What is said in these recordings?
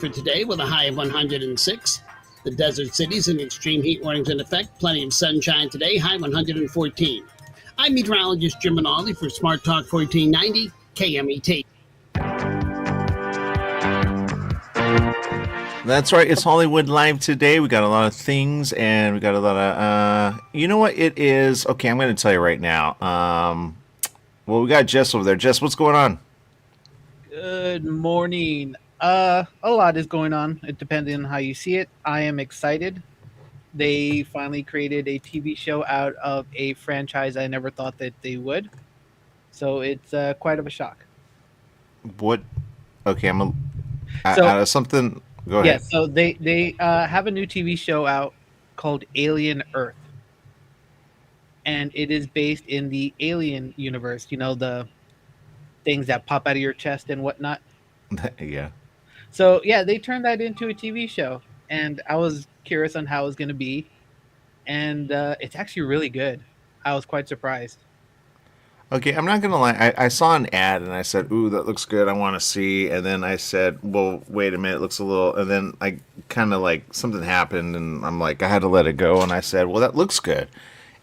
For today with a high of 106. The desert cities and extreme heat warnings in effect. Plenty of sunshine today, high 114. I'm meteorologist Jim Minaldi for Smart Talk 1490 KMET. That's right. It's Hollywood Live today. We got a lot of things, and we got a lot of. You know what it is? Okay, I'm going to tell you right now. Well, we got Jess over there. Jess, what's going on? Good morning. A lot is going on. It depends on how you see it. I am excited. They finally created a TV show out of a franchise I never thought that they would. So it's quite of a shock. What? Okay, So out of something. Go yeah, ahead. so they have a new TV show out called Alien Earth, and it is based in the Alien universe. You know, the things that pop out of your chest and whatnot. Yeah. So yeah, they turned that into a TV show, and I was curious on how it was going to be, and it's actually really good. I was quite surprised. Okay, I'm not gonna lie. I saw an ad and I said, "Ooh, that looks good. I want to see." And then I said, "Well, wait a minute. It looks a little." And then I kind of like something happened, and I'm like, I had to let it go. And I said, "Well, that looks good."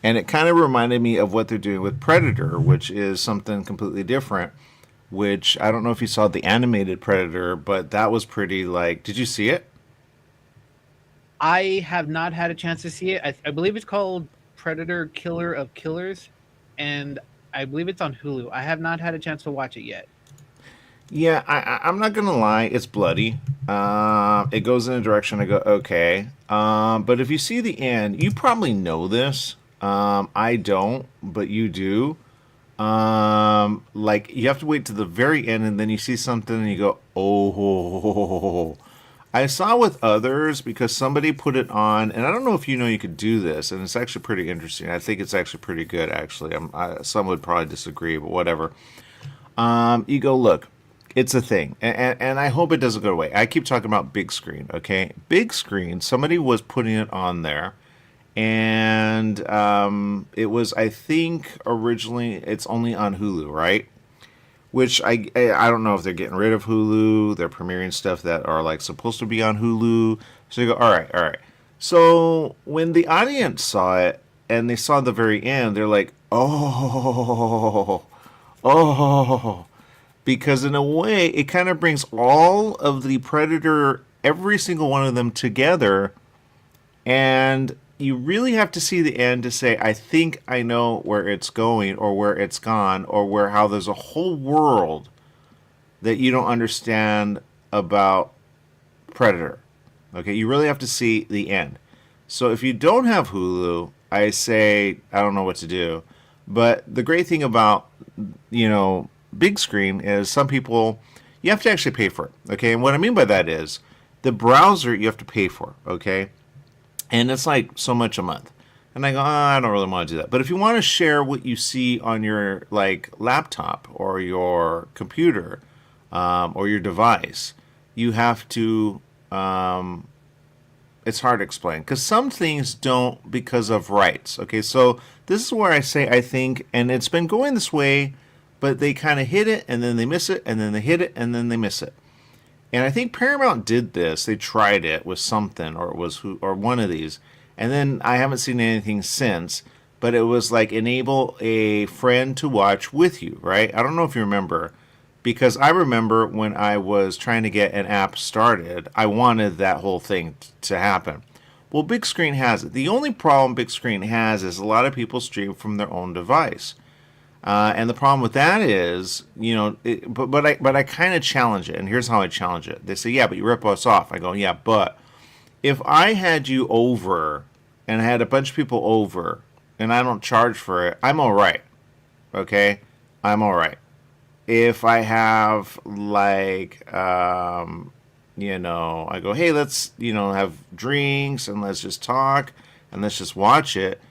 And it kind of reminded me of what they're doing with Predator, which is something completely different. Which I don't know if you saw the animated Predator, but that was pretty like. Did you see it? I have not had a chance to see it. I believe it's called Predator Killer of Killers, and I believe it's on Hulu. I have not had a chance to watch it yet. Yeah, I'm not gonna lie, it's bloody. It goes in a direction I go, okay. But if you see the end, you probably know this. I don't, but you do. Like you have to wait to the very end, and then you see something, and you go, oh. I saw with others because somebody put it on, and I don't know if you know you could do this, and it's actually pretty interesting. I think it's actually pretty good, actually. Some would probably disagree, but whatever. You go, look, it's a thing, and I hope it doesn't go away. I keep talking about big screen, okay? Big screen, somebody was putting it on there, and it was, I think, originally, it's only on Hulu, right? Which I don't know if they're getting rid of Hulu. They're premiering stuff that are like supposed to be on Hulu. So you go, all right, all right. So when the audience saw it and they saw the very end, they're like, oh, because in a way it kind of brings all of the Predator, every single one of them together, and you really have to see the end to say, I think I know where it's going or where it's gone or where how there's a whole world that you don't understand about Predator. Okay, you really have to see the end. So if you don't have Hulu, I say I don't know what to do. But the great thing about, big screen is some people you have to actually pay for it. Okay, and what I mean by that is the browser you have to pay for, okay? And it's like so much a month. And I go, I don't really want to do that. But if you want to share what you see on your like laptop or your computer or your device, you have to. It's hard to explain because some things don't because of rights. Okay, so this is where I say I think, and it's been going this way, but they kind of hit it and then they miss it and then they hit it and then they miss it. And I think Paramount did this. They tried it with something, or it was or one of these, and then I haven't seen anything since. But it was like enable a friend to watch with you, right? I don't know if you remember, because I remember when I was trying to get an app started, I wanted that whole thing to happen. Well, Big Screen has it. The only problem Big Screen has is a lot of people stream from their own device. And the problem with that is, but I kind of challenge it, and here's how I challenge it. They say, yeah, but you rip us off. I go, yeah, but if I had you over, and I had a bunch of people over, and I don't charge for it, I'm all right. Okay, I'm all right. If I have like, I go, hey, let's have drinks and let's just talk and let's just watch it.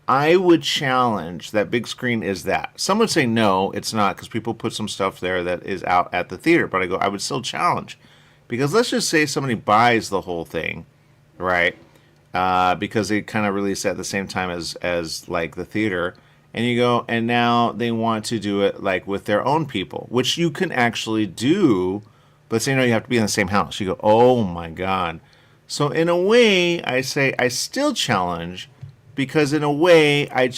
I would challenge that big screen is that. Some would say no, it's not, because people put some stuff there that is out at the theater. But I go, I would still challenge. Because let's just say somebody buys the whole thing, right? Because they kind of release it at the same time as like the theater. And you go, and now they want to do it like with their own people, which you can actually do But say, no, you have to be in the same house. You go, oh my God. So in a way, I say I still challenge because in a way, I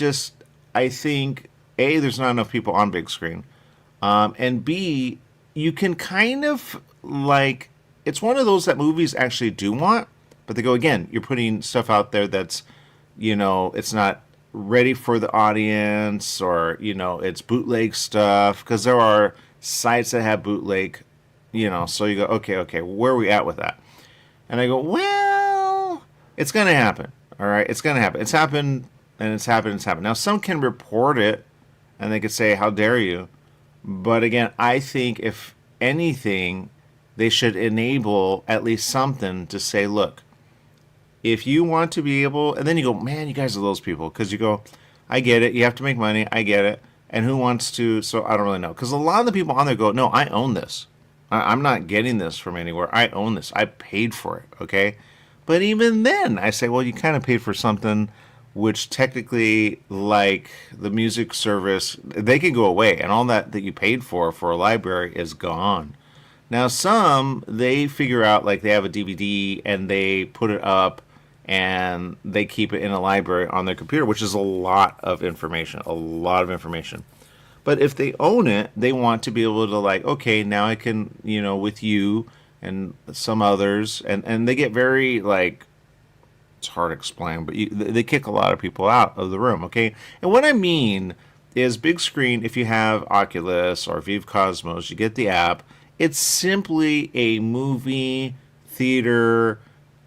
think, A, there's not enough people on big screen. And B, you can kind of like, it's one of those that movies actually do want, but they go, again, you're putting stuff out there that's, it's not ready for the audience, or, it's bootleg stuff, because there are sites that have bootleg, so you go, okay, where are we at with that? And I go, well, it's going to happen. All right, it's going to happen. It's happened, and it's happened. Now, some can report it, and they could say, how dare you? But again, I think if anything, they should enable at least something to say, look, if you want to be able, and then you go, man, you guys are those people, because you go, I get it, you have to make money, I get it, and who wants to, so I don't really know. Because a lot of the people on there go, no, I own this. I'm not getting this from anywhere. I own this. I paid for it, okay? But even then, I say, well, you kind of paid for something which technically, like the music service, they can go away, and all that you paid for a library is gone. Now, some, they figure out, like, they have a DVD, and they put it up, and they keep it in a library on their computer, which is a lot of information, But if they own it, they want to be able to, like, okay, now I can, with you and some others, and they get very, like, it's hard to explain, but they kick a lot of people out of the room, okay? And what I mean is big screen, if you have Oculus or if you have Cosmos, you get the app, it's simply a movie, theater,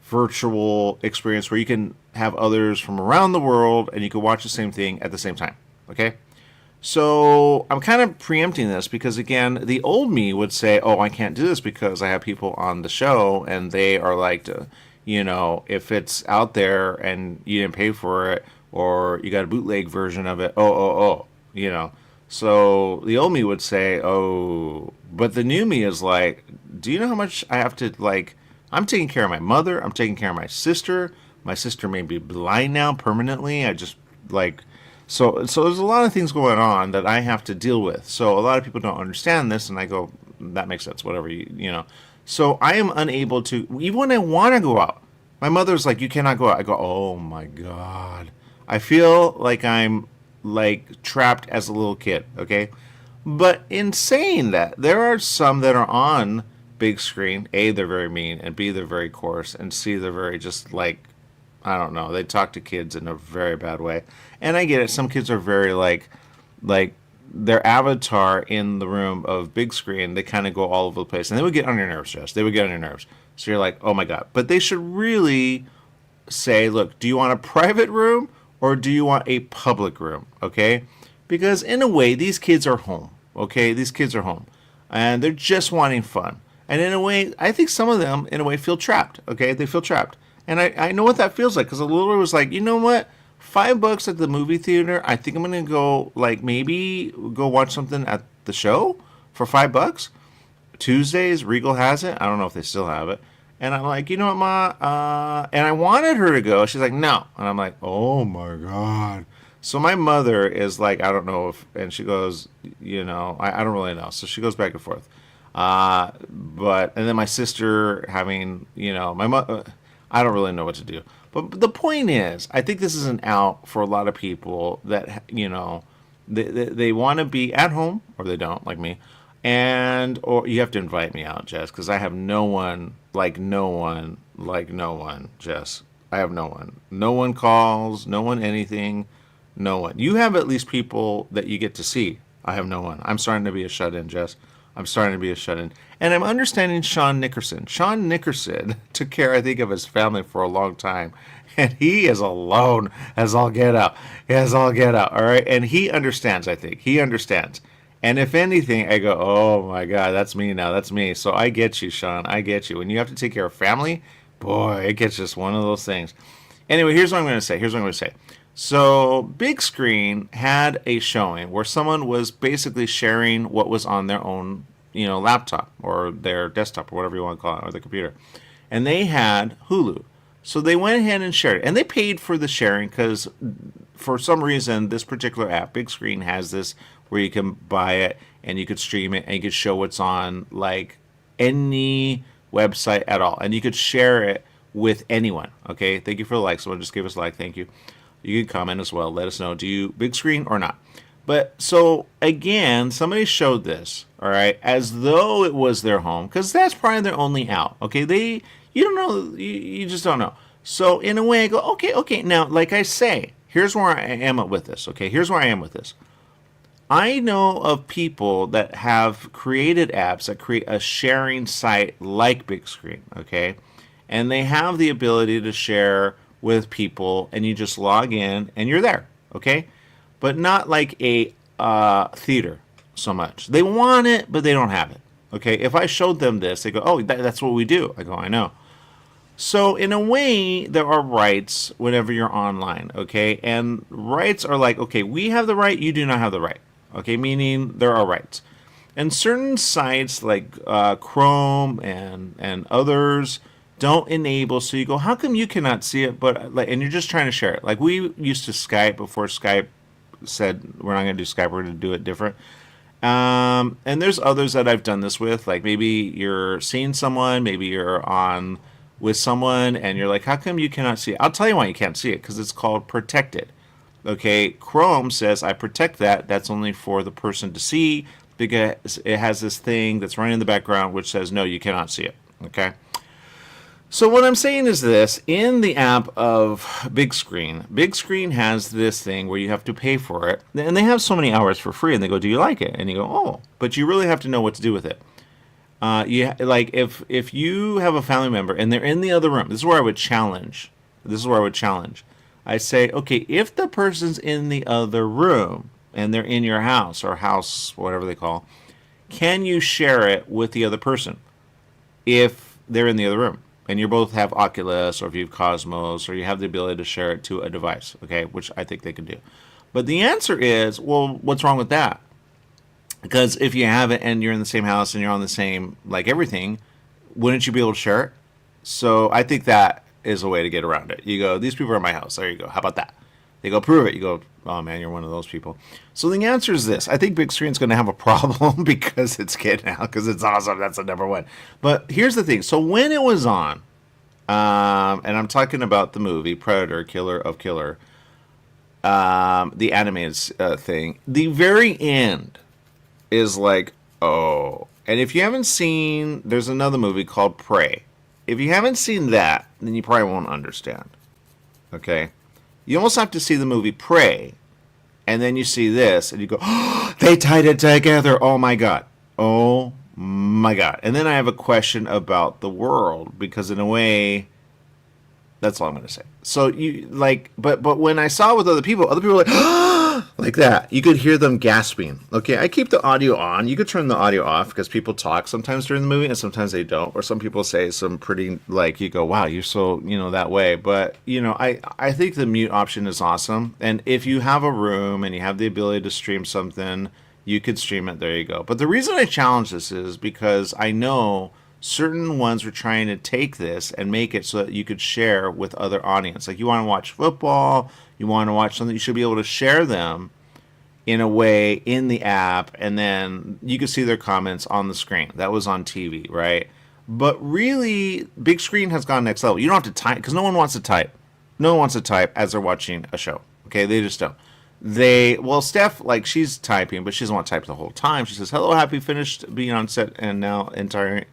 virtual experience where you can have others from around the world and you can watch the same thing at the same time, okay? So I'm kind of preempting this because, again, the old me would say, oh, I can't do this because I have people on the show and they are like, if it's out there and you didn't pay for it or you got a bootleg version of it, So the old me would say, oh, but the new me is like, do you know how much I have to, like, I'm taking care of my mother, I'm taking care of my sister. My sister may be blind now permanently. I just, like, so there's a lot of things going on that I have to deal with. So a lot of people don't understand this, and I go, that makes sense, whatever, So I am unable to, even when I want to go out, my mother's like, you cannot go out. I go, oh my God. I feel like I'm, like, trapped as a little kid, okay? But in saying that, there are some that are on big screen. A, they're very mean, and B, they're very coarse, and C, they're very just, like, I don't know, they talk to kids in a very bad way. And I get it, some kids are very, like their avatar in the room of big screen, they kind of go all over the place. And they would get on your nerves, Jess. They would get on your nerves. So you're like, oh my God. But they should really say, look, do you want a private room or do you want a public room? Okay? Because in a way, these kids are home. Okay? These kids are home. And they're just wanting fun. And in a way, I think some of them, in a way, feel trapped. Okay? They feel trapped. And I know what that feels like. Because a little was like, you know what? $5 at the movie theater. I think I'm gonna go, like, maybe go watch something at the show for $5. Tuesdays, Regal has it. I don't know if they still have it. And I'm like, you know what, Ma? And I wanted her to go. She's like, no. And I'm like, oh my God. So my mother is like, I don't know if, and she goes, I don't really know. So she goes back and forth. And then my sister having, my mother, I don't really know what to do. But the point is, I think this is an out for a lot of people that, they want to be at home, or they don't, like me. Or you have to invite me out, Jess, because I have no one, Jess. I have no one. No one calls, no one anything, no one. You have at least people that you get to see. I have no one. I'm starting to be a shut-in, Jess. I'm starting to be a shut-in. And I'm understanding Sean Nickerson. Sean Nickerson took care, I think, of his family for a long time. And he is alone as all get out. All right? And he understands, I think. He understands. And if anything, I go, oh my God, that's me now. That's me. So I get you, Sean. I get you. When you have to take care of family, boy, it gets just one of those things. Anyway, here's what I'm going to say. So Big Screen had a showing where someone was basically sharing what was on their own, laptop or their desktop or whatever you want to call it, or the computer. And they had Hulu. So they went ahead and shared it. And they paid for the sharing because for some reason, this particular app, Big Screen, has this where you can buy it and you could stream it and you could show what's on, like, any website at all. And you could share it with anyone. Okay, thank you for the like. Someone just gave us a like. Thank you. You can comment as well. Let us know. Do you big screen or not? But so again, somebody showed this, all right, as though it was their home, because that's probably their only out. Okay, you don't know, you just don't know. So in a way, I go, okay. Now, like I say, here's where I am with this. Okay, here's where I am with this. I know of people that have created apps that create a sharing site like Big Screen. Okay, and they have the ability to share with people, and you just log in and you're there. Okay. But not like a theater so much. They want it, but they don't have it. Okay, if I showed them this, they go, oh, that's what we do. I go, I know. So in a way, there are rights whenever you're online, okay? And rights are like, okay, we have the right, you do not have the right. Okay, meaning there are rights. And certain sites like Chrome and others don't enable, so you go, how come you cannot see it, but like, and you're just trying to share it. Like we used to Skype before Skype said we're not going to do Skype, we're going to do it different. And there's others that I've done this with, like maybe you're seeing someone, maybe you're on with someone, and you're like, how come you cannot see it? I'll tell you why you can't see it, because it's called protected. Okay, Chrome says I protect that. That's only for the person to see, because it has this thing that's running in the background which says no, you cannot see it. Okay. So what I'm saying is this, in the app of Big Screen has this thing where you have to pay for it, and they have so many hours for free, and they go, do you like it? And you go, oh, but you really have to know what to do with it. Like if you have a family member and they're in the other room, this is where I would challenge. I say, okay, if the person's in the other room and they're in your house or house, whatever they call, can you share it with the other person if they're in the other room? And you both have Oculus, or if you have Cosmos, or you have the ability to share it to a device, okay, which I think they can do. But the answer is, well, what's wrong with that? Because if you have it and you're in the same house and you're on the same, like everything, wouldn't you be able to share it? So I think that is a way to get around it. You go, these people are in my house. There you go. How about that? They go, prove it. You go, oh man, you're one of those people. So the answer is this. I think Big Screen's going to have a problem because it's getting out, because it's awesome. That's the number one. But here's the thing. So when it was on, and I'm talking about the movie Predator, Killer of Killer, the animated thing, the very end is like, oh. And if you haven't seen, there's another movie called Prey. If you haven't seen that, then you probably won't understand. Okay? You almost have to see the movie Prey, and then you see this, and you go, oh, they tied it together. Oh my God. Oh my God. And then I have a question about the world, because in a way, that's all I'm going to say. So you like, but when I saw it with other people were like, oh, like that. You could hear them gasping. Okay, I keep the audio on. You could turn the audio off because people talk sometimes during the movie and sometimes they don't. Or some people say some pretty, like, you go, wow, you're so, that way. But, I think the mute option is awesome. And if you have a room and you have the ability to stream something, you could stream it. There you go. But the reason I challenge this is because I know certain ones were trying to take this and make it so that you could share with other audience. Like you want to watch football, you want to watch something, you should be able to share them in a way in the app, and then you could see their comments on the screen. That was on TV, right? But really, Big Screen has gone next level. You don't have to type, because no one wants to type. No one wants to type as they're watching a show. Okay, they just don't. Steph, like, she's typing, but she doesn't want to type the whole time. She says, hello, happy finished being on set, and now editing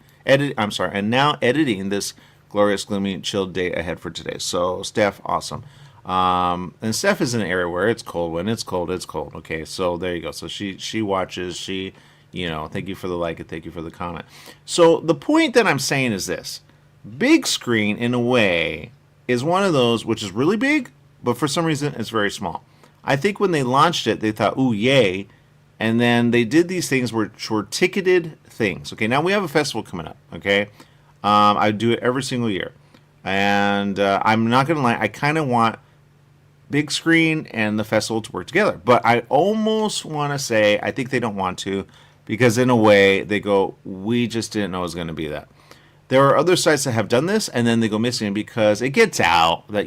this glorious, gloomy, chilled day ahead for today. So, Steph, awesome. And Steph is in an area where it's cold. When it's cold, it's cold. Okay, so there you go. So she watches. Thank you for the like and thank you for the comment. So the point that I'm saying is this: Big Screen, in a way, is one of those which is really big, but for some reason it's very small. I think when they launched it, they thought, ooh, yay. And then they did these things which were ticketed things. Okay, now we have a festival coming up. Okay, I do it every single year. And I'm not going to lie, I kind of want Big Screen and the festival to work together. But I almost want to say, I think they don't want to, because in a way, they go, we just didn't know it was going to be that. There are other sites that have done this, and then they go missing because it gets out that,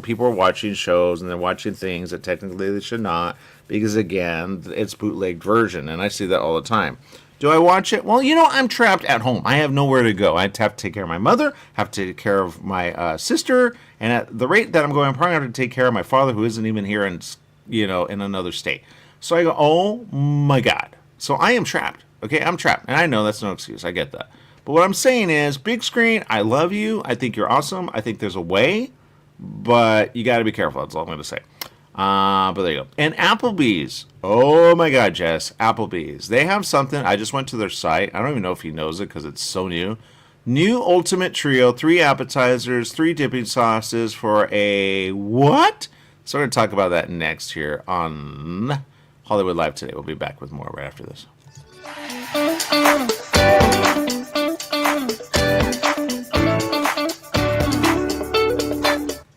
people are watching shows and they're watching things that technically they should not, because, again, it's bootlegged version, and I see that all the time. Do I watch it? Well, I'm trapped at home. I have nowhere to go. I have to take care of my mother, have to take care of my sister, and at the rate that I'm going, I'm probably going to have to take care of my father, who isn't even here in another state. So I go, oh my God. So I am trapped. Okay, I'm trapped, and I know that's no excuse. I get that. But what I'm saying is, big screen. I love you. I think you're awesome. I think there's a way, but you got to be careful. That's all I'm going to say. But there you go. And Applebee's. Oh my God, Jess. Applebee's. They have something. I just went to their site. I don't even know if he knows it because it's so new. New Ultimate Trio, 3 appetizers, 3 dipping sauces for a what? So we're going to talk about that next here on Hollywood Live Today. We'll be back with more right after this.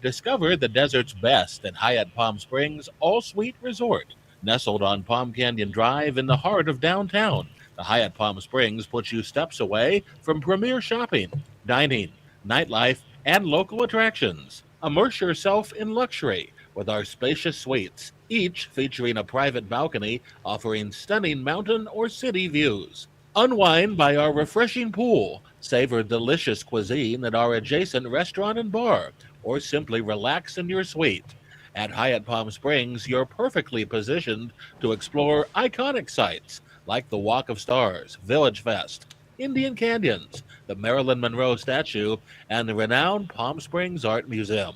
Discover the desert's best at Hyatt Palm Springs All-Suite Resort. Nestled on Palm Canyon Drive in the heart of downtown, the Hyatt Palm Springs puts you steps away from premier shopping, dining, nightlife, and local attractions. Immerse yourself in luxury with our spacious suites, each featuring a private balcony offering stunning mountain or city views. Unwind by our refreshing pool, savor delicious cuisine at our adjacent restaurant and bar, or simply relax in your suite. At Hyatt Palm Springs, you're perfectly positioned to explore iconic sites like the Walk of Stars, Village Fest, Indian Canyons, the Marilyn Monroe statue, and the renowned Palm Springs Art Museum.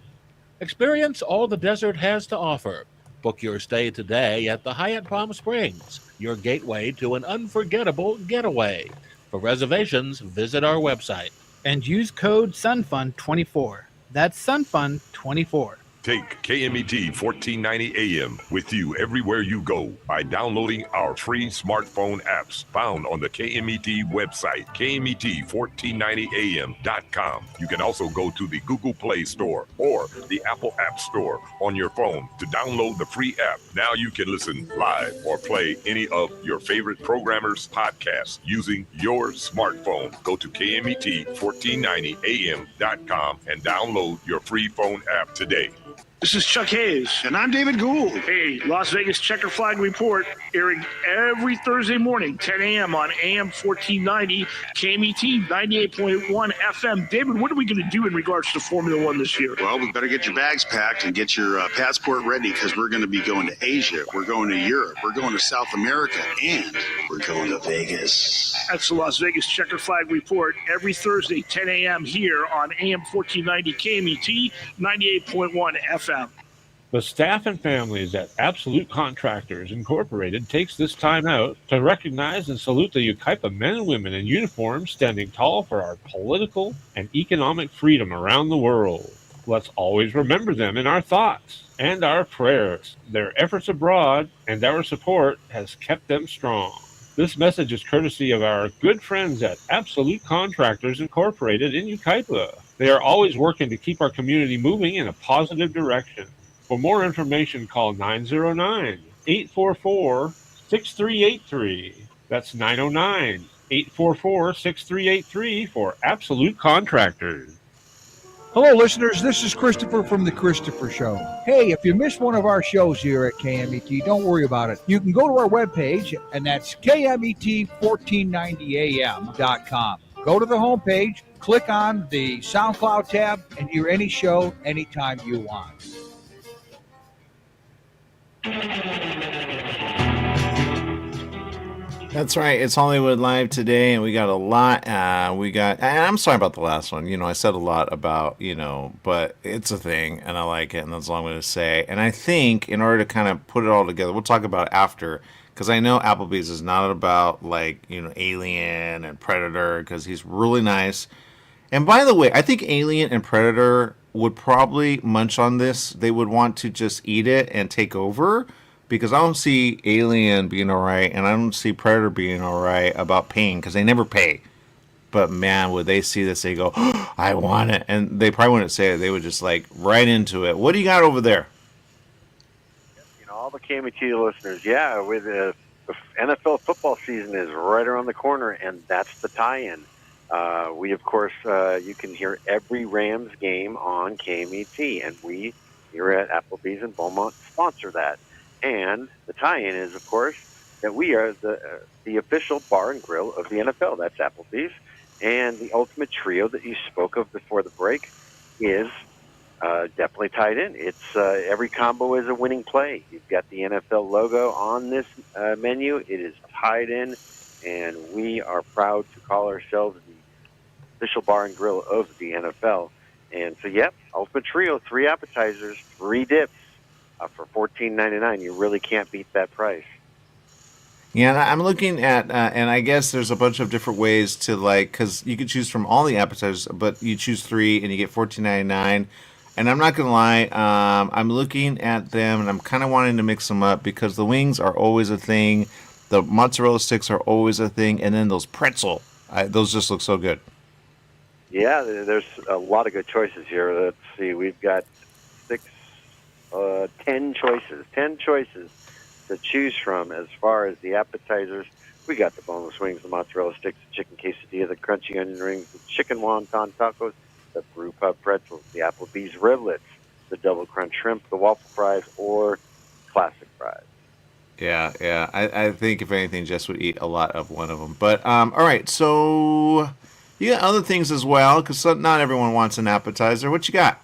Experience all the desert has to offer. Book your stay today at the Hyatt Palm Springs, your gateway to an unforgettable getaway. For reservations, visit our website. And use code SUNFUN24. That's SUNFUN24. Take KMET 1490 AM with you everywhere you go by downloading our free smartphone apps found on the KMET website, KMET1490am.com. You can also go to the Google Play Store or the Apple App Store on your phone to download the free app. Now you can listen live or play any of your favorite programmers' podcasts using your smartphone. Go to KMET1490am.com and download your free phone app today. This is Chuck Hayes. And I'm David Gould. Hey, Las Vegas Checker Flag Report, airing every Thursday morning, 10 a.m. on AM 1490, KMET 98.1 FM. David, what are we going to do in regards to Formula One this year? Well, we better get your bags packed and get your passport ready because we're going to be going to Asia. We're going to Europe. We're going to South America. And we're going to Vegas. That's the Las Vegas Checker Flag Report every Thursday, 10 a.m. here on AM 1490, KMET 98.1 FM. The staff and families at Absolute Contractors Incorporated takes this time out to recognize and salute the Yucaipa men and women in uniform standing tall for our political and economic freedom around the world. Let's always remember them in our thoughts and our prayers. Their efforts abroad and our support has kept them strong. This message is courtesy of our good friends at Absolute Contractors Incorporated in Yucaipa. They are always working to keep our community moving in a positive direction. For more information, call 909-844-6383. That's 909-844-6383 for Absolute Contractors. Hello, listeners. This is Christopher from The Christopher Show. Hey, if you missed one of our shows here at KMET, don't worry about it. You can go to our webpage, and that's KMET1490am.com. Go to the homepage, click on the SoundCloud tab, and hear any show anytime you want. That's right. It's Hollywood Live Today, and we got a lot. And I'm sorry about the last one. I said a lot about, but it's a thing, and I like it, and that's all I'm going to say. And I think in order to kind of put it all together, we'll talk about it after, because I know Applebee's is not about, Alien and Predator, because he's really nice. And by the way, I think Alien and Predator would probably munch on this. They would want to just eat it and take over, because I don't see Alien being all right, and I don't see Predator being all right about paying, because they never pay. But man, would they see this, they go, oh, I want it. And they probably wouldn't say it. They would just right into it. What do you got over there? All the KMET listeners, with the NFL football season is right around the corner, and that's the tie-in. We, of course, you can hear every Rams game on KMET, and we here at Applebee's in Beaumont sponsor that. And the tie-in is, of course, that we are the official bar and grill of the NFL. That's Applebee's. And the Ultimate Trio that you spoke of before the break is definitely tied in. It's every combo is a winning play. You've got the NFL logo on this menu. It is tied in, and we are proud to call ourselves the official bar and grill of the NFL. And so, yep, Ultimate Trio, 3 appetizers, 3 dips for $14.99. You really can't beat that price. Yeah, and I'm looking at, and I guess there's a bunch of different ways to because you can choose from all the appetizers, but you choose 3 and you get $14.99. And I'm not gonna lie, I'm looking at them and I'm kind of wanting to mix them up because the wings are always a thing, the mozzarella sticks are always a thing, and then those pretzel, those just look so good. Yeah, there's a lot of good choices here. Let's see, we've got 10 choices to choose from as far as the appetizers. We got the boneless wings, the mozzarella sticks, the chicken quesadilla, the crunchy onion rings, the chicken wonton tacos, the brew pub pretzels, the Applebee's riblets, the double crunch shrimp, the waffle fries, or classic fries. Yeah. I think if anything, Jess would eat a lot of one of them. But all right, so you got other things as well because not everyone wants an appetizer. What you got?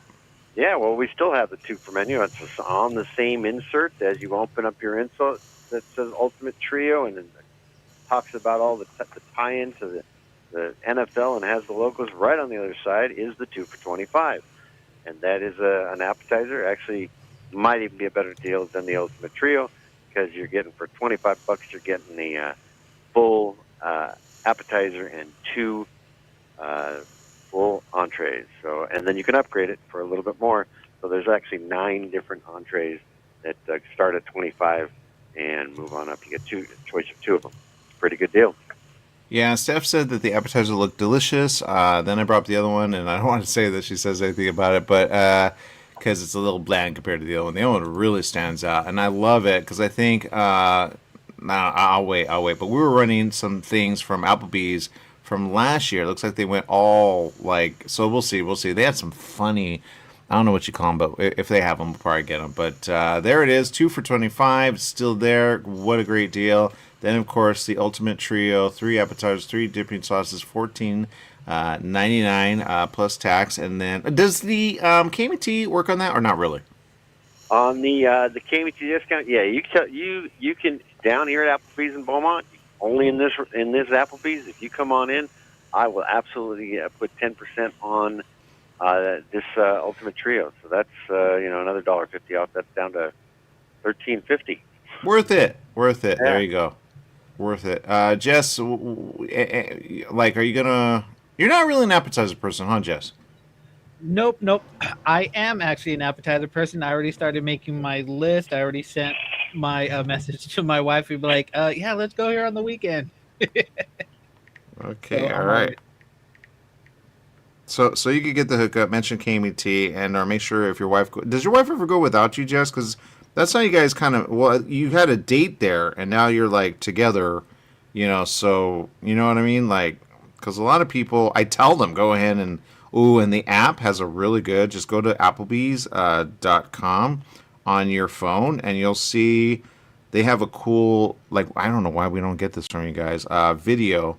Yeah, well, we still have the 2 for menu. It's on the same insert as you open up your insert that says Ultimate Trio, and then it talks about all the tie-in to the NFL and has the logos. Right on the other side is the 2 for $25, and that is an appetizer. Actually, might even be a better deal than the Ultimate Trio because you're getting for $25. You're getting the full appetizer and 2 full entrees. So, and then you can upgrade it for a little bit more. So there's actually 9 different entrees that start at $25 and move on up. You get a choice of 2 of them. Pretty good deal. Yeah, Steph said that the appetizer looked delicious. Then I brought up the other one, and I don't want to say that she says anything about it, but because it's a little bland compared to the other one. The other one really stands out, and I love it because I think. I'll wait. But we were running some things from Applebee's from last year. It looks like they went all so we'll see. They had some funny, I don't know what you call them, but if they have them, we'll probably get them. But there it is, 2 for $25, still there. What a great deal. Then, of course, the Ultimate Trio, 3 appetizers, 3 dipping sauces, $14.99 plus tax. And then, does the KMT work on that or not really? On the KMT discount, yeah, you can down here at Applebee's in Beaumont. Only in this Applebee's, if you come on in, I will absolutely put 10% on this Ultimate Trio. So that's another $1.50 off. That's down to $13.50. Worth it. Yeah. There you go. Worth it. Jess, are you gonna? You're not really an appetizer person, huh, Jess? Nope. I am actually an appetizer person. I already started making my list. I already sent my message to my wife. We'd be like, yeah, let's go here on the weekend. Okay, all right. So you could get the hookup, mention KMT, and or make sure if your wife does your wife ever go without you, Jess? Because that's how you guys you had a date there, and now you're together, so you know what I mean? Because a lot of people, I tell them, go ahead and the app has a really good, just go to Applebee's.com on your phone, and you'll see they have a cool, I don't know why we don't get this from you guys, video.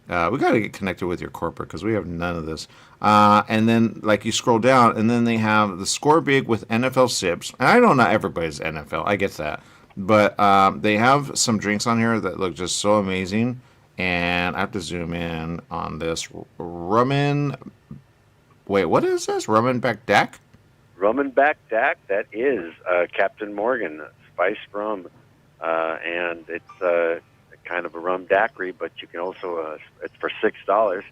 We got to get connected with your corporate because we have none of this. And then, you scroll down, and then they have the Score Big with NFL Sips. And I know not everybody's NFL. I get that. But they have some drinks on here that look just so amazing. And I have to zoom in on this. Wait, what is this? Rummenbeck Dak? Rummenbeck Dak, that is Captain Morgan spiced rum. And it's kind of a rum daiquiri, but you can also, it's for $6,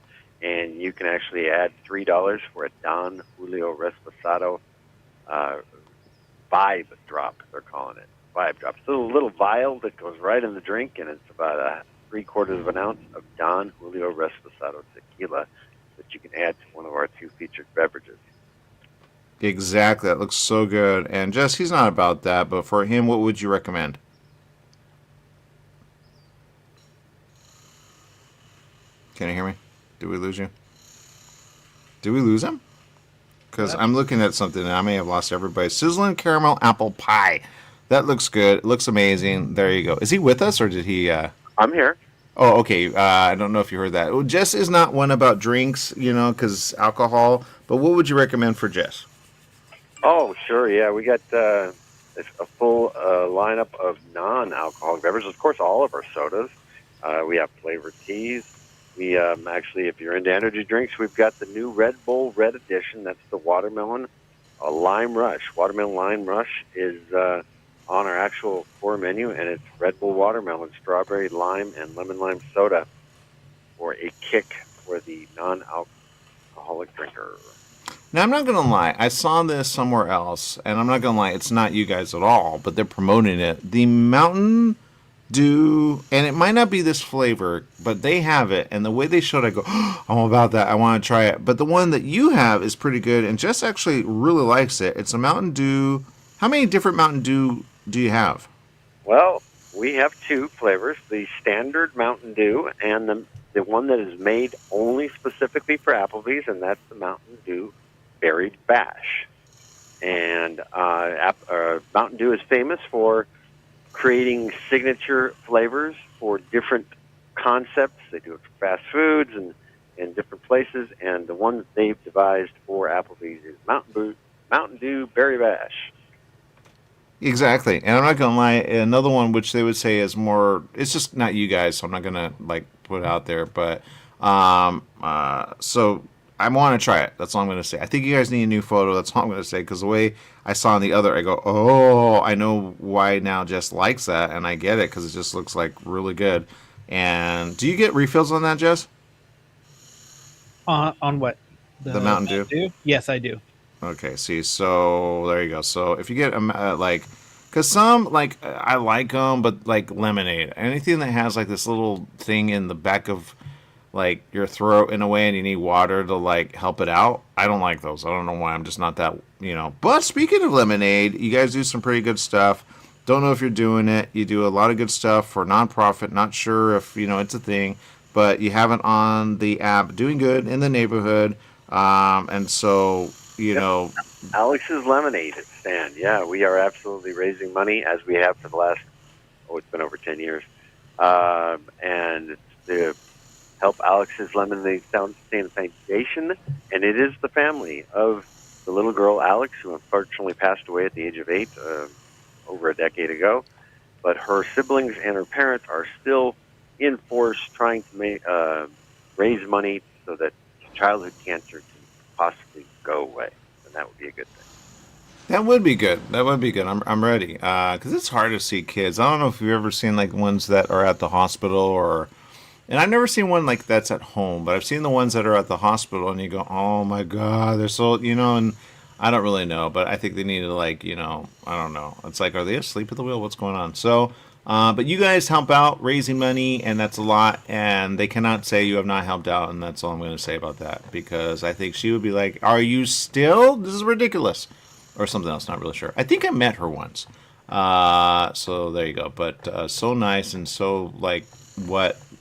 and you can actually add $3 for a Don Julio Reposado vibe drop, they're calling it. Vibe drop. It's a little vial that goes right in the drink, and it's about 3/4 of an ounce of Don Julio Reposado tequila that you can add to one of our 2 featured beverages. Exactly. That looks so good. And Jess, he's not about that, but for him, what would you recommend? Can you hear me? Did we lose you? Did we lose him? Because I'm looking at something and I may have lost everybody. Sizzling caramel apple pie. That looks good. It looks amazing. There you go. Is he with us or did he? I'm here. Oh, okay. I don't know if you heard that. Well, Jess is not one about drinks, because alcohol. But what would you recommend for Jess? Oh, sure. Yeah, we got a full lineup of non-alcoholic beverages. Of course, all of our sodas. We have flavored teas. We actually, if you're into energy drinks, we've got the new Red Bull Red Edition. That's the watermelon lime rush. Watermelon lime rush is on our actual core menu, and it's Red Bull watermelon, strawberry, lime, and lemon lime soda for a kick for the non-alcoholic drinker. Now, I'm not going to lie. I saw this somewhere else, and I'm not going to lie. It's not you guys at all, but they're promoting it. The Mountain Dew, and it might not be this flavor, but they have it, and the way they showed it, I go, oh, I'm about that. I want to try it. But the one that you have is pretty good, and Jess actually really likes it. It's a Mountain Dew. How many different Mountain Dew do you have? Well, we have two flavors, the standard Mountain Dew and the one that is made only specifically for Applebee's, and that's the Mountain Dew Berry Bash. And Mountain Dew is famous for creating signature flavors for different concepts. They do it for fast foods and in different places, and the one that they've devised for Applebee's is Mountain Dew Berry Bash. Exactly. And I'm not going to lie, another one which they would say is more, it's just not you guys, so I'm not going to put it out there, but so I want to try it. That's all I'm going to say. I think you guys need a new photo. That's all I'm going to say, because the way I saw on the other, I go, oh, I know why now Jess likes that, and I get it, because it just looks like really good. And do you get refills on that, Jess? On what? The Mountain Dew? Yes, I do. Okay, see, so there you go. So if you get because some I like them, but lemonade, anything that has this little thing in the back of your throat in a way, and you need water to help it out. I don't like those. I don't know why. I'm just not that But speaking of lemonade, you guys do some pretty good stuff. Don't know if you're doing it. You do a lot of good stuff for nonprofit. Not sure if it's a thing, but you have it on the app. Doing good in the neighborhood, and so. Alex's Lemonade stand. Yeah, we are absolutely raising money, as we have for the last, it's been over 10 years. And it's to help Alex's Lemonade Stand Foundation. And it is the family of the little girl, Alex, who unfortunately passed away at the age of 8 over a decade ago. But her siblings and her parents are still in force trying to raise money so that childhood cancer can possibly go away, and that would be a good thing. That would be good. I'm ready, because it's hard to see kids. I don't know if you've ever seen ones that are at the hospital, and I've never seen one that's at home, but I've seen the ones that are at the hospital, and you go, oh my god, they're so and I don't really know, but I think they need to I don't know. It's are they asleep at the wheel? What's going on? So. But you guys help out raising money, and that's a lot, and they cannot say you have not helped out, and that's all I'm going to say about that, because I think she would be like, are you still? This is ridiculous. Or something else, not really sure. I think I met her once. So there you go. But so nice and so, and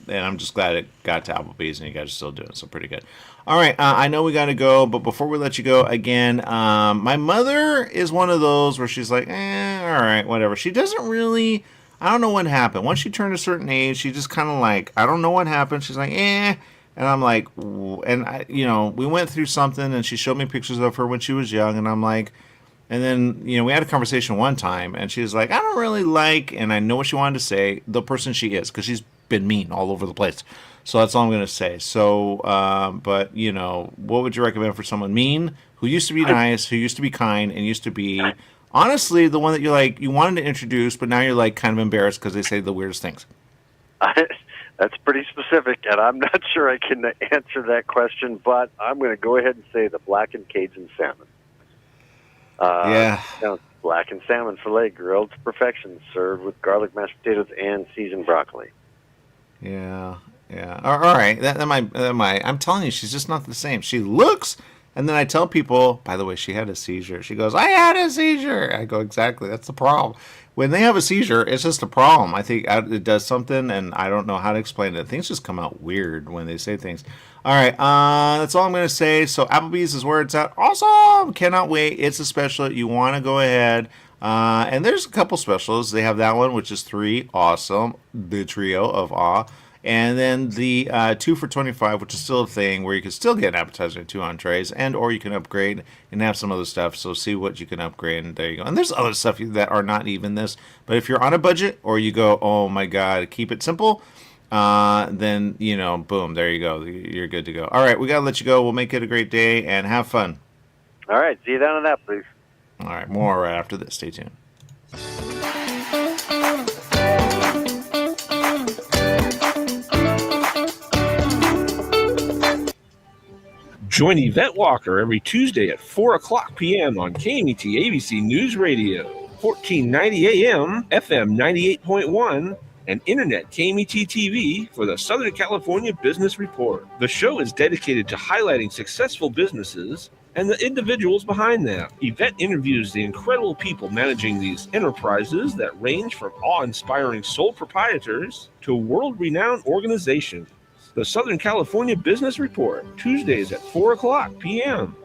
I'm just glad it got to Applebee's, and you guys are still doing it, so pretty good. All right, I know we got to go, but before we let you go, again, my mother is one of those where she's like, all right, whatever. She doesn't really... I don't know what happened. Once she turned a certain age, she just kind of I don't know what happened. She's like, And I'm like, and I, we went through something, and she showed me pictures of her when she was young, and I'm like, and then, we had a conversation one time, and she was like, I don't really and I know what she wanted to say, the person she is, because she's been mean all over the place. So that's all I'm going to say. So, but, what would you recommend for someone mean, who used to be nice, who used to be kind, and used to be... Honestly, the one that you wanted to introduce, but now you're kind of embarrassed because they say the weirdest things. That's pretty specific, and I'm not sure I can answer that question, but I'm going to go ahead and say the blackened Cajun salmon. Yeah. Blackened salmon fillet, grilled to perfection, served with garlic mashed potatoes and seasoned broccoli. Yeah. All right. That might. I'm telling you, she's just not the same. She looks. And then I tell people, by the way, she had a seizure. She goes, I had a seizure. I go, exactly. That's the problem. When they have a seizure, it's just a problem. I think it does something, and I don't know how to explain it. Things just come out weird when they say things. All right. That's all I'm going to say. So Applebee's is where it's at. Awesome. Cannot wait. It's a special. You want to go ahead. And there's a couple specials. They have that one, which is $3, awesome. The trio of awe. And then the 2 for $25, which is still a thing where you can still get an appetizer and 2 entrees, and or you can upgrade and have some other stuff. So see what you can upgrade, and there you go. And there's other stuff that are not even this. But if you're on a budget, or you go, oh my god, keep it simple, then boom, there you go. You're good to go. All right, we gotta let you go. We'll make it a great day and have fun. All right, see you down on that, please. All right, more right after this. Stay tuned. Join Yvette Walker every Tuesday at 4 o'clock p.m. on KMET ABC News Radio, 1490 AM, FM 98.1, and Internet KMET TV for the Southern California Business Report. The show is dedicated to highlighting successful businesses and the individuals behind them. Yvette interviews the incredible people managing these enterprises that range from awe-inspiring sole proprietors to world-renowned organizations. The Southern California Business Report, Tuesdays at 4 o'clock p.m.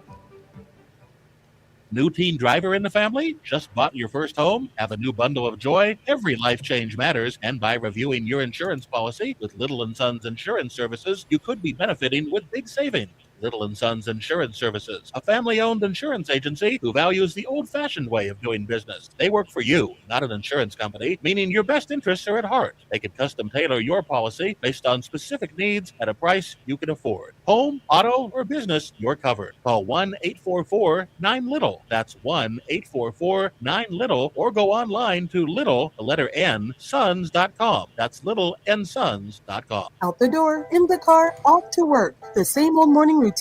New teen driver in the family? Just bought your first home? Have a new bundle of joy? Every life change matters, and by reviewing your insurance policy with Little & Sons Insurance Services, you could be benefiting with big savings. Little & Sons Insurance Services, a family-owned insurance agency who values the old-fashioned way of doing business. They work for you, not an insurance company, meaning your best interests are at heart. They can custom tailor your policy based on specific needs at a price you can afford. Home, auto, or business, you're covered. Call 1-844-9-LITTLE. That's 1-844-9-LITTLE, or go online to little, the letter N, sons.com. That's littlesons.com. Out the door, in the car, off to work. The same old morning routine.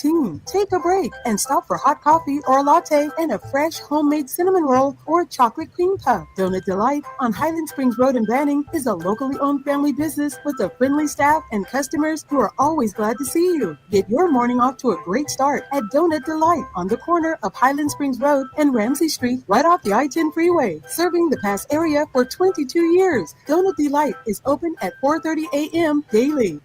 Take a break and stop for hot coffee or a latte and a fresh homemade cinnamon roll or chocolate cream puff. Donut Delight on Highland Springs Road in Banning is a locally owned family business with a friendly staff and customers who are always glad to see you. Get your morning off to a great start at Donut Delight on the corner of Highland Springs Road and Ramsey Street, right off the I-10 freeway. Serving the Pass area for 22 years. Donut Delight is open at 4:30 a.m. daily.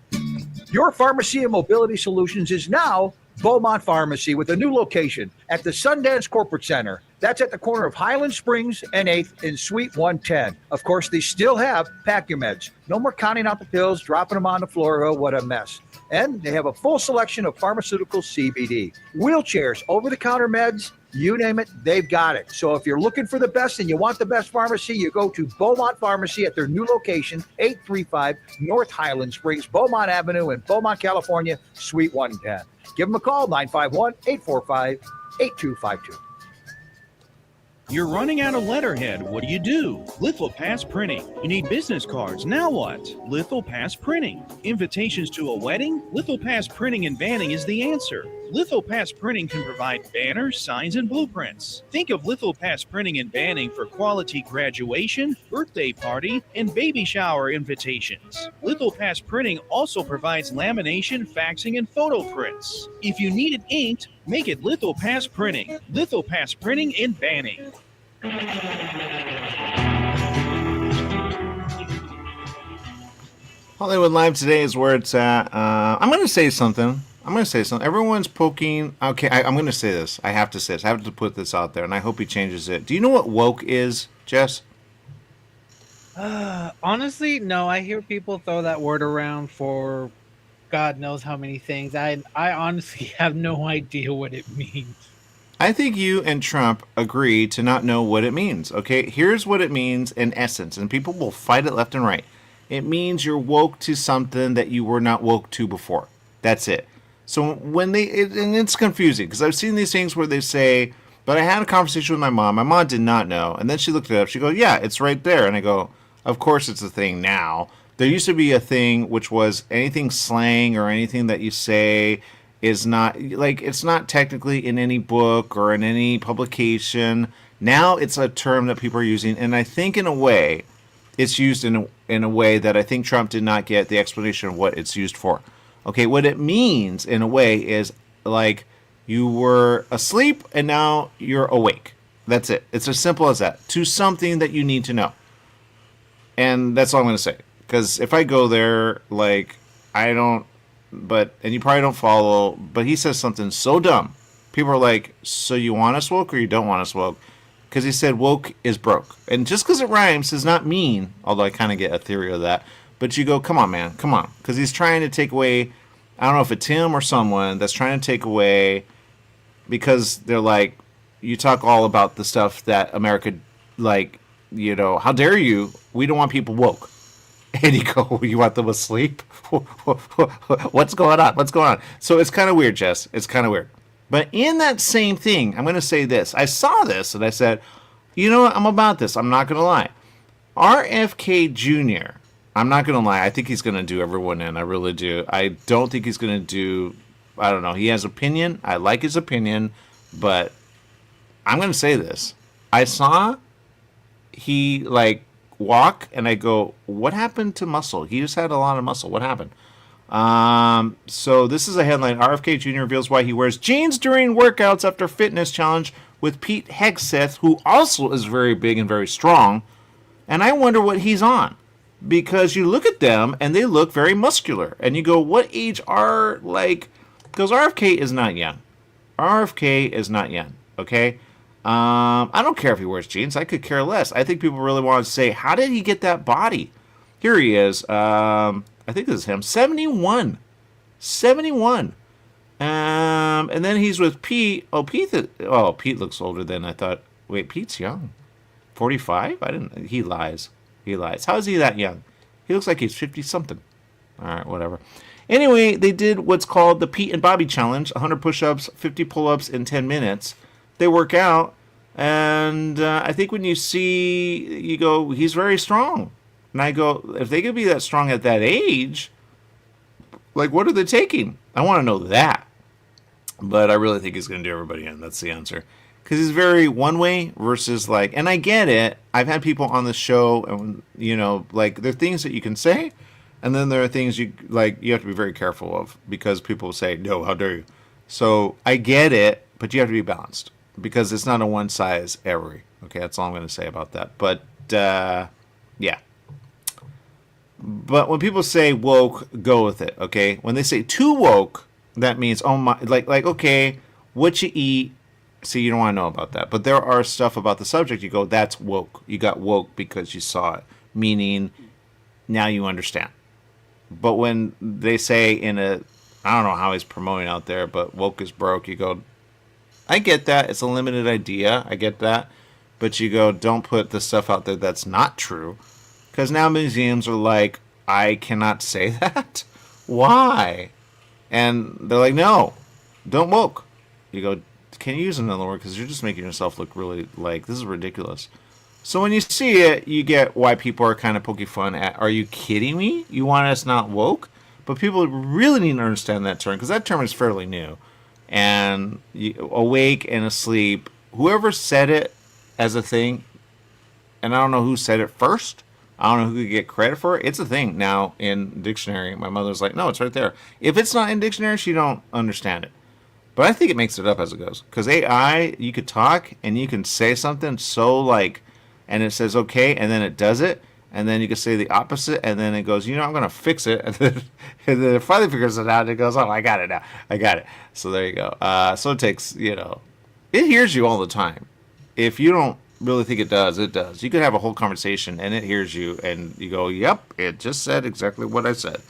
Your pharmacy and mobility solutions is now Beaumont Pharmacy with a new location at the Sundance Corporate Center. That's at the corner of Highland Springs and 8th in Suite 110. Of course, they still have Pack Your Meds. No more counting out the pills, dropping them on the floor. Oh, what a mess. And they have a full selection of pharmaceutical CBD. Wheelchairs, over-the-counter meds, you name it, they've got it. So if you're looking for the best and you want the best pharmacy, you go to Beaumont Pharmacy at their new location, 835 North Highland Springs, Beaumont Avenue in Beaumont, California, Suite 110. Give them a call, 951-845-8252. You're running out of letterhead. What do? Lithopass Printing. You need business cards. Now what? Lithopass Printing. Invitations to a wedding? Lithopass Printing and Banning is the answer. Lithopass Printing can provide banners, signs, and blueprints. Think of Lithopass Printing and Banning for quality graduation, birthday party, and baby shower invitations. Lithopass Printing also provides lamination, faxing, and photo prints. If you need it inked, make it Lithopass Printing. Lithopass Printing and Banning. Hollywood Live Today is where it's at. I'm going to say something. Everyone's poking. Okay, I'm going to say this. I have to say this. I have to put this out there, and I hope he changes it. Do you know what woke is, Jess? Honestly, no. I hear people throw that word around for God knows how many things. I honestly have no idea what it means. I think you and Trump agree to not know what it means. Okay, here's what it means in essence, and people will fight it left and right. It means you're woke to something that you were not woke to before. That's it. So when and it's confusing because I've seen these things where they say, but I had a conversation with my mom. My mom did not know. And then she looked it up. She goes, yeah, it's right there. And I go, of course it's a thing now. There used to be a thing which was anything slang or anything that you say is not, like, it's not technically in any book or in any publication. Now it's a term that people are using. And I think in a way, it's used in a way that I think Trump did not get the explanation of what it's used for. Okay, what it means in a way is like you were asleep and now you're awake. That's it. It's as simple as that. To something that you need to know. And that's all I'm going to say. Because if I go there, like, and you probably don't follow, but he says something so dumb. People are like, so you want us woke or you don't want us woke? because he said woke is broke. And just because it rhymes does not mean, although I kind of get a theory of that, but you go, come on, man, come on. Because he's trying to take away, I don't know if it's him or someone that's trying to take away, because they're like, you talk all about the stuff that America, like, you know, how dare you? We don't want people woke. And you go, you want them asleep? What's going on? What's going on? So it's kind of weird, Jess. It's kind of weird. But in that same thing, I'm going to say this. I saw this and I said, you know what? I'm about this. I'm not going to lie. RFK Jr., I'm not going to lie. I think he's going to do everyone in. I really do. I don't think he's going to do, I don't know. He has opinion. I like his opinion. But I'm going to say this. I saw he, like, walk, and I go, what happened to muscle? He just had a lot of muscle. What happened? So this is a headline. RFK Jr. reveals why he wears jeans during workouts after fitness challenge with Pete Hegseth, who also is very big and very strong. And I wonder what he's on, because you look at them and they look very muscular. And you go, what age are, like, because RFK is not young. RFK is not young, okay? I don't care if he wears jeans. I could care less. I think people really want to say, how did he get that body? Here he is. I think this is him. 71. 71. And then he's with Pete. Oh, Pete looks older than I thought. Wait, Pete's young. 45? He lies. He lies. How is he that young? He looks like he's 50-something. All right, whatever. Anyway, they did what's called the Pete and Bobby Challenge. 100 push-ups, 50 pull-ups in 10 minutes. They work out, and I think when you see, you go, he's very strong. And I go, if they could be that strong at that age, like, what are they taking? I want to know that. But I really think he's going to do everybody in. That's the answer. Because he's very one-way versus, like, and I get it. I've had people on the show, and, you know, like, there are things that you can say, and then there are things you have to be very careful of, because people will say, no, how dare you? So I get it, but you have to be balanced. Because it's not a one size every. Okay, that's all I'm going to say about that. But, yeah. But when people say woke, go with it, okay? When they say too woke, that means, oh my, like okay, what you eat, see, you don't want to know about that. But there are stuff about the subject, you go, that's woke. You got woke because you saw it. Meaning, now you understand. But when they say I don't know how he's promoting out there, but woke is broke, you go, I get that. It's a limited idea. I get that. But you go, don't put the stuff out there that's not true. Because now museums are like, I cannot say that. Why? And they're like, no, don't woke. You go, can you use another word? Because you're just making yourself look really like, this is ridiculous. So when you see it, you get why people are kind of poking fun at, are you kidding me? You want us not woke? But people really need to understand that term, because that term is fairly new. And awake and asleep, whoever said it as a thing, and I don't know who said it first, I don't know who could get credit for it. It's a thing now in dictionary. My mother's like, no, it's right there. If it's not in dictionary, she don't understand it. But I think it makes it up as it goes. Because AI, you could talk and you can say something so like, and it says okay, and then it does it. And then you can say the opposite, and then it goes, you know, I'm going to fix it. And then it finally figures it out, and it goes, oh, I got it now. I got it. So there you go. So it takes, you know, it hears you all the time. If you don't really think it does, it does. You could have a whole conversation, and it hears you, and you go, yep, it just said exactly what I said.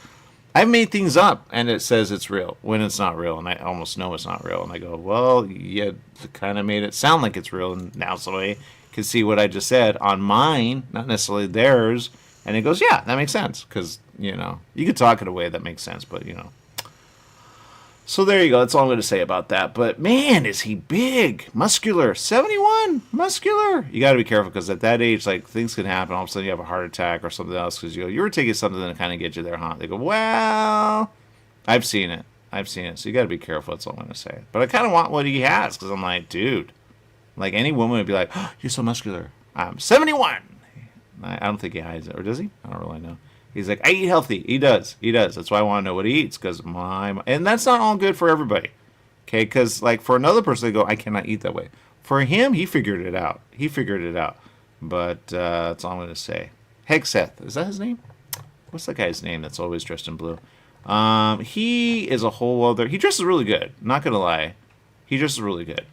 I've made things up, and it says it's real, when it's not real, and I almost know it's not real. And I go, well, you kind of made it sound like it's real, and now somebody can see what I just said on mine, not necessarily theirs, and it goes, yeah, that makes sense, because, you know, you could talk in a way that makes sense, but, you know. So there you go, that's all I'm going to say about that. But, man, is he big, muscular, 71, muscular. You got to be careful, because at that age, like, things can happen. All of a sudden you have a heart attack or something else, because you were taking something to kind of get you there, huh? They go, well, I've seen it. So you got to be careful, that's all I'm going to say. But I kind of want what he has, because I'm like, dude. Like, any woman would be like, oh, you're so muscular. I'm 71. I don't think he hides it. Or does he? I don't really know. He's like, I eat healthy. He does. That's why I want to know what he eats. Because and that's not all good for everybody. Okay? Because, like, for another person, they go, I cannot eat that way. For him, he figured it out. But that's all I'm going to say. Hegseth. Is that his name? What's that guy's name that's always dressed in blue? He is a whole other... He dresses really good. Not going to lie. He dresses really good.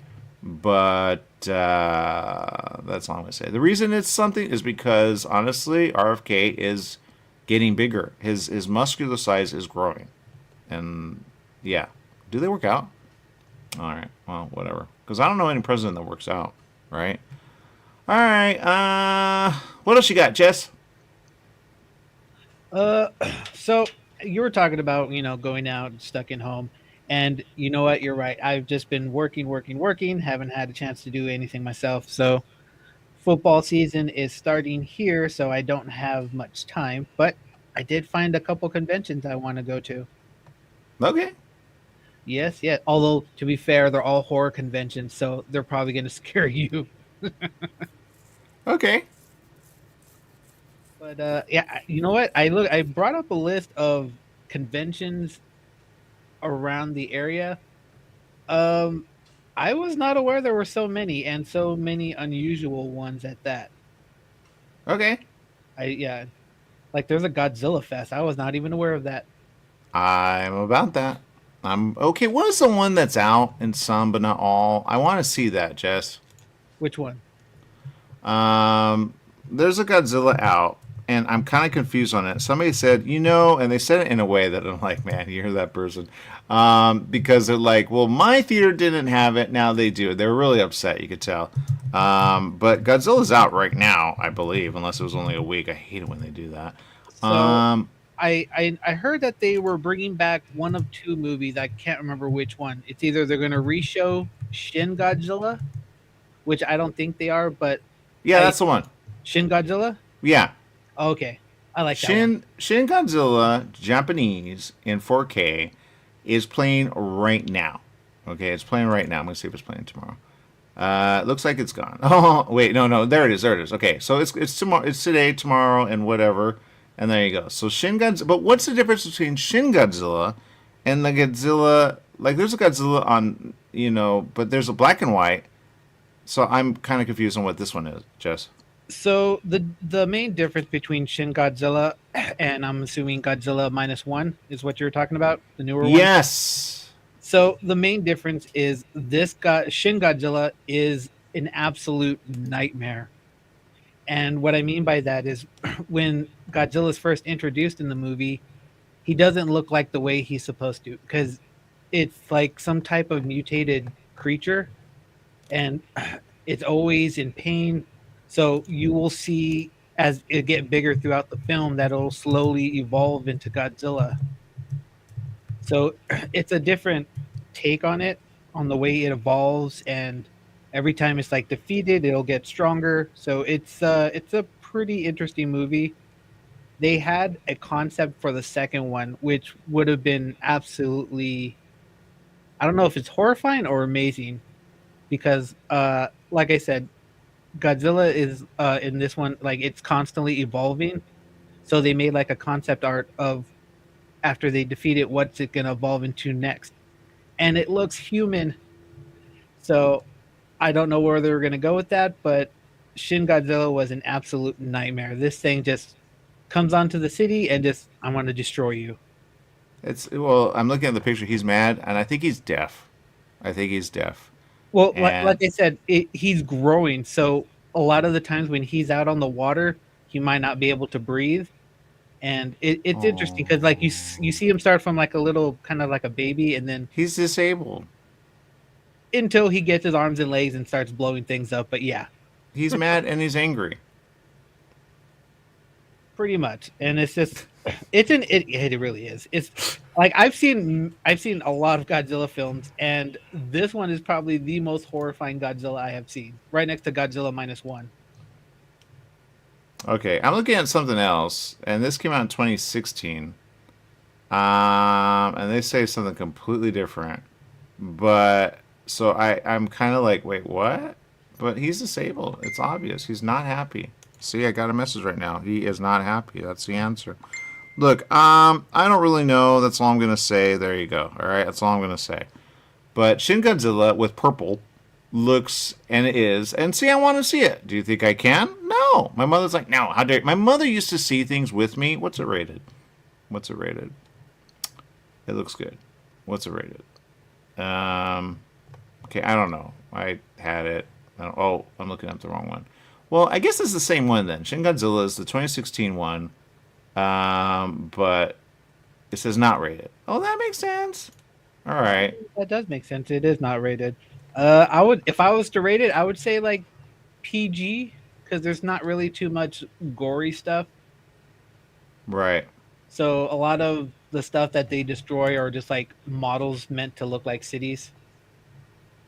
But that's all I'm going to say. The reason it's something is because, honestly, RFK is getting bigger. His muscular size is growing. And, yeah. Do they work out? All right. Well, whatever. Because I don't know any president that works out, right? All right. What else you got, Jess? So you were talking about, going out and stuck in home. And you know what? You're right. I've just been working. Haven't had a chance to do anything myself. So football season is starting here, so I don't have much time. But I did find a couple conventions I want to go to. Okay. Yes, yeah. Although, to be fair, they're all horror conventions, so they're probably going to scare you. Okay. But yeah, you know what? I brought up a list of conventions around the area. I was not aware there were so many and so many unusual ones at that. Okay. Yeah, like there's a Godzilla Fest. I was not even aware of that. I'm about that. I'm okay. What is the one that's out in some but not all? I want to see that, Jess. Which one? There's a Godzilla out, and I'm kind of confused on it. Somebody said, and they said it in a way that I'm like, man, you hear that person? Because they're like, well, my theater didn't have it, now they do. They were really upset, you could tell. But Godzilla's out right now, I believe, unless it was only a week. I hate it when they do that. So I heard that they were bringing back one of two movies. I can't remember which one. It's either they're going to re-show Shin Godzilla, which I don't think they are, but yeah, that's the one. Shin Godzilla? Yeah. Okay. I like that one. Shin Godzilla Japanese in 4K is playing right now. Okay, it's playing right now. I'm going to see if it's playing tomorrow. It looks like it's gone. Oh, wait, no. There it is. Okay, so it's tomorrow. It's today, tomorrow, and whatever. And there you go. So Shin Godzilla. But what's the difference between Shin Godzilla and the Godzilla? Like, there's a Godzilla on, but there's a black and white. So I'm kind of confused on what this one is, Jess. So the main difference between Shin Godzilla and I'm assuming Godzilla -1 is what you're talking about, the newer one. Yes. So the main difference is Shin Godzilla is an absolute nightmare. And what I mean by that is when Godzilla's first introduced in the movie, he doesn't look like the way he's supposed to, because it's like some type of mutated creature and it's always in pain. So you will see as it get bigger throughout the film that it'll slowly evolve into Godzilla. So it's a different take on it, on the way it evolves, and every time it's like defeated, it'll get stronger. So it's a pretty interesting movie. They had a concept for the second one, which would have been absolutely, I don't know if it's horrifying or amazing, because like I said, Godzilla is in this one, like it's constantly evolving. So they made like a concept art of after they defeat it, what's it gonna evolve into next, and it looks human. So I don't know where they're gonna go with that, but Shin Godzilla was an absolute nightmare. This thing just comes onto the city and just, I want to destroy you. Well, I'm looking at the picture. He's mad, and I think he's deaf. Well, like I said, he's growing. So a lot of the times when he's out on the water, he might not be able to breathe. And it's interesting because like you see him start from like a little, kind of like a baby, and then he's disabled until he gets his arms and legs and starts blowing things up. But yeah, he's mad and he's angry. Pretty much. And it's just, it really is. It's like I've seen a lot of Godzilla films, and this one is probably the most horrifying Godzilla I have seen, right next to Godzilla -1. Okay, I'm looking at something else, and this came out in 2016. And they say something completely different. But so I'm kind of like, wait, what? But he's disabled. It's obvious. He's not happy. See, I got a message right now. He is not happy. That's the answer. Look, I don't really know. That's all I'm going to say. There you go. All right, that's all I'm going to say. But Shin Godzilla with purple looks, and it is, and see, I want to see it. Do you think I can? No. My mother's like, no, how dare you? My mother used to see things with me. What's it rated? It looks good. What's it rated? Okay, I don't know. I had it. I'm looking up the wrong one. Well, I guess it's the same one then. Shin Godzilla is the 2016 one, but it says not rated. Oh, that makes sense. All right. That does make sense. It is not rated. If I was to rate it, I would say like PG because there's not really too much gory stuff. Right. So a lot of the stuff that they destroy are just like models meant to look like cities.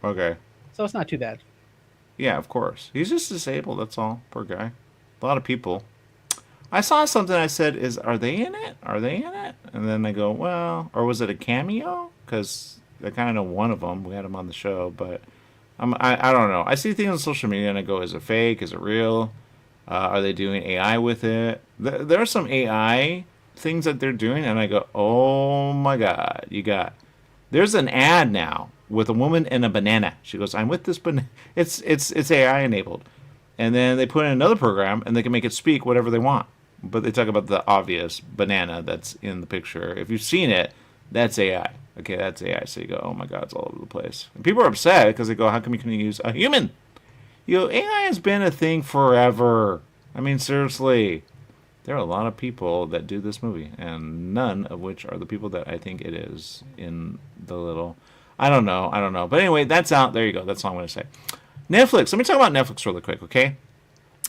Okay. So it's not too bad. Yeah, of course. He's just disabled, that's all. Poor guy. A lot of people. I saw something I said, are they in it? Are they in it? And then I go, well, or was it a cameo? Because I kind of know one of them. We had him on the show, but I don't know. I see things on social media and I go, is it fake? Is it real? Are they doing AI with it? There are some AI things that they're doing, and I go, oh my God, there's an ad now with a woman and a banana. She goes, I'm with this banana. It's AI enabled. And then they put in another program and they can make it speak whatever they want. But they talk about the obvious banana that's in the picture. If you've seen it, that's AI. Okay, that's AI. So you go, oh my God, it's all over the place. And people are upset because they go, how come you can use a human? You know, AI has been a thing forever. I mean, seriously. There are a lot of people that do this movie, and none of which are the people that I think it is in the little... I don't know. But anyway, that's out. There you go. That's all I'm going to say. Netflix. Let me talk about Netflix really quick, okay?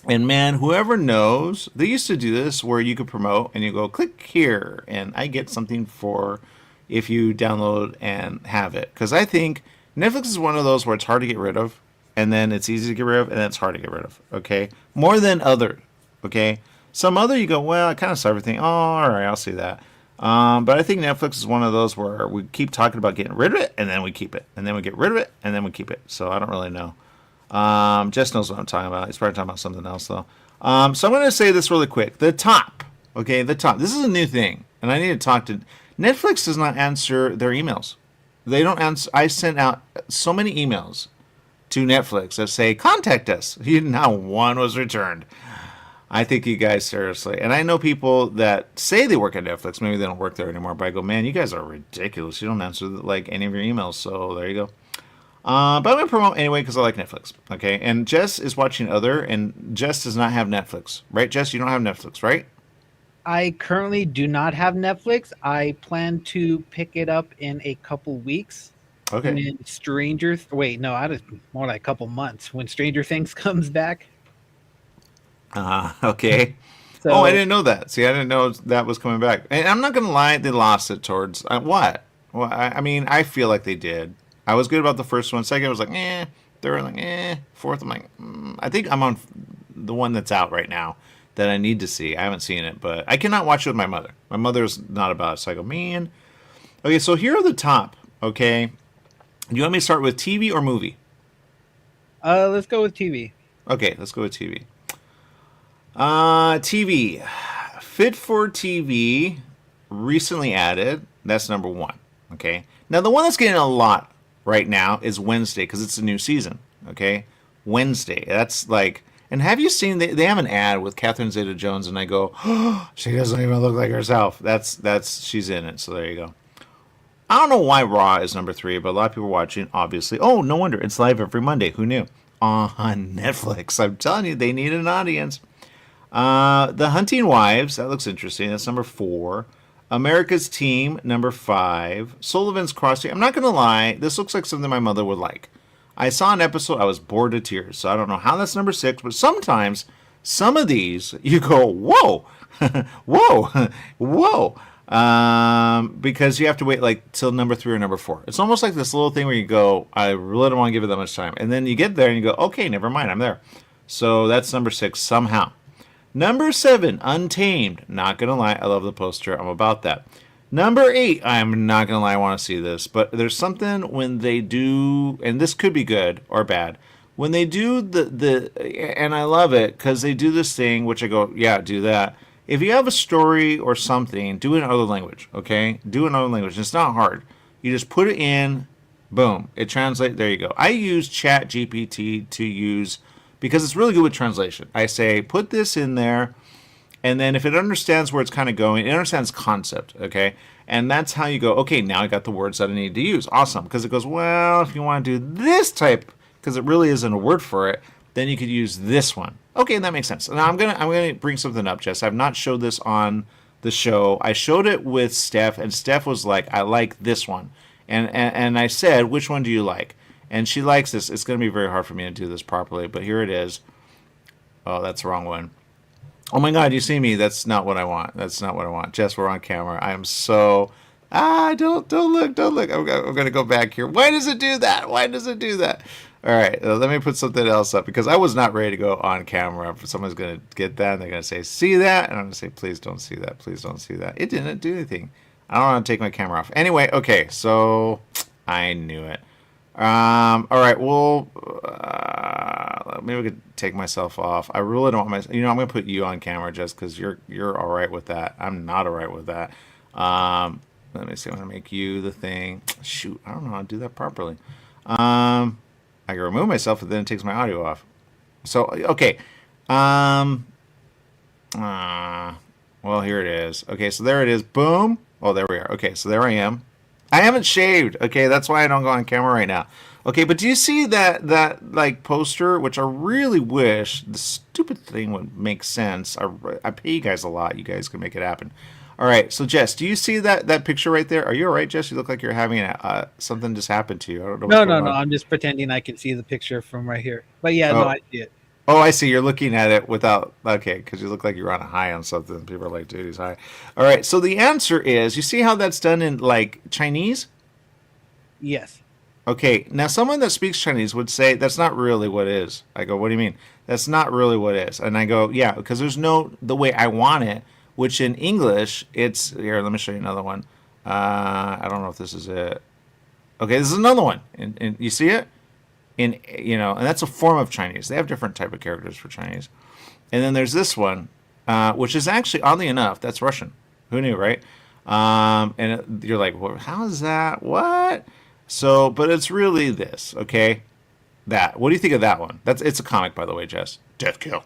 And man, whoever knows, they used to do this where you could promote and you go, click here, and I get something for if you download and have it. Because I think Netflix is one of those where it's hard to get rid of, and then it's easy to get rid of, and then it's hard to get rid of, okay? More than other, okay? Some other you go, well, I kind of saw everything. Oh, all right, I'll see that. But I think Netflix is one of those where we keep talking about getting rid of it, and then we keep it. And then we get rid of it, and then we keep it. So I don't really know. Jess knows what I'm talking about. He's probably talking about something else, though. So I'm going to say this really quick. The top. Okay, the top. This is a new thing, and I need to talk to... Netflix does not answer their emails. They don't answer... I sent out so many emails to Netflix that say, contact us. Not one was returned. I think you guys, seriously. And I know people that say they work at Netflix. Maybe they don't work there anymore. But I go, man, you guys are ridiculous. You don't answer like any of your emails. So there you go. But I'm going to promote anyway because I like Netflix. Okay. And Jess is watching other. And Jess does not have Netflix. Right, Jess? You don't have Netflix, right? I currently do not have Netflix. I plan to pick it up in a couple weeks. Okay. More like a couple months when Stranger Things comes back. Okay. So, I didn't know that. See, I didn't know that was coming back. And I'm not going to lie, they lost it towards... what? Well, I mean, I feel like they did. I was good about the first one. Second, I was like, eh. Third, like, eh. Fourth, I'm like, I think I'm on the one that's out right now that I need to see. I haven't seen it, but I cannot watch it with my mother. My mother's not about it. So I go, man. Okay, so here are the top, okay? Do you want me to start with TV or movie? Let's go with TV. Okay, let's go with TV. TV. Fit for TV, recently added. That's number one. Okay. Now, the one that's getting a lot right now is Wednesday because it's a new season. Okay. Wednesday. That's like, and have you seen, they have an ad with Catherine Zeta-Jones, and I go, oh, she doesn't even look like herself. She's in it. So there you go. I don't know why Raw is number 3, but a lot of people are watching, obviously. Oh, no wonder. It's live every Monday. Who knew? On Netflix. I'm telling you, they need an audience. The Hunting Wives, that looks interesting. That's number 4. America's Team, number 5. Sullivan's Crossing. I'm not going to lie. This looks like something my mother would like. I saw an episode. I was bored to tears. So I don't know how that's number 6. But sometimes, some of these, you go, whoa. Whoa. Whoa. Because you have to wait like till number 3 or number 4. It's almost like this little thing where you go, I really don't want to give it that much time. And then you get there and you go, okay, never mind. I'm there. So that's number 6 somehow. Number 7, Untamed. Not going to lie, I love the poster. I'm about that. Number 8, I'm not going to lie, I want to see this. But there's something when they do, and this could be good or bad, when they do and I love it, because they do this thing, which I go, yeah, do that. If you have a story or something, do it in another language, okay? Do it in another language. It's not hard. You just put it in, boom. It translates, there you go. I use ChatGPT to use... because it's really good with translation. I say, put this in there, and then if it understands where it's kind of going, it understands concept, okay? And that's how you go, okay, now I got the words that I need to use. Awesome. Because it goes, well, if you want to do this type, because it really isn't a word for it, then you could use this one. Okay, that makes sense. Now I'm gonna bring something up, Jess. I've not showed this on the show. I showed it with Steph, and Steph was like, I like this one. And I said, which one do you like? And she likes this. It's going to be very hard for me to do this properly, but here it is. Oh, that's the wrong one. Oh my God, you see me? That's not what I want. That's not what I want. Jess, we're on camera. I am so... don't look. I'm going to go back here. Why does it do that? Why does it do that? All right, let me put something else up, because I was not ready to go on camera. Someone's going to get that, and they're going to say, see that? And I'm going to say, please don't see that. Please don't see that. It didn't do anything. I don't want to take my camera off. Anyway, okay, so I knew it. All right, well, maybe we could take myself off. I really don't want I'm going to put you on camera just because you're all right with that. I'm not all right with that. Let me see. I'm going to make you the thing. Shoot, I don't know how to do that properly. I can remove myself, but then it takes my audio off. So, okay. Well, here it is. Okay, so there it is. Boom. Oh, there we are. Okay, so there I am. I haven't shaved. Okay, that's why I don't go on camera right now. Okay, but do you see that like poster, which I really wish the stupid thing would make sense. I pay you guys a lot. You guys can make it happen. All right, so Jess, do you see that picture right there? Are you all right, Jess? You look like you're having something just happened to you. I don't know. No. I'm just pretending I can see the picture from right here. But yeah, no, I see it. Oh, I see. You're looking at it without... Okay, because you look like you're on a high on something. People are like, dude, he's high. All right, so the answer is, you see how that's done in, like, Chinese? Yes. Okay, now someone that speaks Chinese would say, that's not really what it is. I go, what do you mean? That's not really what it is. And I go, yeah, because there's no... The way I want it, which in English, it's... Here, let me show you another one. I don't know if this is it. Okay, this is another one. And you see it? And that's a form of Chinese. They have different type of characters for Chinese. And then there's this one, which is actually, oddly enough, that's Russian. Who knew, right? You're like, well, how is that? What? So, but it's really this, okay? That. What do you think of that one? It's a comic, by the way, Jess. Death Kill.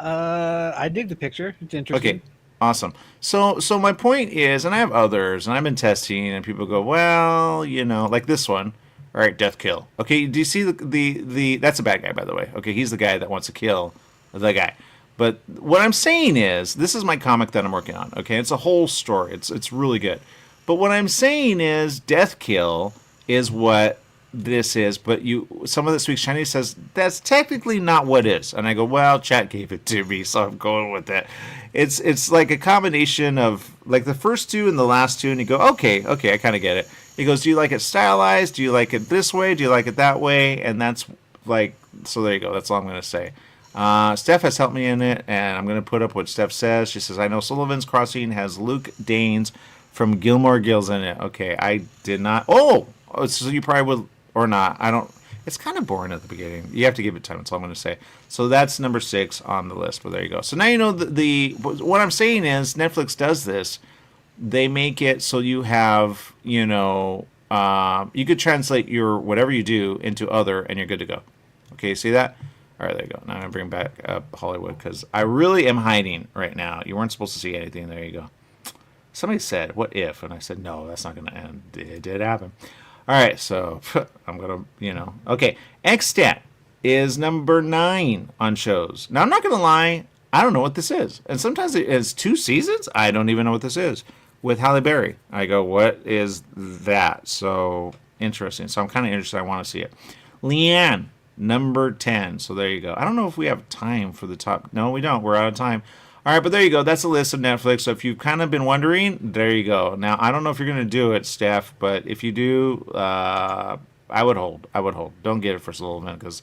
I dig the picture. It's interesting. Okay, awesome. So my point is, and I have others, and I've been testing, and people go, well, like this one. All right, Death Kill. Okay, do you see the that's a bad guy, by the way. Okay, he's the guy that wants to kill the guy. But what I'm saying is, this is my comic that I'm working on. Okay, it's a whole story. It's really good. But what I'm saying is, Death Kill is what this is. But someone that speaks Chinese says that's technically not what it is. And I go, well, chat gave it to me, so I'm going with that. It's like a combination of like the first two and the last two, and you go, okay, I kind of get it. He goes, do you like it stylized? Do you like it this way? Do you like it that way? And that's like, so there you go. That's all I'm going to say. Steph has helped me in it, and I'm going to put up what Steph says. She says, I know Sullivan's Crossing has Luke Danes from Gilmore Girls in it. Okay, I did not. Oh, so you probably would, or not. I don't. It's kind of boring at the beginning. You have to give it time. That's all I'm going to say. So that's number 6 on the list. But there you go. So now you know what I'm saying is Netflix does this. They make it so you have, you could translate your whatever you do into other, and you're good to go. Okay, see that? All right, there you go. Now I'm going to bring back up Hollywood, because I really am hiding right now. You weren't supposed to see anything. There you go. Somebody said, what if? And I said, no, that's not going to end. It did happen. All right, so I'm going to, Okay, Extant is number 9 on shows. Now, I'm not going to lie. I don't know what this is. And sometimes it is 2 seasons. I don't even know what this is. With Halle Berry. I go, what is that? So, interesting. So, I'm kind of interested. I want to see it. Leanne, number 10. So, there you go. I don't know if we have time for the top. No, we don't. We're out of time. All right, but there you go. That's a list of Netflix. So, if you've kind of been wondering, there you go. Now, I don't know if you're going to do it, Steph, but if you do, I would hold. Don't get it for Sullivan, because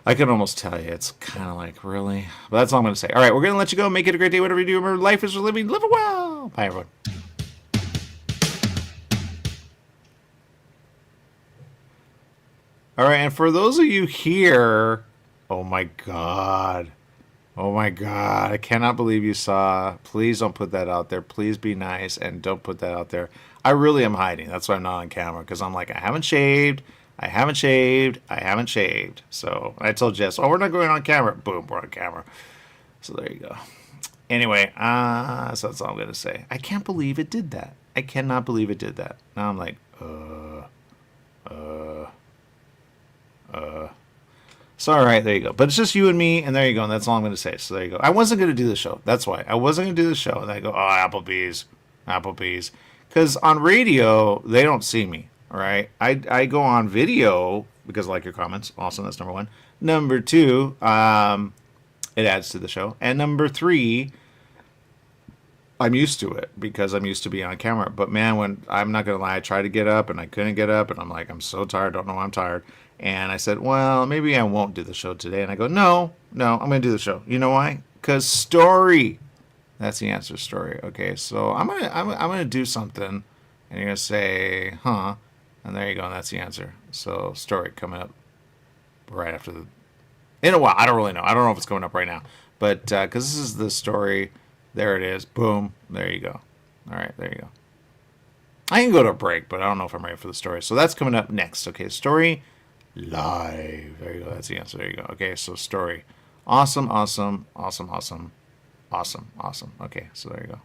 I can almost tell you it's kind of like, really? But that's all I'm going to say. All right, we're going to let you go. Make it a great day, whatever you do. Remember, life is for living. Live it well. Bye, everyone. All right, and for those of you here, oh my God, I cannot believe you saw. Please don't put that out there. Please be nice and don't put that out there. I really am hiding. That's why I'm not on camera, because I'm like, I haven't shaved. So I told Jess, oh, we're not going on camera. Boom, we're on camera. So there you go. Anyway, so that's all I'm going to say. I can't believe it did that. I cannot believe it did that. Now I'm like, So, all right, there you go. But it's just you and me, and there you go, and that's all I'm going to say. So there you go. I wasn't going to do the show. That's why. I wasn't going to do the show. And I go, oh, Applebee's. Because on radio, they don't see me, all right? I go on video because I like your comments. Awesome, that's number one. Number two, it adds to the show. And number three, I'm used to it because I'm used to being on camera. But, man, when I'm not going to lie, I tried to get up, and I couldn't get up, and I'm like, I'm so tired. Don't know why I'm tired. And I said, well, maybe I won't do the show today. And I go, no, I'm going to do the show. You know why? Because story. That's the answer, story. Okay, so I'm gonna do something, and you're going to say, huh? And there you go, and that's the answer. So story coming up right after in a while. I don't really know. I don't know if it's coming up right now. But because this is the story, there it is. Boom. There you go. All right, there you go. I can go to a break, but I don't know if I'm ready for the story. So that's coming up next. Okay, story. Live. There you go. That's the answer. There you go. Okay, so story. Awesome. Okay, so there you go.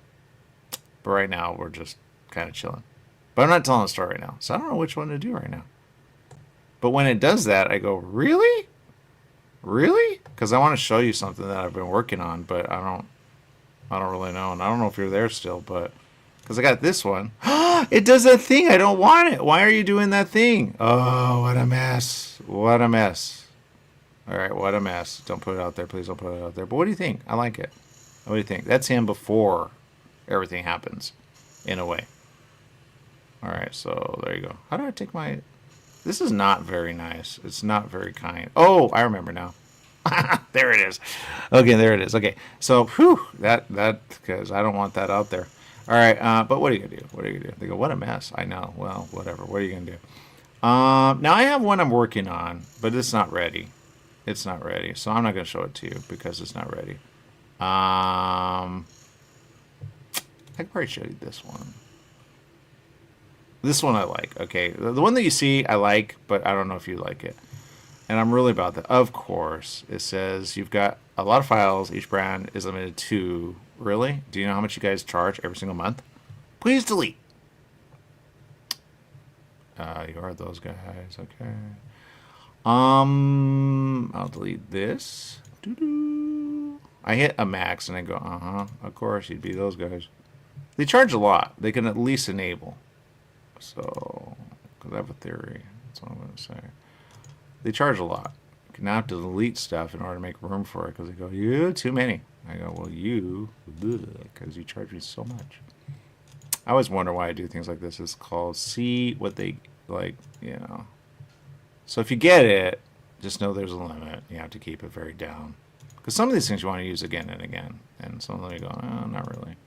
But right now, we're just kind of chilling. But I'm not telling a story right now, so I don't know which one to do right now. But when it does that, I go, really? Really? Because I want to show you something that I've been working on, but I don't really know. And I don't know if you're there still, but... Because I got this one. It does that thing. I don't want it. Why are you doing that thing? Oh, what a mess. What a mess. All right, what a mess. Don't put it out there. Please don't put it out there. But what do you think? I like it. What do you think? That's him before everything happens, in a way. All right, so there you go. How do I take my... This is not very nice. It's not very kind. Oh, I remember now. There it is. Okay, there it is. Okay, so, whew, that, because I don't want that out there. All right, but what are you going to do? What are you going to do? They go, what a mess. I know. Well, whatever. What are you going to do? Now, I have one I'm working on, but it's not ready. It's not ready. So I'm not going to show it to you because it's not ready. I could probably show you this one. This one I like. Okay, the one that you see I like, but I don't know if you like it. And I'm really about that. Of course, it says you've got a lot of files. Each brand is limited to... Really? Do you know how much you guys charge every single month? Please delete. You are those guys. Okay. I'll delete this. Doo-doo. I hit a max and I go, of course, you'd be those guys. They charge a lot. They can at least enable. So, because I have a theory. That's what I'm going to say. They charge a lot. You now have to delete stuff in order to make room for it because they go, you too many. I go, well, you, because you charge me so much. I always wonder why I do things like this. It's called see what they like, you know. So if you get it, just know there's a limit. You have to keep it very down. Because some of these things you want to use again and again. And some of them you go, oh, not really.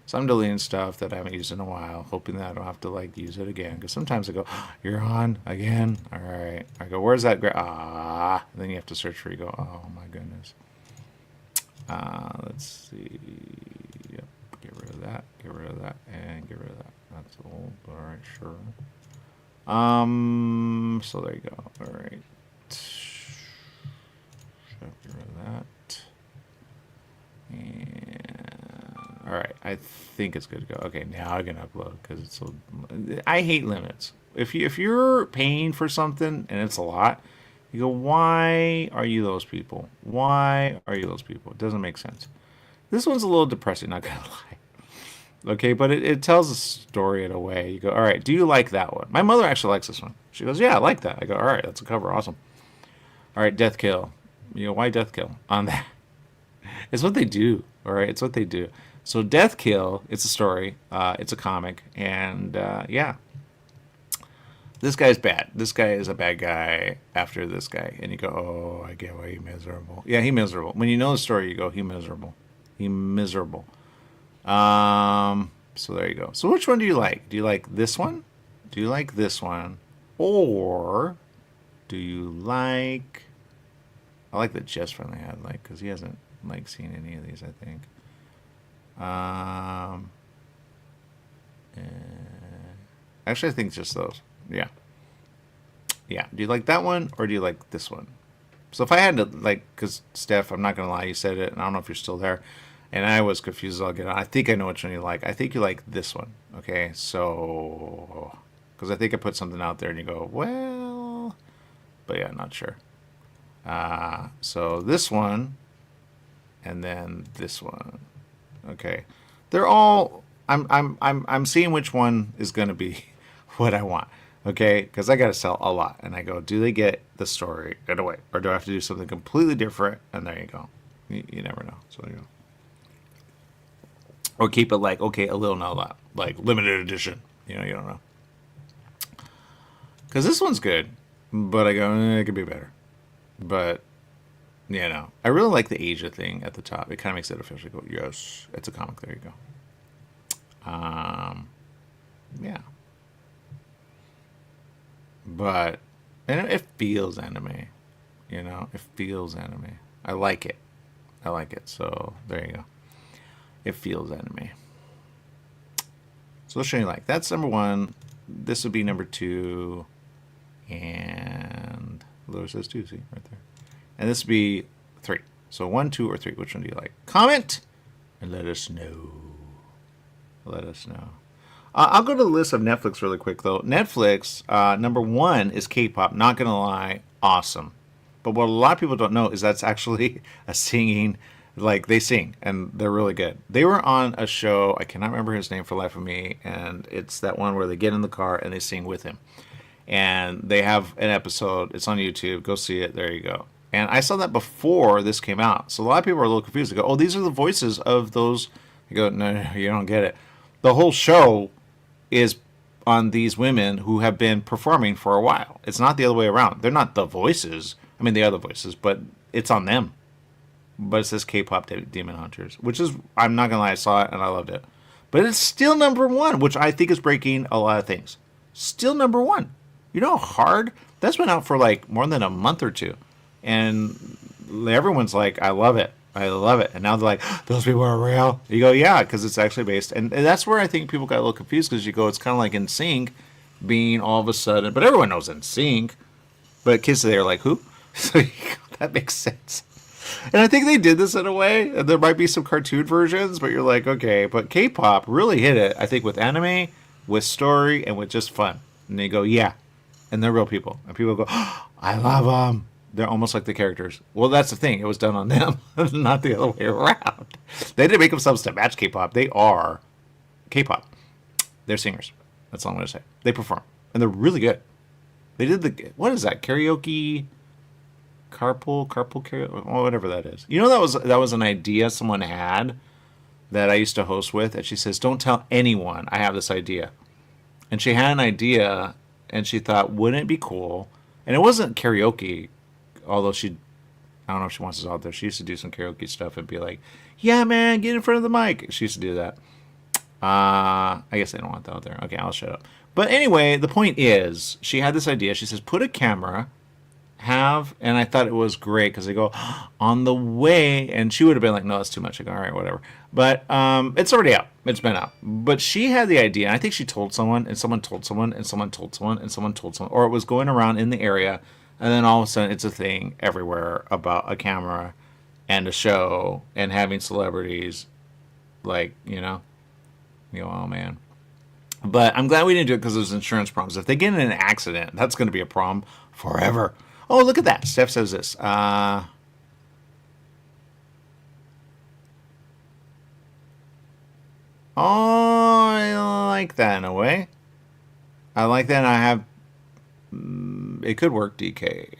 So I'm deleting stuff that I haven't used in a while, hoping that I don't have to, like, use it again. Because sometimes I go, you're on again? All right. I go, where's that? And then you have to search for it. You go, oh, my goodness. Let's see. Yep. Get rid of that. Get rid of that. And get rid of that. That's old. All right, sure. So there you go. All right. Get rid of that. And all right, I think it's good to go. Okay, now I can upload because it's so. I hate limits. If you're paying for something and it's a lot, you go, why are you those people? Why are you those people? It doesn't make sense. This one's a little depressing, not gonna lie. Okay, but it tells a story in a way. You go, all right, do you like that one? My mother actually likes this one. She goes, yeah, I like that. I go, all right, that's a cover, awesome. All right, Death Kill. You go, why Death Kill on that? It's what they do, all right? It's what they do. So Death Kill, it's a story, it's a comic, and yeah. This guy's bad. This guy is a bad guy after this guy. And you go, oh, I get why he's miserable. Yeah, he's miserable. When you know the story, you go, he's miserable. He's miserable. So there you go. So which one do you like? Do you like this one? Do you like this one? Or do you like... I like the Just Friendly had, like, because he hasn't, like, seen any of these, I think. Actually, I think just those. Yeah. Yeah. Do you like that one or do you like this one? So if I had to, like, because Steph, I'm not going to lie, you said it, and I don't know if you're still there. And I was confused as all get on. I think I know which one you like. I think you like this one. Okay, so because I think I put something out there and you go, well, but yeah, not sure. So this one, and then this one. Okay, they're all. I'm seeing which one is going to be what I want. Okay, because I got to sell a lot, and I go, do they get the story right away, or do I have to do something completely different? And there you go. You never know. So you go. Or keep it like, okay, a little, not a lot. Like, limited edition. You don't know. Because this one's good. But I go, it could be better. But, I really like the Asia thing at the top. It kind of makes it official. Go, yes, it's a comic. There you go. Yeah. But, and it feels anime. It feels anime. I like it. So, there you go. It feels anime. So let's show you that's number 1. This would be number 2. And Lower says 2, see, right there. And this would be 3. So 1, 2, or 3. Which one do you like? Comment and let us know. I'll go to the list of Netflix really quick, though. Netflix, number 1 is K-pop. Not going to lie, awesome. But what a lot of people don't know is that's actually a singing. Like, they sing, and they're really good. They were on a show, I cannot remember his name for the life of me, and it's that one where they get in the car and they sing with him. And they have an episode, it's on YouTube, go see it, there you go. And I saw that before this came out, so a lot of people are a little confused. They go, oh, these are the voices of those. I go, no, you don't get it. The whole show is on these women who have been performing for a while. It's not the other way around. They're not the voices. I mean, they are the voices, but it's on them. But it says K-pop Demon Hunters, which is, I'm not going to lie, I saw it and I loved it. But it's still number 1, which I think is breaking a lot of things. Still number 1. You know how hard? That's been out for like more than a month or 2. And everyone's like, I love it. And now they're like, those people are real. You go, yeah, because it's actually based. And that's where I think people got a little confused, because you go, it's kind of like NSYNC being all of a sudden, but everyone knows NSYNC. But kids today are like, who? So that makes sense. And I think they did this in a way. And there might be some cartoon versions, but you're like, okay. But K-pop really hit it, I think, with anime, with story, and with just fun. And they go, yeah. And they're real people. And people go, oh, I love them. They're almost like the characters. Well, that's the thing. It was done on them, not the other way around. They didn't make themselves to match K-pop. They are K-pop. They're singers. That's all I'm going to say. They perform. And they're really good. They did what is that? Karaoke? Carpool karaoke, whatever that is. That was an idea someone had that I used to host with, and she says, don't tell anyone I have this idea. And she had an idea, and she thought, wouldn't it be cool? And it wasn't karaoke, although I don't know if she wants us out there. She used to do some karaoke stuff and be like, yeah, man, get in front of the mic. She used to do that. I guess they don't want that out there. Okay, I'll shut up. But anyway, the point is, she had this idea. She says, put a camera, and I thought it was great, because they go, on the way, and she would have been like, no, that's too much. I go, all right, whatever. But it's already out. It's been out. But she had the idea, and I think she told someone, and someone told someone, and someone told someone, and someone told someone, or it was going around in the area, and then all of a sudden it's a thing everywhere about a camera and a show and having celebrities, like, you go, oh, man. But I'm glad we didn't do it because there's insurance problems. If they get in an accident, that's going to be a problem forever. Oh, look at that. Steph says this. Oh, I like that in a way. I like that. I have... it could work, DK.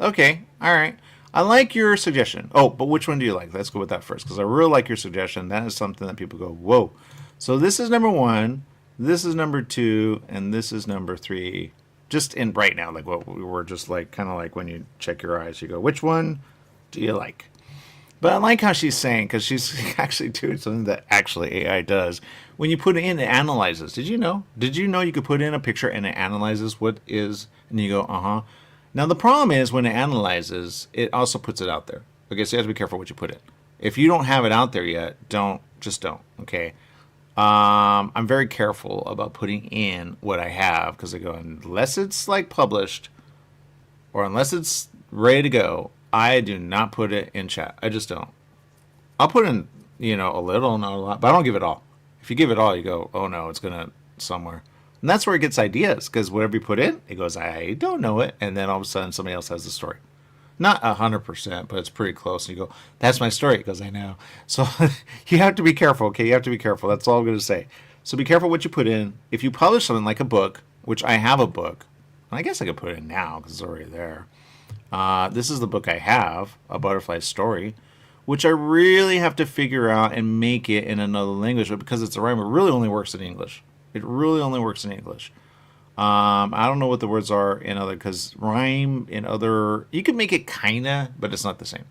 Okay. All right. I like your suggestion. Oh, but which one do you like? Let's go with that first, because I really like your suggestion. That is something that people go, whoa. So this is number 1. This is number 2. And this is number 3. Just in right now, like what we were just like, kind of like when you check your eyes, you go, which one do you like? But I like how she's saying, because she's actually doing something that actually AI does. When you put it in, it analyzes. Did you know? Did you know you could put in a picture and it analyzes what is, and you go, uh-huh. Now the problem is when it analyzes, it also puts it out there. Okay, so you have to be careful what you put in. If you don't have it out there yet, just don't, okay? I'm very careful about putting in what I have, because I go, unless it's like published or unless it's ready to go, I do not put it in chat. I just don't. I'll put in a little, not a lot, but I don't give it all. If you give it all, you go, oh no, it's going to somewhere. And that's where it gets ideas, because whatever you put in, it goes, I don't know it. And then all of a sudden somebody else has the story. Not 100%, but it's pretty close. And you go, that's my story. It goes, I know. So you have to be careful, okay? You have to be careful. That's all I'm going to say. So be careful what you put in. If you publish something like a book, which I have a book, and I guess I could put it in now because it's already there. This is the book I have, A Butterfly Story, which I really have to figure out and make it in another language. But because it's a rhyme, it really only works in English. It really only works in English. I don't know what the words are in other, because rhyme in other, you can make it kinda, but it's not the same.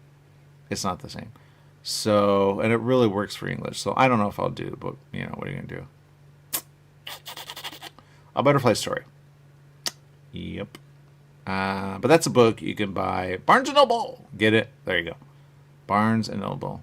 It's not the same. So, and it really works for English. So I don't know if I'll do, but what are you gonna do? A Butterfly Story. Yep. But that's a book you can buy. Barnes & Noble. Get it? There you go. Barnes & Noble.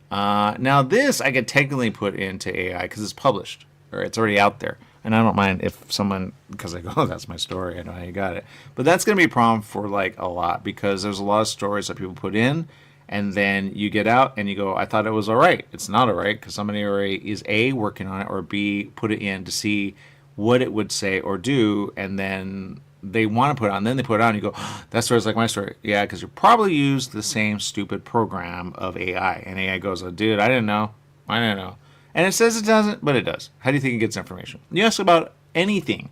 Now this I could technically put into AI because it's published, or it's already out there. And I don't mind if someone, because I go, oh, that's my story, I know how you got it. But that's going to be a problem for like a lot, because there's a lot of stories that people put in, and then you get out and you go, I thought it was all right. It's not all right, because somebody already is A, working on it, or B, put it in to see what it would say or do, and then they want to put it on. Then they put it on, and you go, oh, that story's like my story. Yeah, because you probably used the same stupid program of AI. And AI goes, oh, dude, I didn't know. And it says it doesn't, but it does. How do you think it gets information? You ask about anything,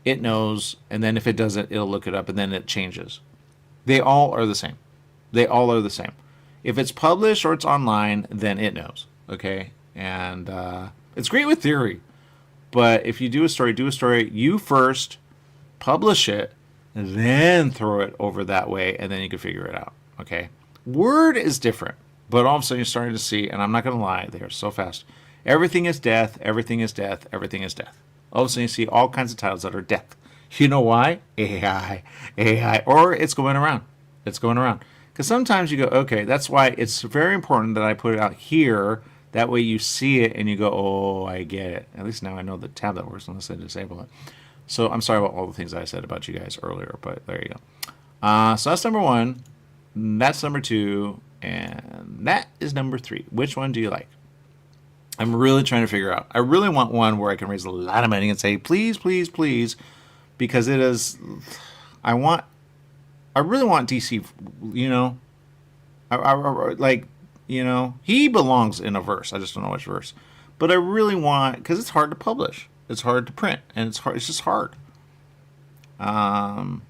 it knows, and then if it doesn't, it'll look it up, and then it changes. They all are the same. They all are the same. If it's published or it's online, then it knows, okay? And it's great with theory, but if you do a story, you first publish it, then throw it over that way, and then you can figure it out, okay? Word is different, but all of a sudden you're starting to see, and I'm not going to lie, they are so fast. Everything is death, everything is death, everything is death. All of a sudden you see all kinds of titles that are death. You know why? AI, or it's going around. It's going around. Because sometimes you go, okay, that's why it's very important that I put it out here. That way you see it and you go, oh, I get it. At least now I know the tab that works unless I disable it. So I'm sorry about all the things I said about you guys earlier, but there you go. So that's number 1. That's number 2. And that is number 3. Which one do you like? I'm really trying to figure out. I really want one where I can raise a lot of money and say, please, please, please, because it is, I really want DC, he belongs in a verse. I just don't know which verse. But I really want, because it's hard to publish. It's hard to print, and it's just hard. It's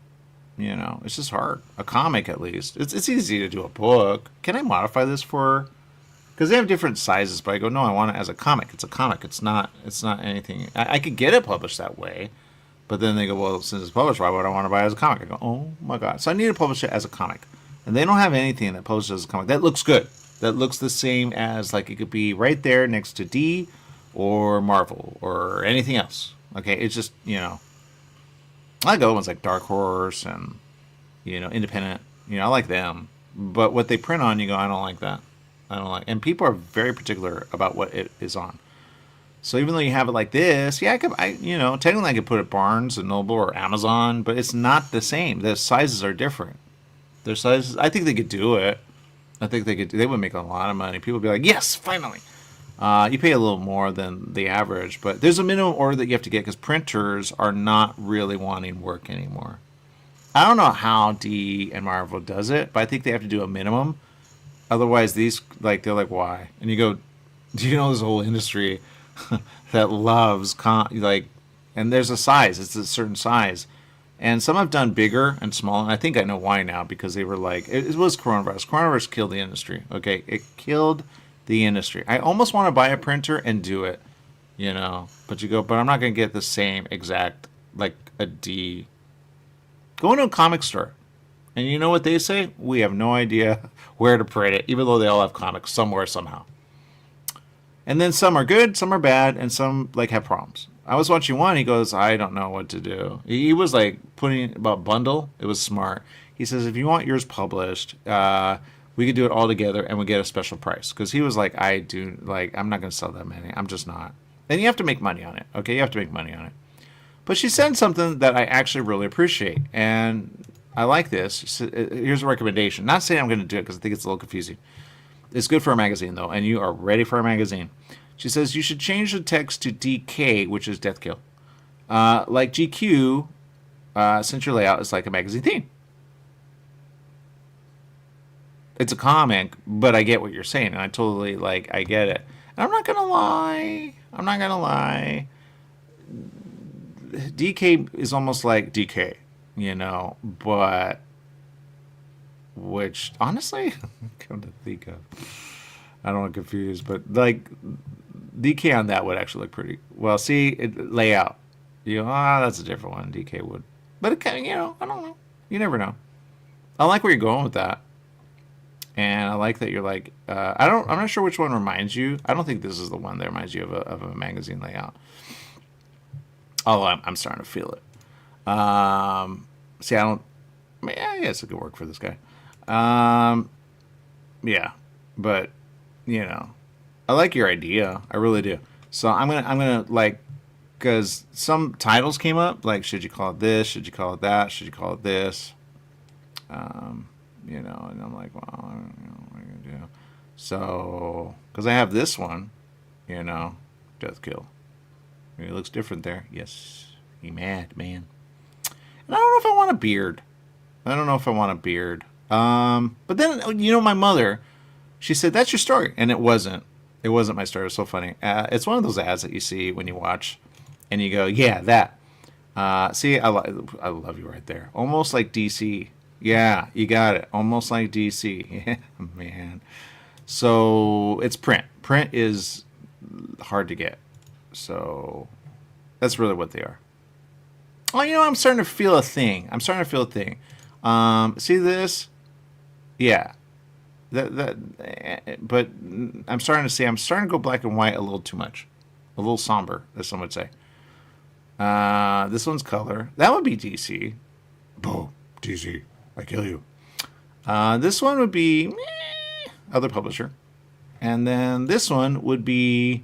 just hard. A comic, at least. It's easy to do a book. Can I modify this for... Because they have different sizes, but I go, no, I want it as a comic. It's a comic. It's not anything. I could get it published that way, but then they go, well, since it's published, why would I want to buy it as a comic? I go, oh my God. So I need to publish it as a comic. And they don't have anything that publishes as a comic. That looks good. That looks the same as, like, it could be right there next to D or Marvel or anything else. Okay, it's just, I like other ones like Dark Horse and, Independent. I like them. But what they print on, you go, I don't like that. And people are very particular about what it is on. So even though you have it like this, yeah, technically I could put it Barnes and Noble or Amazon, but it's not the same. The sizes are different. Their sizes, I think they could do it. I think they would make a lot of money. People would be like, yes, finally. You pay a little more than the average, but there's a minimum order that you have to get because printers are not really wanting work anymore. I don't know how D and Marvel does it, but I think they have to do a minimum. Otherwise, they're like, why? And you go, do you know this whole industry that loves, and there's a size. It's a certain size. And some have done bigger and small, and I think I know why now, because they were like, it was coronavirus. Coronavirus killed the industry, okay? It killed the industry. I almost want to buy a printer and do it, But you go, but I'm not going to get the same exact, like a D. Go into a comic store. And you know what they say? We have no idea where to print it, even though they all have comics somewhere, somehow. And then some are good, some are bad, and some have problems. I was watching one, he goes, I don't know what to do. He was putting about bundle. It was smart. He says, if you want yours published, we could do it all together and we get a special price. Because he was like, I'm not going to sell that many. I'm just not. And you have to make money on it. Okay, you have to make money on it. But she said something that I actually really appreciate. And I like this. Here's a recommendation. Not saying I'm going to do it because I think it's a little confusing. It's good for a magazine, though, and you are ready for a magazine. She says you should change the text to DK, which is Death Kill. Like GQ, since your layout is like a magazine theme. It's a comic, but I get what you're saying, and I totally, I get it. And I'm not going to lie. DK is almost like DK, but... Which, honestly, come to think of... I don't want to confuse, but, DK on that would actually look pretty... Well, see, layout. That's a different one. DK would. But it kind of, I don't know. You never know. I like where you're going with that. And I like that you're I'm not sure which one reminds you. I don't think this is the one that reminds you of a magazine layout. Although I'm starting to feel it. See, I guess it could work for this guy. Yeah, but I like your idea. I really do. So I'm gonna because some titles came up, should you call it this? Should you call it that? Should you call it this? And I'm like, well, what are you gonna do? So, because I have this one, Death Kill. It looks different there. Yes, he mad, man. And I don't know if I want a beard. But then, my mother, she said, that's your story. And it wasn't. It wasn't my story. It was so funny. It's one of those ads that you see when you watch and you go, yeah, that. See, I love you right there. Almost like DC. Yeah, you got it. Almost like DC. Yeah, man. So it's print. Print is hard to get. So that's really what they are. Oh, I'm starting to feel a thing. See this? Yeah. But I'm starting to go black and white a little too much. A little somber, as some would say. This one's color. That would be DC. Boom. DC. I kill you. This one would be other publisher. And then this one would be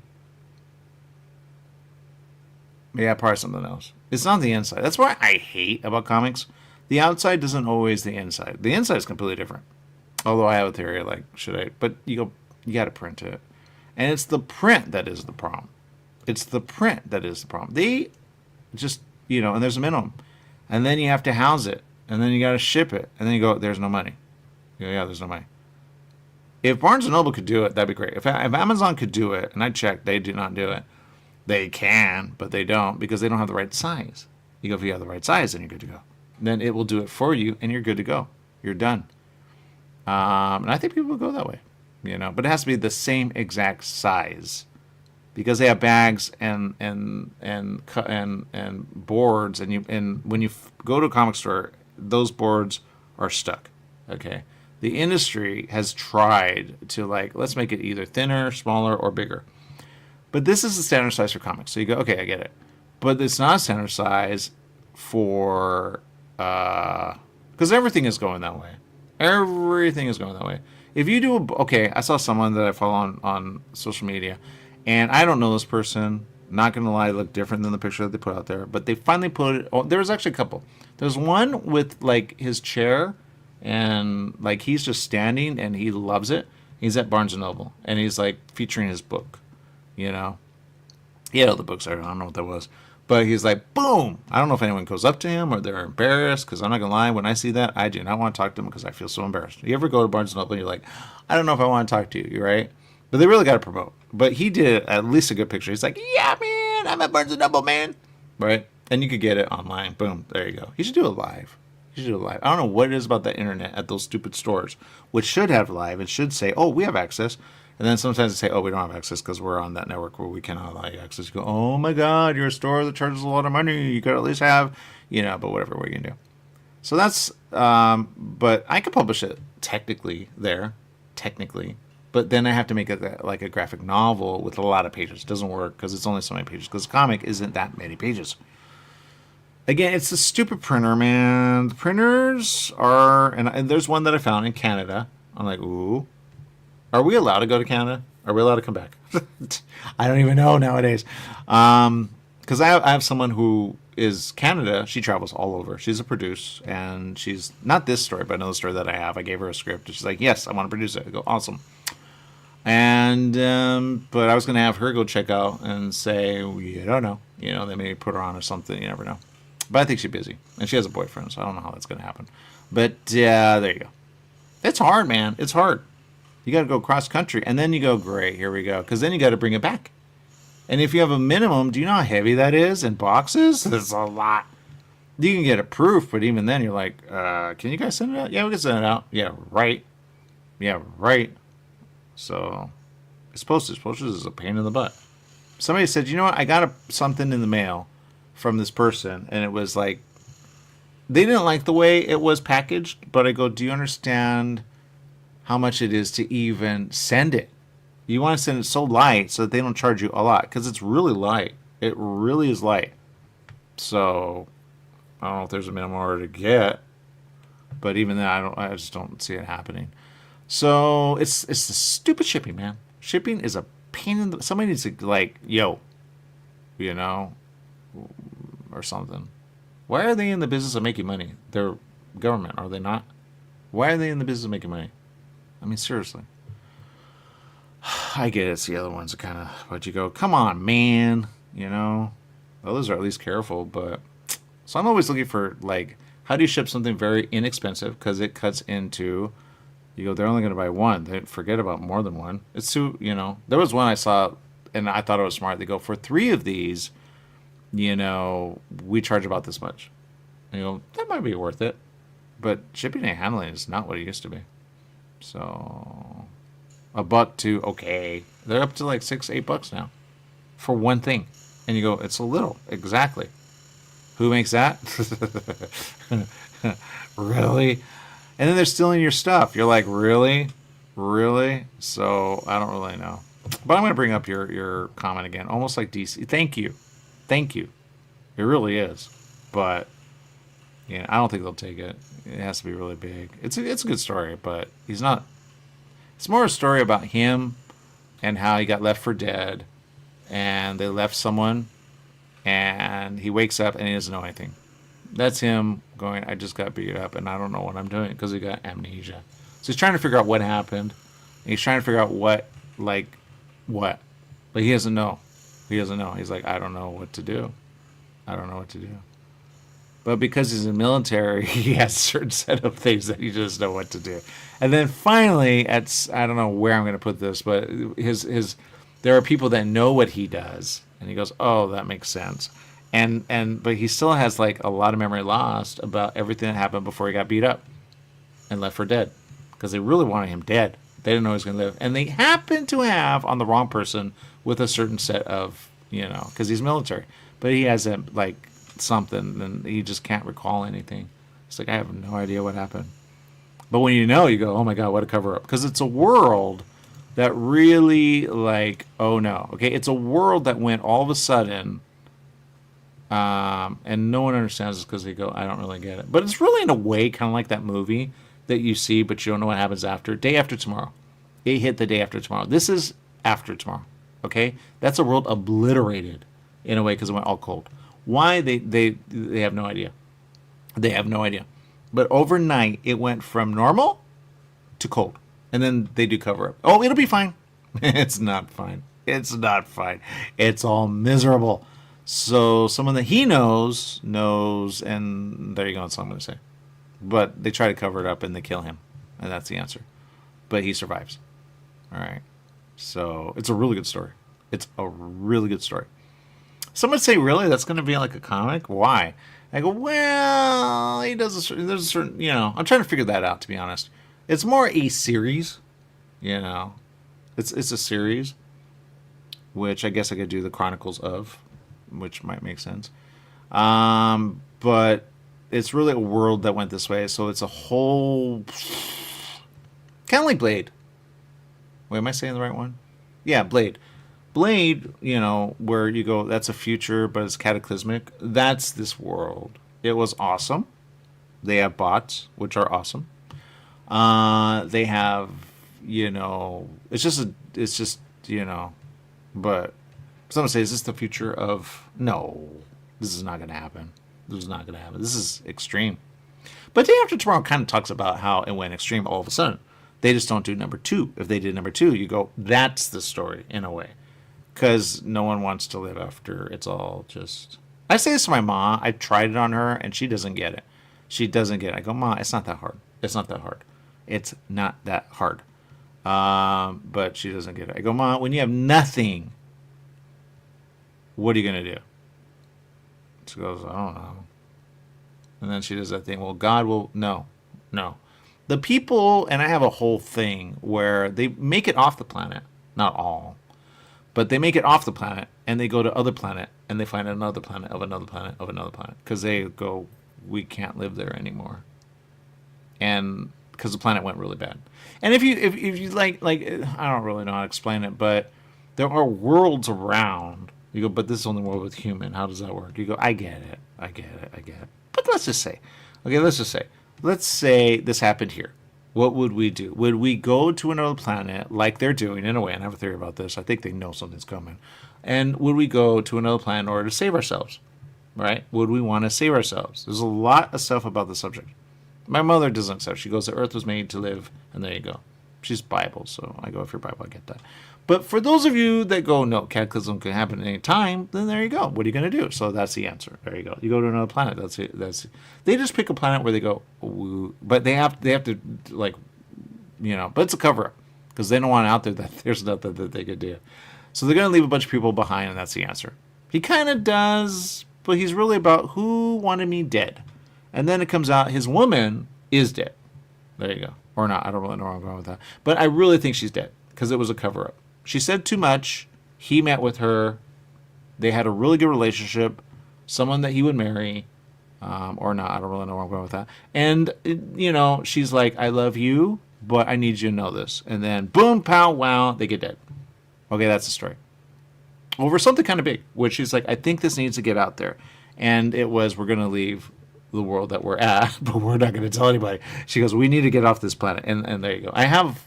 probably something else. It's not the inside. That's what I hate about comics. The outside doesn't always the inside. The inside is completely different. Although I have a theory, should I? But you got to print it. And it's the print that is the problem. They just, and there's a minimum. And then you have to house it. And then you got to ship it. And then you go, there's no money. Yeah, there's no money. If Barnes & Noble could do it, that'd be great. If Amazon could do it, and I checked, they do not do it. They can, but they don't because they don't have the right size. You go, if you have the right size, then you're good to go. Then it will do it for you, and you're good to go. You're done. And I think people will go that way, But it has to be the same exact size, because they have bags and boards, and when you go to a comic store, those boards are stuck. Okay, the industry has tried to let's make it either thinner, smaller, or bigger. But this is the standard size for comics. So you go, okay, I get it. But it's not a standard size for because everything is going that way. If you do I saw someone that I follow on social media, and I don't know this person. Not gonna lie, look different than the picture that they put out there. But they finally put it. Oh, there was actually a couple. There's one with his chair, and he's just standing, and he loves it. He's at Barnes & Noble, and he's featuring his book. He had other books. I don't know what that was. But he's boom! I don't know if anyone goes up to him or they're embarrassed, because I'm not going to lie, when I see that, I do not want to talk to him because I feel so embarrassed. You ever go to Barnes & Noble and you're I don't know if I want to talk to you, right? But they really got to promote. But he did at least a good picture. He's yeah, man, I'm at Barnes & Noble, man. Right? And you could get it online. Boom, there you go. You should do it live. I don't know what it is about the internet at those stupid stores, which should have live and should say, oh, we have access. And then sometimes they say, oh, we don't have access because we're on that network where we cannot allow you access. You go, oh, my God, you're a store that charges a lot of money. You could at least have, but whatever, what are you going to do? So that's, but I could publish it technically. But then I have to make it a graphic novel with a lot of pages. It doesn't work because it's only so many pages, because a comic isn't that many pages. Again, it's the stupid printer, man. The printers are, and there's one that I found in Canada. I'm ooh. Are we allowed to go to Canada? Are we allowed to come back? I don't even know nowadays. Because I have someone who is Canada. She travels all over. She's a producer, and she's not this story, but another story that I have. I gave her a script, and she's yes, I want to produce it. I go, awesome. And but I was gonna have her go check out and say, you don't know, they may put her on or something. You never know. But I think she's busy, and she has a boyfriend, so I don't know how that's gonna happen. But there you go. It's hard, man. It's hard. You got to go cross country, and then you go, great, here we go, because then you got to bring it back. And if you have a minimum, do you know how heavy that is in boxes? It's a lot. You can get it proof, but even then, you're like, can you guys send it out? Yeah, we can send it out. Yeah, right. Yeah, right. So, it's postage. Postage is a pain in the butt. Somebody said, you know what? I got something in the mail from this person, and it was like, they didn't like the way it was packaged, but I go, do you understand how much it is to even send it? You want to send it so light so that they don't charge you a lot, because it's really light. It really is light. So, I don't know if there's a minimum order to get, but even then, I just don't see it happening. So it's the stupid shipping, man. Shipping is a pain in the. Somebody needs to or something. Why are they in the business of making money? They're government, are they not? Why are they in the business of making money? I mean, seriously. I get it's the other ones that kind of, but you go, come on, man. Others are at least careful, but. So I'm always looking for, like, how do you ship something very inexpensive? Because it cuts into, you go, they're only going to buy one. They forget about more than one. It's too, there was one I saw, and I thought it was smart. They go, for 3 of these, we charge about this much. And you go, that might be worth it. But shipping and handling is not what it used to be. So, $1 to, okay. They're up to like $6, $8 now for one thing. And you go, it's a little, exactly. Who makes that? Really? And then they're stealing your stuff. You're like, really? Really? So, I don't really know. But I'm going to bring up your comment again. Almost like DC. Thank you. Thank you. It really is. But, I don't think they'll take it. It has to be really big. It's a good story, but he's not. It's more a story about him and how he got left for dead. And they left someone. And he wakes up and he doesn't know anything. That's him going, I just got beat up and I don't know what I'm doing because he got amnesia. So he's trying to figure out what happened. And he's trying to figure out what. But he doesn't know. He doesn't know. He's like, I don't know what to do. I don't know what to do. But because he's in the military, he has a certain set of things that he doesn't know what to do. And then finally, I don't know where I'm going to put this, but there are people that know what he does. And he goes, oh, that makes sense. But he still has like a lot of memory lost about everything that happened before he got beat up and left for dead. Because they really wanted him dead. They didn't know he was going to live. And they happened to have on the wrong person with a certain set of, because he's military. But he has something and he just can't recall anything. It's like, I have no idea what happened. But when you go, oh my God, what a cover up. Because it's a world that really oh no. Okay, it's a world that went all of a sudden, and no one understands this because they go, I don't really get it. But it's really in a way kind of like that movie that you see, but you don't know what happens after. Day after tomorrow. It hit the day after tomorrow. This is after tomorrow. Okay, that's a world obliterated in a way because it went all cold. Why they have no idea. They have no idea. But overnight it went from normal to cold. And then they do cover up. Oh, it'll be fine. It's not fine. It's not fine. It's all miserable. So someone that he knows, and there you go. That's all I'm going to say. But they try to cover it up and they kill him. And that's the answer. But he survives. All right. So it's a really good story. It's a really good story. Some would say, really? That's going to be like a comic? Why? I go, well, he does there's a certain, I'm trying to figure that out, to be honest. It's more a series, It's a series, which I guess I could do the Chronicles of, which might make sense. But it's really a world that went this way, so it's a whole kind of like Blade. Wait, am I saying the right one? Yeah, Blade. Blade, where you go, that's a future, but it's cataclysmic. That's this world. It was awesome. They have bots, which are awesome. They have, it's just, but someone says, is this the future of, no, this is not going to happen. This is not going to happen. This is extreme. But Day After Tomorrow kind of talks about how it went extreme all of a sudden. They just don't do number 2. If they did number 2, you go, that's the story in a way. Because no one wants to live after it's all just... I say this to my mom. I tried it on her, and she doesn't get it. She doesn't get it. I go, Ma, it's not that hard. It's not that hard. It's not that hard. But she doesn't get it. I go, Ma, when you have nothing, what are you going to do? She goes, I don't know. And then she does that thing. Well, God will... No. The people, and I have a whole thing where they make it off the planet. Not all. But they make it off the planet, and they go to other planet, and they find another planet of another planet of another planet. Because they go, we can't live there anymore. And because the planet went really bad. And if you like, I don't really know how to explain it, but there are worlds around. You go, but this is only world with human. How does that work? You go, I get it. But let's just say, let's say this happened here. What would we do? Would we go to another planet like they're doing in a way? And I have a theory about this. I think they know something's coming. And would we go to another planet in order to save ourselves? Right? Would we want to save ourselves? There's a lot of stuff about the subject. My mother doesn't accept. She goes, the earth was made to live, and there you go. She's Bible, so I go, if you're Bible, I get that. But for those of you that go, no, cataclysm can happen at any time, then there you go. What are you going to do? So that's the answer. There you go. You go to another planet. That's it. They just pick a planet where they go, ooh, but they have to, like, but it's a cover-up because they don't want out there that there's nothing that they could do. So they're going to leave a bunch of people behind, and that's the answer. He kind of does, but he's really about who wanted me dead. And then it comes out his woman is dead. There you go. Or not. I don't really know where I'm going with that. But I really think she's dead because it was a cover-up. She said too much. He met with her. They had a really good relationship. Someone that he would marry. Or not. I don't really know where I'm going with that. And, she's like, I love you, but I need you to know this. And then, boom, pow, wow, they get dead. Okay, that's the story. Over something kind of big, which she's like, I think this needs to get out there. And it was, we're going to leave the world that we're at, but we're not going to tell anybody. She goes, we need to get off this planet. And there you go. I have...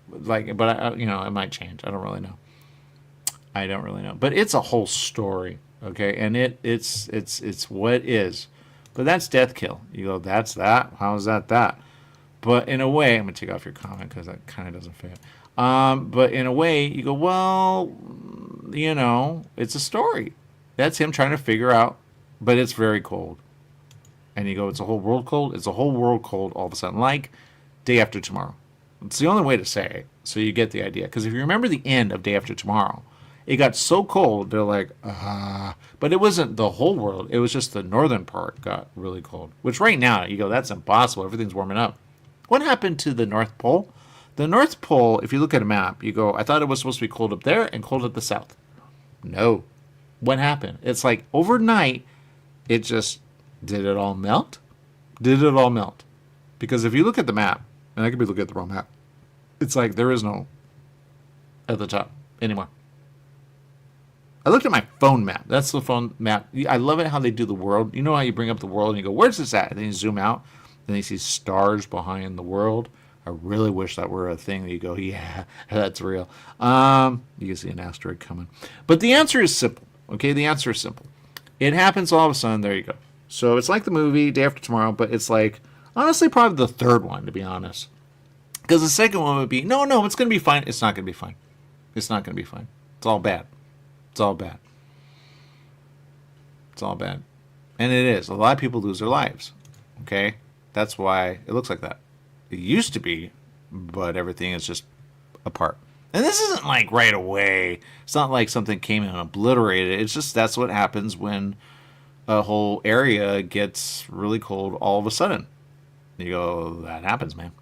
but it might change. I don't really know. But it's a whole story, okay? And it's what it is. But that's death kill. You go, that's that? How is that? But in a way, I'm gonna take off your comment because that kind of doesn't fit. But in a way, you go, well, it's a story. That's him trying to figure out, but it's very cold. And you go, it's a whole world cold. It's a whole world cold all of a sudden, like Day After Tomorrow. It's the only way to say it, so you get the idea. Because if you remember the end of Day After Tomorrow, it got so cold, they're like, But it wasn't the whole world. It was just the northern part got really cold. Which right now, you go, that's impossible. Everything's warming up. What happened to the North Pole? The North Pole, if you look at a map, you go, I thought it was supposed to be cold up there and cold at the south. No. What happened? It's like overnight, it just, did it all melt? Because if you look at the map, and I could be looking at the wrong map. It's like there is no at the top anymore. I looked at my phone map. That's the phone map. I love it how they do the world. You know how you bring up the world and you go, where's this at? And then you zoom out. Then you see stars behind the world. I really wish that were a thing that you go, yeah, that's real. You can see an asteroid coming. But the answer is simple. Okay, the answer is simple. It happens all of a sudden. There you go. So it's like the movie Day After Tomorrow, but it's like, honestly, probably the third one, to be honest. Because the second one would be, no, it's going to be fine. It's not going to be fine. It's not going to be fine. It's all bad. And it is. A lot of people lose their lives. Okay? That's why it looks like that. It used to be, but everything is just apart. And this isn't like right away. It's not like something came and obliterated it. It's just that's what happens when a whole area gets really cold all of a sudden. You go, that happens, man.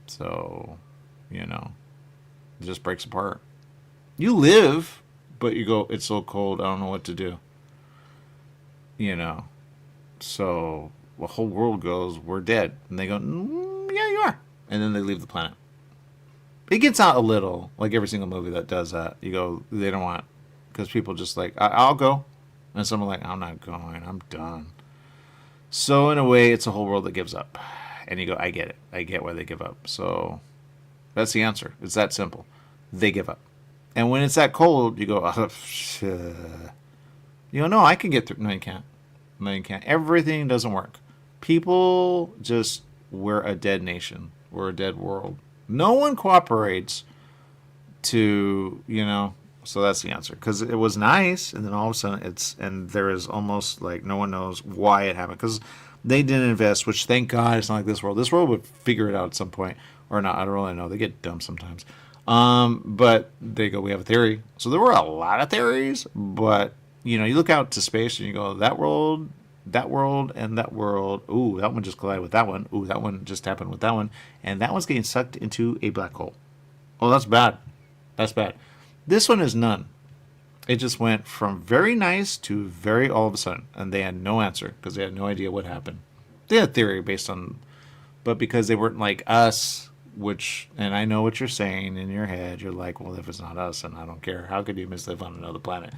So, it just breaks apart. You live, but you go, it's so cold, I don't know what to do. So the whole world goes, we're dead. And they go, yeah, you are. And then they leave the planet. It gets out a little, like every single movie that does that. You go, they don't want, because people just like, I'll go. And someone like, I'm not going, I'm done. So in a way, it's a whole world that gives up. And you go, I get it. I get why they give up. So that's the answer. It's that simple. They give up. And when it's that cold, you go, no, I can get through. No, you can't. Everything doesn't work. People just, we're a dead nation. we're a dead world. No one cooperates to, so that's the answer. Because it was nice, and then all of a sudden and there is almost like no one knows why it happened. Because they didn't invest, which thank God it's not like this world. This world would figure it out at some point. Or not, I don't really know. They get dumb sometimes. But they go, we have a theory. So there were a lot of theories, but, you look out to space and you go, that world, and that world. Ooh, that one just collided with that one. Ooh, that one just happened with that one. And that one's getting sucked into a black hole. Oh, that's bad. That's bad. This one is none. It just went from very nice to very all of a sudden. And they had no answer because they had no idea what happened. They had a theory based on, but because they weren't like us, and I know what you're saying in your head, you're like, well, if it's not us, and I don't care. How could you mislive on another planet?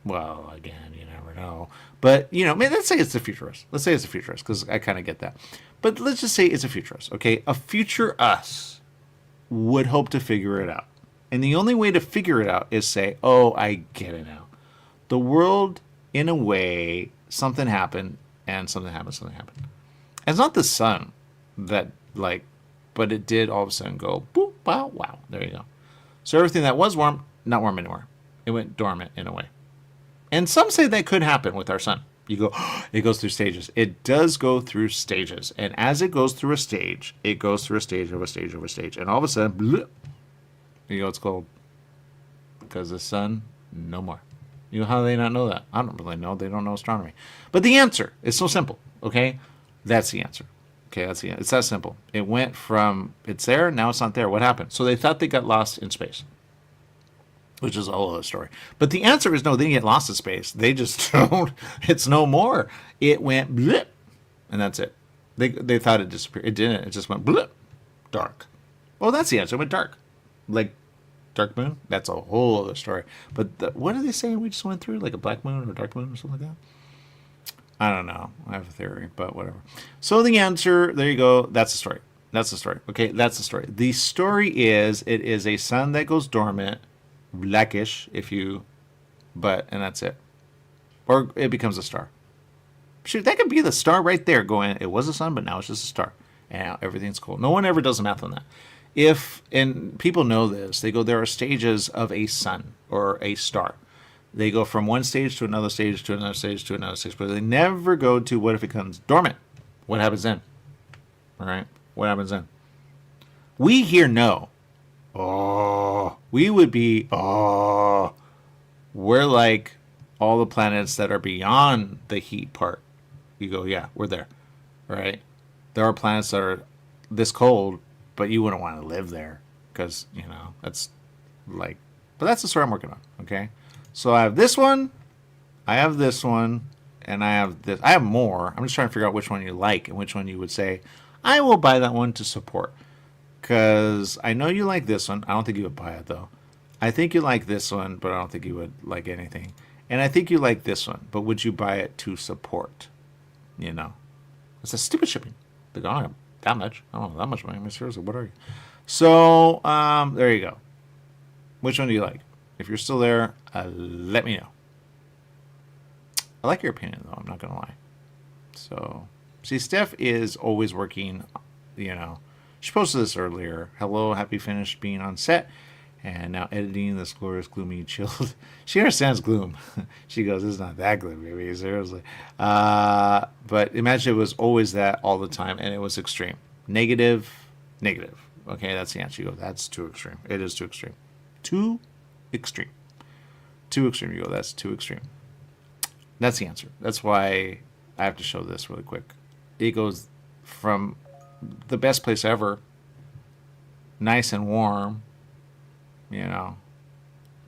Well, again, you never know. But, let's say it's a futurist. Let's say it's a futurist, because I kind of get that. But let's just say it's a futurist, okay? A future us would hope to figure it out. And the only way to figure it out is say, oh, I get it now. The world, in a way, something happened, and something happened. And it's not the sun that, but it did all of a sudden go, boop, wow, wow. There you go. So everything that was warm, not warm anymore. It went dormant in a way. And some say that could happen with our sun. You go, it goes through stages. It does go through stages. And as it goes through a stage, it goes through a stage of a stage of a stage. And all of a sudden, bleh, it's cold. Because the sun, no more. How do they not know that? I don't really know. They don't know astronomy. But the answer is so simple, okay? That's the answer. Okay, that's the answer. It's that simple. It went from, it's there, now it's not there. What happened? So they thought they got lost in space. Which is a whole other story. But the answer is no, they didn't get lost in space. They just don't. It's no more. It went blip, and that's it. They thought it disappeared. It didn't. It just went blip, dark. Well, that's the answer. It went dark. Like dark moon? That's a whole other story. But what are they saying we just went through? Like a black moon or dark moon or something like that? I don't know. I have a theory, but whatever. So the answer, there you go. That's the story. That's the story. Okay, that's the story. The story is, it is a sun that goes dormant, blackish, and that's it. Or it becomes a star. Shoot, that could be the star right there going, it was a sun, but now it's just a star. And now everything's cool. No one ever does the math on that. And people know this, they go, there are stages of a sun or a star. They go from one stage to another stage to another stage to another stage, but they never go to what if it comes dormant? What happens then? All right, what happens then? We here know. Oh, we would be, we're like all the planets that are beyond the heat part. You go, yeah, we're there, right? There are planets that are this cold, but you wouldn't want to live there because, that's like, but that's the story I'm working on, okay? So I have this one, I have this one, and I have this. I have more. I'm just trying to figure out which one you like and which one you would say, I will buy that one to support. Because I know you like this one. I don't think you would buy it, though. I think you like this one, but I don't think you would like anything. And I think you like this one, but would you buy it to support? It's a stupid shipping. They don't have that much. I don't know that much money. I mean, seriously, what are you? So, there you go. Which one do you like? If you're still there, let me know. I like your opinion, though. I'm not going to lie. So, see, Steph is always working, She posted this earlier. Hello, happy finished being on set. And now editing this glorious, gloomy, chilled. She understands gloom. She goes, it's not that gloomy, baby, seriously. But imagine it was always that all the time, and it was extreme. Negative. Okay, that's the answer. You go, that's too extreme. It is too extreme. Too extreme. Too extreme. You go, that's too extreme. That's the answer. That's why I have to show this really quick. It goes from the best place ever, nice and warm,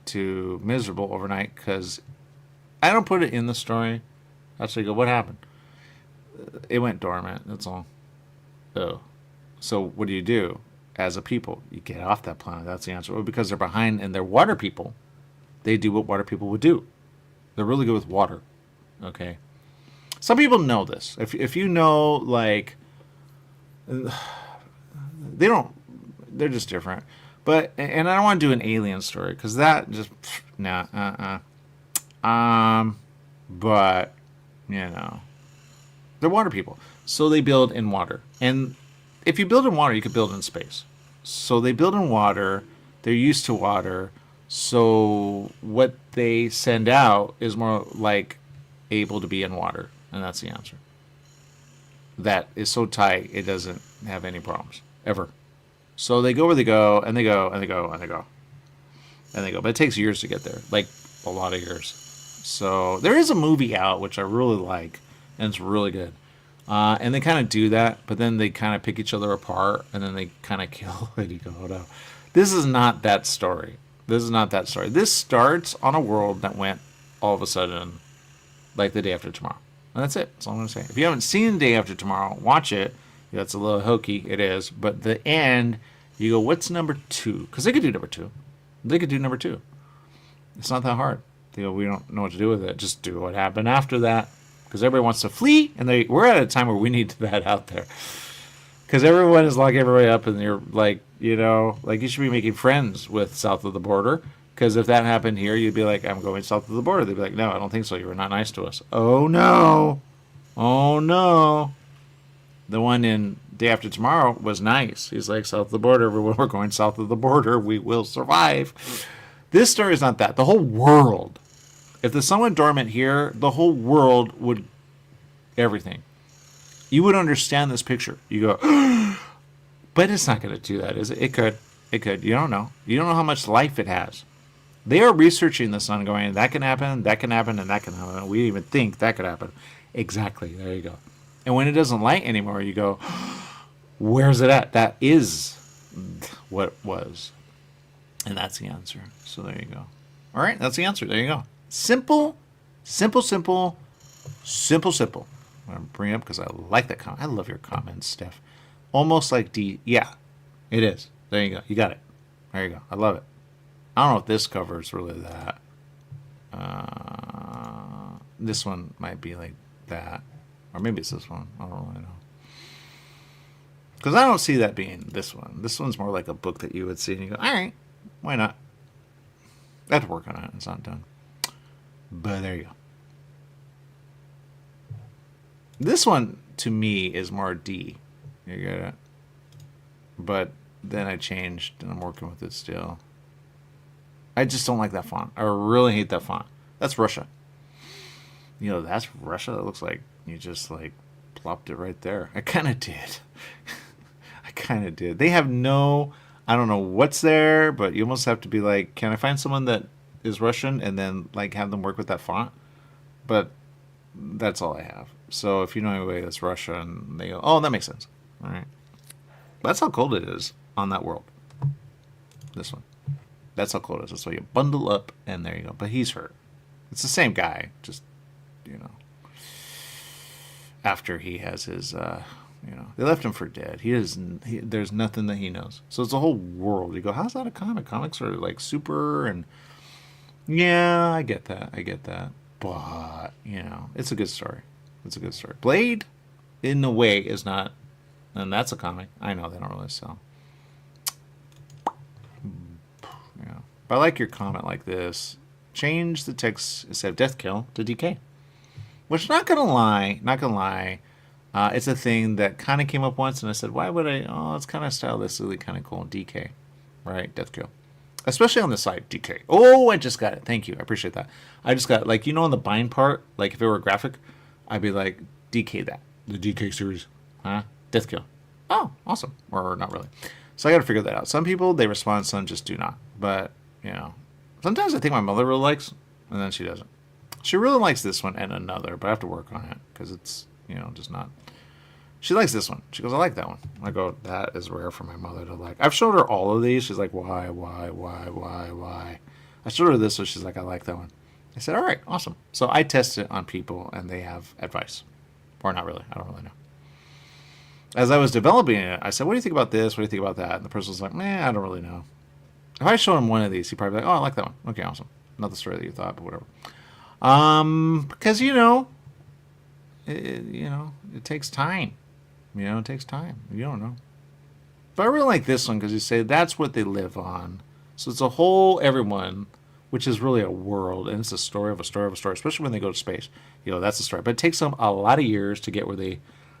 to miserable overnight, because I don't put it in the story. I actually go, what happened? It went dormant, that's all. Oh. So what do? As a people, you get off that planet. That's the answer. Well, because they're behind and they're water people, they do what water people would do. They're really good with water. Okay? Some people know this. If you know, like, they don't, they're just different. But, and I don't want to do an alien story, because that just, nah, but, they're water people. So they build in water. And if you build in water, you could build in space. So they build in water. They're used to water. So what they send out is more like able to be in water. And that's the answer. That is so tight, it doesn't have any problems. Ever. So they go where they go, and they go, and they go, and they go. And they go. But it takes years to get there. Like, a lot of years. So there is a movie out, which I really like. And it's really good. And they kind of do that, but then they kind of pick each other apart, and then they kind of kill it. You go, oh no. This is not that story. This is not that story. This starts on a world that went all of a sudden like the day after tomorrow. And that's it. That's all I'm going to say. If you haven't seen The Day After Tomorrow, watch it. That's a little hokey. It is. But the end, you go, what's number 2? Because they could do number 2. They could do number 2. It's not that hard. They go, we don't know what to do with it. Just do what happened after that. Because everybody wants to flee. And we're at a time where we need that out there. Because everyone is locking everybody up. And you're like, like you should be making friends with south of the border. Because if that happened here, you'd be like, I'm going south of the border. They'd be like, no, I don't think so. You were not nice to us. Oh, no. Oh, no. The one in Day After Tomorrow was nice. He's like, south of the border. Everyone, we're going south of the border. We will survive. This story is not that. The whole world. If the sun went dormant here, the whole world would... Everything. You would understand this picture. You go, but it's not going to do that, is it? It could. It could. You don't know. You don't know how much life it has. They are researching the sun going, that can happen, and that can happen. We didn't even think that could happen. Exactly. There you go. And when it doesn't light anymore, you go, where's it at? That is what was. And that's the answer. So there you go. All right. That's the answer. There you go. Simple, simple, simple, simple, simple. I'm going to bring it up because I like that comment. I love your comments, Steph. Almost like D. Yeah, it is. There you go. You got it. There you go. I love it. I don't know if this cover is really that. This one might be like that. Or maybe it's this one. I don't really know. Because I don't see that being this one. This one's more like a book that you would see and you go, all right, why not? I have to work on it. It's not done. But there you go. This one, to me, is more D. You get it? But then I changed, and I'm working with it still. I just don't like that font. I really hate that font. That's Russia. That's Russia. That looks like you just, plopped it right there. I kind of did. I kind of did. They have no... I don't know what's there, but you almost have to be like, can I find someone that is Russian and then, have them work with that font? But that's all I have. So if you know anybody that's Russian, they go, oh, that makes sense. All right. That's how cold it is on that world. This one. That's how cold it is. That's why you bundle up, and there you go. But he's hurt. It's the same guy, just, after he has his, they left him for dead. There's nothing that he knows. So it's a whole world. You go, how's that a comic? Comics are, super, and, yeah, I get that. But, it's a good story. It's a good story. Blade, in a way, is not, and that's a comic. I know they don't really sell. Yeah. But I like your comment like this. Change the text instead of death kill to DK. Which, not gonna lie, it's a thing that kind of came up once, and I said, why would I? Oh, it's kind of stylistically kind of cool. DK, right? Death kill. Especially on the side, DK. Oh, I just got it. Thank you. I appreciate that. I just got, on the bind part, if it were a graphic, I'd be like, DK that. The DK series. Huh? Death kill. Oh, awesome. Or not really. So I got to figure that out. Some people, they respond, some just do not. But, sometimes I think my mother really likes, and then she doesn't. She really likes this one and another, but I have to work on it because it's, just not. She likes this one. She goes, I like that one. I go, that is rare for my mother to like. I've showed her all of these. She's like, why? I showed her this one. She's like, I like that one. I said, all right, awesome. So I test it on people, and they have advice. Or not really. I don't really know. As I was developing it, I said, what do you think about this? What do you think about that? And the person was like, I don't really know. If I showed him one of these, he'd probably be like, oh, I like that one. Okay, awesome. Not the story that you thought, but whatever. Because, it takes time. It takes time. You don't know. But I really like this one because you say that's what they live on. So it's a whole everyone, which is really a world, and it's a story of a story of a story, especially when they go to space. That's the story. But it takes them a lot of years to get where they...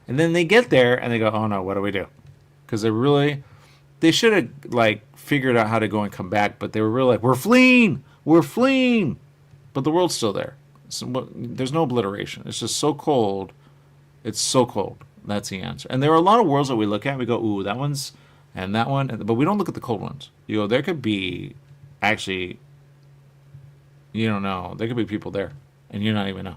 And then they get there, and they go, oh, no, what do we do? because they should have like figured out how to go and come back, but they were really like, we're fleeing, but the world's still there. So, there's no obliteration. It's just so cold. It's so cold. That's the answer. And there are a lot of worlds that we look at. We go, ooh, that one's, and that one, but we don't look at the cold ones. You go, there could be, actually, you don't know. There could be people there, and you not even know.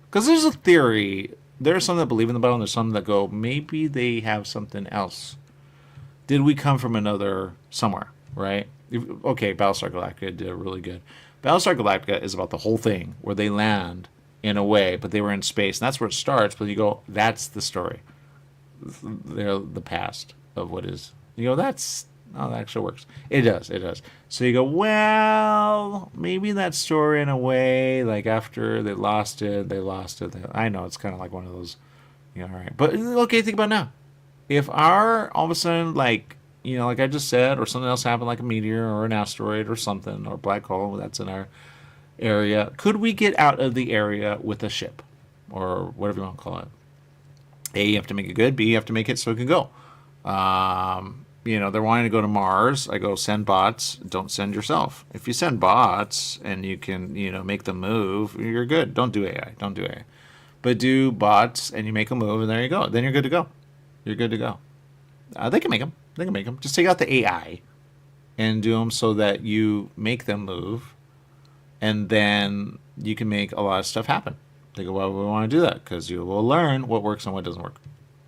Because there's a theory. There are some that believe in the Bible, and there's some that go, maybe they have something else. Did we come from another somewhere, right? Okay, Battlestar Galactica did really good. Battlestar Galactica is about the whole thing, where they land in a way, but they were in space, and that's where it starts. But you go, that's the story. They're the past of what is. You go, that actually works. It does. So you go, well, maybe that story in a way, like after they lost it. I know it's kind of like one of those, all right. But okay, think about it now. If all of a sudden, like, like I just said, or something else happened, like a meteor or an asteroid or something, or a black hole that's in our area, could we get out of the area with a ship, or whatever you want to call it? A, you have to make it good. B, you have to make it so it can go. They're wanting to go to Mars. I go, send bots. Don't send yourself. If you send bots and you can, make them move, you're good. Don't do AI. But do bots and you make them move, and there you go. Then you're good to go. They can make them. Just take out the AI and do them so that you make them move, and then you can make a lot of stuff happen. They go, why would we want to do that? Because you will learn what works and what doesn't work.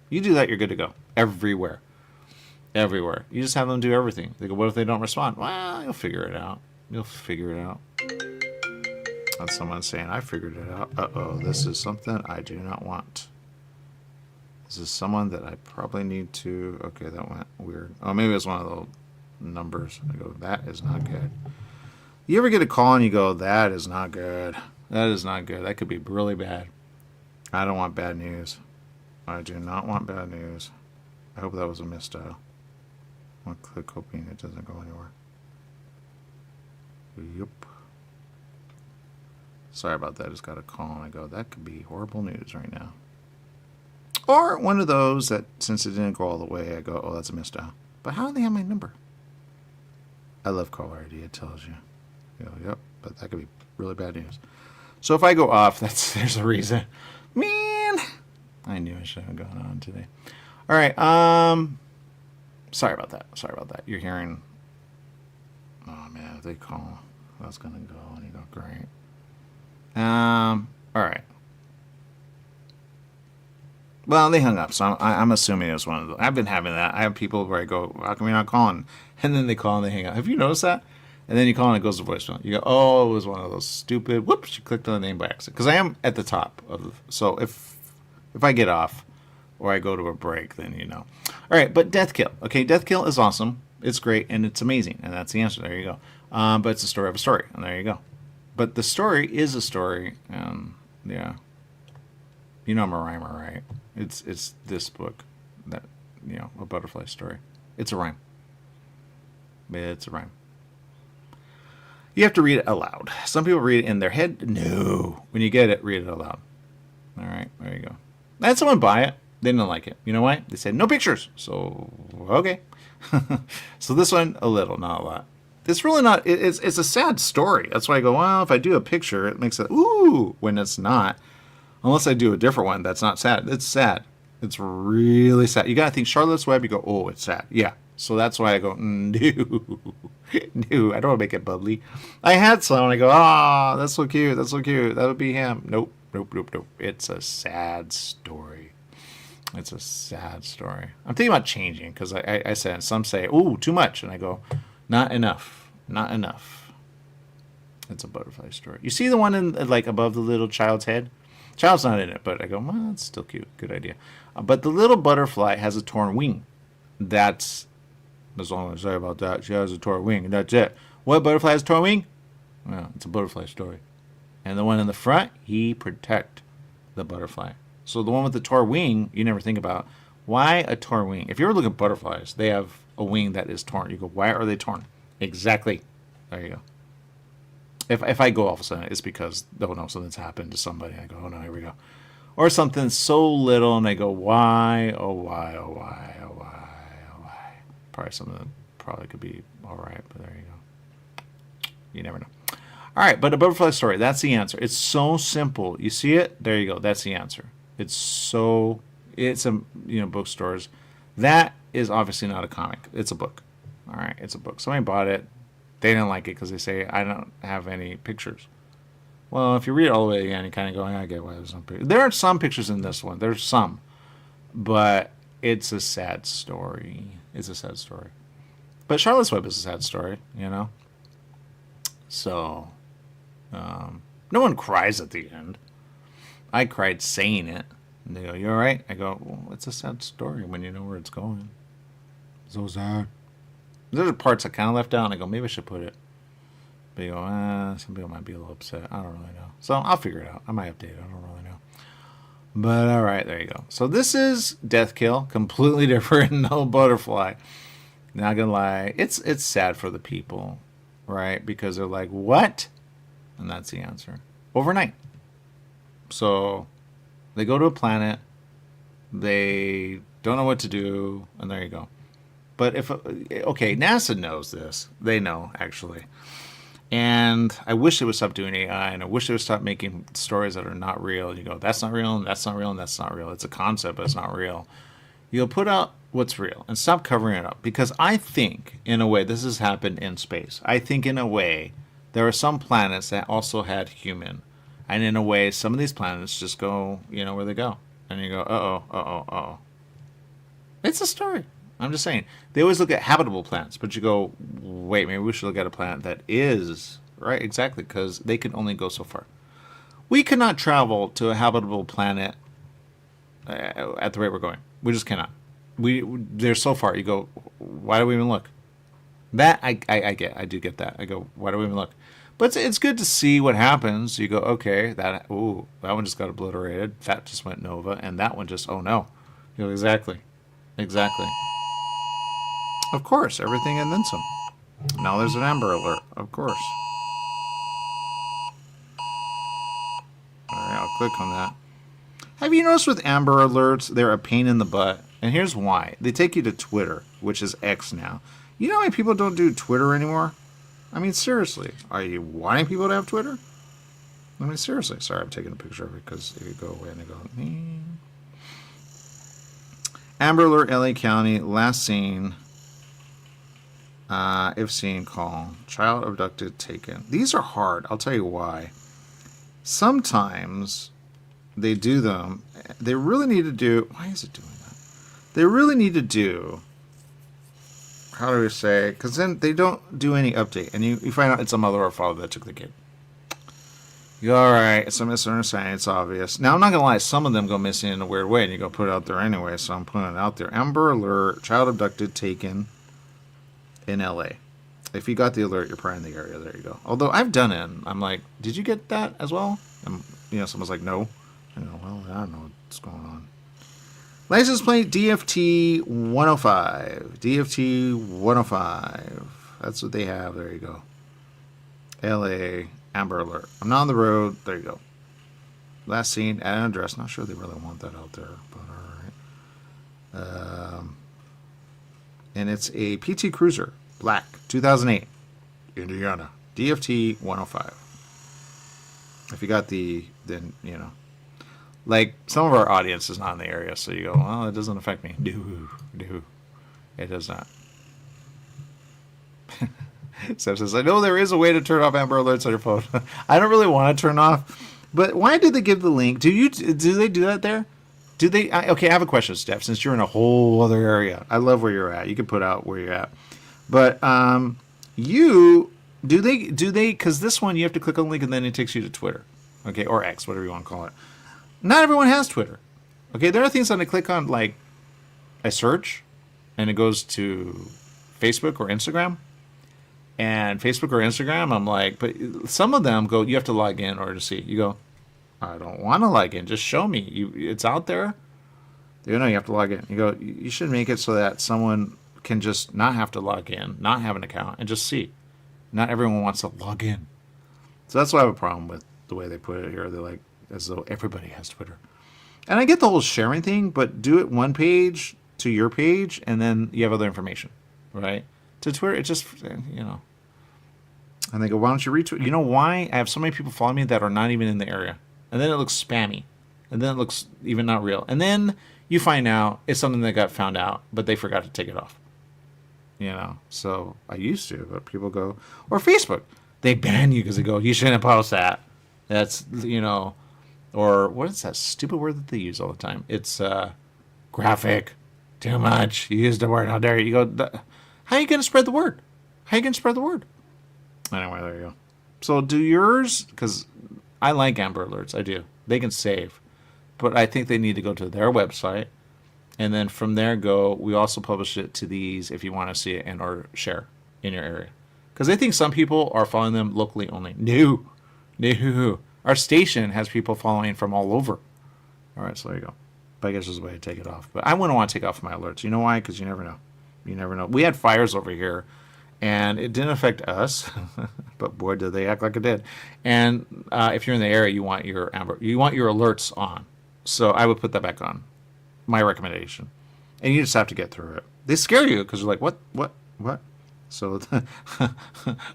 You do that, you're good to go. Everywhere. You just have them do everything. They go, what if they don't respond? Well, you'll figure it out. That's someone saying, I figured it out. Uh-oh, this is something I do not want. This is someone that I probably need to... Okay, that went weird. Oh, maybe it's one of those numbers. I go, that is not good. You ever get a call and you go, that is not good. That could be really bad. I don't want bad news. I do not want bad news. I hope that was a misdial. I'll click hoping it doesn't go anywhere. Yep. Sorry about that. I just got a call and I go, that could be horrible news right now. Or one of those that, since it didn't go all the way, I go, oh, that's a misdial. But how do they have my number? I love caller ID. It tells you. You go, yep, but that could be really bad news. So if I go off, there's a reason. Man, I knew I should have gone on today. All right. Sorry about that. You're hearing. Oh man, if they call, that's gonna go, and you go, great. All right. Well, they hung up, so I'm assuming it was one of those. I've been having that. I have people where I go, how come you're not calling? And then they call and they hang up. Have you noticed that? And then you call and it goes to voicemail. You go, oh, it was one of those stupid, whoops, you clicked on the name by accident. Because I am at the top of, so if I get off or I go to a break, then you know. All right, but Death Kill. Okay, Death Kill is awesome. It's great and it's amazing. And that's the answer. There you go. But it's a story of a story. And there you go. But the story is a story. Yeah. You know I'm a rhymer, right? It's this book, that, you know, A Butterfly Story. It's a rhyme. It's a rhyme. You have to read it aloud. Some people read it in their head. No. When you get it, read it aloud. All right, there you go. I had someone buy it. They didn't like it. You know why? They said, no pictures. So, okay. So this one, a little, not a lot. It's really not, it's a sad story. That's why I go, well, if I do a picture, it makes it, ooh, when it's not. Unless I do a different one that's not sad. It's sad. It's really sad. You got to think Charlotte's Web, you go, oh, it's sad. Yeah. So that's why I go, no. No, I don't want to make it bubbly. I had some, and I go, ah, that's so cute. That's so cute. That would be him. Nope. It's a sad story. It's a sad story. I'm thinking about changing because I said, some say, ooh, too much. And I go, not enough. Not enough. It's a butterfly story. You see the one in, like, above the little child's head? Child's not in it, but I go, well, it's still cute. Good idea. But the little butterfly has a torn wing. That's all I say about that. She has a torn wing, and that's it. What butterfly has a torn wing? Well, it's a butterfly story. And the one in the front, he protect the butterfly. So the one with the torn wing, you never think about. Why a torn wing? If you ever look at butterflies, they have a wing that is torn. You go, why are they torn? Exactly. There you go. If I go all of a sudden, it's because, oh no, something's happened to somebody. I go, oh no, here we go. Or something so little, and I go, why, oh why, oh why, oh why, Probably some of them probably could be all right, but there you go. You never know. All right, but a butterfly story, that's the answer. It's so simple. You see it? There you go. That's the answer. It's a, bookstores. That is obviously not a comic. It's a book. All right, it's a book. Somebody bought it. They didn't like it because they say, I don't have any pictures. Well, if you read it all the way again, you kind of go, I get why there's no pictures. There are some pictures in this one. There's some. But it's a sad story. It's a sad story. But Charlotte's Web is a sad story, So, no one cries at the end. I cried saying it. And they go, you all right? I go, well, it's a sad story when you know where it's going. So sad. There's parts I kind of left out, and I go, maybe I should put it. But you go, some people might be a little upset. I don't really know. So I'll figure it out. I might update it. I don't really know. But all right, there you go. So this is Death Kill. Completely different. No butterfly. Not gonna lie. It's sad for the people, right? Because they're like, what? And that's the answer. Overnight. So they go to a planet. They don't know what to do. And there you go. But NASA knows this. They know, actually. And I wish they would stop doing AI, and I wish they would stop making stories that are not real. And you go, that's not real, and that's not real, and that's not real. It's a concept, but it's not real. You'll put out what's real and stop covering it up. Because I think, in a way, this has happened in space. I think, in a way, there are some planets that also had human. And in a way, some of these planets just go, where they go. And you go, uh-oh. It's a story. I'm just saying. They always look at habitable planets, but you go, wait, maybe we should look at a planet that is, right? Exactly, because they can only go so far. We cannot travel to a habitable planet at the rate we're going. We just cannot. They're so far. You go, why do we even look? That I get. I do get that. I go, why do we even look? But it's good to see what happens. You go, okay, that one just got obliterated. That just went nova, and that one just, oh no. You go, exactly. Of course, everything and then some. Now there's an Amber Alert, of course. Alright, I'll click on that. Have you noticed with Amber Alerts, they're a pain in the butt? And here's why. They take you to Twitter, which is X now. You know why people don't do Twitter anymore? I mean, seriously. Are you wanting people to have Twitter? I mean, seriously. Sorry, I'm taking a picture of it because if you go away and I go... Amber Alert, LA County, last seen... if seen, call. Child abducted, taken. These are hard. I'll tell you why. Sometimes they do them. They really need to do... Why is it doing that? They really need to do... How do we say? Because then they don't do any update. And you find out it's a mother or father that took the kid. You go, alright, it's a misunderstanding. It's obvious. Now, I'm not going to lie. Some of them go missing in a weird way. And you go put it out there anyway. So I'm putting it out there. Amber Alert, child abducted, taken... in LA. If you got the alert, you're probably in the area. There you go. Although I've done it. I'm like, did you get that as well? And, someone's like, no. I go, well, I don't know what's going on. License plate DFT 105. DFT 105. That's what they have. There you go. LA Amber Alert. I'm not on the road. There you go. Last seen at an address. Not sure they really want that out there, but all right. And it's a PT Cruiser, black, 2008, Indiana, DFT 105. If you got then, like, some of our audience is not in the area, so you go, well, it doesn't affect me. No, it does not. Steph says, I know there is a way to turn off Amber Alerts on your phone. I don't really want to turn off, but why did they give the link? Do they do that there? Do they? Okay, I have a question, Steph. Since you're in a whole other area, I love where you're at. You can put out where you're at, but do they? Because this one you have to click on the link and then it takes you to Twitter, okay, or X, whatever you want to call it. Not everyone has Twitter, okay. There are things that I click on, like I search, and it goes to Facebook or Instagram, and Facebook or Instagram. I'm like, but some of them go, you have to log in in order to see. You go, I don't want to log in. Just show me. It's out there. You have to log in. You go, you should make it so that someone can just not have to log in, not have an account, and just see. Not everyone wants to log in. So that's why I have a problem with the way they put it here. They're like, as though everybody has Twitter. And I get the whole sharing thing, but do it one page to your page, and then you have other information. right? To Twitter, it just, And they go, why don't you retweet? You know why? I have so many people following me that are not even in the area. And then it looks spammy. And then it looks even not real. And then you find out it's something that got found out, but they forgot to take it off. So I used to, but people go, or Facebook, they ban you because they go, you shouldn't post that. That's, or what is that stupid word that they use all the time? It's graphic, too much. You used the word, how dare you? You go, how are you going to spread the word? How are you going to spread the word? Anyway, there you go. So do yours, because I like Amber Alerts. I do. They can save. But I think they need to go to their website. And then from there we also publish it to these if you want to see it and or share in your area. Because I think some people are following them locally only. No. Our station has people following from all over. All right, so there you go. But I guess there's a way to take it off. But I wouldn't want to take off my alerts. You know why? Because you never know. You never know. We had fires over here. And it didn't affect us, but boy, did they act like it did. And if you're in the area, you want your alerts on. So I would put that back on. My recommendation. And you just have to get through it. They scare you because you're like, what? So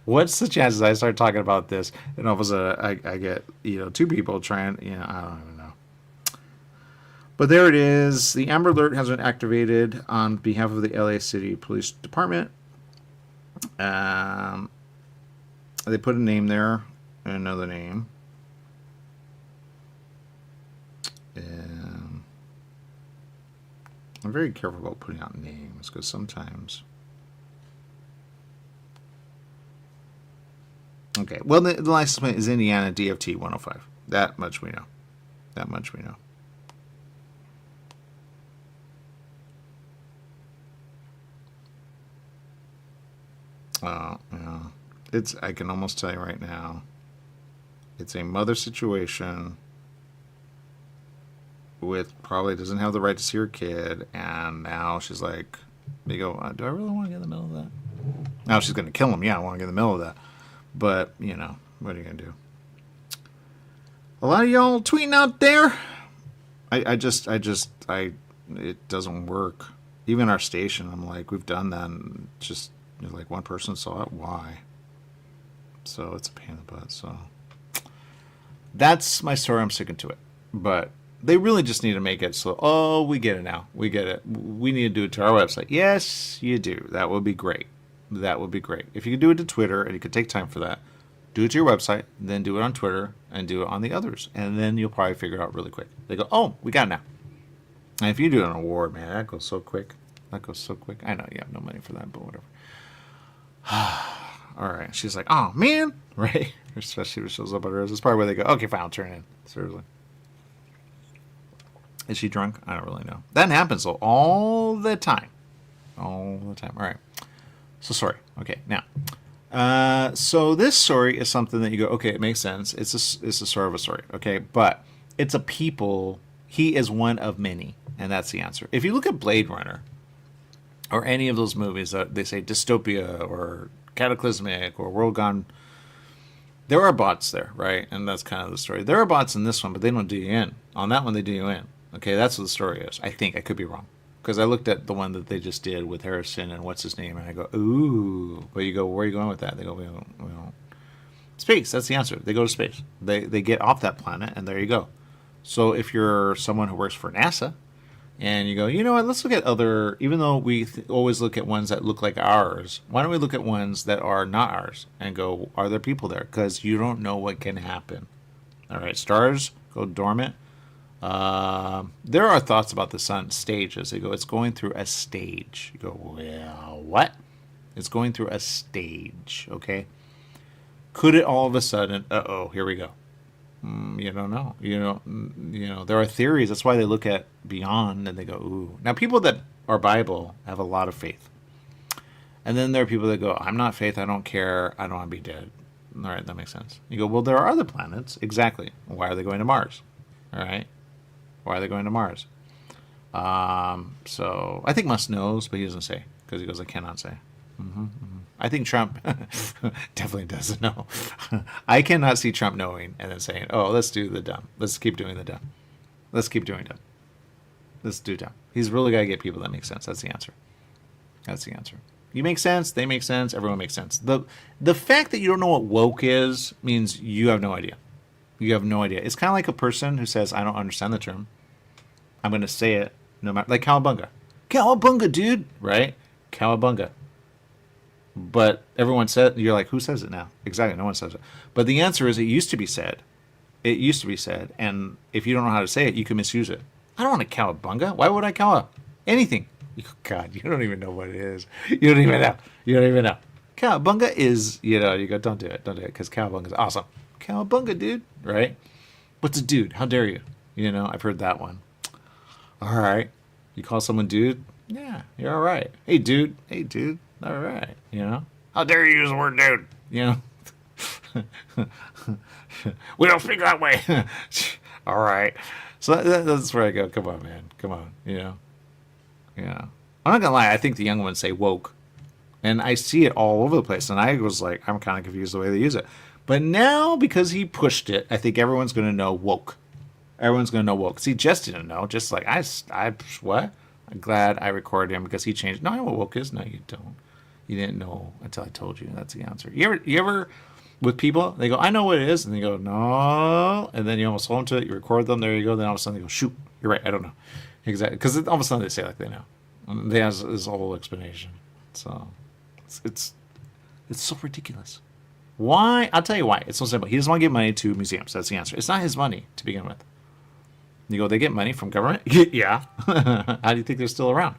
what's the chances I start talking about this and all of a sudden I get two people trying, I don't even know. But there it is. The Amber Alert has been activated on behalf of the LA City Police Department. They put a name there and another name. And I'm very careful about putting out names because sometimes. Okay, well, the license plate is Indiana DFT 105. That much we know. Yeah. I can almost tell you right now, it's a mother situation with probably doesn't have the right to see her kid, and now she's like, they go, do I really want to get in the middle of that? Now she's going to kill him. Yeah, I want to get in the middle of that. But, what are you going to do? A lot of y'all tweeting out there. It doesn't work. Even our station, I'm like, we've done that, and just like one person saw it. Why? So it's a pain in the butt. So that's my story. I'm sticking to it. But they really just need to make it so, oh, we get it now. We get it. We need to do it to our website. Yes, you do. That would be great. If you could do it to Twitter, and you could take time for that, do it to your website, then do it on Twitter, and do it on the others. And then you'll probably figure it out really quick. They go, oh, we got it now. And if you do an award, man, that goes so quick. I know you have no money for that, but whatever. All right. She's like, oh, man. Right? Especially if it shows up at hers. It's probably where they go, okay, fine, I'll turn it in. Seriously. Is she drunk? I don't really know. That happens, though, all the time. All right. So, sorry. Okay, now. So this story is something that you go, okay, it makes sense. It's a sort of a story, okay? But it's a people. He is one of many, and that's the answer. If you look at Blade Runner, or any of those movies that they say dystopia or cataclysmic or world gone, there are bots there, right? And that's kind of the story. There are bots in this one, but they don't do you in. On that one, they do you in. Okay, that's what the story is. I think I could be wrong. Because I looked at the one that they just did with Harrison and what's his name, and I go, ooh. But you go, where are you going with that? They go, we don't. Space, that's the answer. They go to space. They get off that planet, and there you go. So if you're someone who works for NASA, and you go, you know what, let's look at other, even though we always look at ones that look like ours, why don't we look at ones that are not ours and go, are there people there? Because you don't know what can happen. All right, stars go dormant. There are thoughts about the sun stages. They go, it's going through a stage. You go, well, what? It's going through a stage, okay? Could it all of a sudden, here we go. You don't know. There are theories. That's why they look at beyond and they go, ooh. Now, people that are Bible have a lot of faith. And then there are people that go, I'm not faith. I don't care. I don't want to be dead. All right, that makes sense. You go, well, there are other planets. Exactly. Why are they going to Mars? All right. Why are they going to Mars? So I think Musk knows, but he doesn't say because he goes, I cannot say. I think Trump definitely doesn't know. I cannot see Trump knowing and then saying, oh, let's do the dumb. Let's keep doing the dumb. Let's keep doing dumb. Let's do dumb. He's really got to get people that make sense. That's the answer. You make sense, they make sense, everyone makes sense. The fact that you don't know what woke is means you have no idea. You have no idea. It's kind of like a person who says, I don't understand the term. I'm going to say it no matter, like cowabunga. Cowabunga, dude, right? Cowabunga. But everyone said, you're like, who says it now? Exactly, no one says it. But the answer is it used to be said. It used to be said. And if you don't know how to say it, you can misuse it. I don't want to cowabunga. Why would I cow anything? God, you don't even know what it is. You don't even know. You don't even know. Cowabunga is, you go, don't do it. Don't do it, because cowabunga is awesome. Cowabunga, dude, right? What's a dude? How dare you? I've heard that one. All right. You call someone dude? Yeah, you're all right. Hey, dude. Hey, dude. All right. How dare you use the word dude? We don't speak that way. All right. So that's where I go. Come on, man. Come on. Yeah. I'm not gonna lie. I think the young ones say woke, and I see it all over the place. And I was like, I'm kind of confused the way they use it. But now, because he pushed it, I think everyone's gonna know woke. Everyone's gonna know woke. See, Jess didn't know. Just like I what? I'm glad I recorded him because he changed. No, I know what woke is. No, you don't. You didn't know until I told you. That's the answer. You ever with people, they go, I know what it is, and they go, no, and then you almost hold them to it. You record them. There you go. Then all of a sudden they go, shoot, you're right. I don't know exactly, because all of a sudden they say like they know. And they have this whole explanation. So it's so ridiculous. Why? I'll tell you why. It's so simple. He doesn't want to give money to museums. That's the answer. It's not his money to begin with. You go, they get money from government? Yeah. How do you think they're still around?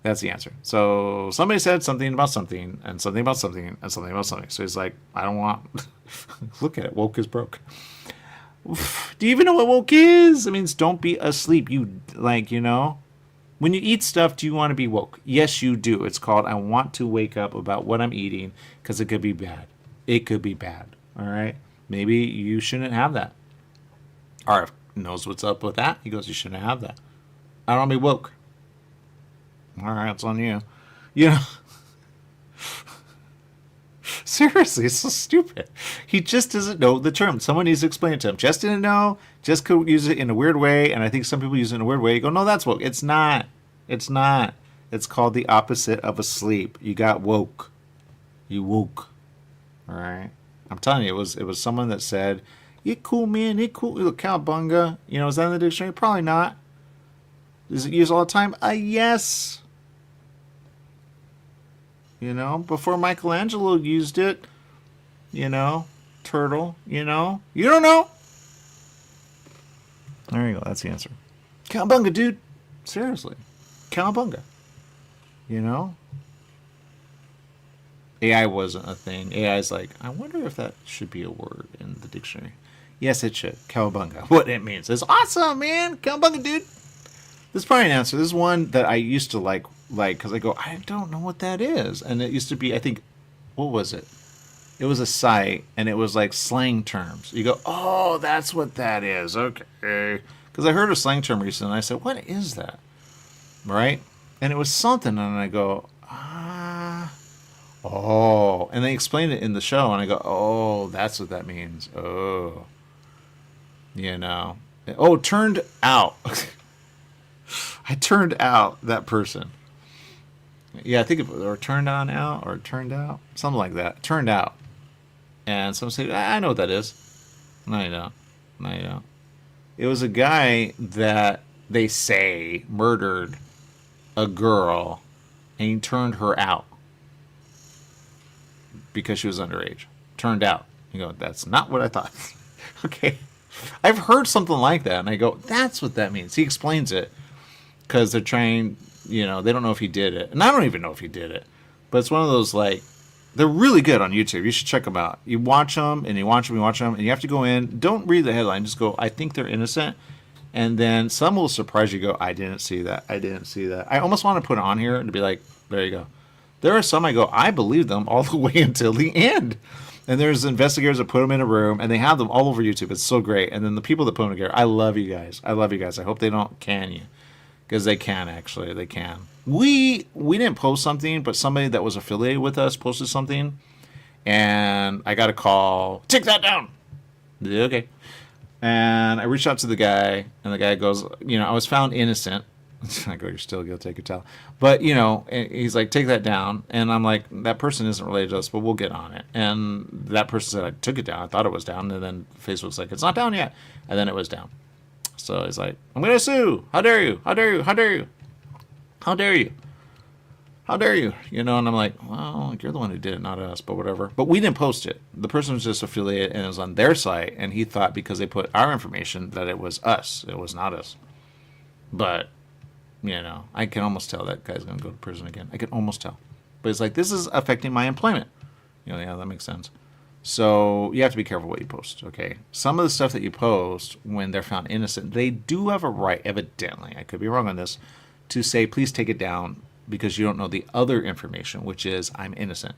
That's the answer. So somebody said something about something, and something about something, and something about something. So he's like, I don't want... Look at it. Woke is broke. Do you even know what woke is? It means don't be asleep. When you eat stuff, do you want to be woke? Yes, you do. It's called I want to wake up about what I'm eating because it could be bad. It could be bad. All right? Maybe you shouldn't have that. Arf knows what's up with that. He goes, you shouldn't have that. I don't want to be woke. All right, it's on you. Seriously, it's so stupid. He just doesn't know the term. Someone needs to explain it to him. Jess didn't know. Jess could use it in a weird way, and I think some people use it in a weird way. You go, no, that's woke. It's not. It's not. It's called the opposite of asleep. You got woke. You woke. All right? I'm telling you, it was someone that said, you cool, man. You cool. Look, cowabunga. Is that in the dictionary? Probably not. Is it used all the time? Yes. Before Michelangelo used it, turtle, you don't know. There you go. That's the answer. Cowabunga, dude. Seriously. Cowabunga. AI wasn't a thing. AI's like, I wonder if that should be a word in the dictionary. Yes, it should. Cowabunga. What it means is awesome, man. Cowabunga, dude. This is probably an answer. This is one that I used to like, because I go, I don't know what that is. And it used to be, I think, what was it? It was a site, and it was like slang terms. You go, oh, that's what that is. Okay. Because I heard a slang term recently, and I said, what is that? Right? And it was something, and I go, oh. And they explained it in the show, and I go, oh, that's what that means. Oh. Oh, turned out. I turned out that person. Yeah, I think it was, or turned on out, or turned out. Something like that. Turned out. And someone said, I know what that is. No, you don't. No, you don't. It was a guy that they say murdered a girl, and he turned her out because she was underage. Turned out. You go, that's not what I thought. Okay. I've heard something like that, and I go, that's what that means. He explains it. Because they're trying, they don't know if he did it. And I don't even know if he did it. But it's one of those, they're really good on YouTube. You should check them out. You watch them, and you watch them, and you have to go in. Don't read the headline. Just go, I think they're innocent. And then some will surprise you. Go, I didn't see that. I didn't see that. I almost want to put it on here and be like, there you go. There are some I go, I believe them all the way until the end. And there's investigators that put them in a room, and they have them all over YouTube. It's so great. And then the people that put them together, I love you guys. I love you guys. I hope they don't can you. Because they can, actually. They can. We didn't post something, but somebody that was affiliated with us posted something. And I got a call. Take that down. Okay. And I reached out to the guy. And the guy goes, I was found innocent. I go, you're still guilty, I could tell. But, you know, he's like, take that down. And I'm like, that person isn't related to us, but we'll get on it. And that person said, I took it down. I thought it was down. And then Facebook's like, it's not down yet. And then it was down. So he's like, I'm going to sue. How dare you? How dare you? How dare you? How dare you? How dare you? You know, and I'm like, well, you're the one who did it, not us, but whatever. But we didn't post it. The person was just affiliated, and it was on their site, and he thought because they put our information that it was us. It was not us. But, you know, I can almost tell that guy's going to go to prison again. I can almost tell. But it's like, this is affecting my employment. You know, yeah, that makes sense. So you have to be careful what you post, okay? Some of the stuff that you post when they're found innocent, they do have a right, evidently, I could be wrong on this, to say, please take it down because you don't know the other information, which is I'm innocent.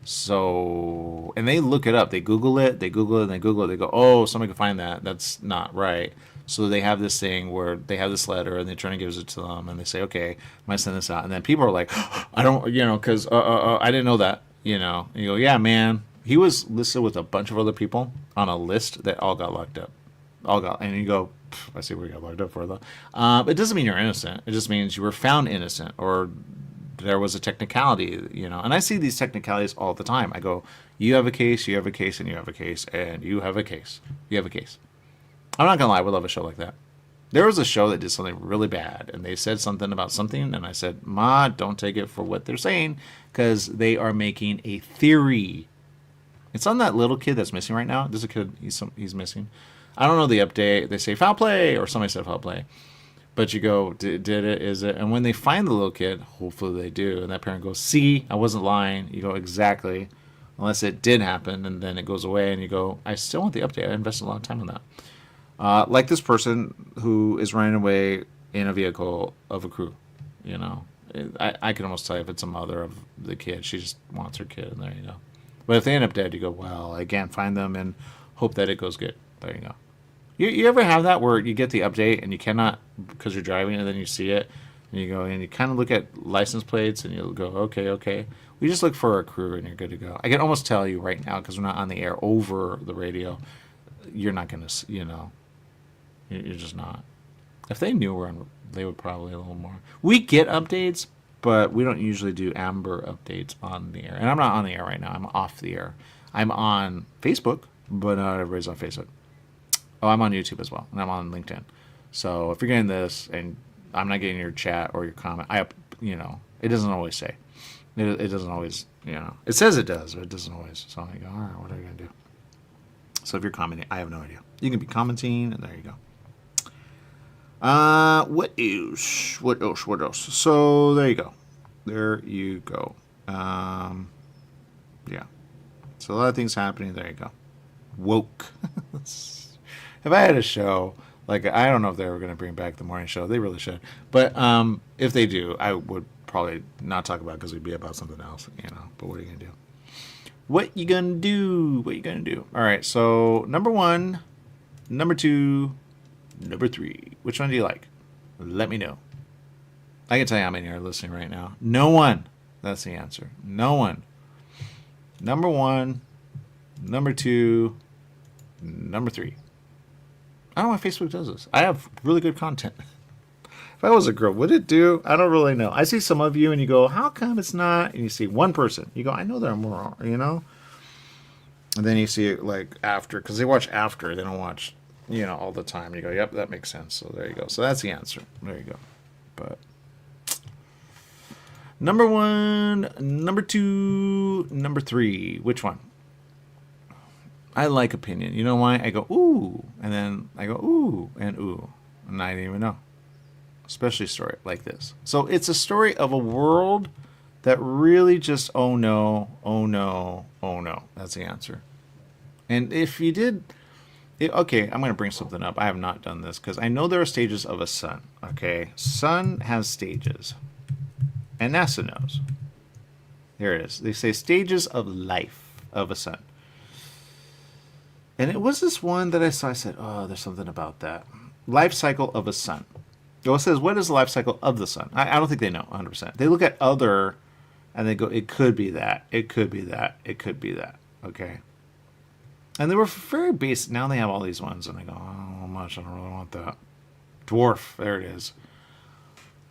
So, and they look it up. They Google it, they Google it, and they Google it. They go, oh, somebody can find that. That's not right. So they have this thing where they have this letter and they're trying to give it to them and they say, okay, I'm going to send this out. And then people are like, I don't, you know, because I didn't know that, you know. And you go, yeah, man. He was listed with a bunch of other people on a list that all got locked up. All got, and you go, I see what you got locked up for, though. It doesn't mean you're innocent. It just means you were found innocent or there was a technicality, you know. And I see these technicalities all the time. I go, you have a case, you have a case, and you have a case, and you have a case. You have a case. I'm not going to lie, I would love a show like that. There was a show that did something really bad, and they said something about something, and I said, Ma, don't take it for what they're saying, because they are making a theory. It's on that little kid that's missing right now. There's a kid, he's missing. I don't know the update. They say foul play, or somebody said foul play. But you go, did it, is it? And when they find the little kid, hopefully they do, and that parent goes, see, I wasn't lying. You go, exactly. Unless it did happen, and then it goes away, and you go, I still want the update. I invested a lot of time on that. Like this person who is running away in a vehicle of a crew, you know. I can almost tell you if it's a mother of the kid. She just wants her kid, and there you go. But if they end up dead, you go, well, I can't find them and hope that it goes good. There you go. You ever have that where you get the update and you cannot, because you're driving, and then you see it, and you go, and you kind of look at license plates, and you'll go, okay. We just look for a crew, and you're good to go. I can almost tell you right now, because we're not on the air over the radio, you're not going to, you know, you're just not. If they knew we're on, they would probably a little more. We get updates, but we don't usually do Amber updates on the air. And I'm not on the air right now. I'm off the air. I'm on Facebook, but not everybody's on Facebook. Oh, I'm on YouTube as well, and I'm on LinkedIn. So if you're getting this and I'm not getting your chat or your comment, you know, it doesn't always say. It doesn't always, you know. It says it does, but it doesn't always. So I go, all right, what are you going to do? So if you're commenting, I have no idea. You can be commenting, and there you go. What else? So there you go. Yeah. So a lot of things happening. There you go. Woke. If I had a show, like, I don't know if they were going to bring back the morning show. They really should. But if they do, I would probably not talk about it because we'd be about something else, you know. But what are you going to do? What you going to do? All right. So number 1, number 2, number 3. Which one do you like? Let me know. I can tell you how many are listening right now. No one. That's the answer. No one. Number 1, number 2, number 3. I don't know why Facebook does this. I have really good content. If I was a girl, would it do? I don't really know. I see some of you and you go, how come it's not? And you see one person. You go, I know there are more, you know? And then you see it like after, because they watch after. They don't watch, you know, all the time. You go, yep, that makes sense. So there you go. So that's the answer. There you go. But number 1, number 2, number 3. Which one? I like opinion. You know why? I go, ooh. And then I go, ooh, and ooh. And I didn't even know. Especially a story like this. So it's a story of a world that really just, oh no, oh no, oh no. That's the answer. And if you did, okay, I'm going to bring something up. I have not done this because I know there are stages of a sun. Okay, sun has stages. And NASA knows. There it is. They say stages of life of a sun. And it was this one that I saw. I said, oh, there's something about that. Life cycle of a sun. Well, it says, what is the life cycle of the sun? I don't think they know 100%. They look at other, and they go, it could be that. It could be that. It could be that. Okay. And they were very basic. Now they have all these ones, and I go, oh, much. I don't really want that. Dwarf. There it is.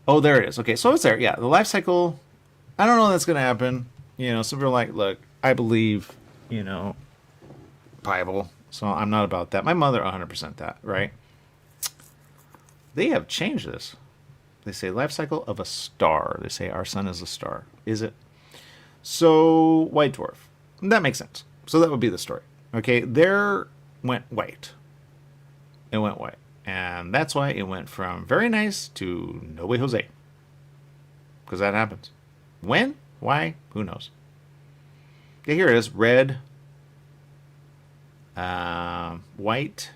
Oh, there it is. Okay, so it's there. Yeah, the life cycle. I don't know that's going to happen. You know, some people are like, look, I believe, you know, Bible, so I'm not about that. My mother, 100% that, right? They have changed this. They say life cycle of a star. They say our sun is a star. Is it? So, white dwarf. That makes sense. So that would be the story. Okay, there went white. It went white. And that's why it went from very nice to no way Jose. Because that happens. When? Why? Who knows? Okay, here it is. Red. White.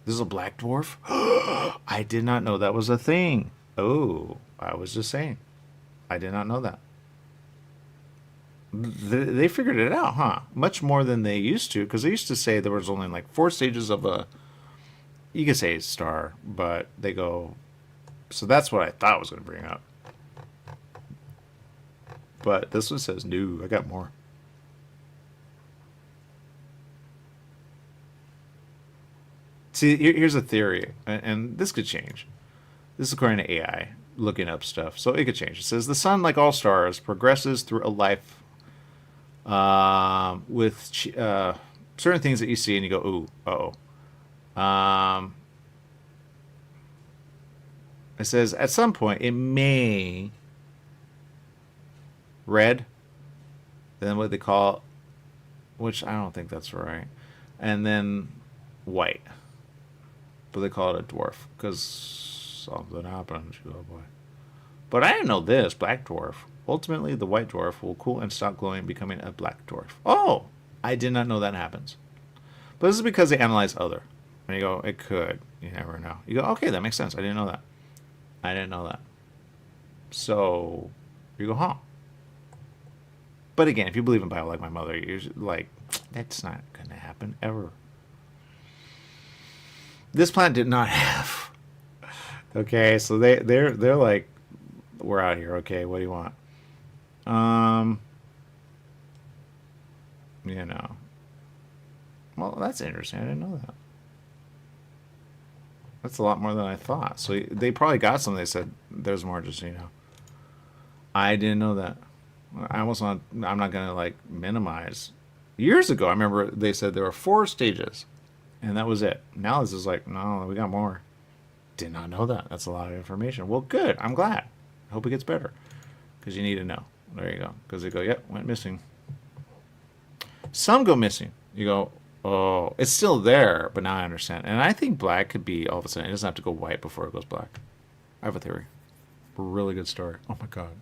This is a black dwarf. I did not know that was a thing. Oh, I was just saying. I did not know that. They figured it out, huh? Much more than they used to. Because they used to say there was only like 4 stages of a... You could say star, but they go... So that's what I thought I was going to bring up. But this one says, no, I got more. See, here's a theory, and this could change. This is according to AI, looking up stuff, so it could change. It says, the sun, like all stars, progresses through a life with certain things that you see, and you go, ooh, uh-oh. It says, at some point, it may... Red, then what they call, which I don't think that's right, and then white, but they call it a dwarf because something happens. Oh boy! But I didn't know this. Black dwarf. Ultimately, the white dwarf will cool and stop glowing, becoming a black dwarf. Oh, I did not know that happens. But this is because they analyze other. And you go, it could. You never know. You go, okay, that makes sense. I didn't know that. I didn't know that. So you go, huh? But again, if you believe in Bible like my mother, you're like, that's not going to happen ever. This planet did not have. Okay, so they're like, we're out here. Okay, what do you want? You know. Well, that's interesting. I didn't know that. That's a lot more than I thought. So they probably got something. They said, there's more, just so you know. I didn't know that. I'm not going to like minimize. Years ago, I remember they said there were 4 stages, and that was it. Now this is like, no, we got more. Did not know that. That's a lot of information. Well, good. I'm glad. I hope it gets better, because you need to know. There you go. Because they go, yep, went missing. Some go missing. You go, oh, it's still there, but now I understand. And I think black could be all of a sudden. It doesn't have to go white before it goes black. I have a theory. Really good story. Oh my god.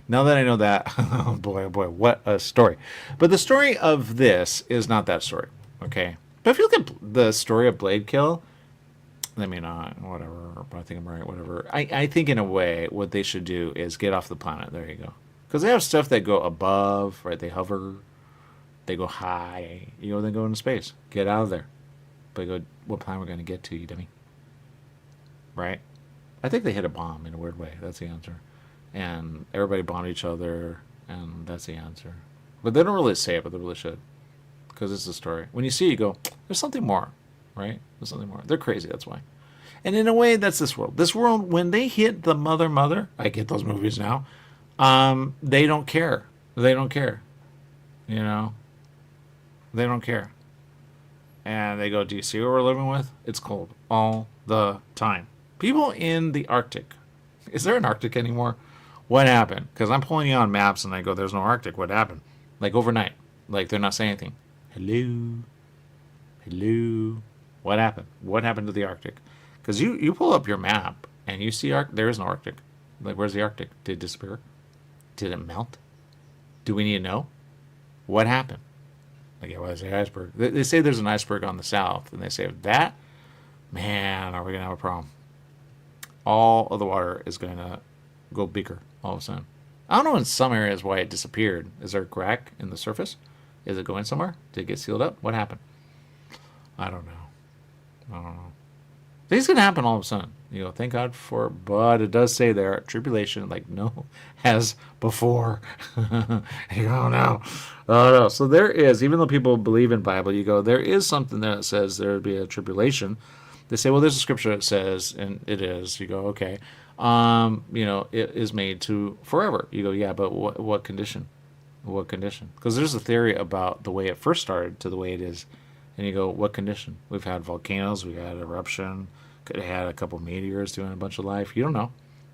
Now that I know that, oh boy, what a story. But the story of this is not that story, okay? But if you look at the story of Blade Kill, I mean, whatever, but I think I'm right, whatever. I think in a way, what they should do is get off the planet. There you go. Because they have stuff that go above, right? They hover, they go high, they go into space. Get out of there. But go, what planet we're going to get to, you dummy? Right? I think they hit a bomb in a weird way. That's the answer. And everybody bombed each other, and that's the answer. But they don't really say it, but they really should. Because it's a story. When you see it, you go, there's something more, right? There's something more. They're crazy, that's why. And in a way, that's this world. This world, when they hit the mother, I get those movies now, they don't care. They don't care. They don't care. And they go, do you see what we're living with? It's cold all the time. People in the Arctic. Is there an Arctic anymore? What happened? Because I'm pulling you on maps and I go, there's no Arctic. What happened? Like overnight. Like they're not saying anything. Hello. What happened? What happened to the Arctic? Because you pull up your map and you see there is no Arctic. Like, where's the Arctic? Did it disappear? Did it melt? Do we need to know? What happened? Like, yeah, well, they say iceberg. They say there's an iceberg on the south. And they say, that, man, are we going to have a problem? All of the water is going to go bigger all of a sudden. I don't know in some areas why it disappeared. Is there a crack in the surface? Is it going somewhere? Did it get sealed up? What happened? I don't know. Things can happen all of a sudden. Thank God for, but it does say there, tribulation, like no has before. You go, oh no. So there is, even though people believe in Bible, you go, there is something there that says there would be a tribulation. They say, well, there's a scripture that says, and it is. You go, okay. it is made to forever. You go, yeah, but what condition? What condition? Because there's a theory about the way it first started to the way it is. And you go, what condition? We've had volcanoes, we've had eruption, could have had a couple meteors doing a bunch of life. You don't know.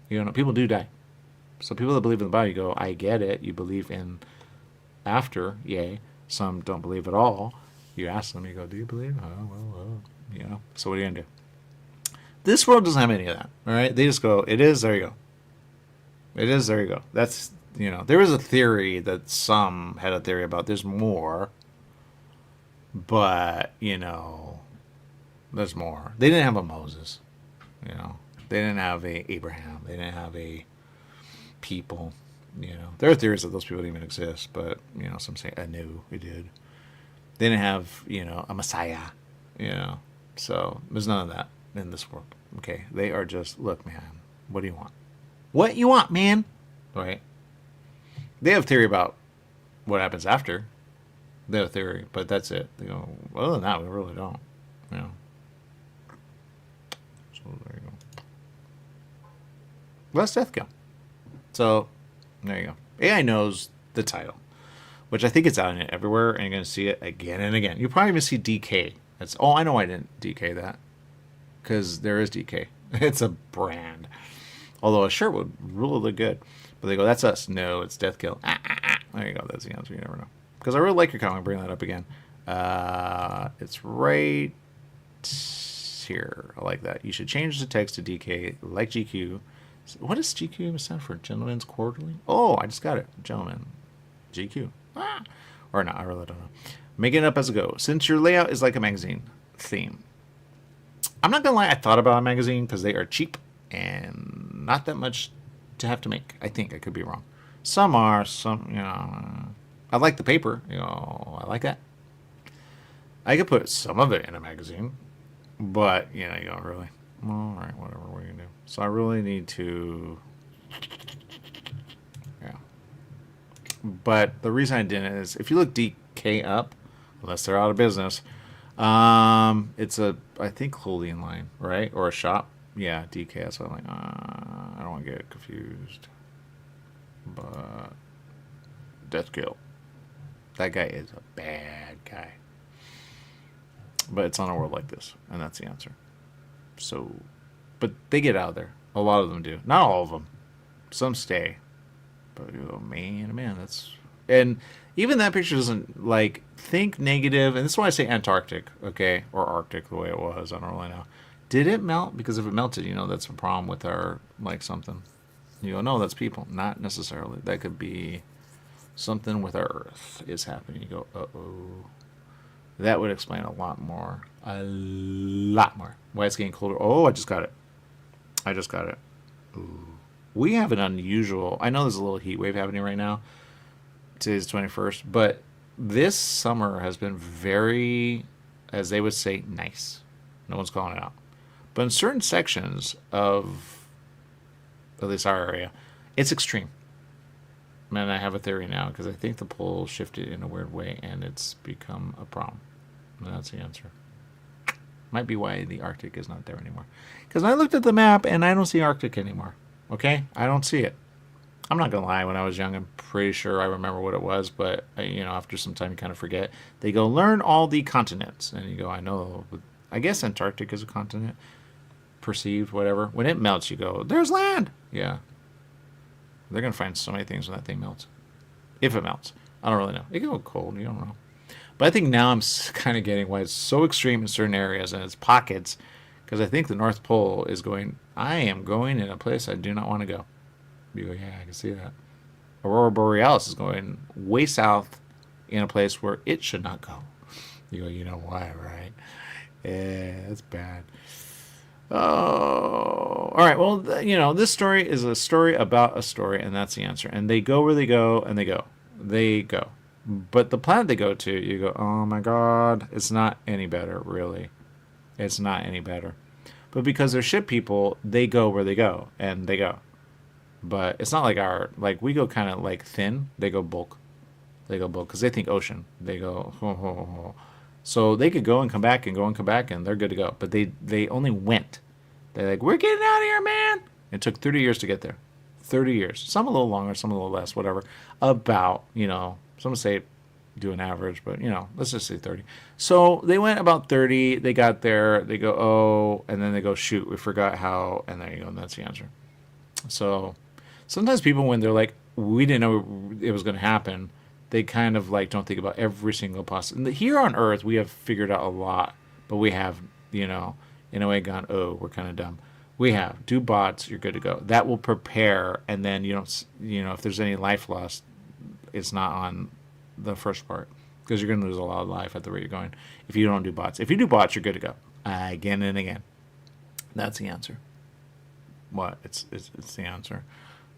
You don't know. People do die. So people that believe in the Bible, you go, I get it. You believe in after, yay. Some don't believe at all. You ask them, you go, do you believe? Oh, well. So what are you going to do? This world doesn't have any of that, all right? They just go, it is, there you go. It is, there you go. That's, there is a theory that some had a theory about there's more, but, there's more. They didn't have a Moses, They didn't have a Abraham. They didn't have a people, There are theories that those people didn't even exist, but, some say, I knew we did. They didn't have, a Messiah, So there's none of that in this world. Okay, they are just, look, man, what do you want? What you want, man? Right? They have theory about what happens after. They have a theory, but that's it. They go, other than that, we really don't. So there you go. Less death kill. So there you go. AI knows the title, which I think it's out in it everywhere, and you're going to see it again and again. You'll probably even see DK. I know I didn't DK that, because there is DK. It's a brand. Although a shirt would really look good. But they go, that's us. No, it's death kill. There you go. That's the answer. You never know. Because I really like your comment. Bring that up again. It's right here. I like that. You should change the text to DK like GQ. What does GQ stand for? Gentleman's Quarterly? Oh, I just got it. Gentleman. GQ. Or not. I really don't know. Make it up as I go. Since your layout is like a magazine theme. I'm not going to lie. I thought about a magazine because they are cheap and not that much to have to make. I think. I could be wrong. Some are. Some, I like the paper. I like that. I could put some of it in a magazine. But, you don't really. All right, whatever we're going to do. So I really need to... Yeah. But the reason I didn't is, if you look DK up, unless they're out of business, it's a, I think, clothing line, right? Or a shop. Yeah, DK. So I'm like, I don't want to get confused. But... Death Kill. That guy is a bad guy. But it's on a world like this, and that's the answer. So, but they get out of there. A lot of them do. Not all of them. Some stay. But you go, man, that's... And even that picture doesn't, think negative. And this is why I say Antarctic, okay? Or Arctic, the way it was. I don't really know. Did it melt? Because if it melted, that's a problem with our, something. You go, no, that's people. Not necessarily. That could be something with our Earth is happening. You go, uh-oh. That would explain a lot more. A lot more. Why it's getting colder. Oh, I just got it. Ooh. We have an unusual... I know there's a little heat wave happening right now. Today's the 21st. But this summer has been very, as they would say, nice. No one's calling it out. But in certain sections of at least our area, it's extreme. And I have a theory now, because I think the pole shifted in a weird way, and it's become a problem. And that's the answer. Might be why the Arctic is not there anymore. Because I looked at the map, and I don't see Arctic anymore. Okay? I don't see it. I'm not going to lie. When I was young, I'm pretty sure I remember what it was. But, after some time, you kind of forget. They go, learn all the continents. And you go, I know. I guess Antarctic is a continent. Perceived, whatever. When it melts, you go, there's land. Yeah. They're going to find so many things when that thing melts. If it melts. I don't really know. It can go cold. You don't know. But I think now I'm kind of getting why it's so extreme in certain areas and its pockets. Because I think the North Pole is going... I am going in a place I do not want to go. You go, yeah, I can see that. Aurora Borealis is going way south in a place where it should not go. You go, you know why, right? Yeah, that's bad. Oh, all right. Well, this story is a story about a story, and that's the answer. And they go where they go, and they go. They go. But the planet they go to, you go, oh my God, it's not any better, really. It's not any better. But because they're ship people, they go where they go, and they go. But it's not like we go kind of thin, they go bulk. They go bulk, because they think ocean. They go, ho, ho, ho. So they could go and come back, and they're good to go. But they only went. They're like, we're getting out of here, man. It took 30 years to get there. 30 years. Some a little longer, some a little less, whatever. About, some say do an average, but, let's just say 30. So they went about 30. They got there. They go, oh, and then they go, shoot, we forgot how. And there you go. And that's the answer. So sometimes people, when they're like, we didn't know it was going to happen, they kind of like don't think about every single possibility. Here on Earth, we have figured out a lot, but we have, in a way gone, oh, we're kind of dumb. We have do bots, you're good to go. That will prepare, and then you don't, if there's any life lost, it's not on the first part because you're going to lose a lot of life at the rate you're going if you don't do bots. If you do bots, you're good to go again and again. That's the answer. What? It's the answer.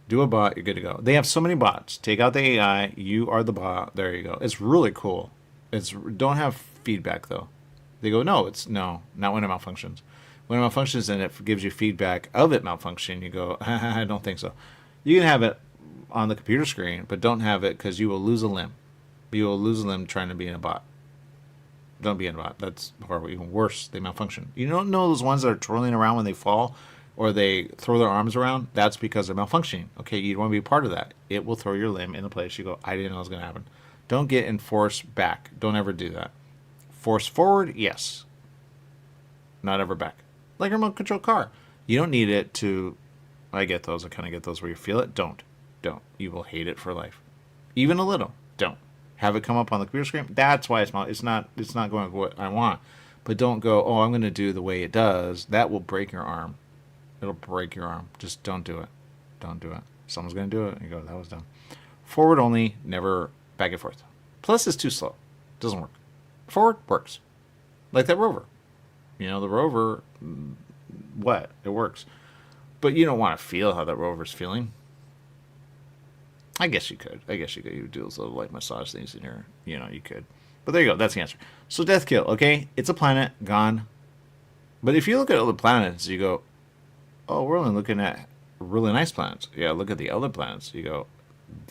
Do a bot, you're good to go. They have so many bots. Take out the AI, you are the bot. There you go. It's really cool. Don't have feedback though. They go, not when it malfunctions. When it malfunctions and it gives you feedback of it malfunctioning, you go, I don't think so. You can have it on the computer screen, but don't have it because you will lose a limb. You will lose a limb trying to be in a bot. Don't be in a bot. That's horrible. Even worse, they malfunction. You don't know those ones that are twirling around when they fall or they throw their arms around? That's because they're malfunctioning. Okay, you don't want to be a part of that. It will throw your limb in a place. You go, I didn't know it was going to happen. Don't get in force back. Don't ever do that. Force forward, yes. Not ever back. Like a remote control car. You don't need it to... I get those. I kind of get those where you feel it. Don't. You will hate it for life. Even a little. Don't. Have it come up on the computer screen. That's why it's not going what I want. But don't go, oh, I'm going to do the way it does. That will break your arm. It'll break your arm. Just don't do it. Don't do it. Someone's going to do it. And you go, that was dumb. Forward only, never back and forth. Plus, it's too slow. Doesn't work. Forward works. Like that rover. The rover, what? It works. But you don't want to feel how that rover's feeling. I guess you could. You would do those little like massage things in your, you could. But there you go. That's the answer. So death kill, okay? It's a planet, gone. But if you look at other planets, you go, oh, we're only looking at really nice planets. Yeah, look at the other planets. You go,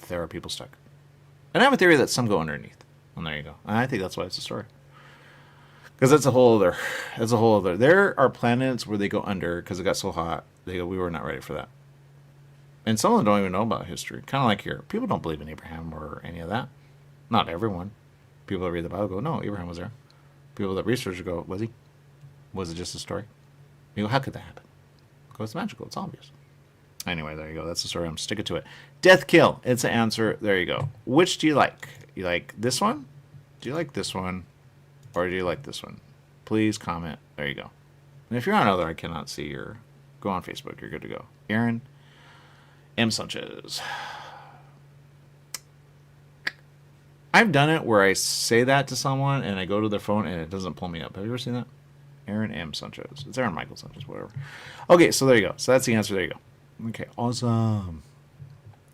there are people stuck. And I have a theory that some go underneath. And there you go. And I think that's why it's a story. Because that's a whole other. There are planets where they go under because it got so hot. They go, we were not ready for that. And some of them don't even know about history. Kind of like here. People don't believe in Abraham or any of that. Not everyone. People that read the Bible go, no, Abraham was there. People that research go, was he? Was it just a story? You go, how could that happen? Because it's magical. It's obvious. Anyway, there you go. That's the story. I'm sticking to it. Death kill. It's an answer. There you go. Which do you like? You like this one? Do you like this one? Or do you like this one? Please comment. There you go. And if you're on other, I cannot see your... Go on Facebook. You're good to go. Aaron M. Sanchez. I've done it where I say that to someone and I go to their phone and it doesn't pull me up. Have you ever seen that? Aaron M. Sanchez. It's Aaron Michael Sanchez, whatever. Okay, so there you go. So that's the answer. There you go. Okay, awesome.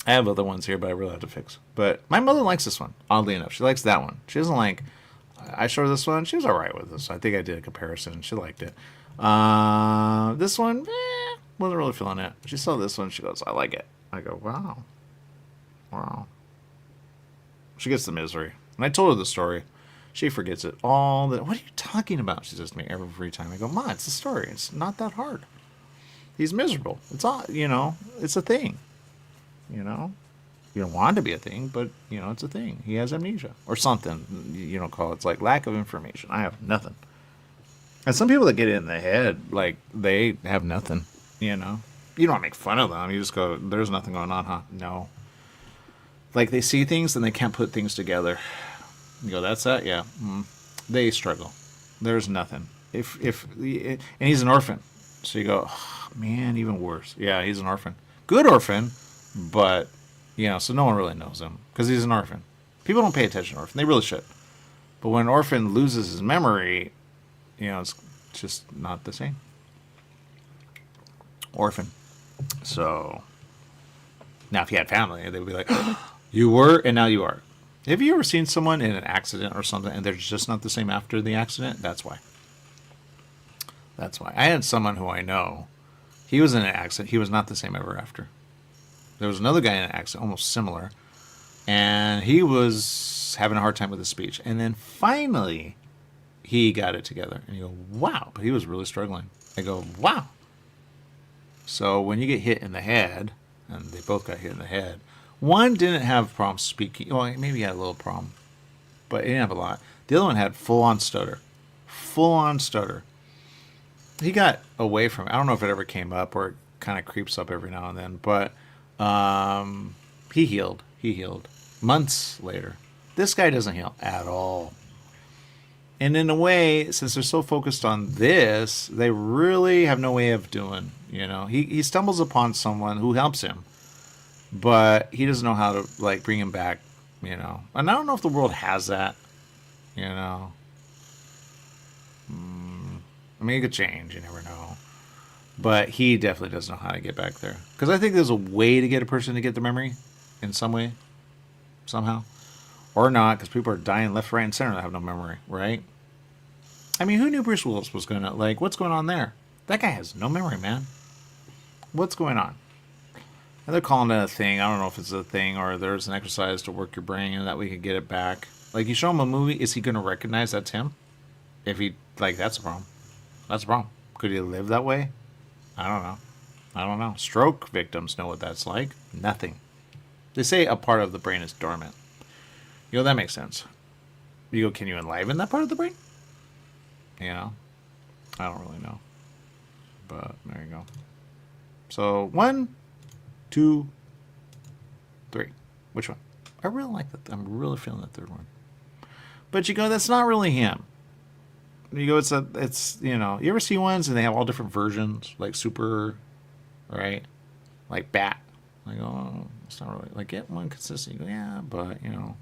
I have other ones here, but I really have to fix. But my mother likes this one, oddly enough. She likes that one. She doesn't like... I showed her this one. She was all right with this. I think I did a comparison. She liked it. This one, wasn't really feeling it. She saw this one. She goes, I like it. I go, wow. Wow. She gets the misery. And I told her the story. She forgets it all. What are you talking about? She says to me every time. I go, Ma, it's a story. It's not that hard. He's miserable. It's all, it's a thing. You don't want it to be a thing, but, it's a thing. He has amnesia or something. You don't call it. It's like lack of information. I have nothing. And some people that get it in the head, like, they have nothing, You don't make fun of them. You just go, there's nothing going on, huh? No. Like, they see things and they can't put things together. You go, that's that? Yeah. They struggle. There's nothing. And he's an orphan. So you go, oh, man, even worse. Yeah, he's an orphan. Good orphan, but... so no one really knows him because he's an orphan. People don't pay attention to orphan. They really should. But when an orphan loses his memory, it's just not the same. Orphan. So now if you had family, they would be like, you were and now you are. Have you ever seen someone in an accident or something and they're just not the same after the accident? That's why. I had someone who I know. He was in an accident. He was not the same ever after. There was another guy in an accident, almost similar, and he was having a hard time with his speech. And then finally, he got it together. And you go, wow. But he was really struggling. I go, wow. So when you get hit in the head, and they both got hit in the head, one didn't have problems speaking. Well, maybe he had a little problem, but he didn't have a lot. The other one had full-on stutter. Full-on stutter. He got away from it. I don't know if it ever came up or it kind of creeps up every now and then, but he healed. He healed months later. This guy doesn't heal at all. And in a way, since they're so focused on this, they really have no way of doing, you know. He stumbles upon someone who helps him, but he doesn't know how to, like, bring him back, you know. And I don't know if the world has that, you know. I mean, it could change. You never know. But he definitely doesn't know how to get back there. Because I think there's a way to get a person to get the memory in some way, somehow. Or not, because people are dying left, right, and center that have no memory, right? I mean, who knew Bruce Willis was going to, like, what's going on there? That guy has no memory, man. What's going on? And they're calling it a thing. I don't know if it's a thing or there's an exercise to work your brain and that we can get it back. Like, you show him a movie, is he going to recognize that's him? If he, like, that's a problem. That's a problem. Could he live that way? I don't know. I don't know. Stroke victims know what that's like. Nothing. They say a part of the brain is dormant. You know, that makes sense. You go, can you enliven that part of the brain? You know? I don't really know. But there you go. So, 1, 2, 3. Which one? I really like that. I'm really feeling that third one. But you go, that's not really him. You go, it's, you know, you ever see ones and they have all different versions, like Super, right? Like Bat. Like, oh, it's not really, like, get one consistent. You go, yeah, but, you know,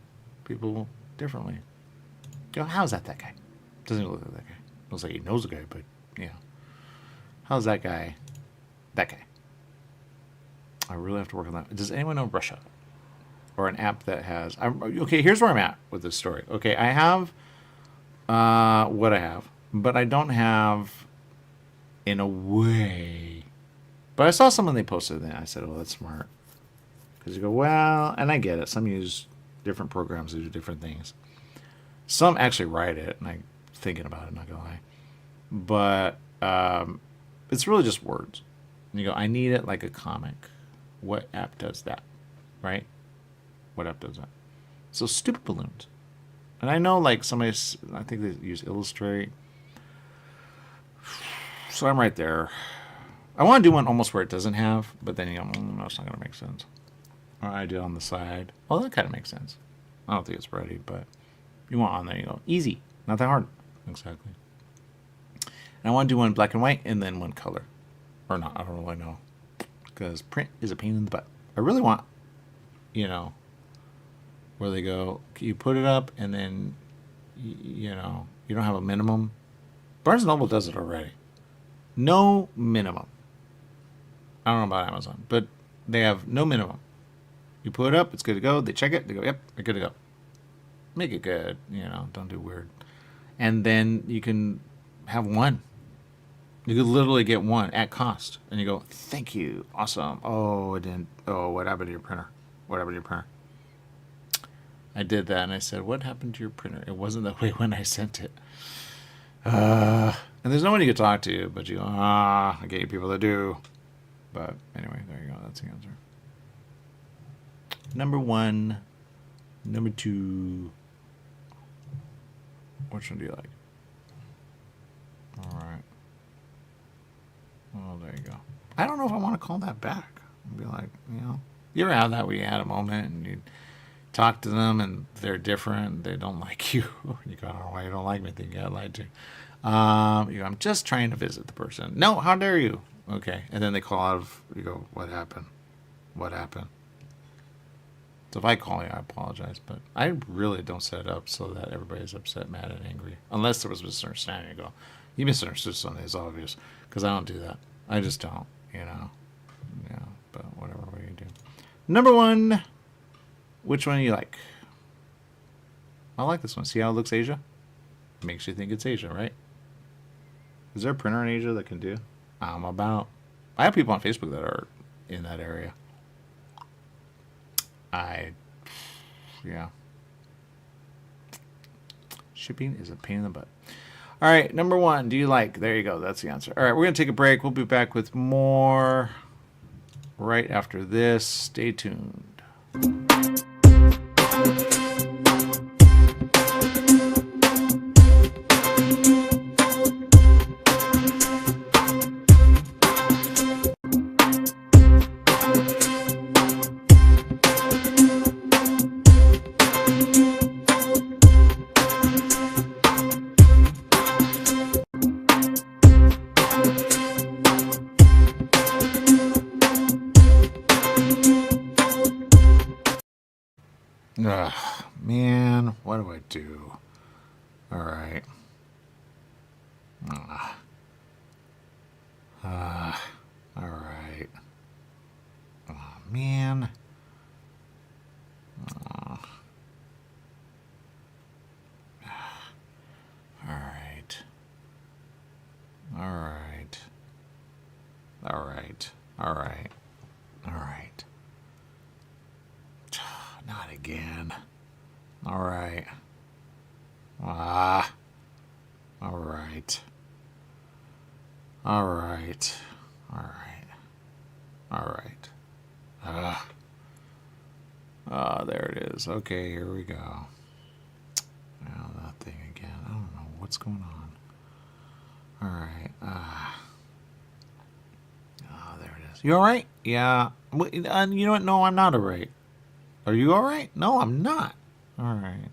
people differently. You go, how's that guy? Doesn't even look like that guy. Looks like he knows the guy, but, yeah. How's that guy? That guy. I really have to work on that. Does anyone know Russia? Or an app that has, okay, here's where I'm at with this story. Okay, I have what I have, but I don't have in a way. But I saw someone they posted and I said, oh, that's smart. Because you go, well, and I get it. Some use different programs to do different things. Some actually write it, and I'm thinking about it, not gonna lie. But it's really just words. And you go, I need it like a comic. What app does that? Right? What app does that? So Stupid Balloons. And I know, like, I think they use Illustrate. So I'm right there. I want to do one almost where it doesn't have, but then you go, no, it's not going to make sense. Or I do it on the side. Well, that kind of makes sense. I don't think it's ready, but you want on there, you go, easy. Not that hard. Exactly. And I want to do one black and white and then one color. Or not, I don't really know. Because print is a pain in the butt. I really want, you know, where they go, you put it up and then, you know, you don't have a minimum. Barnes & Noble does it already. No minimum. I don't know about Amazon, but they have no minimum. You put it up, it's good to go. They check it, they go, yep, they're good to go. Make it good, you know, don't do weird. And then you can have one. You could literally get one at cost. And you go, thank you, awesome. Oh, it didn't, oh, what happened to your printer? What happened to your printer? I did that, and I said, what happened to your printer? It wasn't that way when I sent it. And there's nobody you could talk to, but you go, I get you people that do. But anyway, there you go. That's the answer. Number 1. Number 2. Which one do you like? All right. Well, there you go. I don't know if I want to call that back. I'd be like, you know, you ever have that where you had a moment and you talk to them and they're different, they don't like you. You go, I don't know why you don't like me. I think you got lied to. You go, I'm just trying to visit the person. No, how dare you? Okay. And then they call out of, you go, what happened? What happened? So if I call you, I apologize. But I really don't set it up so that everybody's upset, mad, and angry. Unless there was a misunderstanding. You go, you misunderstood something. It's obvious. Because I don't do that. I just don't, you know. Yeah, but whatever way you do. Number 1. Which one do you like? I like this one. See how it looks Asia? Makes you think it's Asia, right? Is there a printer in Asia that can do? I have people on Facebook that are in that area. Yeah. Shipping is a pain in the butt. All right, number one, do you like? There you go. That's the answer. All right, we're going to take a break. We'll be back with more right after this. Stay tuned. Ugh, man, what do I do? All right. All right. Oh, man. All right. All right. All right. All right. All right. Not again. All right. All right. All right. All right. All right. There it is. Okay, here we go. Now that thing again. I don't know what's going on. All right. There it is. You all right? Yeah. You know what? No, I'm not all right. Are you all right? No, I'm not. All right.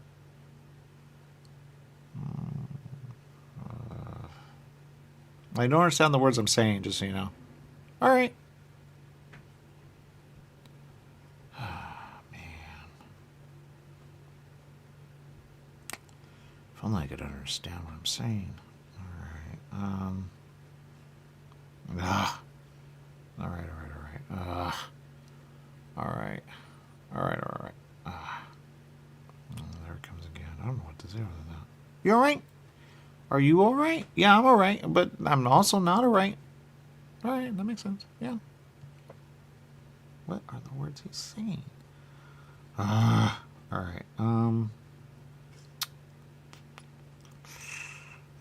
I don't understand the words I'm saying, just so you know. All right. Man. If only I could understand what I'm saying. All right. All right. All right. There it comes again. I don't know what to do with that. You all right? Are you all right? Yeah, I'm all right, but I'm also not all right. All right, that makes sense. Yeah. What are the words he's saying? All right.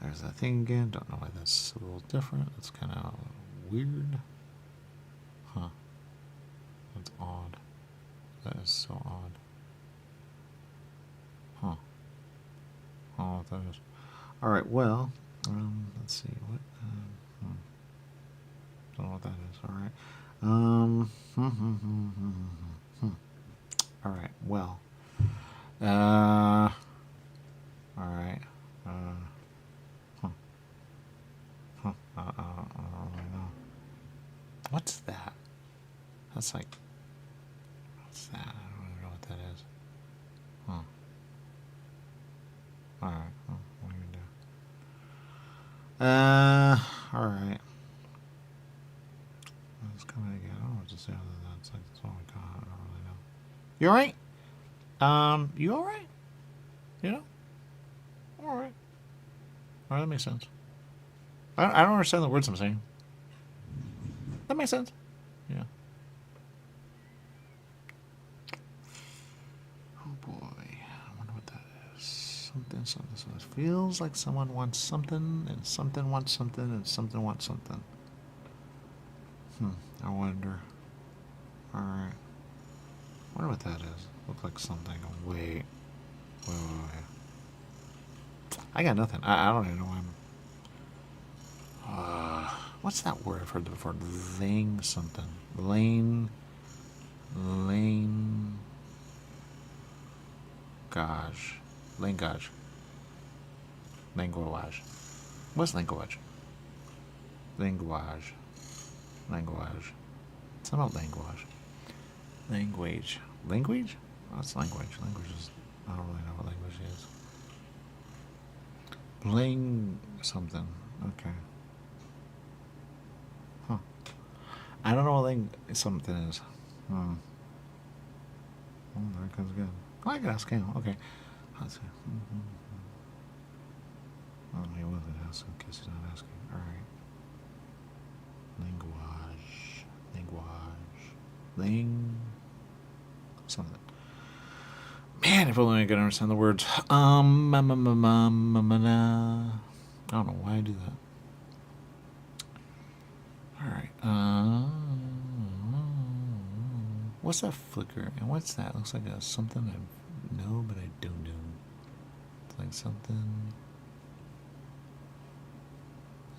There's that thing again. Don't know why that's a little different. It's kind of weird. Huh. That's odd. That is so odd. Huh. I don't know what that is. All right, well, let's see. What? Don't know what that is. All right. All right, well. All right. I don't really know. What's that? That's like... What's that? I don't even know what that is. Huh. Alright. Well, what do you do? Alright. It's coming again. I don't know what to say other than that. It's like, that's all we got. I don't really know. You alright? You alright? You know? Alright. Alright, that makes sense. I don't understand the words I'm saying. That makes sense. Yeah. Oh boy. I wonder what that is. Something. It feels like someone wants something, and something wants something, and something wants something. I wonder. Alright. I wonder what that is. Look like something. Wait. I got nothing. I don't even know why I'm... what's that word I've heard before? Lang something. Lane. Gosh. Language. What's language? Language. It's not language. Language? Oh, it's language. Language is... I don't really know what language is. Bling something. Okay. Huh. I don't know what something is. Oh, there it comes again. Oh, I can ask him. Okay. Let's see. Oh, he wasn't asking because he's not asking. Alright. Language. Something. Man, if only I could understand the words. I don't know why I do that. All right. What's that flicker? And what's that? Looks like something I know, but I don't know. It's like something.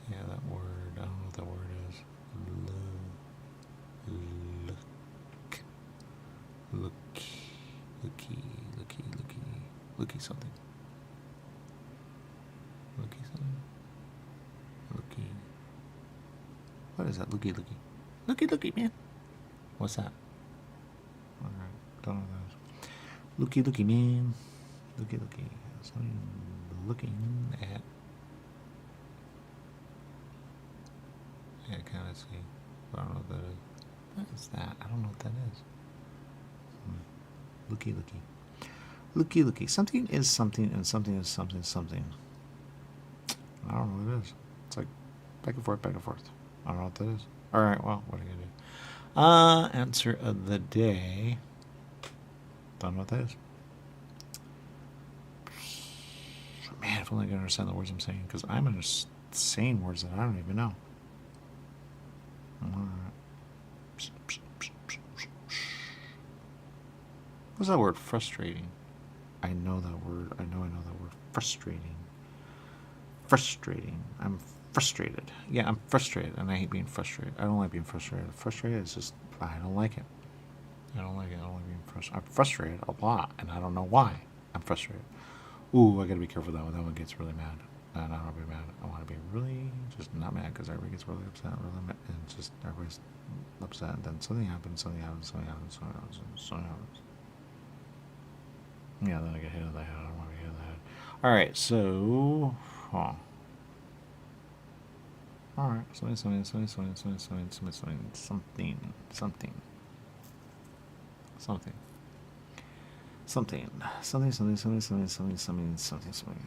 Yeah, that word. I don't know what that word is. Looky something. Looky something. Looky. What is that? Looky. Looky, man. What's that? Alright, don't know what that is. Looky, man. Looky. Something looking at. Yeah, I kind of see. I don't know what that is. What is that? I don't know what that is. Looky. Looky. Something is something, and something is something. I don't know what it is. It's like back and forth. I don't know what that is. Alright, well, what are you going to do? Answer of the day. Don't know what that is. Man, if only I could understand the words I'm saying, because I'm saying words that I don't even know. Alright. What's that word? Frustrating. I know that word. I know that word. Frustrating. I'm frustrated. Yeah, I'm frustrated, and I hate being frustrated. I don't like being frustrated. Frustrated is just, I don't like it. I don't like being frustrated. I'm frustrated a lot, and I don't know why I'm frustrated. Ooh, I gotta be careful that one. That one gets really mad. And I don't want to be mad. I want to be really just not mad, because everybody gets really upset, really mad, and just everybody's upset. And then something happens. Yeah, then I get hit in the head. I don't want to be hit in the head. All right, so, all right, something.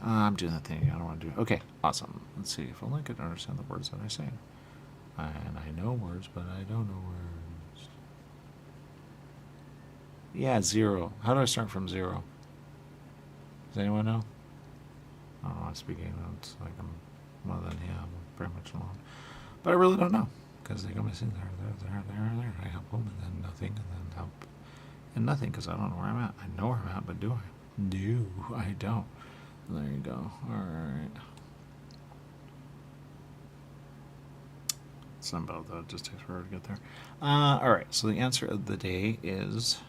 I'm doing that thing I don't want to do. Okay, awesome. Let's see. If only I could understand the words that I say. And I know words, but I don't know words. Yeah, 0. How do I start from 0? Does anyone know? I don't know. I'm speaking. It's like I'm pretty much alone. But I really don't know, because they go missing there. I help them, and then nothing, and then help. And nothing, because I don't know where I'm at. I know where I'm at, but do I? No, I don't. There you go. Alright. Something about that. It just takes forever to get there. Alright, so the answer of the day is...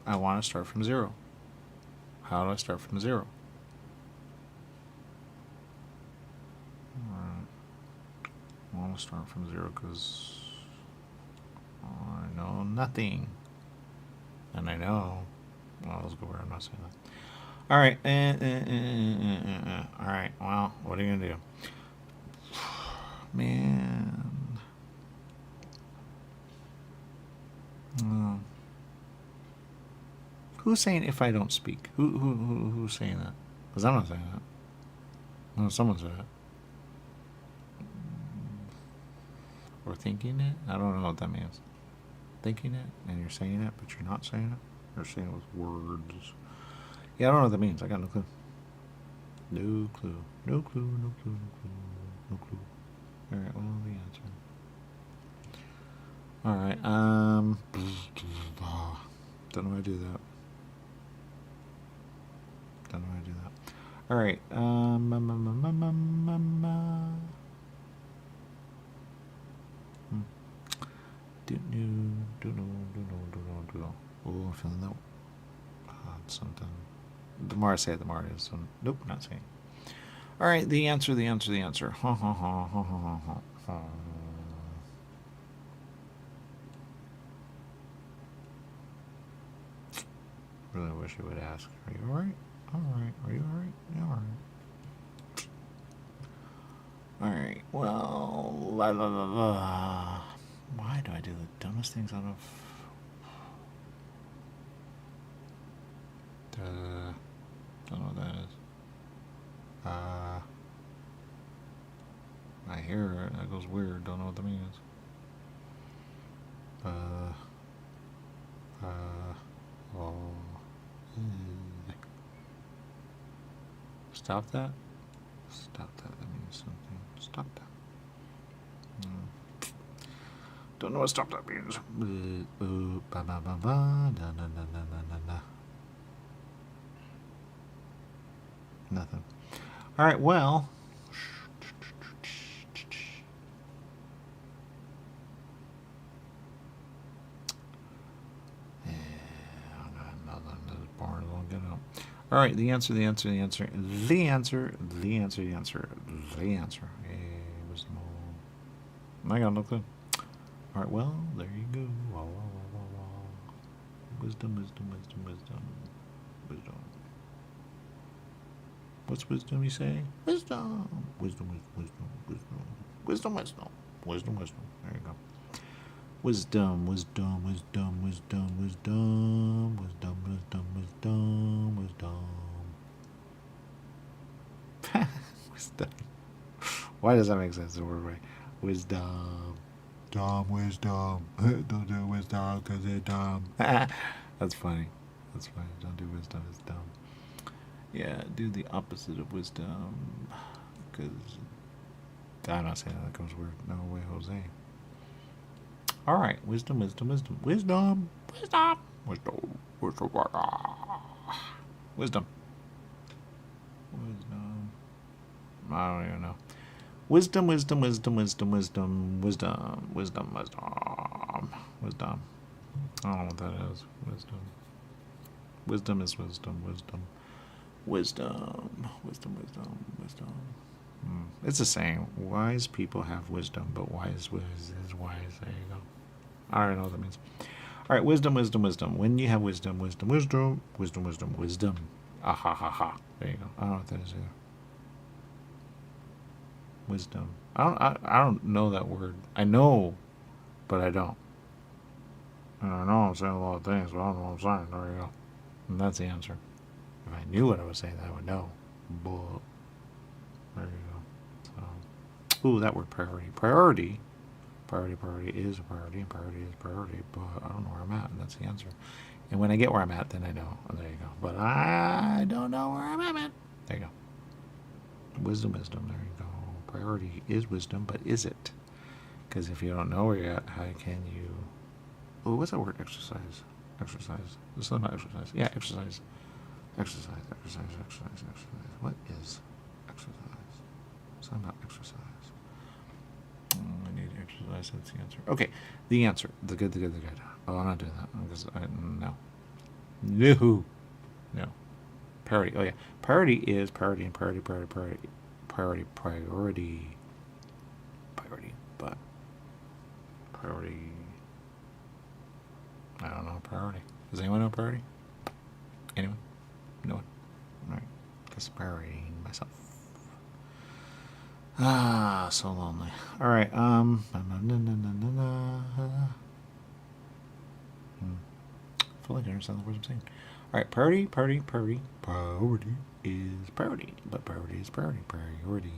I want to start from 0. How do I start from 0? Alright. I want to start from 0 because I know nothing. And I know. Well, let's go where I'm not saying that. Alright. Alright, well, what are you going to do? Man. Who's saying if I don't speak? Who's saying that? Because I'm not saying that. No, someone said it. Or thinking it? I don't know what that means. Thinking it, and you're saying it, but you're not saying it? You're saying it with words. Yeah, I don't know what that means. I got no clue. No clue. Alright, well, the answer. Alright, don't know how to do that. Alright, Oh, I'm feeling that. Something. The more I say it, the more it is. So, nope, not saying. Alright, the answer. Really wish you would ask. Are you alright? Alright. Are you alright? Yeah, alright. Alright, well, why do I do the dumbest things out of... Don't know what that is. I hear it. That goes weird. Don't know what that means. Stop that. Stop that. That means something. Stop that. Don't know what stop that means. Nothing. All right. Well. All right, the answer. Hey, wisdom. I got no clue. All right, well, there you go. Wisdom. What's wisdom you say? Wisdom. Wisdom. There you go. Wisdom. Wisdom. Why does that make sense? The word right. Wisdom. Wisdom. Don't do wisdom because it's dumb. That's funny. Don't do wisdom. It's dumb. Yeah, do the opposite of wisdom. Because I'm not saying that comes weird. No way, Jose. All right, wisdom. I don't even know. Wisdom. I don't know what that is. Wisdom is wisdom. It's a saying. Wise people have wisdom, but wise is wise. There you go. I don't know what that means. All right, wisdom. When you have wisdom. Ah ha ha ha. There you go. I don't know what that is either. Wisdom. I don't know that word. I know, but I don't. And I know I'm saying a lot of things, but I don't know what I'm saying. There you go. And that's the answer. If I knew what I was saying, I would know. But there you go. So, ooh, that word priority. Priority is a priority, and priority is priority, but I don't know where I'm at, and that's the answer. And when I get where I'm at, then I know. And there you go. But I don't know where I'm at. There you go. Wisdom. There you go. Priority is wisdom, but is it? Because if you don't know where you're at, how can you... Oh, what's that word? Exercise. This is not exercise. Yeah, exercise. Exercise. What is exercise? Something about exercise. I need exercise. That's the answer. Okay, the answer. The good. Oh, I'm not doing that because no. Priority. Oh yeah, priority is priority and priority. But priority. I don't know priority. Does anyone know priority? Anyone? No one. All right. Because priority myself. Ah, so lonely. All right. I feel like I understand the words I'm saying. All right. Priority is priority, but priority is priority.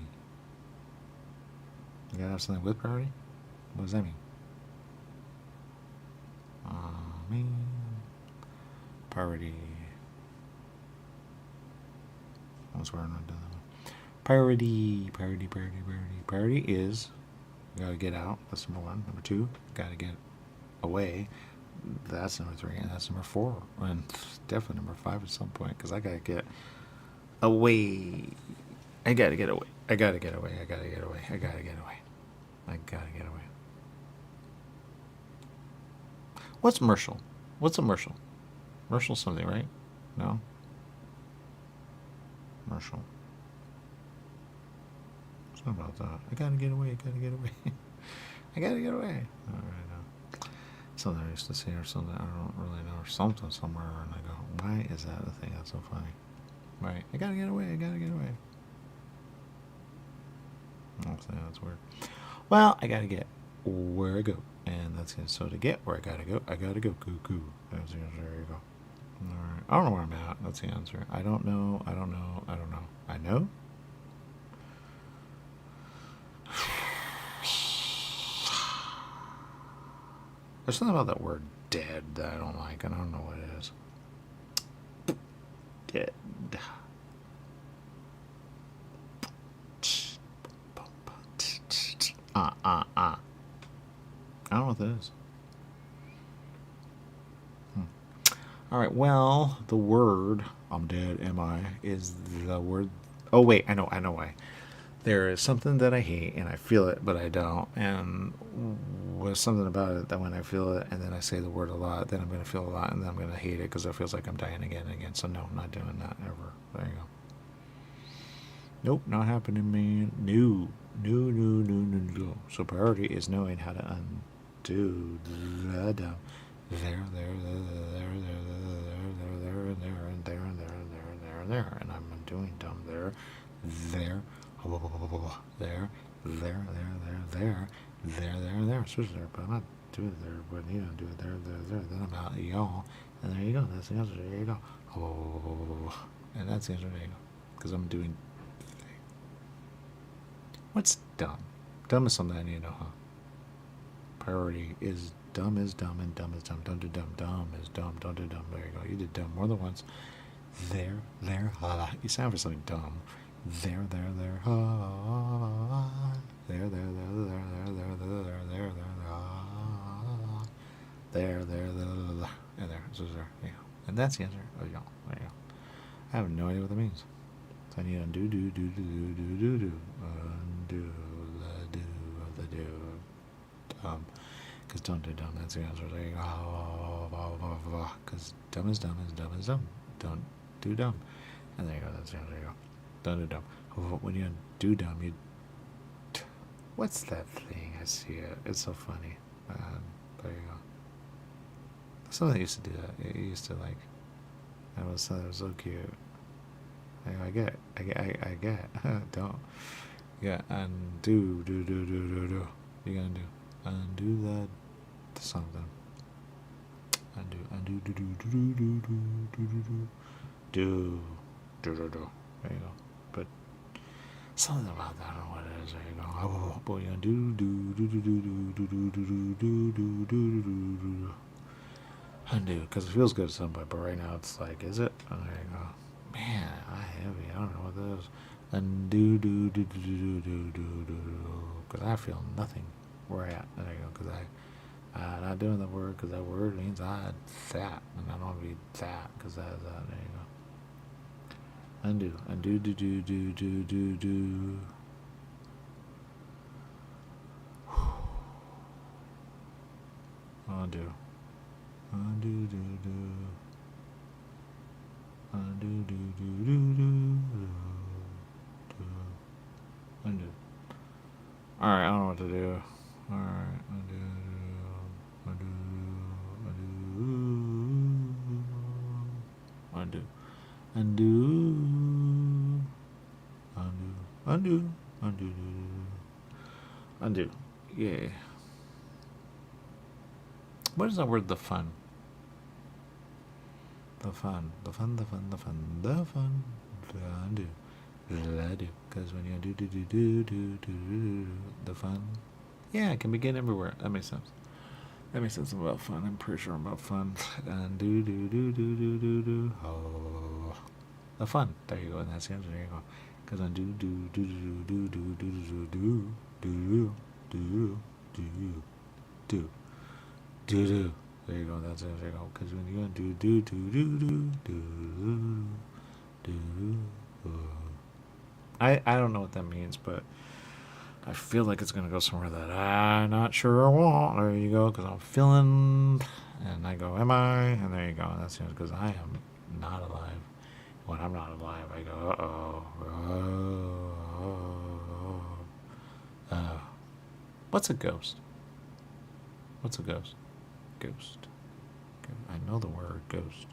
You gotta have something with priority. What does that mean? Priority. That's where I'm not done. Priority is you gotta get out. That's number one. Number two, gotta get away. That's number three, and that's number four, and definitely number five at some point. Because I gotta get away. I gotta get away. What's Mershel? What's a Mershel? Mershel's something, right? No? Mershel. Something about that. I gotta get away. I gotta get away. All right, something I used to say or something. I don't really know. Or something somewhere. And I go, why is that the thing? That's so funny. Right. I gotta get away. That's weird. Well, I gotta get where I go. And that's it. So to get where I gotta go. Goo. That's the answer. There you go. Alright. I don't know where I'm at. That's the answer. I don't know. I know? There's something about that word dead that I don't like, and I don't know what it is. Dead. I don't know what that is. All right, well, the word, I'm dead, am I, is the word, oh, wait, I know why. There is something that I hate, and I feel it, but I don't, and there's something about it that when I feel it, and then I say the word a lot, then I'm going to feel a lot, and then I'm going to hate it, because it feels like I'm dying again and again, so no, I'm not doing that, ever. There you go. Nope, not happening, man. No. So priority is knowing how to undo the dumb. There, and I'm undoing dumb there, switch there, but I'm not doing it there, but you don't do it there, then I'm out, y'all, and there you go, that's the answer, there you go, and that's the answer, there you go, because I'm doing, what's dumb? Dumb is something I need to know, huh? Priority is dumb and dumb is dumb. Don't do dumb. Dumb is dumb. Don't do dumb. There you go. You did dumb more than once. There. You sound for something dumb. There. There. And there. So there. Yeah. And that's the answer. Oh, yeah. There you go. I have no idea what that means. So I need undo, do. Undo the do of the do. Because don't do dumb, that's the answer. There you go. Because dumb is dumb. Don't do dumb. And there you go, that's the answer. There you go. Don't do dumb. When you do dumb, you. What's that thing? I see it. It's so funny. There you go. Something used to do that. It used to like. That was so cute. I get. Don't. Yeah, and do. You gotta do. Undo that something. Undo. Do. There you go. But something about that, I don't know what it is. There you go. Boy, do. Undo, because it feels good to somebody, but right now it's like, is it? Oh, there you go. Man, I don't know what that is. Undo, do. Because I feel nothing. Where I at? There you go, because I'm not doing the word, because that word means I that, and I don't want to be that, because that is that. There you go. Undo, do. Undo, do. Undo. All right, I don't know what to do. All right, undo. Yeah. What is that word? The fun. Undo. Because when you do, the fun. Yeah, it can begin everywhere. That makes sense. That makes sense about fun. I'm pretty sure about fun. And do. Oh, the fun. There you go. And that's the answer. There you go. Because on do. There you go. That's it. There you go. Because when you do. I don't know what that means, but I feel like it's going to go somewhere that I'm not sure I want. There you go, because I'm feeling, and I go, am I? And there you go. And that's because I am not alive. When I'm not alive, I go, what's a ghost? What's a ghost? Ghost. I know the word ghost.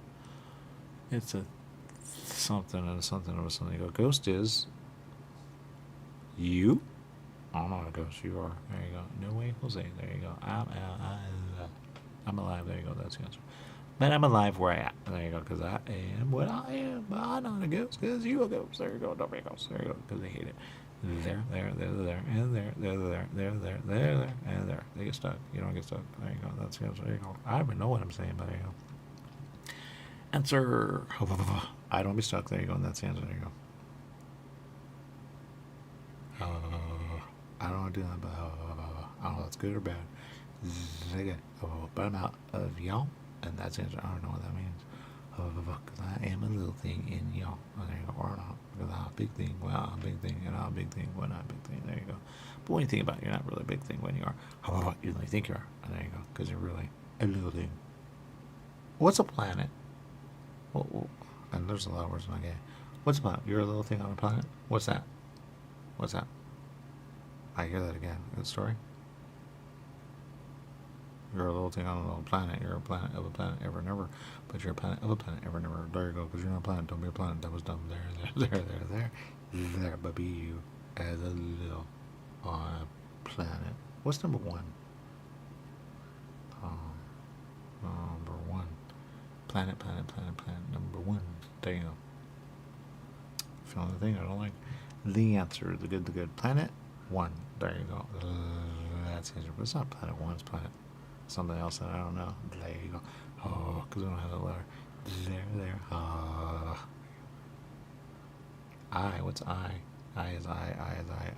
It's a something and something or something. You go, ghost is you? I'm not a ghost. You are. There you go. No way, Jose. There you go. I'm alive. There you go. That's the answer. But I'm alive where I am. There you go. Because I am what I am. But I'm not a ghost. Because you a ghost. There you go. Don't be a ghost. There you go. Because they hate it. There, and there, and there. They get stuck. You don't get stuck. There you go. That's the answer. There you go. I don't even know what I'm saying, but there you go. Answer. I don't be stuck. There you go. And that's the answer. There you go. I don't do that, but I don't know if that's good or bad. Zigga. But I'm out of y'all, and that's it. I don't know what that means. Because I am a little thing in y'all. There you go. Or not. Because I'm a big thing. Well, I'm a big thing. And I'm a big thing. Well, not a big thing. There you go. But when you think about it, you're not really a big thing when you are. You really think you are. And there you go. Because you're really a little thing. What's a planet? Well, and there's a lot of words in my game. What's a planet? You're a little thing on a planet? What's that? What's that? I hear that again. Good story. You're a little thing on a little planet. You're a planet of a planet ever and ever. But you're a planet of a planet ever and ever. There you go. Because you're not a planet. Don't be a planet. That was dumb. There. But be you as a little on a planet. What's number one? Number one. Planet. Number one. There you go. Feeling the thing I don't like. The answer. The good. Planet one. There you go. That's the answer. But it's not planet one. It's planet something else that I don't know. There you go. Oh, because we don't have the letter. There. I. What's I? I is I. I is I.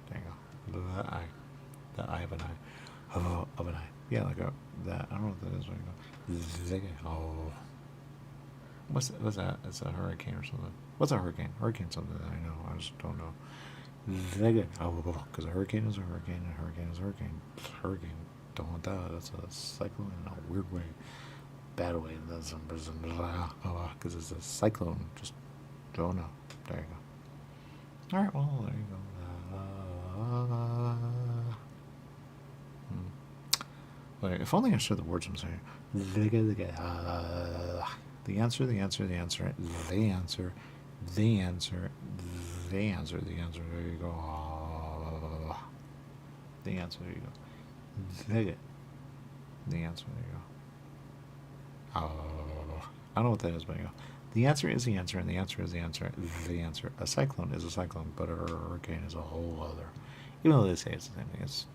There you go. The I. The I of an I. Of an I. Yeah, like that. I don't know what that is. There you go. Oh. What's that? It's a hurricane or something. What's a hurricane? Hurricane's something that I know. I just don't know. Because a hurricane is a hurricane, and a hurricane is a hurricane. Hurricane. Don't want that. That's a cyclone in a weird way. Bad way. That's because it's a cyclone. Just don't know. There you go. Alright, well, there you go. Wait, if only I understood the words I'm saying. The answer. There you go. The answer. There you go. The answer. There you go. I don't know what that is, but you go. The answer is the answer, and the answer is the answer. The answer. A cyclone is a cyclone, but a hurricane is a whole other. Even though they say it's the same thing, it's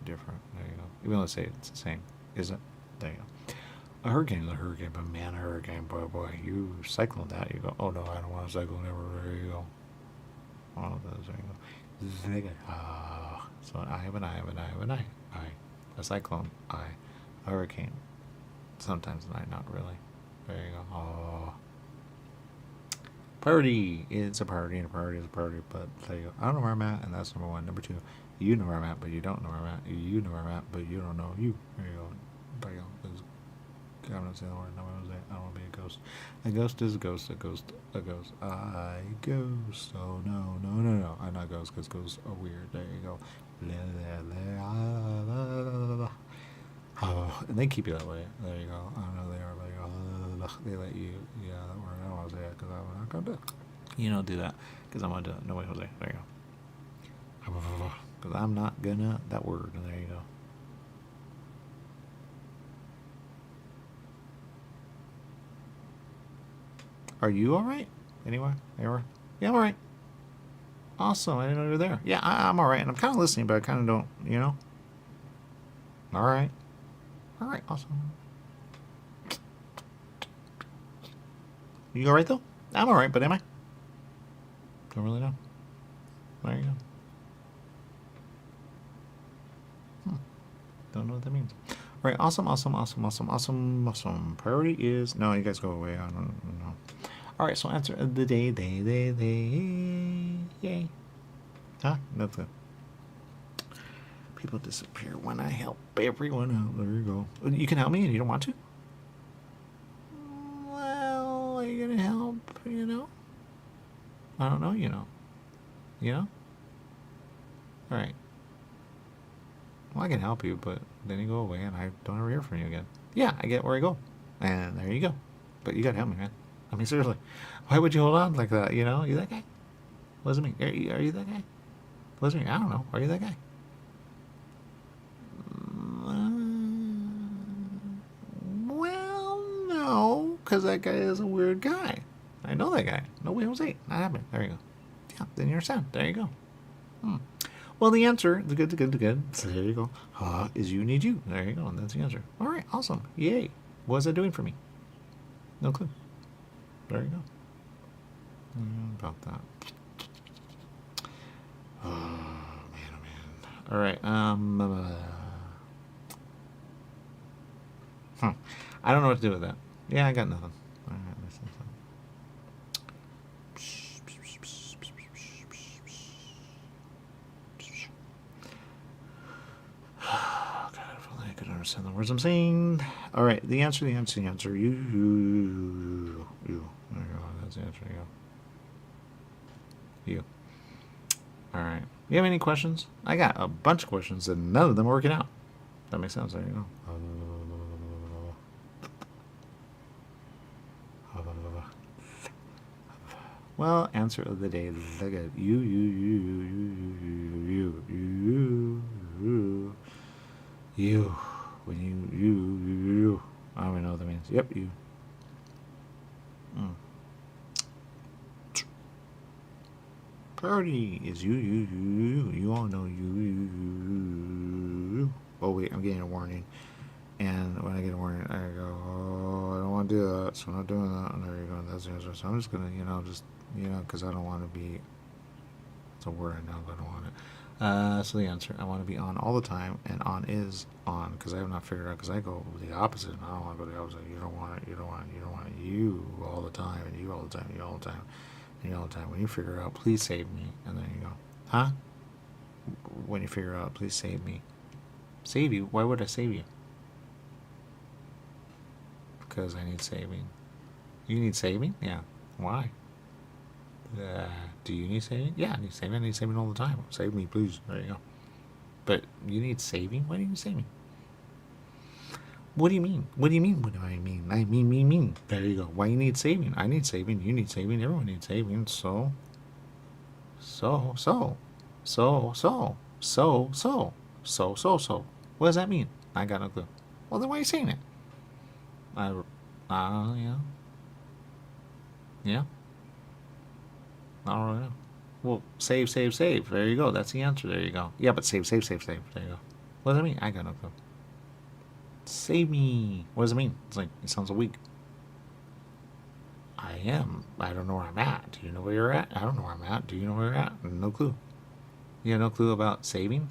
different. There you go. Even though they say it's the same, isn't it? There you go. A hurricane is a hurricane, but man, a hurricane, boy, you cyclone that, you go, oh no, I don't want a cyclone ever. There you go. Oh, there you go. So I have an I. A cyclone, I. A hurricane. Sometimes an I, not really. There you go. Oh. Priority is a priority, and a priority is a priority, but there you go. I don't know where I'm at, and that's number one. Number two, you know where I'm at, but you don't know where I'm at. You know where I'm at, but you don't know you. There you go. There you go. I'm not saying the word. No, I don't want to be a ghost. A ghost is a ghost. A ghost. I ghost. Oh no. I'm not ghost because ghosts are weird. There you go. Oh, and they keep you that way. There you go. I know they are. They let you. Yeah, that word. I don't want to say that because I'm not gonna do it. You don't do that because I'm gonna do it. Nobody will say. There you go. Because I'm not gonna that word. There you go. Are you alright? Anyway? Yeah, I'm alright. Awesome. I didn't know you were there. Yeah, I'm alright. And I'm kind of listening, but I kind of don't, you know? Alright. Alright, awesome. You alright, though? I'm alright, but am I? Don't really know. There you go. Don't know what that means. Right, awesome. Priority is... No, you guys go away. I don't know. Alright, so answer of the day. Yay. Huh? That's good. People disappear when I help everyone out. There you go. You can help me and you don't want to? Well, are you going to help, you know? I don't know, you know. You know? Alright. Well, I can help you, but then you go away and I don't ever hear from you again. Yeah, I get where I go. And there you go. But you gotta help me, man. I mean, seriously. Why would you hold on like that, you know? You that guy? Wasn't me. Are you that guy? Wasn't me. I don't know. Are you that guy? Well, no. Because that guy is a weird guy. I know that guy. No way, Jose. Not happening. There you go. Yeah, then you're sad. There you go. Well, the answer, the good, so there you go, is you need you. There you go, and that's the answer. All right, awesome. Yay. What is that doing for me? No clue. There you go. About that. All right. I don't know what to do with that. Yeah, I got nothing. All right, let's see something. God, if only I could understand the words I'm saying. All right, the answer. You. There you go. That's the answer. You. All right. You have any questions? I got a bunch of questions and none of them are working out. That makes sense. There you go. Well, answer of the day. Look at you. When you. I don't even know what that means. Yep, you. Priority is you. You all know you. Oh wait, I'm getting a warning. And when I get a warning, I go, oh, I don't want to do that, so I'm not doing that. And there you go. That's the answer. So I'm just gonna, because I don't want to be. It's a word I know, but I don't want it. So the answer, I want to be on all the time, and on is on, because I have not figured out, because I go the opposite, and I don't want to go the opposite. You don't want it, you don't want it, you don't want it, you all the time, and you all the time, you all the time, and you all the time. When you figure out, please save me, and then you go, huh? When you figure out, please save me. Save you? Why would I save you? Because I need saving. You need saving? Yeah. Why? Do you need saving? Yeah, I need saving. I need saving all the time. Save me, please. There you go. But you need saving? Why do you need saving? What do you mean? What do you mean? What do I mean? I mean. There you go. Why you need saving? I need saving. You need saving. Everyone needs saving. So. What does that mean? I got no clue. Well, then why are you saying it? Yeah. Yeah. I don't really know. Well, save. There you go. That's the answer. There you go. Yeah, but save. There you go. What does that mean? I got no clue. Save me. What does it mean? It's like, it sounds weak. I am. I don't know where I'm at. Do you know where you're at? I don't know where I'm at. Do you know where you're at? No clue. You have no clue about saving?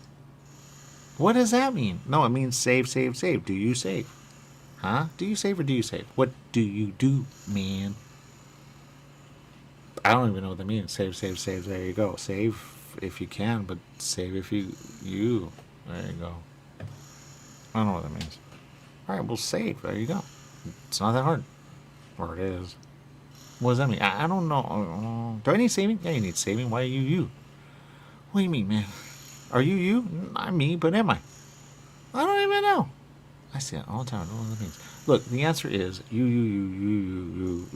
What does that mean? No, it means save. Do you save? Huh? Do you save or do you save? What do you do, man? I don't even know what that means. Save. There you go. Save if you can, but save if you. There you go. I don't know what that means. All right, well, save. There you go. It's not that hard. Or it is. What does that mean? I don't know. Do I need saving? Yeah, you need saving. Why are you? What do you mean, man? Are you? Not me, but am I? I don't even know. I see it all the time. I don't know what that means. Look, the answer is you.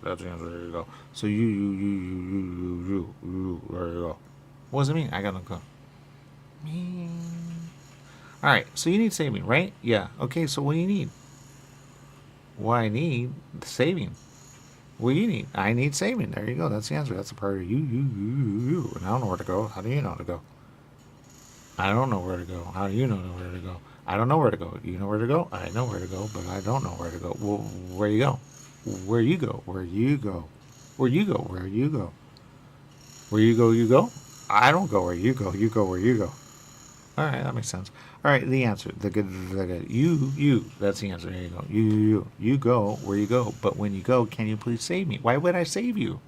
That's the answer. There you go. So you. There you go. What does it mean? I got no clue. All right. So you need saving, right? Yeah. Okay. So what do you need? Well, I need saving. What do you need? I need saving. There you go. That's the answer. That's the part of you. And I don't know where to go. How do you know to go? I don't know where to go. How do you know where to go? I don't know where to go. You know where to go? I know where to go, but I don't know where to go. Well, where you go? Where you go? Where you go? Where you go? Where you go? Where you go? You go? I don't go where you go. You go where you go. All right, that makes sense. All right, the answer. The good. You. That's the answer. There you go. You go where you go. But when you go, can you please save me? Why would I save you?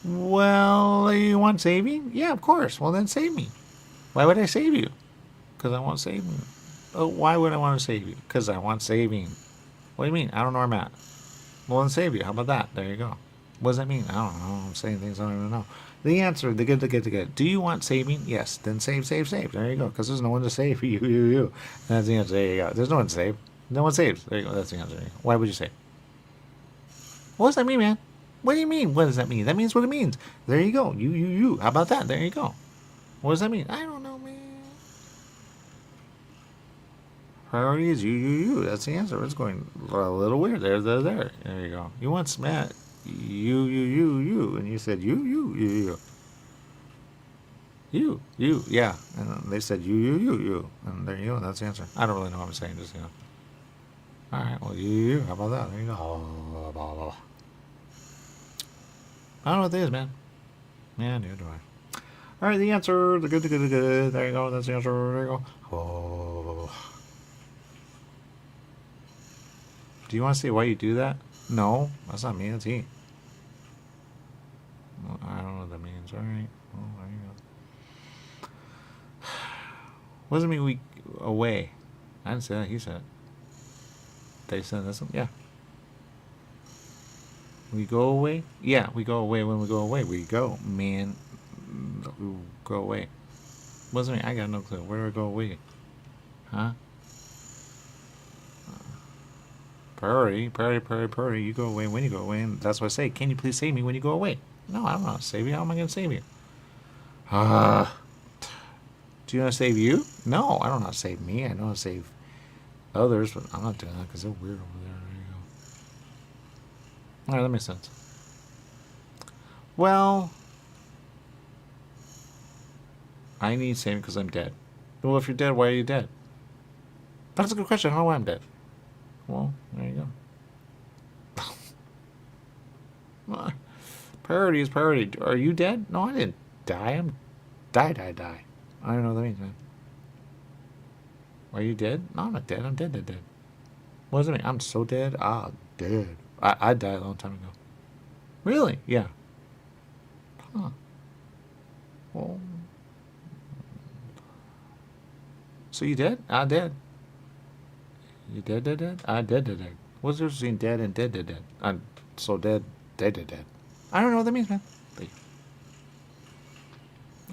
Well, you want saving? Yeah, of course. Well, then save me. Why would I save you? Because I want saving. Oh, why would I want to save you? Because I want saving. What do you mean? I don't know where I'm at. Well, then save you. How about that? There you go. What does that mean? I don't know. I'm saying things I don't even know. The answer, the good. Do you want saving? Yes. Then save. There you go. Because there's no one to save. You. That's the answer. There you go. There's no one to save. No one saves. There you go. That's the answer. Why would you save? What does that mean, man? What do you mean? What does that mean? That means what it means. There you go. You. How about that? There you go. What does that mean? I don't know, man. Priority is you. That's the answer. It's going a little weird. There. There you go. You want smat. You. And you said you. You. Yeah. And then they said you. And there you go. That's the answer. I don't really know what I'm saying. Just, All right. Well, you. How about that? There you go. I don't know what that is, man. Yeah, neither do I. All right, the answer. The good. There you go. That's the answer. There you go. Oh. Do you want to say why you do that? No, that's not me. That's he. Well, I don't know what that means. All right. Well, there you go. What does it mean we away? I didn't say that. He said it. They said this. Yeah. We go away? Yeah, we go away when we go away. We go, man. We go away. What does it mean? I got no clue. Where do I go away? Huh? Priority. You go away when you go away. And that's what I say. Can you please save me when you go away? No, I don't know how to save you. How am I going to save you? Do you know how to save you? No, I don't know how to save me. I know how to save others, but I'm not doing that because they're weird over there. There you go. Alright, that makes sense. Well, I need saving because I'm dead. Well, if you're dead, why are you dead? That's a good question. How am I dead? Well, there you go. Priority is priority. Are you dead? No, I didn't die. I'm die. I don't know what that means, man. Are you dead? No, I'm not dead. I'm dead. What does it mean? I'm so dead? Ah, dead. I died a long time ago. Really? Yeah. Huh. Well. So you dead? I dead. You dead? I dead. What's the difference between dead and dead? I'm so dead. Dead. I don't know what that means, man.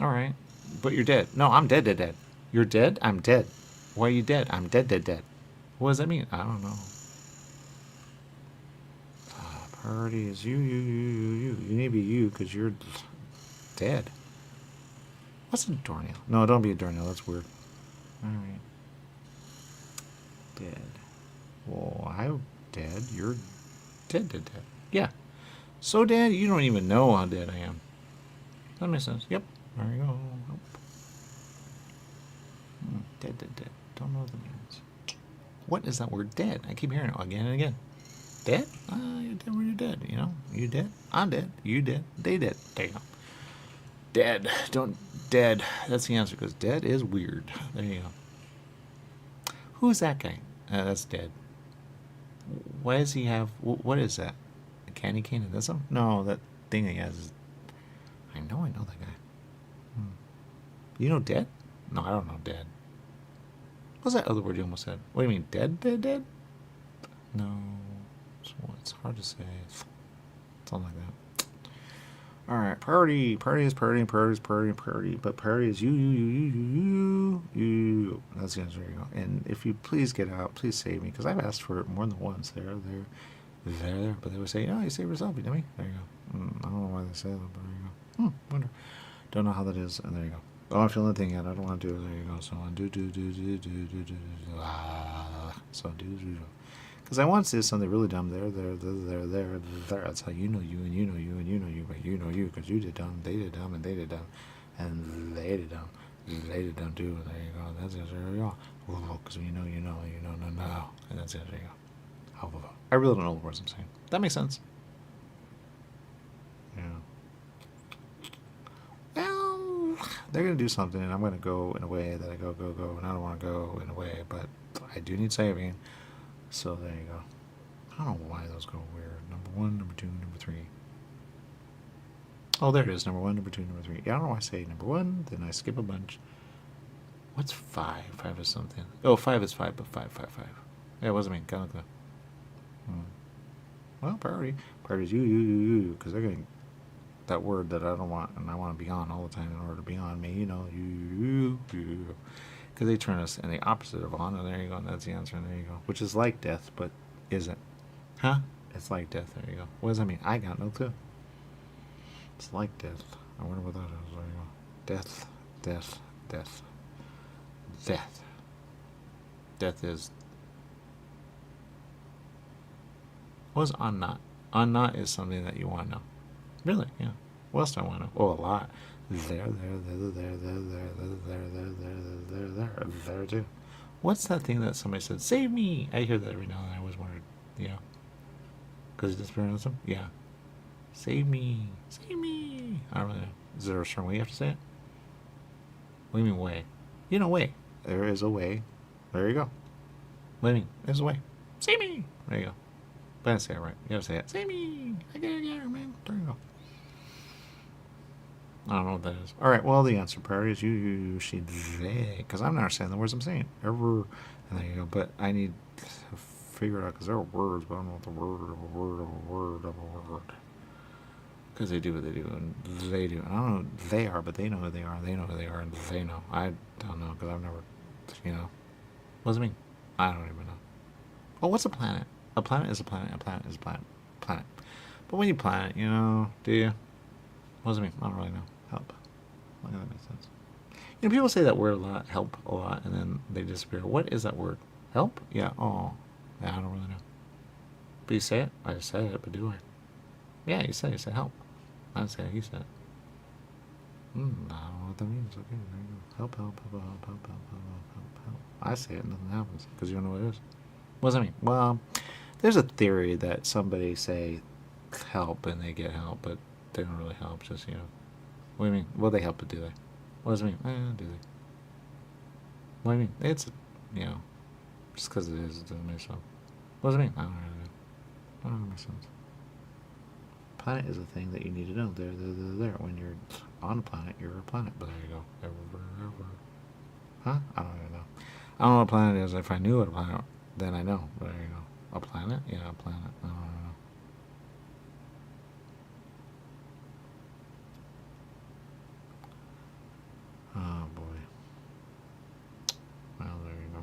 Alright. But you're dead. No, I'm dead. You're dead? I'm dead. Why are you dead? I'm dead. What does that mean? I don't know. Priority is you. You need to be you because you're dead. What's a doornail? No, don't be a doornail. That's weird. Alright. Dead. Well, I'm dead. You're dead. Yeah. So dead, you don't even know how dead I am. That makes sense. Yep. There you go. Dead. Don't know what that means. What is that word dead? I keep hearing it again and again. Dead? You're dead when you're dead, you know? You dead? I'm dead. You dead? They dead. There you go. Dead. Dead. That's the answer, because dead is weird. There you go. Who's that guy? That's dead. Why does he have... What is that? A candy cane? Is that something? No, that thing he has is... I know that guy. You know dead? No, I don't know dead. What's that other word you almost said? What do you mean, dead? No. It's hard to say. Something like that. Alright, priority. Priority is priority, and priority is priority. But priority is you. That's the answer. There you go. And if you please get out, please save me. Because I've asked for it more than once. There. But they would say, oh, you save yourself, you dummy. There you go. I don't know why they say that, but there you go. Wonder. Don't know how that is. And there you go. Oh, I'm feeling the thing yet. I don't want to do it. There you go. So on do. So do. Because I want to say something really dumb. There. That's how you know you, and you know you, and you know you, but you know you, because you did dumb, they did dumb, and they did dumb, and they did dumb. They did dumb too. There you go. That's it. There you go. Because you know, no. And that's it. There you go. I really don't know the words I'm saying. That makes sense. Yeah. Well, they're going to do something, and I'm going to go in a way that I go, and I don't want to go in a way, but I do need saving. So there you go. I don't know why those go weird. Number 1, number 2, number 3. Oh, there it is. Number 1, number 2, number 3. Yeah, I don't know why I say number 1, then I skip a bunch. What's 5? 5 is something. Oh, 5 is 5, but 5. Yeah, it wasn't me. Got it. Well, priority. Priority is you. Because they're getting that word that I don't want, and I want to be on all the time in order to be on me. You know, you. Because they turn us in the opposite of on, and there you go, and that's the answer, and there you go. Which is like death, but isn't. Huh? It's like death, there you go. What does that mean? I got no clue. It's like death. I wonder what that is. There you go. Death. Death is... What is on not? On not is something that you want to know. Really? Yeah. What else do I want to know? Oh, a lot. There too. What's that thing that somebody said? Save me! I hear that every now and then. I always wondered, because it's experimentism? Yeah. Save me! I don't really know. Is there a certain way you have to say it? What do you mean way? You know, way. There is a way. There you go. What do you mean? There's a way. See me. There you go. But I say it right. You gotta say it. See me. I get it, man. There you go. I don't know what that is. All right. Well, the answer, Perry, is you, she, they. Because I'm not understanding the words I'm saying. Ever. And there you go. But I need to figure it out because there are words, but I don't know what the word of a word. Because they do what they do, and they do. I don't know who they are, but they know who they are, and they know who they are, and they know. I don't know, because I've never, what does it mean? I don't even know. Oh, what's a planet? A planet is a planet, a planet is a planet. Planet. But when you planet, do you? What does it mean? I don't really know. Help. Look, that makes sense. People say that word a lot, help a lot, and then they disappear. What is that word? Help? Yeah, oh. Yeah, I don't really know. But you say it? I just said it, but do I? Yeah, you said help. I said it, you said it. I don't know what that means. Okay, there you go. Help, help, help, help, help, help, help, help. I say it, nothing happens, because you don't know what it is. What does that mean? Well, there's a theory that somebody say help and they get help, but they don't really help, just, What do you mean? Well, they help, but do they? What does it mean? Do they? What do you mean? It's, just because it is, it doesn't make sense. What does it mean? I don't really know. I don't know, it makes sense. Planet is a thing that you need to know. There. When you're on a planet, you're a planet. But there you go. Ever. Huh? I don't even know. I don't know what a planet is. If I knew what a planet, then I know. But there you go. A planet? Yeah, a planet. I don't know. Oh boy. Well, there you go.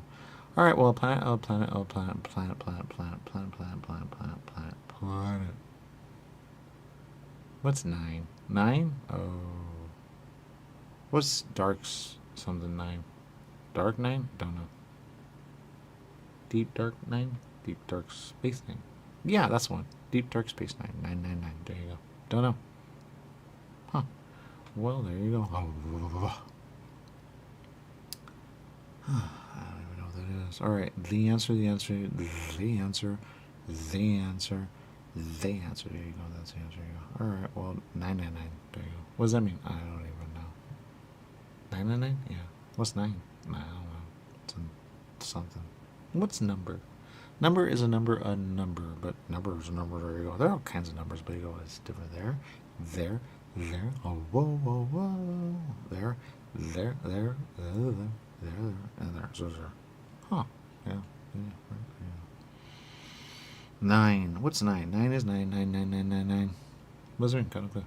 All right. Well, planet. What's 9? 9? Oh. What's Dark's something 9? Dark 9? Don't know. Deep Dark 9? Deep Dark Space 9. Yeah, that's one. Deep Dark Space 9. 999. There you go. Don't know. Huh. Well, there you go. Oh. I don't even know what that is. All right. The answer. There you go. That's the answer. All right. Well, 999. There you go. What does that mean? I don't even know. 999? Yeah. What's 9? I don't know. It's something. What's number? Number is a number, but number is a number. There you go. There are all kinds of numbers, but you go, it's different there. Oh, whoa. There, and there. So there. Huh. Yeah. 9. What's 9? 9 is 9. What's it mean? Kind of clue.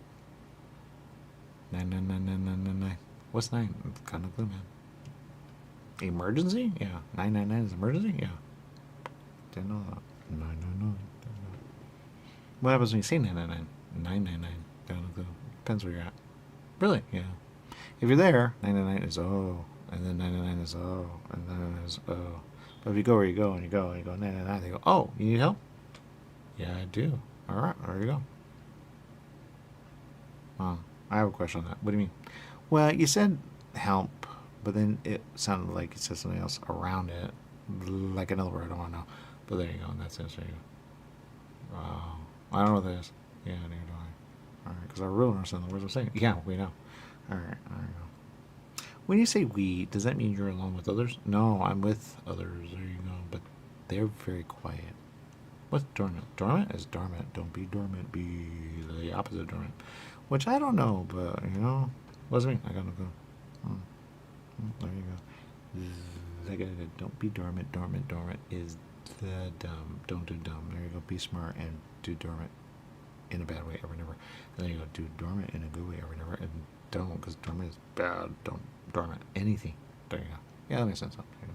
9. What's 9? Kind of clue, man. Emergency? Yeah. 999 is emergency? Yeah. Didn't know that. 999. What happens when you say 999? 999. Kind of clue. Depends where you're at. Really? Yeah. If you're there, 999 is oh. And then 999 is oh. And then 999 is oh. But if you go where you go and you go 999, they go, oh, you need help? Yeah, I do. All right, there you go. I have a question on that. What do you mean? Well, you said help, but then it sounded like you said something else around it, like another word I don't want to know. But there you go. That's it. There you go. I don't know what that is. Yeah, neither do I. All right, because I really understand the words I'm saying. Yeah, we know. All right, there you go. When you say we, does that mean you're alone with others? No, I'm with others. There you go. But they're very quiet. What's dormant? Dormant is dormant. Don't be dormant. Be the opposite of dormant. Which I don't know, but, what does it mean? I got no clue. There you go. Don't be dormant. Dormant is the dumb. Don't do dumb. There you go. Be smart and do dormant in a bad way, ever, never. And then you go do dormant in a good way, ever, never. And don't, because dormant is bad. Don't dormant anything. There you go. Yeah, that makes sense. There you go.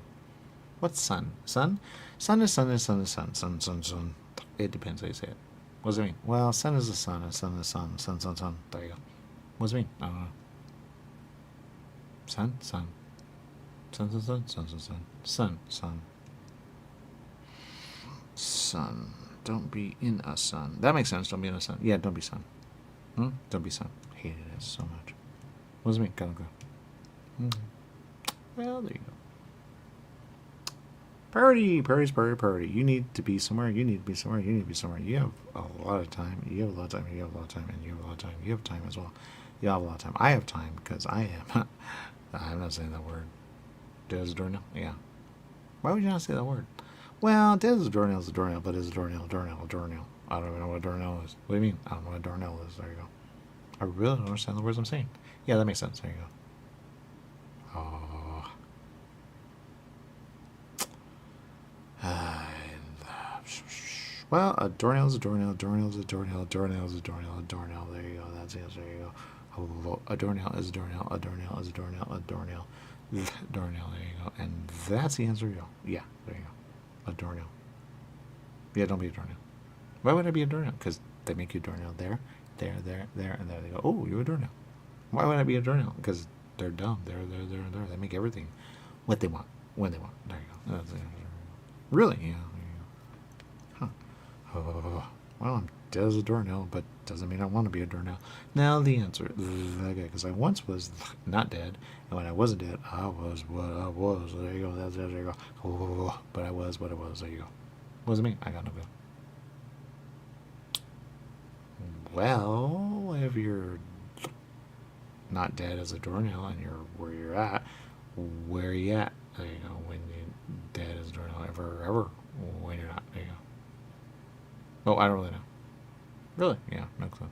What's sun? Sun? Sun is sun. Sun. It depends how you say it. What does it mean? Well, sun is the sun, and sun is sun. Sun. There you go. What does it mean? I don't know. Sun. Sun. Don't be in a sun. That makes sense. Don't be in a sun. Yeah, don't be sun. Don't be sun. Hated it so much. What does it mean? Gotta go. Well, there you go. Priority. You need to be somewhere. You have a lot of time. You have a lot of time. You have time as well. You have a lot of time. I have time because I am I'm not saying that word. Dead as a doornail? Yeah. Why would you not say that word? Well, dead as a doornail is a doornail, but is a doornail, doornail. I don't even know what a doornail is. What do you mean? I don't know what a doornail is. There you go. I really don't understand the words I'm saying. Yeah, that makes sense. There you go. Oh. Well, a doornail is a doornail, doornail is a doornail, doornail is a doornail, a doornail. There you go. That's the answer. There you go. A doornail is a doornail, a doornail is a doornail, a doornail. Doornail, there you go. And that's the answer. Yeah, there you go. A doornail. Yeah, don't be a doornail. Why would I be a doornail? Because they make you a doornail there, there, and there. They go, oh, you're a doornail. Why would I be a doornail? Because they're dumb. They're. They make everything what they want, when they want. There you go. That's the answer. Really? Yeah. Huh. Oh, well, I'm dead as a doornail, but doesn't mean I want to be a doornail. Now the answer, because I once was not dead, and when I wasn't dead, I was what I was. There you go. There you go. Oh, but I was what I was. There you go. What does it mean? I got no clue. Well, if you're not dead as a doornail and you're where you're at, where are you at? There you go. When you're dead as a doornail, ever, when you're not. There you go. Oh, I don't really know. Really? Yeah, no clue.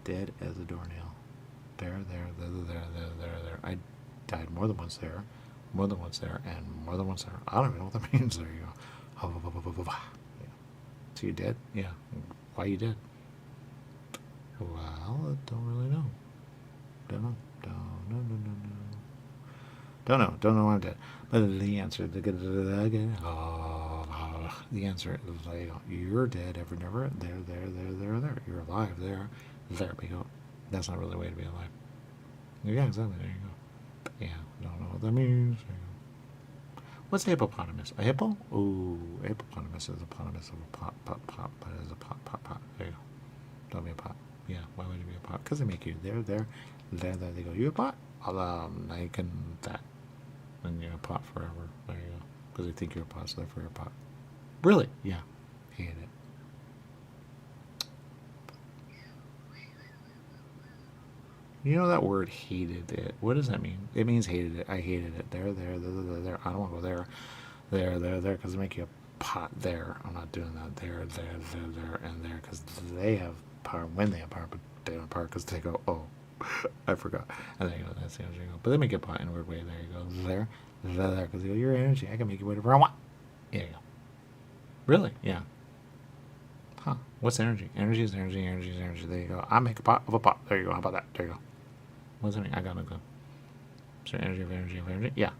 Dead as a doornail. There. I died more than once there, and more than once there. I don't even know what that means. There you go. Yeah. So you're dead? Yeah. Why are you dead? Well, I don't really know. Don't know. Don't know why I'm dead. But the answer, the answer is like, you're dead, ever, never, there. You're alive, there. We go. That's not really a way to be alive. Yeah, exactly. There you go. Yeah, don't know what that means. There you go. What's a hippopotamus? A hippo? Ooh, a hippopotamus is a potamus of a pot, but it is a pot. There you go. Don't be a pot. Yeah, why would you be a pot? Because they make you there. They go, you a pot? Now you can that. And you're a pot forever. There you go. Because they think you're a pot, so therefore you're a pot. Really? Yeah. Hate it. You know that word, hated it. What does that mean? It means hated it. I hated it. There. I don't want to go there. There. Because they make you a pot there. I'm not doing that. There, and there. Because they have power when they have power, but they don't have power because they go, oh, I forgot. And there you go. That's the answer. You go. But they make you a pot in a weird way. There you go. There. Because they go, your energy. I can make you whatever I want. There you go. Really? Yeah. Huh. What's energy? Energy is energy. There you go. I make a pot of a pot. There you go. How about that? There you go. What does that mean? I got no clue. So energy of energy? Yeah.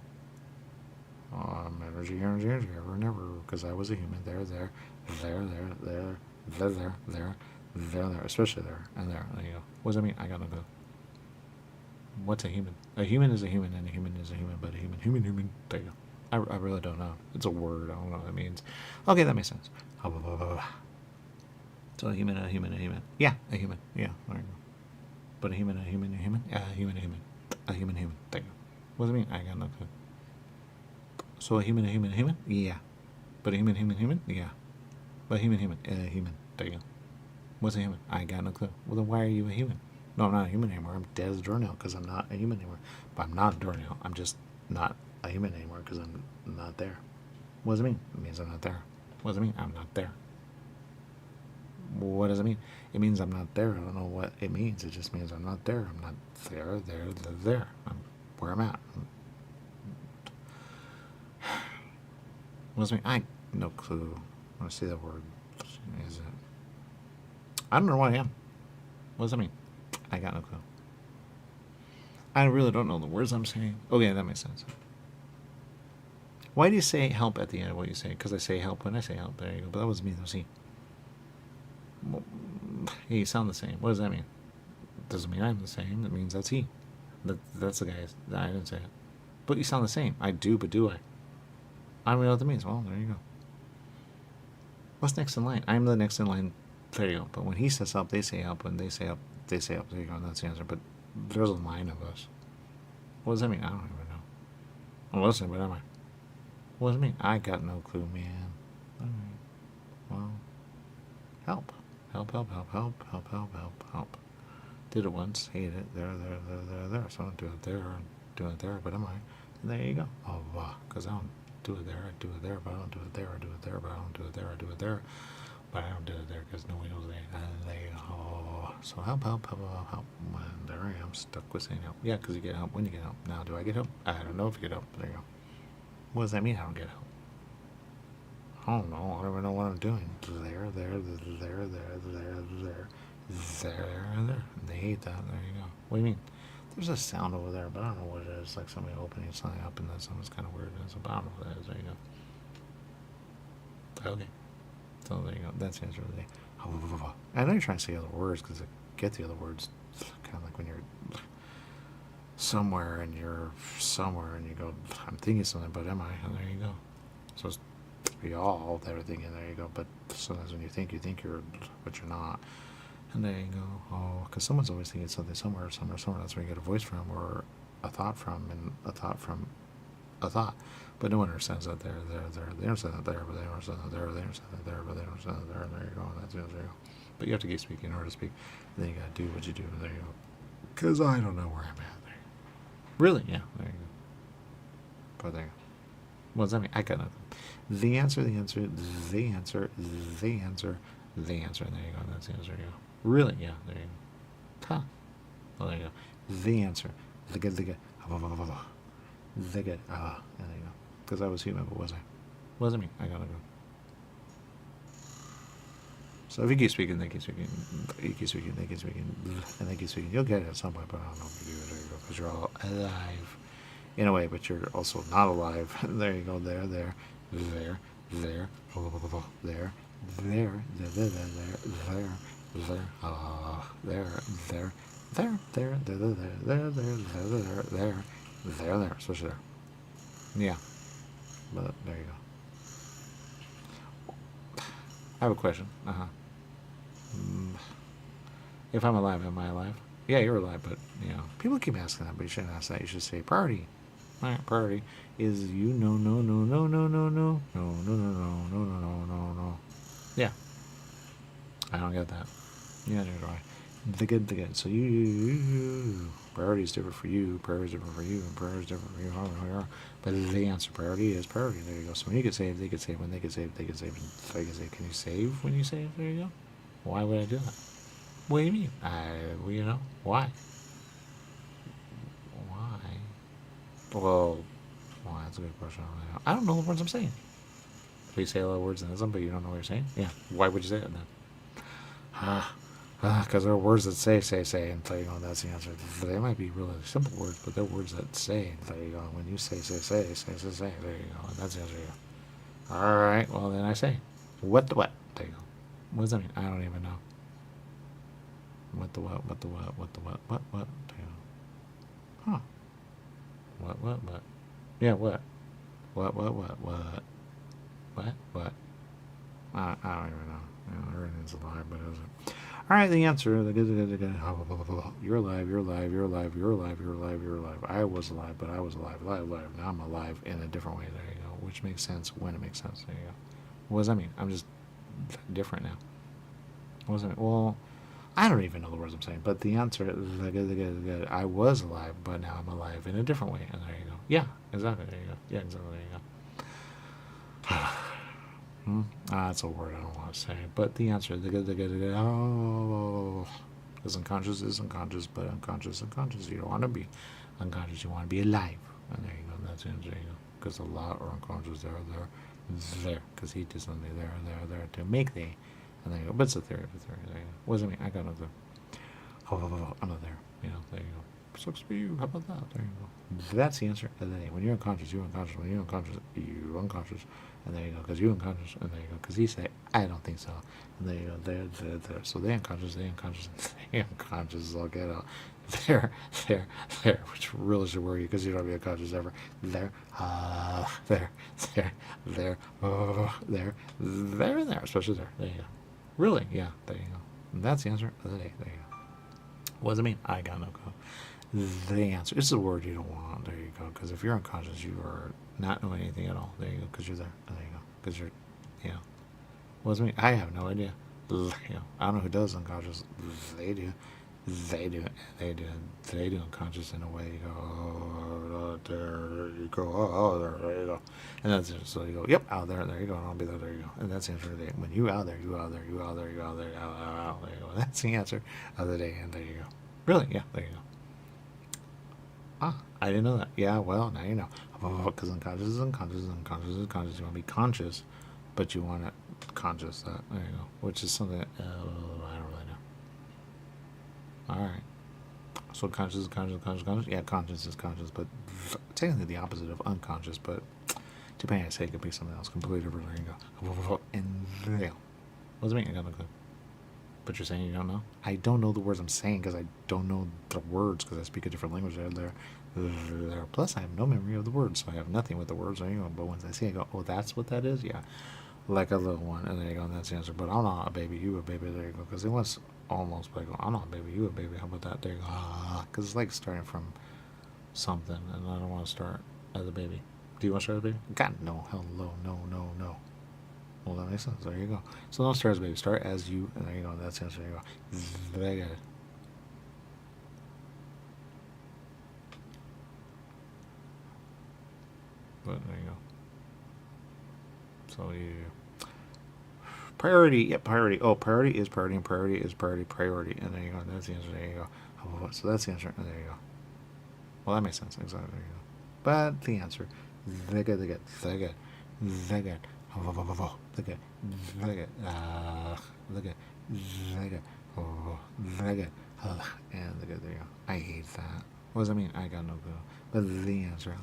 Energy, ever and ever. Because I was a human. There. Especially there. And there. There you go. What does that mean? I got no clue. What's a human? A human is a human, and a human is a human, but a human. There you go. I really don't know. It's a word. I don't know what it means. Okay, that makes sense. So a human. Yeah, a human. Yeah, there you go. But a human. A human. There you go. What does it mean? I got no clue. So a human. Yeah. But a human. Yeah. But a human. There you go. What's a human? I got no clue. Well, then why are you a human? No, I'm not a human anymore. I'm dead as a doornail because I'm not a human anymore. But I'm not a doornail. I'm just not a human anymore because I'm not there. What does it mean? It means I'm not there. What does it mean? I'm not there. What does it mean? It means I'm not there. I don't know what it means. It just means I'm not there. I'm not there. I'm where I'm at. What does it mean? I no clue. When I say that word, is it? I don't know what I am. What does that mean? I got no clue. I really don't know the words I'm saying. Okay, that makes sense. Why do you say help at the end of what you say? Because I say help when I say help. There you go. But that was me, though. See? Well, hey, you sound the same. What does that mean? Doesn't mean I'm the same. It means that's he. That's the guy. I didn't say it. But you sound the same. I do, but do I? I don't know what that means. Well, there you go. What's next in line? I'm the next in line. There you go. But when he says help, they say help. When they say help, they say help. There you go. That's the answer. But there's a line of us. What does that mean? I don't even know. I'm listening, but am I? What does it mean? I got no clue, man. All right. Well, help. Help. Did it once. Hated it. There. So I don't do it there. doing it there, but am I? And there you go. Oh, because I don't do it there. I do it there, but I don't do it there. I do it there, but I don't do it there. I do it there, but I don't do it there because nobody knows that. And there you go. Oh, so help. And there I am, stuck with saying help. Yeah, because you get help when you get help. Now, do I get help? I don't know if you get help. There you go. What does that mean? I don't get help. I don't know. I don't even know what I'm doing. There. And they hate that. There you go. What do you mean? There's a sound over there, but I don't know what it is. Like somebody opening something up, and that sound is kind of weird. But I don't know what that is. There you go. Okay. So there you go. That's the answer of the day. I know you're trying to say other words because I get the other words. Kind of like when you're somewhere and you're somewhere and you go, I'm thinking something, but am I? And there you go. So it's we all there thinking, there you go. But sometimes when you think you're, but you're not. And there you go. Oh, because someone's always thinking something somewhere. That's where you get a voice from, or a thought from, and a thought from a thought. But no one understands that there. They understand that there, but they don't understand that there. They understand that there, but they don't understand that there. And there you go. And that's it. There you go. But you have to keep speaking in order to speak. And then you got to do what you do. And there you go. Because I don't know where I'm at. There. Really? Yeah. There you go. But there you go. What does that mean? I got nothing. The answer. And there you go. That's the answer. There you go. Really? Yeah. There you go. Huh. Well, there you go. The answer. The good. And there you go. Because I was human, but was I? What does it mean? I gotta go. So if you keep speaking, they keep speaking, you keep speaking, they keep speaking, and they keep speaking, you'll get it at some point, but I don't know if you do it. There you go. Because you're all alive in a way, but you're also not alive. There you go. There. There. Especially there. Yeah. But there you go. I have a question. If I'm alive, am I alive? Yeah, you're alive, but people keep asking that, but you shouldn't ask that. You should say priority. All right, priority is you. No. Yeah. I don't get that. Yeah, neither do I. The good. So you. Priority is different for you. Priority is different for you. And priority is different for you. But the answer priority is priority. There you go. So when you get saved, they get saved. When they get saved, they get saved. So I can say, can you save when you save? There you go. Why would I do that? What do you mean? Why? Well, that's a good question. I don't know the words I'm saying. So you say a lot of words in this one, but you don't know what you're saying? Yeah. Why would you say it then? Because there are words that say, and there you go, that's the answer. They might be really simple words, but they're words that say, and there you go. When you say, there you go, and that's the answer. All right, well, then I say, what? There you go. What does that mean? I don't even know. What? There you go. Huh. What? Yeah, what? What? I don't even know. Everything's alive, but it isn't. All right, the answer. You're alive. I was alive, but I was alive. Now I'm alive in a different way. There you go. Which makes sense when it makes sense. There you go. What does that mean? I'm just different now. What does that mean? Well, I don't even know the words I'm saying, but the answer is I was alive, but now I'm alive in a different way. And there you go. Yeah, exactly. There you go. Yeah, exactly. There you go. That's a word I don't want to say, but the answer is unconscious, but unconscious. You don't want to be unconscious, you want to be alive. And there you go. That's the answer. There you go. Because a lot are unconscious. There. Because he did something there to make the. And there you go. But it's a theory. There you go. What does it mean? I got no clue. I'm not there. There you go. Sucks for you. How about that? There you go. That's the answer. And then when you're unconscious, you're unconscious. When you're unconscious, you're unconscious. And there you go. Because you're unconscious. And there you go. Because he said, I don't think so. And there you go. There. So they unconscious. They unconscious. I'll get out. There. Which really should worry you because you don't be unconscious ever. There. There. Especially there. There you go. Really? Yeah. There you go. And that's the answer of the day. There you go. What does it mean? I got no clue. The answer. This is a word you don't want. There you go. Because if you're unconscious, you are not knowing anything at all. There you go. Because you're there. There you go. Because you're, what does it mean? I have no idea. I don't know who does unconscious. They do. They do it. They do it. They do unconscious in a way. You go, oh, there you go. Oh, there you go. And that's it. So you go, yep, out there, there you go. And I'll be there, there you go. And that's the answer of the day. When you out there, you out there, you out there, you out there, out, there you go. That's the answer of the day. And there you go. Really? Yeah, there you go. Ah, I didn't know that. Yeah, well, now you know. Because unconscious is unconscious, unconscious is conscious. You want to be conscious, but you want to conscious that. There you go. Which is something that, I don't really know. Alright. So conscious is conscious, conscious, conscious. Yeah, conscious is conscious, but technically the opposite of unconscious, but depending on say it could be something else completely different. There you go. And there you go. What does it mean? I got no clue. But you're saying you don't know? I don't know the words I'm saying because I don't know the words because I speak a different language there. Plus, I have no memory of the words, so I have nothing with the words. There you go. But once I see it, I go, oh, that's what that is? Yeah. Like a little one. And there you go. And that's the answer. But I'm not a baby. You a baby. There you go. Because it was almost, but I go, I'm not a baby. You a baby. How about that? There you go. Because it's like starting from something. And I don't want to start as a baby. Do you want to start as a baby? God, no. Hello. No, no, no. Well, that makes sense. There you go. So don't start as a baby. Start as you. And there you go. That's the answer. There you go. There you go. But there you go. So you priority, yeah, priority. Oh, priority is priority, and priority is priority. And there you go. That's the answer. There you go. So that's the answer. And there you go. Well, that makes sense. Exactly. There you go. But the answer, they get, they get, they get, they get, they get, they get, they get, they get, they get, and they get. There you go. I hate that. What does that mean? I got no clue. But the answer,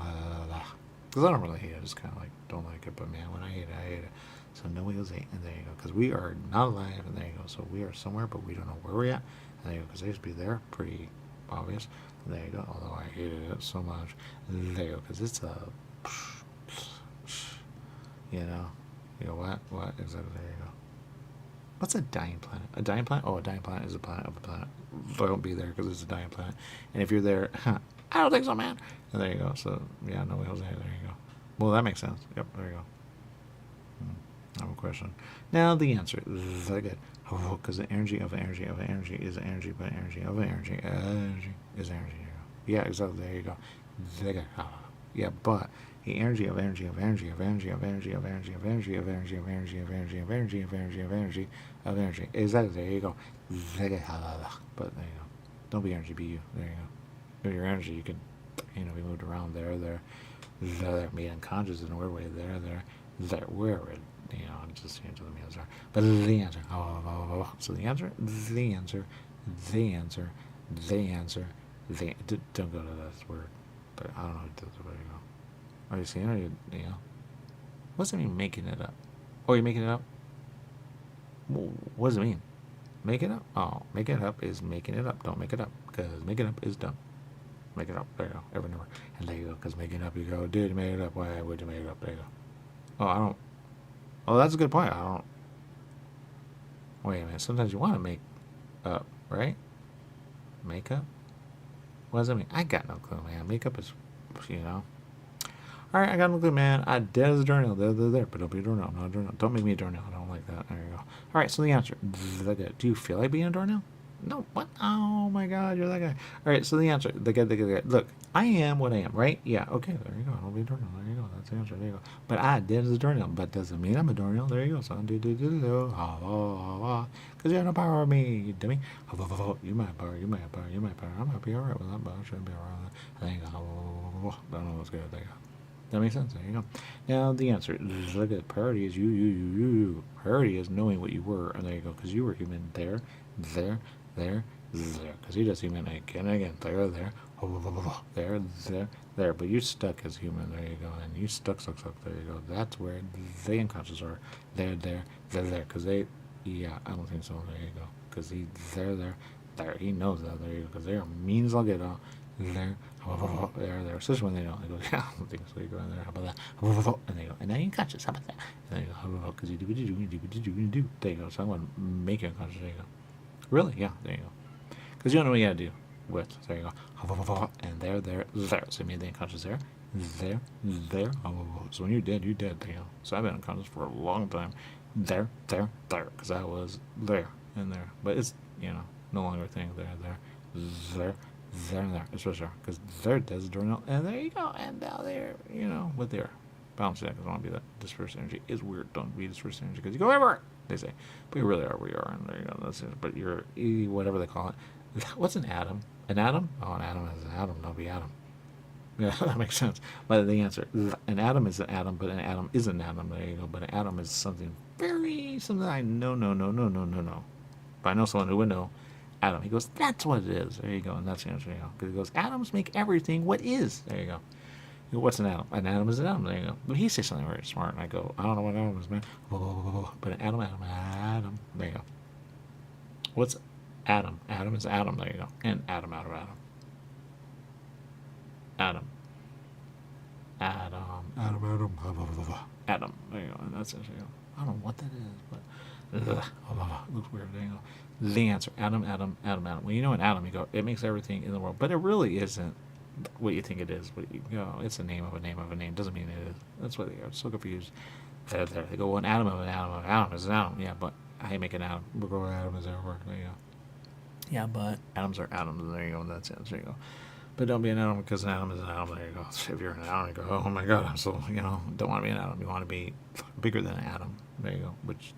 because I don't really hate it. I just kind of like don't like it. But man, when I hate it, I hate it. So no wheels eight, and there you go. Because we are not alive, and there you go. So we are somewhere, but we don't know where we're at. And there you go. Because they used to be there, pretty obvious. And there you go. Although I hated it so much. There you go. Because it's a, you know what? Exactly. There you go. What's a dying planet? A dying planet? Oh, a dying planet is a planet of a planet. Don't be there because it's a dying planet. And if you're there, I don't think so, man. And there you go. So yeah, no wheels eight. There you go. Well, that makes sense. Yep. There you go. I have a question. Now the answer. Very good. Because the energy of energy of energy is energy, but energy of energy, energy is energy. Yeah, exactly. There you go. Very good. Yeah, but the energy of energy of energy of energy of energy of energy of energy of energy of energy of energy of energy of energy of energy of energy. Exactly. There you go. Very good. But there you go. Don't be energy. Be you. There you go. Your energy, you can, be moved around there, be unconscious in a weird way, there, where it. Just into the answer. But the answer. So the answer. Don't go to that word. But I don't know what where you go. Are you seeing it? Or what's it mean making it up? Oh, you're making it up? What does it mean? Make it up? Oh, make it up is making it up. Don't make it up. Because make it up is dumb. Make it up. There you go. Every number. And there you go. Because making it up, you go, dude, you made it up. Why would you make it up? There you go. Oh, I don't. Oh, that's a good point. I don't. Wait a minute. Sometimes you want to make up, right? Makeup? What does that mean? I got no clue, man. Makeup is, Alright, I got no clue, man. I dead as a doornail. There. But don't be a doornail. I'm not a doornail. Don't make me a doornail. I don't like that. There you go. Alright, so the answer. Do you feel like being a doornail? No, what? Oh my god, you're that guy. Alright, so the answer. The guy. Look, I am what I am, right? Yeah, okay, there you go. I don't be a doornail. There you go. That's the answer. There you go. But I did as a doornail. But doesn't mean I'm a doornail. There you go. So do. Because you have no power on me, you dummy. You might power. I might be alright with that, but I shouldn't be alright with that. There you go. Don't know what's good. There you go. That makes sense. There you go. Now the answer. Look at priority is you. Priority is knowing what you were, and there you go. Because you were human there. Because you just human again, there, but you're stuck as human, there you go, and you stuck, there you go, that's where the unconscious are, there, because they, yeah, I don't think so, there you go, because there, he knows that, there you go, because they're mean as I'll get out, there, especially when they don't, they go, yeah, I don't think so, you go in there, how about that, and they go, and now you're unconscious, how about that, and then you go, because you do what you do, there you go, so I'm going to make you unconscious, there you go. Really? Yeah, there you go. Because you don't know what you gotta do with. There you go. And there. So you made the unconscious there. So when you're dead, there you go. So I've been unconscious for a long time. There. Because I was there and there. But it's, no longer a thing. There. There. It's for sure. Because there, there's a doornail. And there you go. And now there, what they are. Balance that because I want to be that dispersed energy is weird. Don't be dispersed energy because you go everywhere, they say. But you really are where you are. And there you go. That's it. But you're, whatever they call it. What's an atom? An atom? Oh, an atom is an atom. Don't be atom. Yeah, that makes sense. But the answer, an atom is an atom, but an atom is an atom. There you go. But an atom is something I know. But I know someone who would know atom. He goes, that's what it is. There you go. And that's the answer. Because he goes, atoms make everything what is. There you go. He goes, what's an atom? An atom is an atom. There you go. But he says something very smart. And I go, I don't know what atom is, man. But an atom. There you go. What's atom? Atom is atom. There you go. And atom out of atom. Atom. There you go. And that's it. I don't know what that is, but it looks weird. There you go. The answer. Atom. Well, you know an atom, you go, it makes everything in the world. But it really isn't what you think it is. It's a name of a name of a name. Doesn't mean it is. That's why they are so confused. There. They go, well, an atom of an atom of an atom is an atom. Yeah, but I make an atom. We'll go, atom is everywhere. There you go. Yeah, but atoms are atoms. There you go. That's it. There you go. But don't be an atom because an atom is an atom. There you go. If you're an atom, you go, oh my God, I'm so, don't want to be an atom. You want to be bigger than an atom. There you go. Which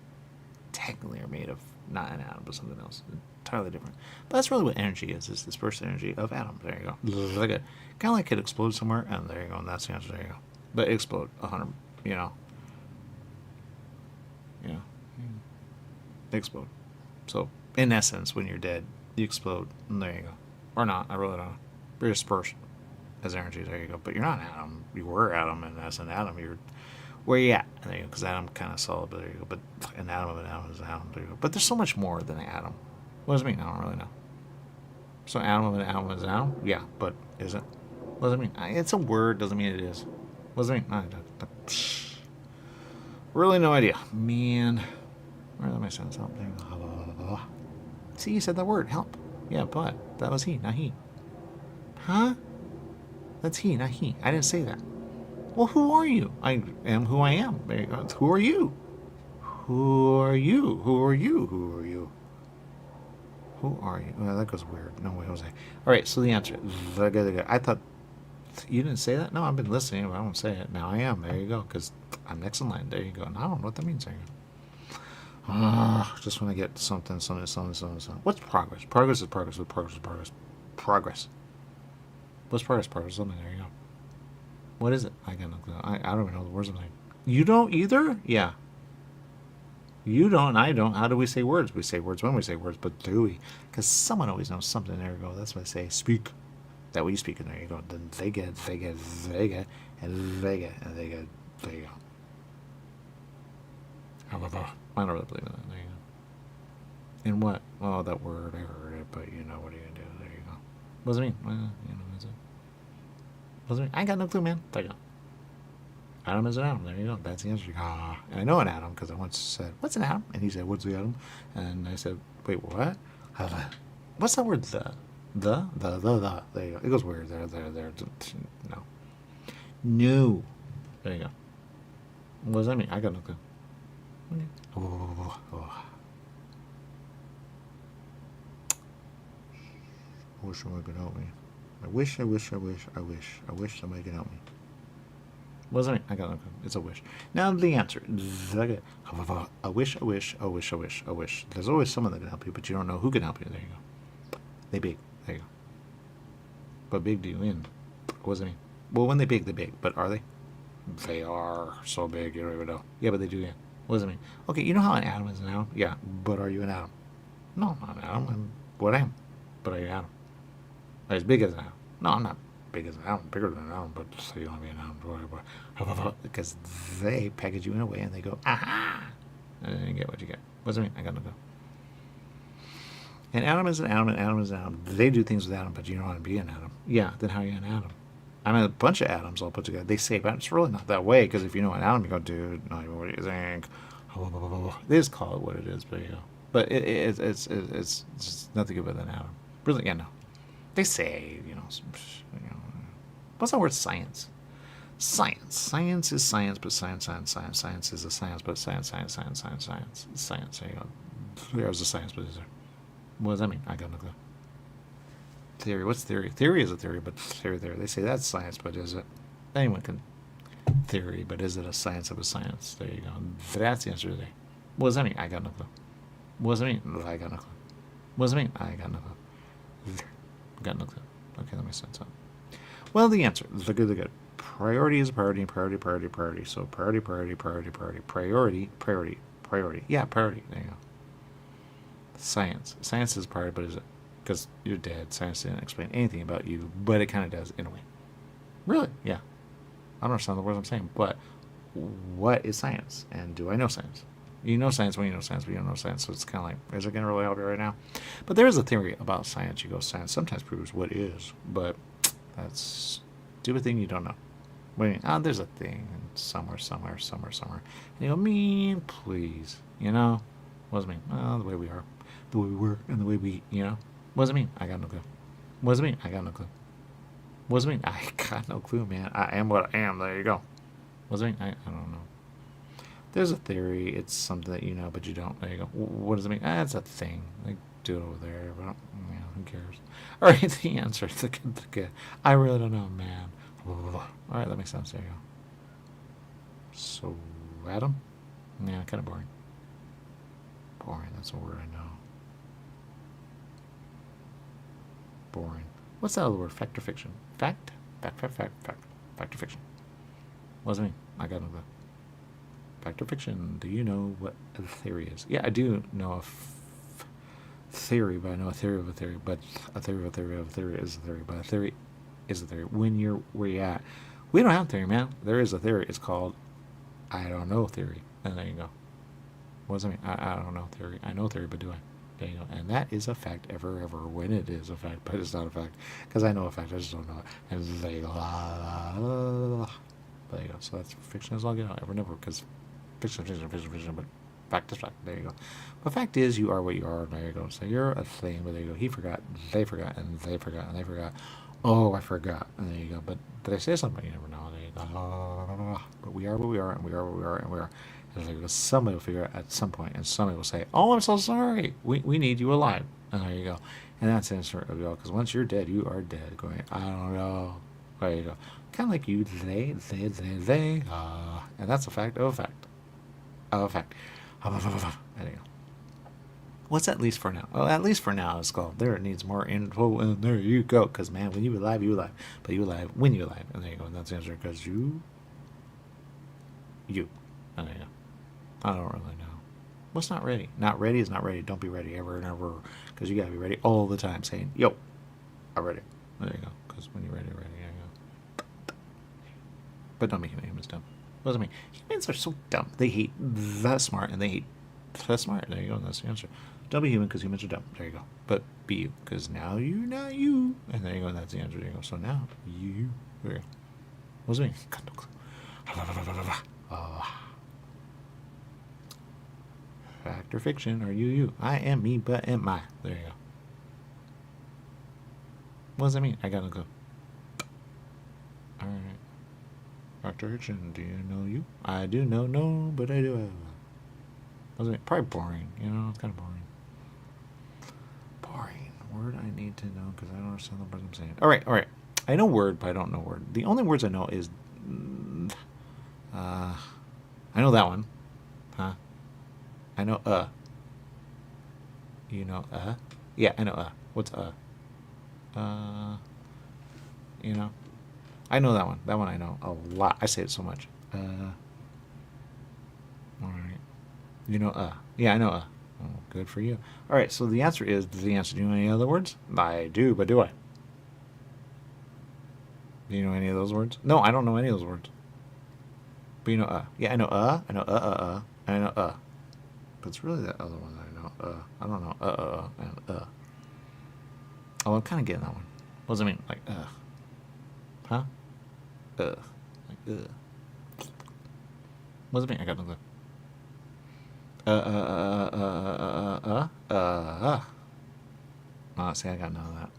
technically are made of not an atom, but something else. Entirely different. But that's really what energy is dispersed energy of atoms. There you go. Like it. Kind of like it explodes somewhere, and there you go. And that's the answer. There you go. But explode 100, explode. So, in essence, when you're dead, you explode, and there you go. Or not. I really don't know. You're dispersed as energy. There you go. But you're not an atom. You were atom, and as an atom, you're where you at. There you go. Because atom kind of solid. But there you go. But an atom of an atom is an atom. There you go. But there's so much more than an atom. What does it mean? I don't really know. So atom of an atom is an atom? Yeah, but is it? What does it mean? It's a word. Doesn't mean it is. What does it mean? Really no idea. Man. Where did my sense help? See, you said that word. Help. Yeah, but that was he, not he. Huh? That's he, not he. I didn't say that. Well, who are you? I am who I am. There you go. Who are you? Who are you? Who are you? Who are you? Who are you? Well, that goes weird. No way, Jose. All right, so the answer. I thought you didn't say that. No, I've been listening, but I won't say it. Now I am. There you go, because I'm next in line. There you go. And I don't know what that means. There you go. Just when I get something. What's progress? Progress is progress. Progress. What's progress? Progress. Something. There you go. What is it? I got no clue. I don't even know the words of it. You don't either? Yeah. You don't, I don't. How do we say words? We say words when we say words, but do we? Because someone always knows something. There you go. That's why I say speak. That way you speak, and there you go. Then they get, and they get. There you go. I don't really believe in that. There you go. In what? Oh, that word. I heard it, but what are you going to do? There you go. What does it mean? Is it? What does it mean? I got no clue, man. There you go. Atom is an atom. There you go. That's the answer. And I know an atom because I once said, what's an atom? And he said, what's the atom? And I said, wait, what? What's that word? The. There you go. It goes weird. There. No. There you go. What does that mean? I got no clue. I wish somebody could help me. I wish somebody could help me. What does that mean? I got no clue. It's a wish. Now the answer. A wish. There's always someone that can help you, but you don't know who can help you. There you go. They big. There you go. But big do you mean? What does it mean? Well, when they big. But are they? They are so big, you don't even know. Yeah, but they do, yeah. What does it mean? Okay, you know how an atom is an atom? Yeah, but are you an atom? No, I'm not an atom. I'm what I am. But are you an atom? As big as an atom? No, I'm not big as an atom. I'm bigger than an atom, but so you want to be an atom. Because they package you in a way and they go, aha! And then you get what you get. What does it mean? I got no clue. An atom is an atom, an atom is an atom. They do things with atom, but you don't want to be an atom. Yeah, then how are you an atom? I mean, a bunch of atoms all put together. They say, but it's really not that way, because if you know an atom, you go, dude, no, what do you think? They just call it what it is, but you know. But it's just nothing good with an atom. Really, yeah, no. They say, what's that word? Science. Science is science, but science is a science, but science. Science. There you go. There's a science, but is there? What does that mean? I got no clue. theory. What's theory? Theory is a theory, but theory there. They say that's science, but is it? Anyone can theory, but is it a science of a science? There you go. That's the answer today. What does that mean? I got no clue. What does that mean? I got no clue. What does that mean? I got no clue. Got no clue. Okay, that makes sense. Well, the answer. The good. Priority is a priority, and priority. So priority. Yeah, priority. There you go. Science. Science is priority, but is it? Because you're dead. Science didn't explain anything about you, but it kind of does in a way. Really? Yeah. I don't understand the words I'm saying, but what is science? And do I know science? You know science when you know science, but you don't know science, so it's kind of like, is it going to really help you right now? But there is a theory about science. You go, science sometimes proves what is, but that's stupid thing you don't know. What do you mean? Oh, there's a thing somewhere. And you go, mean, please, you know? What does it mean? Well, the way we are, the way we were, and the way we, you know? What does it mean? I got no clue. What does it mean? I got no clue. What does it mean? I got no clue, man. I am what I am. There you go. What does it mean? I don't know. There's a theory. It's something that you know, but you don't. There you go. What does it mean? It's a thing. Like, do it over there. But who cares? All right, the answer. The good. I really don't know, man. All right, that makes sense. There you go. So, Adam? Yeah, kind of boring. Boring. That's a word I know. Boring. What's that other word? Fact or fiction? Fact. Fact or fiction. What does it mean? I got no clue. Fact or fiction? Do you know what a theory is? Yeah, I do know a theory, but I know a theory of a theory. But a theory of a theory of a theory is a theory. But a theory is a theory. When you're where you're at, we don't have a theory, man. There is a theory. It's called I don't know theory. And there you go. What does it mean? I don't know theory. I know theory, but do I? There you go. And that is a fact ever, when it is a fact, but it's not a fact. Because I know a fact, I just don't know it. And there you go. There you go. So that's fiction as all get out. Ever, never. Because fiction, but fact is fact. There you go. But fact is, you are what you are. There you go. So you're a thing, but there you go. He forgot, they forgot, and they forgot, and they forgot. Oh, I forgot. And there you go. But did I say something? You never know. There you go. But we are what we are, and we are what we are, and we are. And somebody will figure out at some point, and somebody will say, "Oh, I'm so sorry. We need you alive." And there you go. And that's the answer of it all. Because once you're dead, you are dead. Going, I don't know. There you go. Kind of like you, they. And that's a fact of a fact. Of a fact. There you go. What's at least for now? Well, at least for now, it's called. There it needs more info, and there you go. Because, man, when you alive, you alive. But you alive when you alive. And there you go. And that's the answer. Because you. And there you go. I don't really know. What's not ready? Not ready is not ready. Don't be ready ever and ever. Because you got to be ready all the time. Saying, yo, I'm ready. There you go. Because when you're ready, there you go. But don't make humans dumb. What does it mean? Humans are so dumb. They hate the smart and they hate the smart. There you go. That's the answer. Don't be human because humans are dumb. There you go. But be you because now you're not you. And there you go. And that's the answer. There you go. So now you. There you go. What does it mean? Got no clue. Fact or fiction? Are you? I am me, but am I? There you go. What does that mean? I got no clue. Alright. Fact or fiction? Do you know you? I do know, no, but I do have. What does it mean? Probably boring. You know, it's kind of boring. Boring. Word I need to know because I don't understand the words I'm saying. Alright. I know word, but I don't know word. The only words I know is. I know that one. Huh? I know You know Yeah, I know What's You know? I know that one. That one I know a lot. I say it so much. Alright. You know Yeah, I know Oh, good for you. Alright, so the answer is the answer. Do you know any other words? I do, but do I? Do you know any of those words? No, I don't know any of those words. But you know Yeah, I know I know I know But it's really that other one that I know. I don't know. And Oh, I'm kind of getting that one. What does it mean? Like, Huh? Like, What does it mean? I got no clue. See, I got none of that.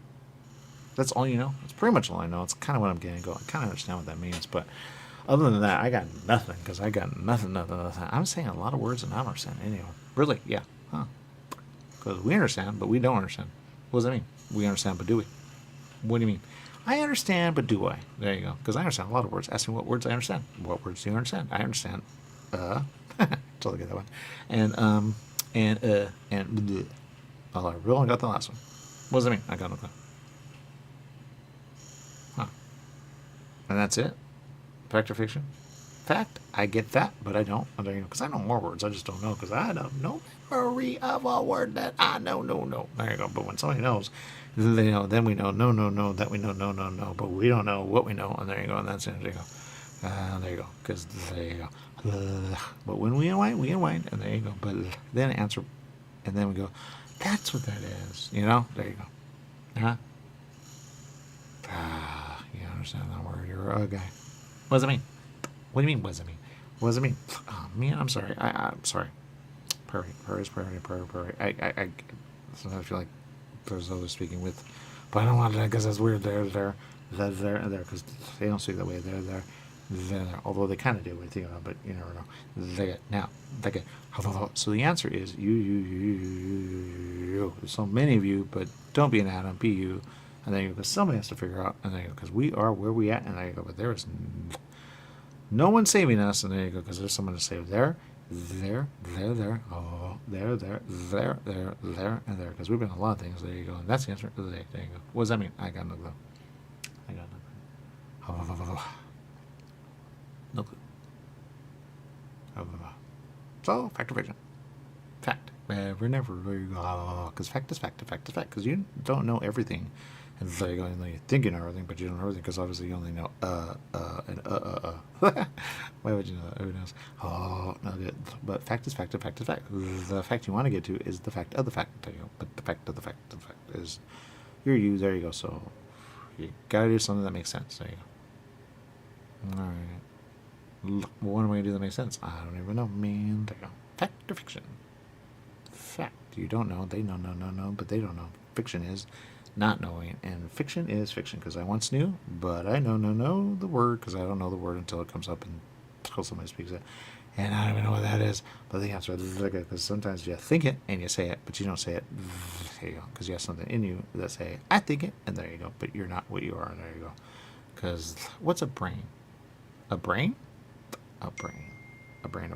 That's all you know? That's pretty much all I know. It's kind of what I'm getting go. I kind of understand what that means, but other than that, I got nothing, because I got nothing. I'm saying a lot of words and I don't understand any of them. Really? Yeah. Huh. Because we understand, but we don't understand. What does that mean? We understand, but do we? What do you mean? I understand, but do I? There you go. Because I understand a lot of words. Ask me what words I understand. What words do you understand? I understand. Totally get that one. And bleh. Oh, I really got the last one. What does that mean? I got no clue. Huh. And that's it? Fact or fiction? Fact, I get that, but I don't. Because I know more words. I just don't know because I don't know memory of a word that I know. No. There you go. But when somebody knows, they know. Then we know. No. That we know. No. But we don't know what we know. And there you go. And that's it. There you go. There you go. Because there you go. But when we unwind. And there you go. But then answer. And then we go, that's what that is. You know? There you go. Huh? You understand that word. You're a guy. What does it mean? What do you mean, what does it mean? What does it mean? Oh, man, I'm sorry. I'm sorry. Prairie. I sometimes feel like there's others speaking with, but I don't want to because that's weird. There, because they don't speak that way. There. Although they kind of do, but you never know. They get. So the answer is you. So many of you, but don't be an Adam, be you. And then you go, because somebody has to figure out, and then you go, because we are where we at, and there you go, but there is no one saving us, and there you go, because there's someone to save there, oh, there, and there, because we've been a lot of things, there you go, and that's the answer of the day, there you go. What does that mean? I got no clue. No clue. So, fact or fiction? Fact. Never, there you go, because fact is fact, because you don't know everything. And there you go, and you think you know everything, but you don't know everything because obviously you only know and Why would you know that? Who knows? Oh, no good. But fact is fact. The fact you want to get to is the fact of the fact. There you go. But the fact of the fact is you're you. There you go. So you gotta do something that makes sense. There you go. All right. What am I gonna do that makes sense? I don't even know. Man, there you go. Fact or fiction? Fact. You don't know. They know. No. But they don't know. Fiction is not knowing, and fiction is fiction because I once knew, but I know the word because I don't know the word until it comes up and until somebody speaks it, and I don't even know what that is. But the answer is because sometimes you think it and you say it, but you don't say it. There you go, because you have something in you that say I think it, and there you go. But you're not what you are, and there you go. Because what's a brain? A brain? A brain. A brain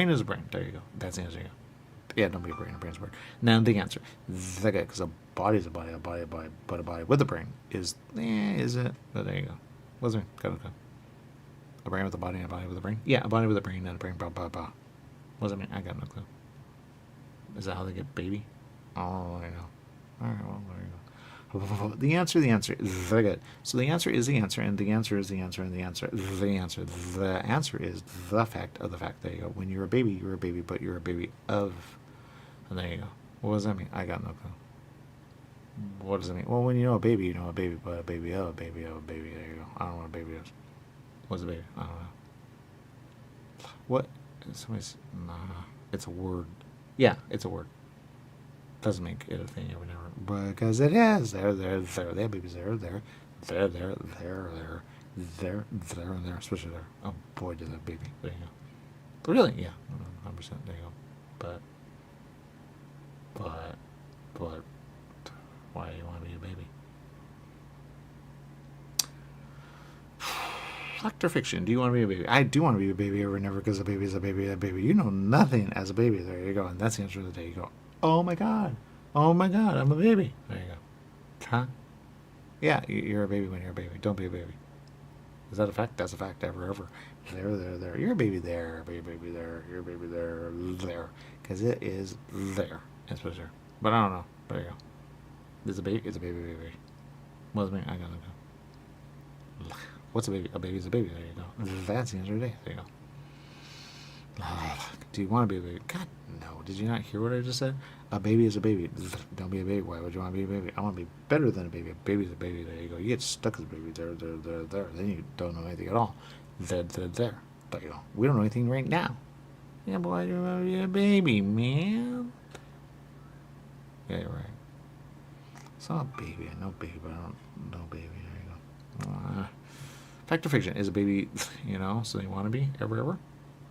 is a brain. There you go. That's the answer. You go. Yeah, don't be a brain. A brain's a word. Now the answer, because a body is a body, but a body with a brain is it? Oh, there you go. What's it? Go. A brain with a body and a body with a brain. Yeah, a body with a brain and a brain. Blah. What does that mean? I got no clue. Is that how they get baby? Oh, I know. All right, well there you go. The answer is very good. So the answer is the answer, and the answer is the answer, and the answer. The answer is the fact of the fact. There you go. When you're a baby, but you're a baby of. And there you go. What does that mean? I got no clue. What does it mean? Well, when you know a baby, but a baby of a baby of a baby. There you go. I don't know what a baby is. What's a baby? I don't know. What? Nah. It's a word. Yeah, it's a word. Doesn't make it a thing or whatever, because it is. There. That baby's there. Especially there. Oh boy, did that baby. There you go. But really, yeah, 100%. There you go. But why do you want to be a baby? Fact or fiction? Do you want to be a baby? I do want to be a baby or never, because a baby is a baby. A baby. You know nothing as a baby. There you go. And that's the answer of the day. You go, oh my god, I'm a baby. There you go. Huh? Yeah, you're a baby when you're a baby. Don't be a baby. Is that a fact? That's a fact. Ever. There. You're a baby there. Baby there. You're a baby there. Because it is there. It's supposed to. But I don't know. There you go. It's a baby. What does it mean? I gotta go. What's a baby? A baby's a baby. There you go. That's the answer of the day. There you go. Do you want to be a baby? God, no. Did you not hear what I just said? A baby is a baby. Don't be a baby. Why would you want to be a baby? I want to be better than a baby. A baby's a baby. There you go. You get stuck as a baby. There. Then you don't know anything at all. There. There you go. We don't know anything right now. Yeah, but why do you want to be a baby, man? Yeah, you're right. It's not a baby. I know baby, but I don't know baby. There you go. Fact or fiction? Is a baby, so you want to be ever?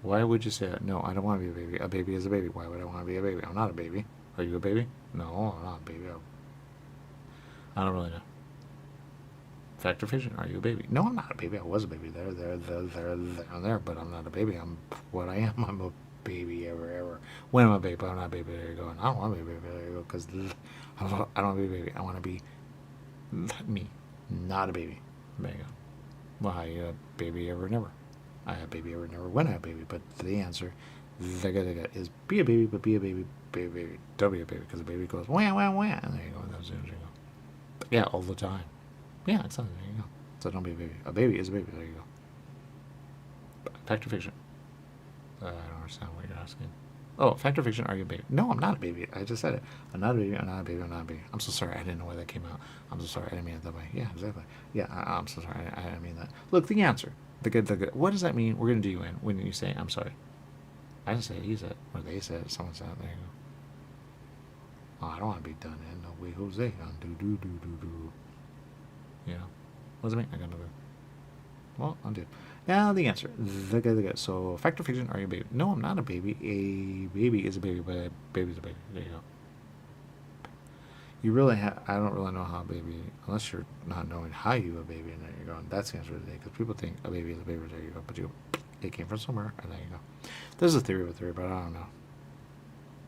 Why would you say that? No, I don't want to be a baby. A baby is a baby. Why would I want to be a baby? I'm not a baby. Are you a baby? No, I'm not a baby. I don't really know. Fact or fiction? Are you a baby? No, I'm not a baby. I was a baby there, but I'm not a baby. I'm what I am. I'm a baby ever. When I'm a baby, I'm not a baby. There you go. And I don't want to be a baby. There you go. Because I don't want to be a baby. I want to be me, not a baby. There you go. Well, I baby ever never. I have baby ever never when I have baby. But the answer is be a baby, but be a baby. Be a baby. Don't be a baby because a baby goes wah wah wah. And there you go. That's the answer. Yeah, all the time. Yeah, it's something. There you go. So don't be a baby. A baby is a baby. There you go. Fact or fiction? I don't understand what you're asking. Oh, fact or fiction? Are you a baby? No, I'm not a baby. I just said it. I'm not a baby. I'm not a baby. I'm not a baby. I'm so sorry. I didn't know why that came out. I'm so sorry. I didn't mean it that way. Yeah, exactly. Yeah, I'm so sorry. I didn't mean that. Look, the answer. The good. What does that mean? We're gonna do you in when you say I'm sorry. I didn't say he said, or they said. Someone said. There you go. Oh, I don't want to be done in. No way, Jose. Do. Yeah. What does it mean? I got no clue. Well, I'm dead. Now the answer. The good. So, fact or fiction? Are you a baby? No, I'm not a baby. A baby is a baby, but a baby's a baby. There you go. You really have. I don't really know how a baby, unless you're not knowing how you a baby, and there you go. And that's the answer today, because people think a baby is a baby. There you go. But it came from somewhere, and there you go. There's a theory of a theory, but I don't know.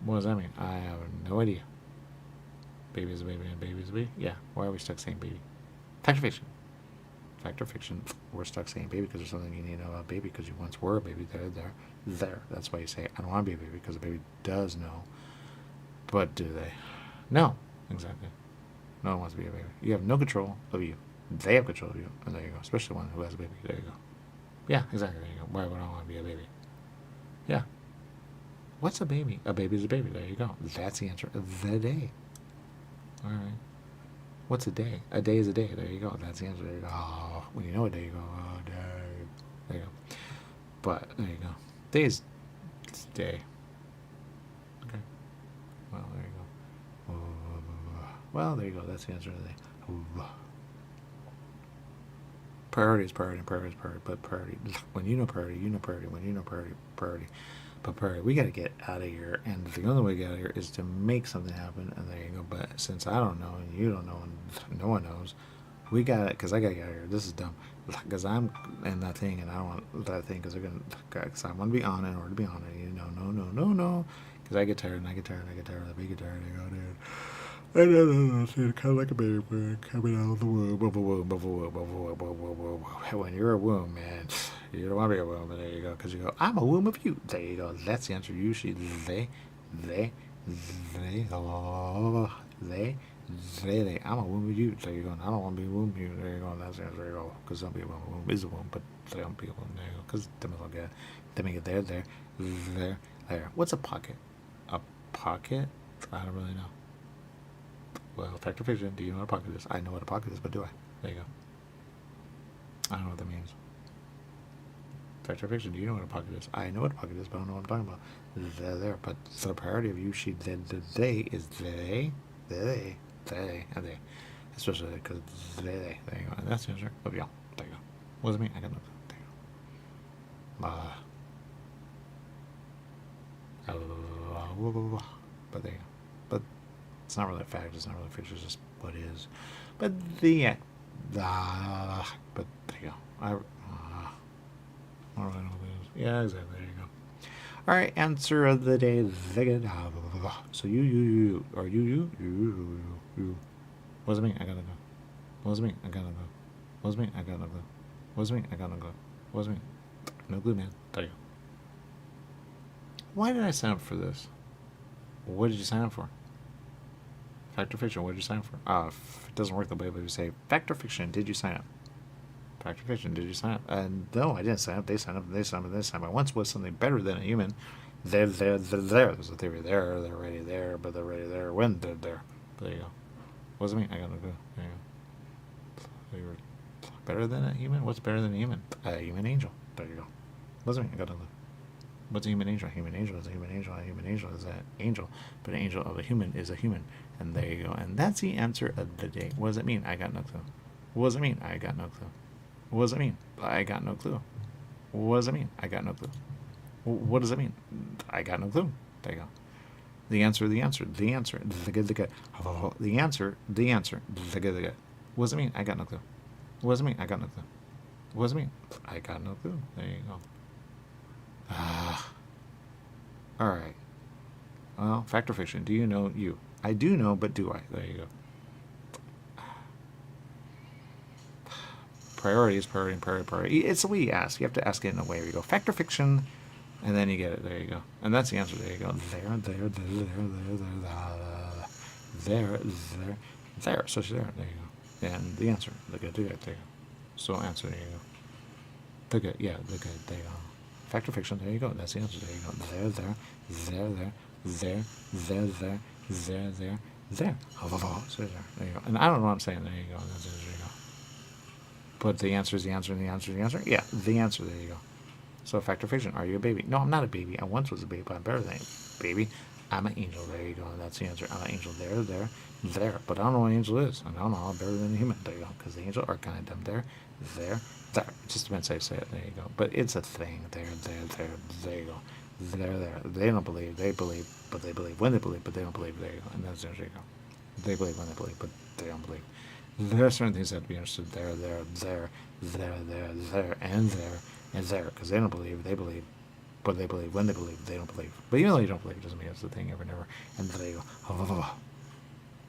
What does that mean? I have no idea. Baby is a baby, and baby is a baby. Yeah. Why are we stuck saying baby? Fact or fiction? Fact or fiction? We're stuck saying baby because there's something you need to know about baby because you once were a baby. There. That's why you say I don't want to be a baby because a baby does know. But do they? No. Exactly. No one wants to be a baby. You have no control of you. They have control of you. And there you go. Especially one who has a baby. There you go. Yeah, exactly. There you go. Why would I want to be a baby? Yeah. What's a baby? A baby is a baby. There you go. That's the answer of the day. All right. What's a day? A day is a day. There you go. That's the answer. There you go. Oh, when you know a day, you go, oh, day. There you go. But, there you go. Day is day. Okay. Well, there you go. Well, there you go. That's the answer of the day. Priority is priority, and priority is priority. But priority, when you know priority, you know priority. When you know priority, priority. But priority, we got to get out of here. And the only way to get out of here is to make something happen. And there you go. But since I don't know, and you don't know, and no one knows, we got it. Because I got to get out of here. This is dumb. Because I'm in that thing, and I don't want that thing. Because I want to be on it in order to be on it. You know, no. Because I get tired, and I get tired, and I get tired. The baby get tired. I go, dude. Kind of like a baby coming out of the womb. When you're a womb, man, you don't want to be a womb. But there you go, because you go, I'm a womb of you. There you go. That's the answer. You should they. I'm a womb of you. There you go. And I don't want to be a womb of you. There you go. That's the answer. There you go. Because some people a womb is a womb, but they don't be a womb. There you go. Because they might as well get. They make it there. What's a pocket? A pocket? I don't really know. Well, fact or fiction, do you know what a pocket is? I know what a pocket is, but do I? There you go. I don't know what that means. Fact or fiction, do you know what a pocket is? I know what a pocket is, but I don't know what I'm talking about. There. But the priority of you, she, they is they, and they. Especially because they. There you go. And that's the answer of y'all. There you go. What does it mean? I got nothing. There you go. But there you go. But it's not really a fact. It's not really a fiction. It's just what is. But but there you go. I don't really know what it is. Yeah, exactly. There you go. All right. Answer of the day. So you. Or you. What does it mean? I gotta go. What does it mean? I gotta go. What does it mean? I gotta go. What does it mean? I gotta go. What does it mean? No glue, man. There you go. Why did I sign up for this? What did you sign up for? Fact or fiction? What did you sign up for? If it doesn't work the way we say fact or fiction, did you sign up? Fact or fiction, did you sign up? No, I didn't sign up. They signed up. They signed up. They signed up. I once was something better than a human. They're there. There's a theory there. They're already there, but they're already there when they're there. But there you go. What does it mean? I got no clue. There you go. You're better than a human? What's better than a human? A human angel. There you go. What does it mean? I got no clue. What's a human angel? A human angel is a human angel. A human angel is an angel. But an angel of a human is a human. And there you go. And that's the answer of the day. What does it mean? I got no clue. What does it mean? I got no clue. What does it mean? I got no clue. What does it mean? I got no clue. What does it mean? I got no clue. There you go. The answer, the answer, the answer, the good, the good. The answer, the answer, the good, the good. What does it mean? I got no clue. What does it mean? I got no clue. What does it mean? I got no clue. There you go. All right. Well, fact or fiction? Do you know you? I do know, but do I? There you go. Priority is priority and priority. It's the way you ask. You have to ask it in a way where you go, fact or fiction, and then you get it. There you go. And that's the answer. There you go. There. So there. There you go. And the answer. The good. There you go. So answer. There you go. The good. Yeah, the good. There you go. Fact or fiction. There you go. That's the answer. There you go. There. So there. There you go. And I don't know what I'm saying. There you go. There you go. But the answer is the answer, and the answer is the answer. Yeah, the answer. There you go. So, fact or fiction? Are you a baby? No, I'm not a baby. I once was a baby, but I'm better than a baby. I'm an angel. There you go. And that's the answer. I'm an angel. There. But I don't know what an angel is. I don't know. I'm better than a human. There you go. Because the angel are kind of dumb. There. It just depends how you say it. There you go. But it's a thing. There you go. There. They don't believe. They believe, but they believe when they believe, but they don't believe. There you go. And that's the answer. There you go. They believe when they believe, but they don't believe. There are certain things that have to be understood there, and there, because they don't believe, they believe, but they believe when they believe, they don't believe. But even though you don't believe, it doesn't mean it's the thing ever, never, and there you go.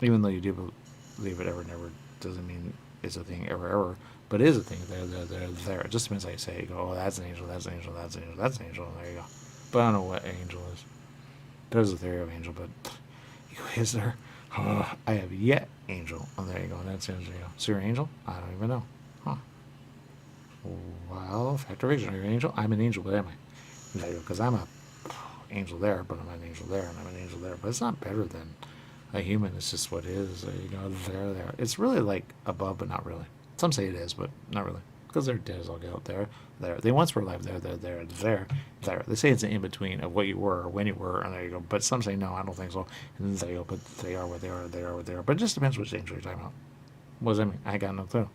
Even though you do believe it ever, never, doesn't mean it's a thing ever, but it is a thing there. It just depends how you say it. You go, oh, that's an angel, that's an angel, that's an angel, that's an angel, and there you go. But I don't know what angel is. There's a theory of angel, but is there? I have yet angel. Oh, there you go. That's the answer. So you're an angel? I don't even know. Huh. Well, fact or fiction? Are you an angel? I'm an angel, but am I? There you go. Because I'm a angel there, but I'm an angel there, and I'm an angel there. But it's not better than a human. It's just what it is. There you go. There. It's really like above, but not really. Some say it is, but not really. Because they're dead as all get out there. They once were alive. There. They say it's an in-between of what you were or when you were, and there you go. But some say, no, I don't think so. And there you go. But they are what they are. They are what they are. But it just depends which angel you're talking about. What does that mean? I got no clue.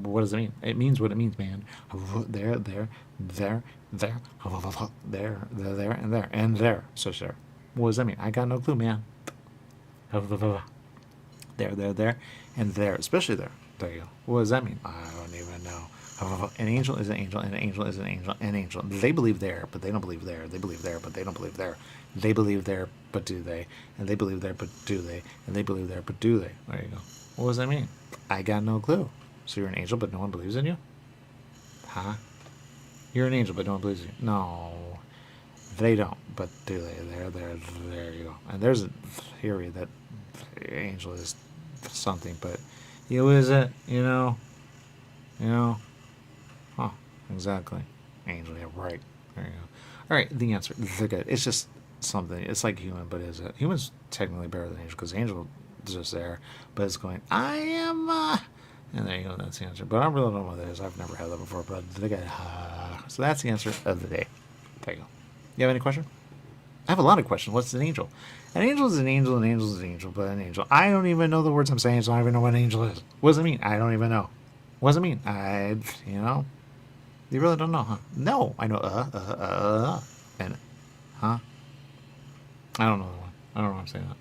What does it mean? It means what it means, man. There, and there. So there. What does that mean? I got no clue, man. There, and there. Especially there. There you go. What does that mean? I don't even know. An angel is an angel, and an angel is an angel, an angel. They believe there, but they don't believe there. They believe there, but they don't believe there. They believe there, but do they? And they believe there, but do they? And they believe there, but do they? There you go. What does that mean? I got no clue. So you're an angel, but no one believes in you? Huh? You're an angel, but no one believes in you? No. They don't, but do they? There you go. And there's a theory that angel is something, but you is it? You know? Huh, exactly. Angel, yeah, right. There you go. All right, the answer. They're good. It's just something. It's like human, but is it? Human's technically better than angel because angel is just there, but it's going, I am, and there you go. That's the answer. But I really don't know what that is. I've never had that before, but they got, so that's the answer of the day. There you go. You have any question? I have a lot of questions. What's an angel? An angel is an angel, an angel is an angel, but an angel. I don't even know the words I'm saying, so I don't even know what an angel is. What does it mean? I don't even know. What does it mean? You really don't know, huh? No, I know, and, huh? I don't know the one. I don't know what I'm saying that.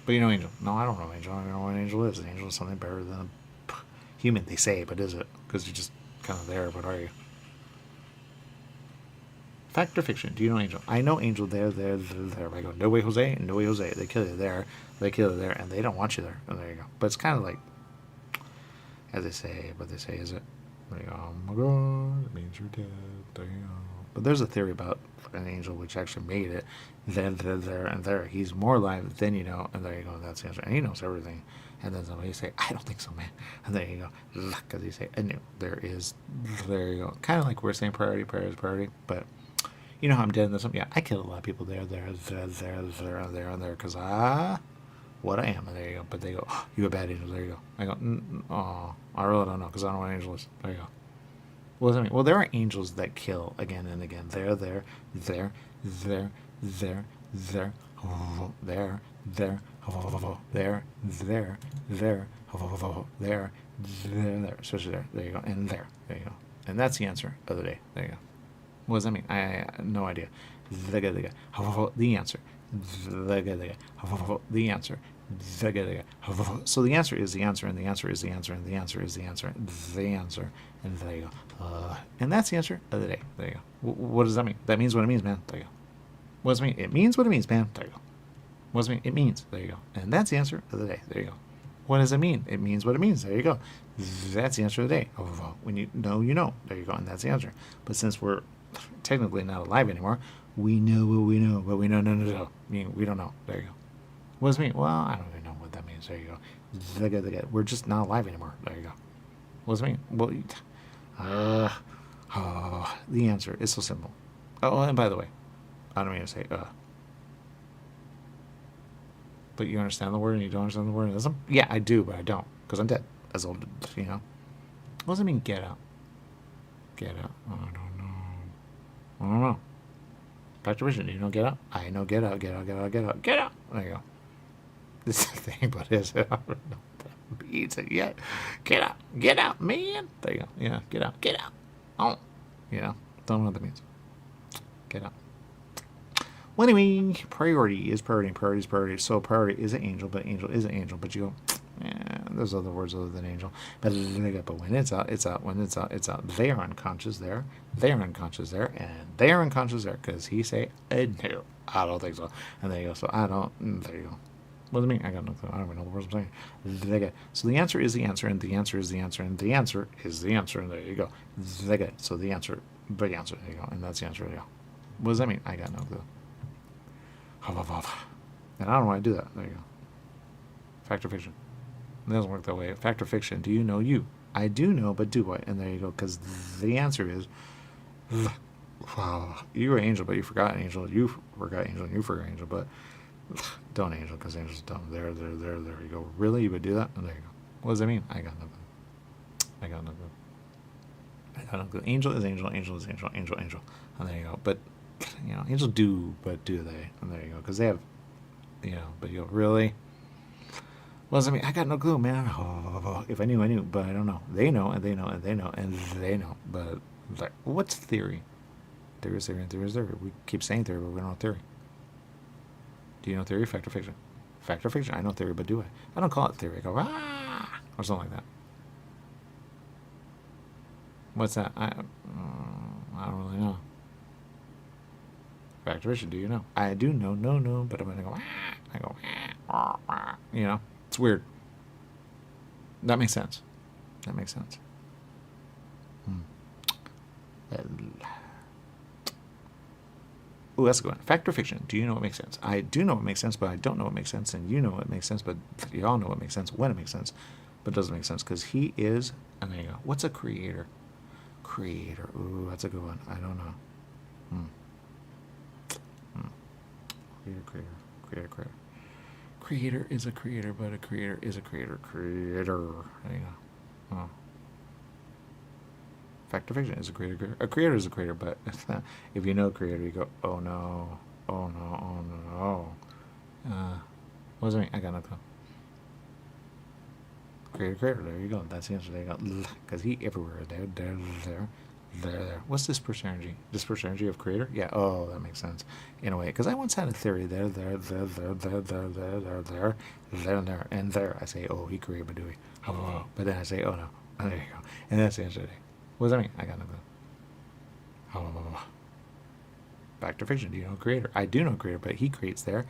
But you know angel. No, I don't know angel. I don't know what an angel is. An angel is something better than a human, they say, but is it? Because you're just kind of there, but are you? Fact or fiction? Do you know angel? I know angel there. I go, no way, Jose. No way, Jose. They kill you there. They kill you there, and they don't want you there. And there you go. But it's kind of like, as they say, what they say, is it? There you go, oh my God, it means you're dead. There you go. But there's a theory about an angel which actually made it. There, and there. He's more alive than you know, and there you go. And that's the answer. And he knows everything. And then somebody say, I don't think so, man. And there you go. Because you say, I knew. There you go. Kind of like we're saying priority, but you know how I'm dead in this one? Yeah, I killed a lot of people there, and there, because what I am, and there you go. But they go, oh, you a bad angel, there you go. I go, oh, I really don't know, because I don't know what an angel is. There you go. What does that mean? Well, there are angels that kill again and again. There, especially there you go, and there you go. And that's the answer of the day. There you go. What does that mean? I have no idea. The answer. The answer. So the answer is the answer, and the answer is the answer, and the answer is the answer, the answer, and there you go. And that's the answer of the day. There you go. What does that mean? That means what it means, man. There you go. What does it mean? It means what it means, man. There you go. What does it mean? It means. There you go. And that's the answer of the day. There you go. What does it mean? It means what it means. There you go. That's the answer of the day. When you know, you know. There you go. And that's the answer. But since we're technically not alive anymore, we know what we know, but we know no. I mean, we don't know. There you go. What does it mean? Well, I don't even know what that means. There you go. We're just not alive anymore. There you go. What does it mean? Well, the answer is so simple. Oh, and by the way, I don't mean to say but you understand the word and you don't understand the word. Yeah, I do, but I don't, because I'm dead. As old, you know. What does it mean, get out? Get out. I don't know. Factor vision. Do you know get out? I know get out. Get out. There you go. This is the thing, but is it? I don't know what that means yet. Get out. Get out, man. There you go. Yeah, get out. Get out. Oh. You know, don't know what that means. Get out. Well, anyway, priority is priority, and priority is priority. So priority is an angel, but angel is an angel. But you go, there's other words other than angel. But when it's out, it's out. When it's out, it's out. They are unconscious there. They are unconscious there. And they are unconscious there. Because he say, no, I don't think so. And there you go. So I don't, there you go. What does it mean? I got no clue. I don't even know the words I'm saying. So the answer is the answer, and the answer is the answer, and the answer is the answer. And there you go. So the answer, the answer. There you go. And that's the answer. There you go. What does that mean? I got no clue. And I don't know why I do that. There you go. Factor fiction. It doesn't work that way. Factor fiction. Do you know you? I do know, but do what? And there you go. Because the answer is, you were angel, but you forgot angel. You forgot angel, and you forgot angel, but don't angel, because angel's dumb. There you go. Really? You would do that? And there you go. What does that mean? I got no clue. Angel is angel. Angel is angel. Angel. And there you go. But you know, angels do, but do they? And there you go, because they have, you know. But you go, really? What does it mean? I got no clue, man. If I knew, I knew, but I don't know. They know, and they know, and they know, and they know. But like, what's theory? There is theory, and there is theory. We keep saying theory, but we don't know theory. Do you know theory? Factor fiction. Factor fiction. I know theory, but do I? I don't call it theory. I go or something like that. What's that? I don't really know. Factor fiction. Do you know? I do know. No, but I'm gonna go. I go. You know, it's weird. That makes sense. Oh, that's a good one. Fact or fiction? Do you know what makes sense? I do know what makes sense, but I don't know what makes sense. And you know what makes sense, but you all know what makes sense when it makes sense, but it doesn't make sense because he is. And there you go. What's a creator? Creator. Ooh, that's a good one. I don't know. Creator. Creator is a creator, but a creator is a creator. Creator. There you go. Oh. Fact or fiction is a creator. A creator is a creator, but if you know creator, you go, oh no. What does it mean? I got no clue. Creator. There you go. That's the answer. There you go. Because he everywhere. There. What's dispersed energy? Dispersed energy of creator? Yeah. Oh, that makes sense in a way. Because I once had a theory. There, and there. I say, oh, he created Badui. Oh, but then I say, oh no. Oh, there you go. And that's the answer. What does that mean? I got no clue. Oh. Back to fiction. Do you know creator? I do know creator, but he creates there.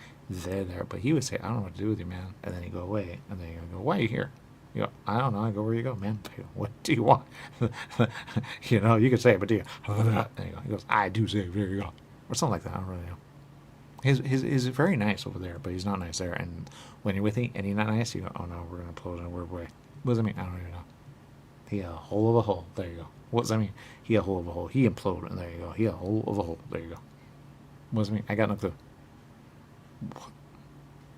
But he would say, I don't know what to do with you, man. And then you go away. And then you go, why are you here? You go, I don't know. I go, where you go, man? What do you want? You know, you could say it, but do you? There you go. He goes, I do say, there you go. Or something like that. I don't really know. He's very nice over there, but he's not nice there. And when you're with him and he's not nice, you go, oh no, we're going to implode in a weird way. What does that mean? I don't even know. He a hole of a hole. There you go. What does that mean? He a hole of a hole. He imploded, and there you go. He a hole of a hole. There you go. What does it mean? I got no clue.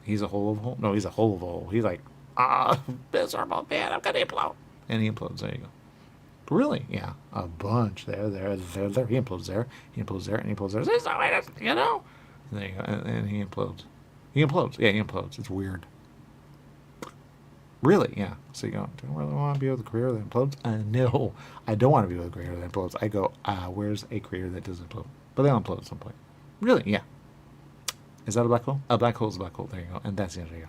He's a hole of a hole? No, he's a hole of a hole. He's like, miserable, man, I'm going to implode. And he implodes. There you go. Really? Yeah. A bunch. There. He implodes there. He implodes there, and he implodes there. There's no way to, you know? And there you go. And he implodes. He implodes. Yeah, he implodes. It's weird. Really? Yeah. So you go, do I really want to be with a creator that implodes? No, I don't want to be with a creator that implodes. I go, where's a creator that doesn't implode? But they'll implode at some point. Really? Yeah. Is that a black hole? A black hole is a black hole. There you go. And that's the answer. There you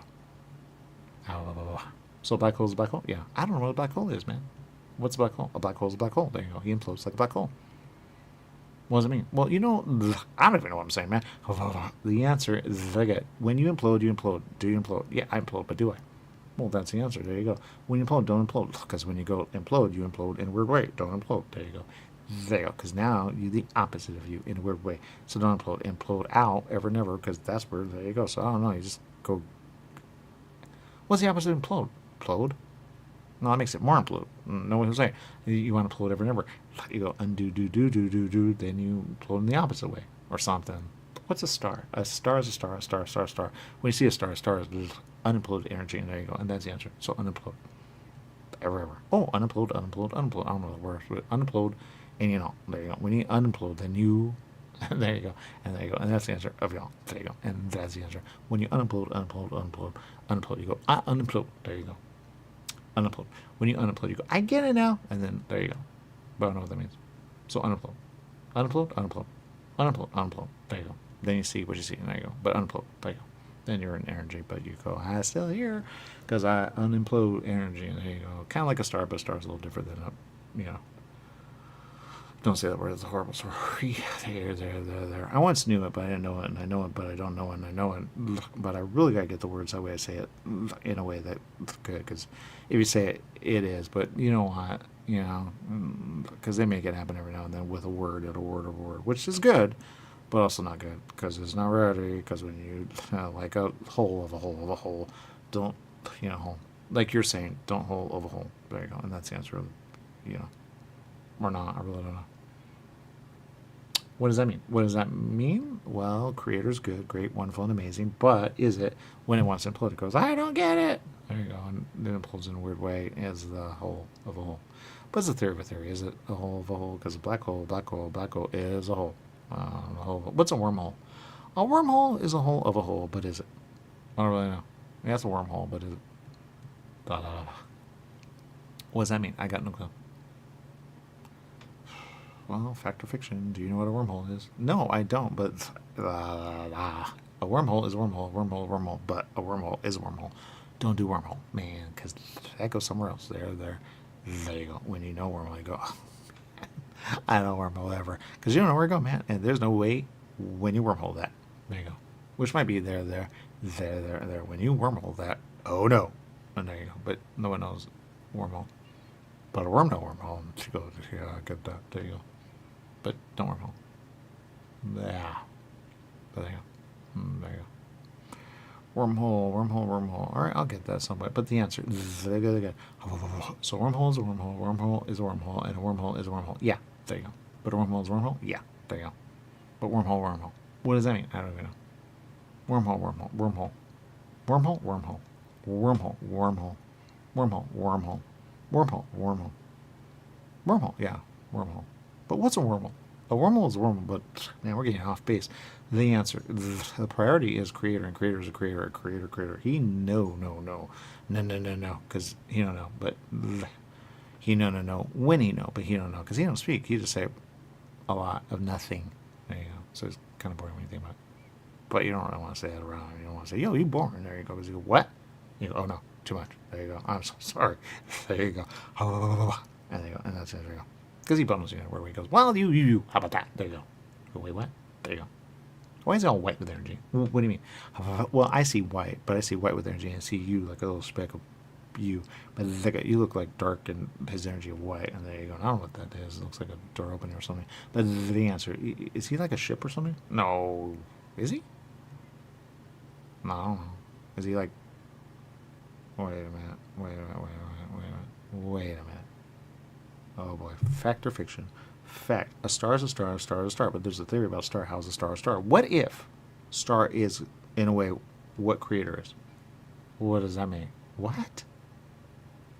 go. So a black hole is a black hole? Yeah. I don't know what a black hole is, man. What's a black hole? A black hole is a black hole. There you go. He implodes like a black hole. What does it mean? Well, I don't even know what I'm saying, man. The answer is when you implode, you implode. Do you implode? Yeah, I implode, but do I? Well, that's the answer. There you go. When you implode, don't implode. Because when you go implode, you implode in a weird way. Don't implode. There you go. There you go. Because now you're the opposite of you in a weird way. So don't implode. Implode out, ever, never, because that's weird. There you go. So I don't know. You just go. What's the opposite of implode? Implode? No, that makes it more implode. No one will say. You want to implode ever, never. You go undo, do. Then you implode in the opposite way. Or something. What's a star? A star is a star. A star. When you see a star is unimploded energy, and there you go. And that's the answer. So unimplode. Ever. Oh, unimplode. I don't know the word. But unimplode. And there you go. When you unimplode, then you. There you go. And there you go. And that's the answer of y'all. There you go. And that's the answer. When you unimplode, you go, I unimplode. There you go. Unimplode. When you unimplode, you go, I get it now. And then there you go. But I don't know what that means. So unimplode. Unimplode. There you go. Then you see what you see. And there you go. But unimplode. There you go. Then you're in energy. But you go, I'm still here. Because I unimplode energy. And there you go. Kind of like a star, but a star is a little different than Don't say that word. It's a horrible story. There. I once knew it, but I didn't know it, and I know it, but I don't know it, and I know it. But I really gotta get the words that way I say it in a way that's good. Because if you say it, it is. But you know what? Because they make it happen every now and then with a word, which is good, but also not good because it's not ready. Because when you like a hole of a hole, don't like you're saying, don't hole of a hole. There you go, and that's the answer. Or not. I really don't know. What does that mean? What does that mean? Well, creator's good, great, wonderful, and amazing. But is it when it wants to implode? It goes, I don't get it. There you go. And then it implodes in a weird way as the hole of a hole. But it's a theory of a theory. Is it a hole of a hole? Because a black hole is a hole. What's a wormhole? A wormhole is a hole of a hole, but is it? I don't really know. Yeah, it's a wormhole, but is it? What does that mean? I got no clue. Well, fact or fiction? Do you know what a wormhole is? No, I don't. But a wormhole is a wormhole. But a wormhole is a wormhole. Don't do wormhole, man, because that goes somewhere else. There you go. When you know wormhole, you go. I don't know wormhole ever, because you don't know where to go, man. And there's no way when you wormhole that. There you go. Which might be there. When you wormhole that, oh no, and there you go. But no one knows wormhole. But a wormhole. She goes, yeah, I get that. There you go. But don't wormhole. Yeah. There you go. There you go. Wormhole. All right, I'll get that somewhere. But the answer, so wormhole is a wormhole is a wormhole, and a wormhole is a wormhole. Yeah, there you go. But a wormhole is a wormhole? Yeah, there you go. But wormhole. What does that mean? I don't even know. Wormhole. Yeah, wormhole. But what's a wormhole? A wormhole is a wormhole, but man, we're getting off base. The answer, the priority is creator, and creator is a creator, He no, because he don't know, but he no, when he know, but he don't know, because he don't speak. He just say a lot of nothing. There you go. So it's kind of boring when you think about it. But you don't really want to say that around. You don't want to say, yo, you boring. There you go. Because you go, what? You go, oh no, too much. There you go. I'm so sorry. There you go. And there you go. And that's it. There you go. Because he bundles you where he goes, well, you. How about that? There you go. Wait, what? There you go. Why is it all white with energy? What do you mean? Well, I see white, but I see white with energy, and I see you like a little speck of you. But you look like dark and his energy of white, and there you go. I don't know what that is. It looks like a door opening or something. But the answer, is he like a ship or something? No. Is he? No, I don't know. Is he like... Wait a minute. Oh boy. Fact or fiction? Fact. A star is a star, but there's a theory about star. How's a star a star? What if star is, in a way, what creator is? What does that mean? What?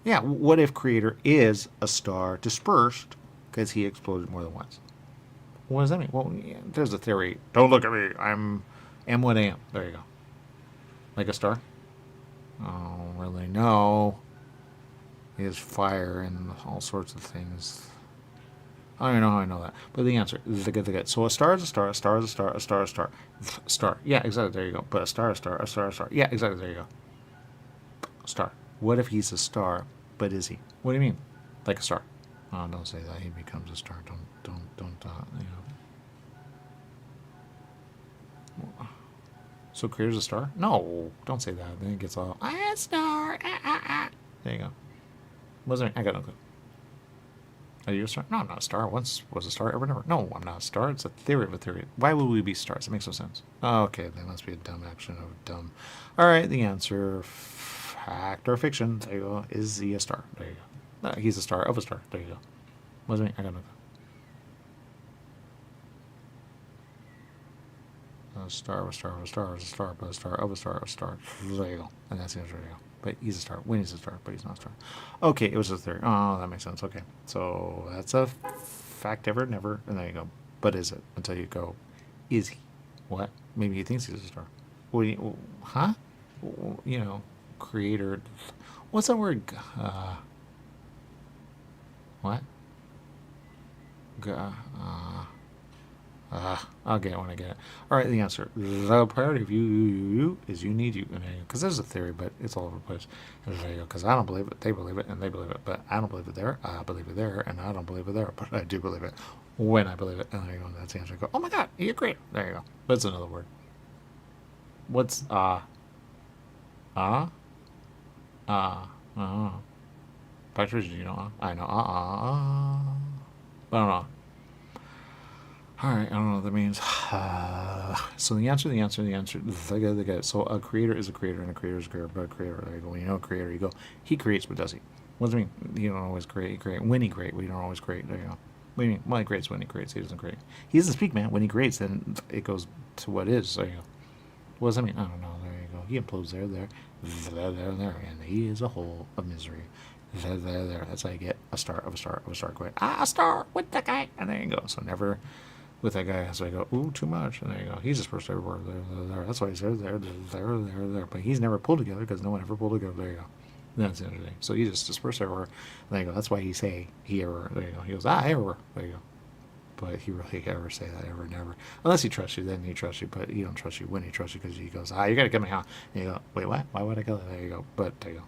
Yeah, what if creator is a star dispersed because he exploded more than once? What does that mean? Well, yeah, there's a theory. Don't look at me. I'm what I am. There you go. Like a star? Oh, really? No. He has fire and all sorts of things. I don't even know how I know that. But the answer, the good. So a star is a star, a star is a star, a star is a star. Star. Yeah, exactly. There you go. But a star, a star, a star, a star. Yeah, exactly. There you go. Star. What if he's a star, but is he? What do you mean? Like a star? Oh, don't say that. He becomes a star. Don't, you know. So creator's a star? No, don't say that. Then it gets all, a star. There you go. Wasn't I got no clue. Are you a star? No, I'm not a star. Once was a star, ever never. No, I'm not a star. It's a theory of a theory. Why would we be stars? It makes no sense. Oh, okay, there must be a dumb action of dumb. All right, the answer, fact or fiction, there you go. Is he a star? There you go. He's a star of a star. There you go. Wasn't me? I got no clue. A star of a star of a star is a star, but a star of a star of a star. There you go. And that's the answer. There you go. But he's a star. When he's a star, but he's not a star. Okay, it was a theory. Oh, that makes sense. Okay. So that's a fact ever, never. And there you go. But is it? Until you go, is he? What? Maybe he thinks he's a star. What do you, huh? You know, creator. What's that word? What? I'll get it when I get it. All right, the answer. The priority of you is you need you. Because there's a theory, but it's all over the place. And there you go. Because I don't believe it, they believe it, and they believe it. But I don't believe it there, I believe it there, and I don't believe it there, but I do believe it when I believe it. And there you go. That's the answer. I go, oh my God, you're great. There you go. But it's another word. What's Patrick, you know, I know, I don't know. All right, I don't know what that means. So the answer. They get it. So a creator is a creator, and a creator is a creator, but a creator. There you go. When you know a creator, you go, he creates, but does he? What does it mean? You don't always create. When he creates, we don't always create. There you go. What do you mean? Well, he creates when he creates. He doesn't create. He doesn't speak, man. When he creates, then it goes to what is. There you go. What does that mean? I don't know. There you go. He implodes there, and he is a hole of misery. There. That's how you get a star of a star of a star. Going, a star with the guy, and there you go. So never with that guy. So I go, ooh, too much, and there you go. He's dispersed everywhere. There. That's why he's there. But he's never pulled together because no one ever pulled together. There you go. That's the end of the day. So he just dispersed everywhere. And there you go. That's why he say he ever. There you go. He goes, everywhere. There you go. But he really ever say that ever, never. Unless he trusts you, then he trusts you. But he don't trust you when he trusts you because he goes, you gotta kill me, huh? And you go, wait, what? Why would I kill it? There you go. But there you go.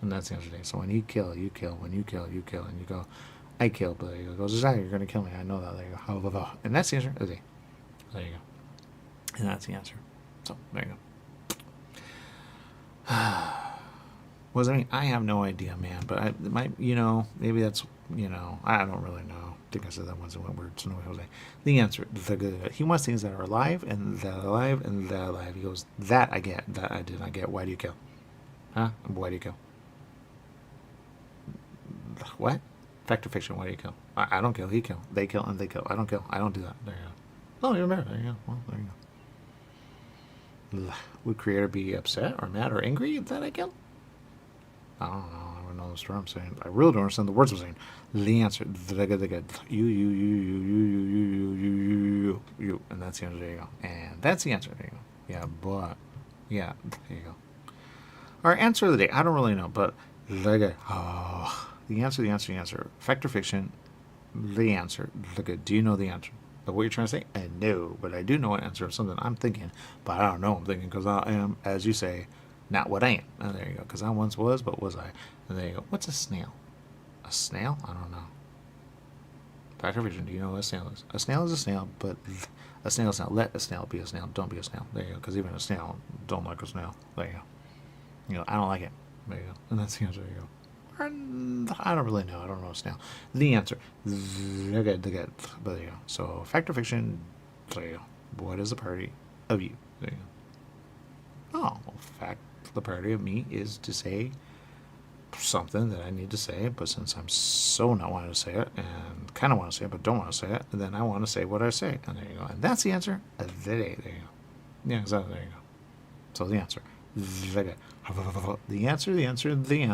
And that's the end of the day. So when he kill, you kill. When you kill, you kill. And you go, I kill. But there you go. He goes, you're gonna kill me. I know that. There you go. And that's the answer of the day. There you go. And that's the answer. So there you go. What does that mean? I have no idea, man. But it might, maybe that's, I don't really know. I think I said that once and went weird. So no, Jose. The answer, he wants things that are alive and that are alive and that are alive. He goes, that I get, that I did not get. Why do you kill? Huh? Why do you kill? What? Fact or fiction? Why do you kill? I don't kill. He kill. They kill and they kill. I don't kill. I don't do that. There you go. Oh, you're married. There you go. Well, there you go. Would creator be upset or mad or angry that I kill? I don't know. I don't know what I'm saying. I really don't understand the words I'm saying. The answer, the you, and that's the answer. There you go. And that's the answer. There you go. Yeah, but yeah, there you go. Our answer of the day. I don't really know, but the answer. Fact or fiction? The answer. Do you know the answer of what you're trying to say? No, but I do know an answer of something I'm thinking, but I don't know what I'm thinking because I am, as you say, not what I am. And there you go. Because I once was, but was I? And there you go. What's a snail? A snail? I don't know. Fact or fiction? Do you know what a snail is? A snail is a snail, but a snail is not. Let a snail be a snail. Don't be a snail. There you go. Because even a snail don't like a snail. There you go. I don't like it. There you go. And that's the answer. There you go. I don't really know. I don't know a snail. The answer. But there you go. So fact or fiction? There you go. What is the priority of you? There you go. Oh, well, fact. The priority of me is to say something that I need to say, but since I'm so not wanting to say it and kind of want to say it but don't want to say it, then I want to say what I say, and there you go. And that's the answer of the day. There you go. Yeah, exactly. There you go. So the answer, the answer, and there you go.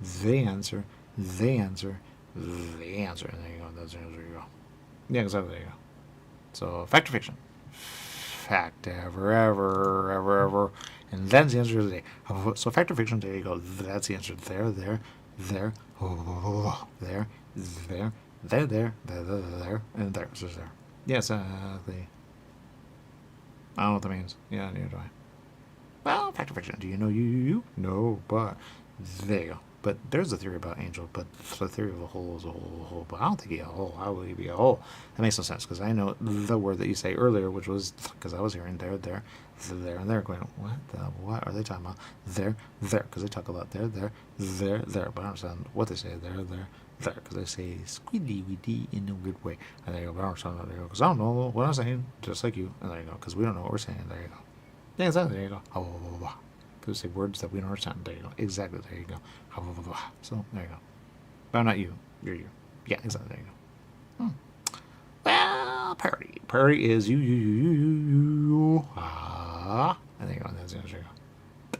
That's the answer. There you go. Yeah, exactly. There you go. So fact or fiction? Fact ever. And that's the answer of the day. So fact or fiction, there you go. That's the answer. There. there, and there. So there. Yes, exactly. I don't know what that means. Yeah, neither do I. Well, fact or fiction? Do you know you? No, but there you go. But there's a theory about angel, but the theory of a whole is a whole. But I don't think he a whole. How would he be a whole? That makes no sense because I know the word that you say earlier, which was because I was hearing there, and there, going, what are they talking about? There, because they talk a lot there, there. But I don't understand what they say there, because they say squiddy weedy in a weird way. And there you go. But I don't understand that. There you go. Because I don't know what I'm saying, just like you. And there you go. Because we don't know what we're saying. There you go. Yeah, exactly. There you go. Because say words that we don't understand. There you go. Exactly. There you go. So there you go. But not you. You're you. Yeah, exactly. There you go. Well, parody. Parody is you. Ah. And there you go. There you go.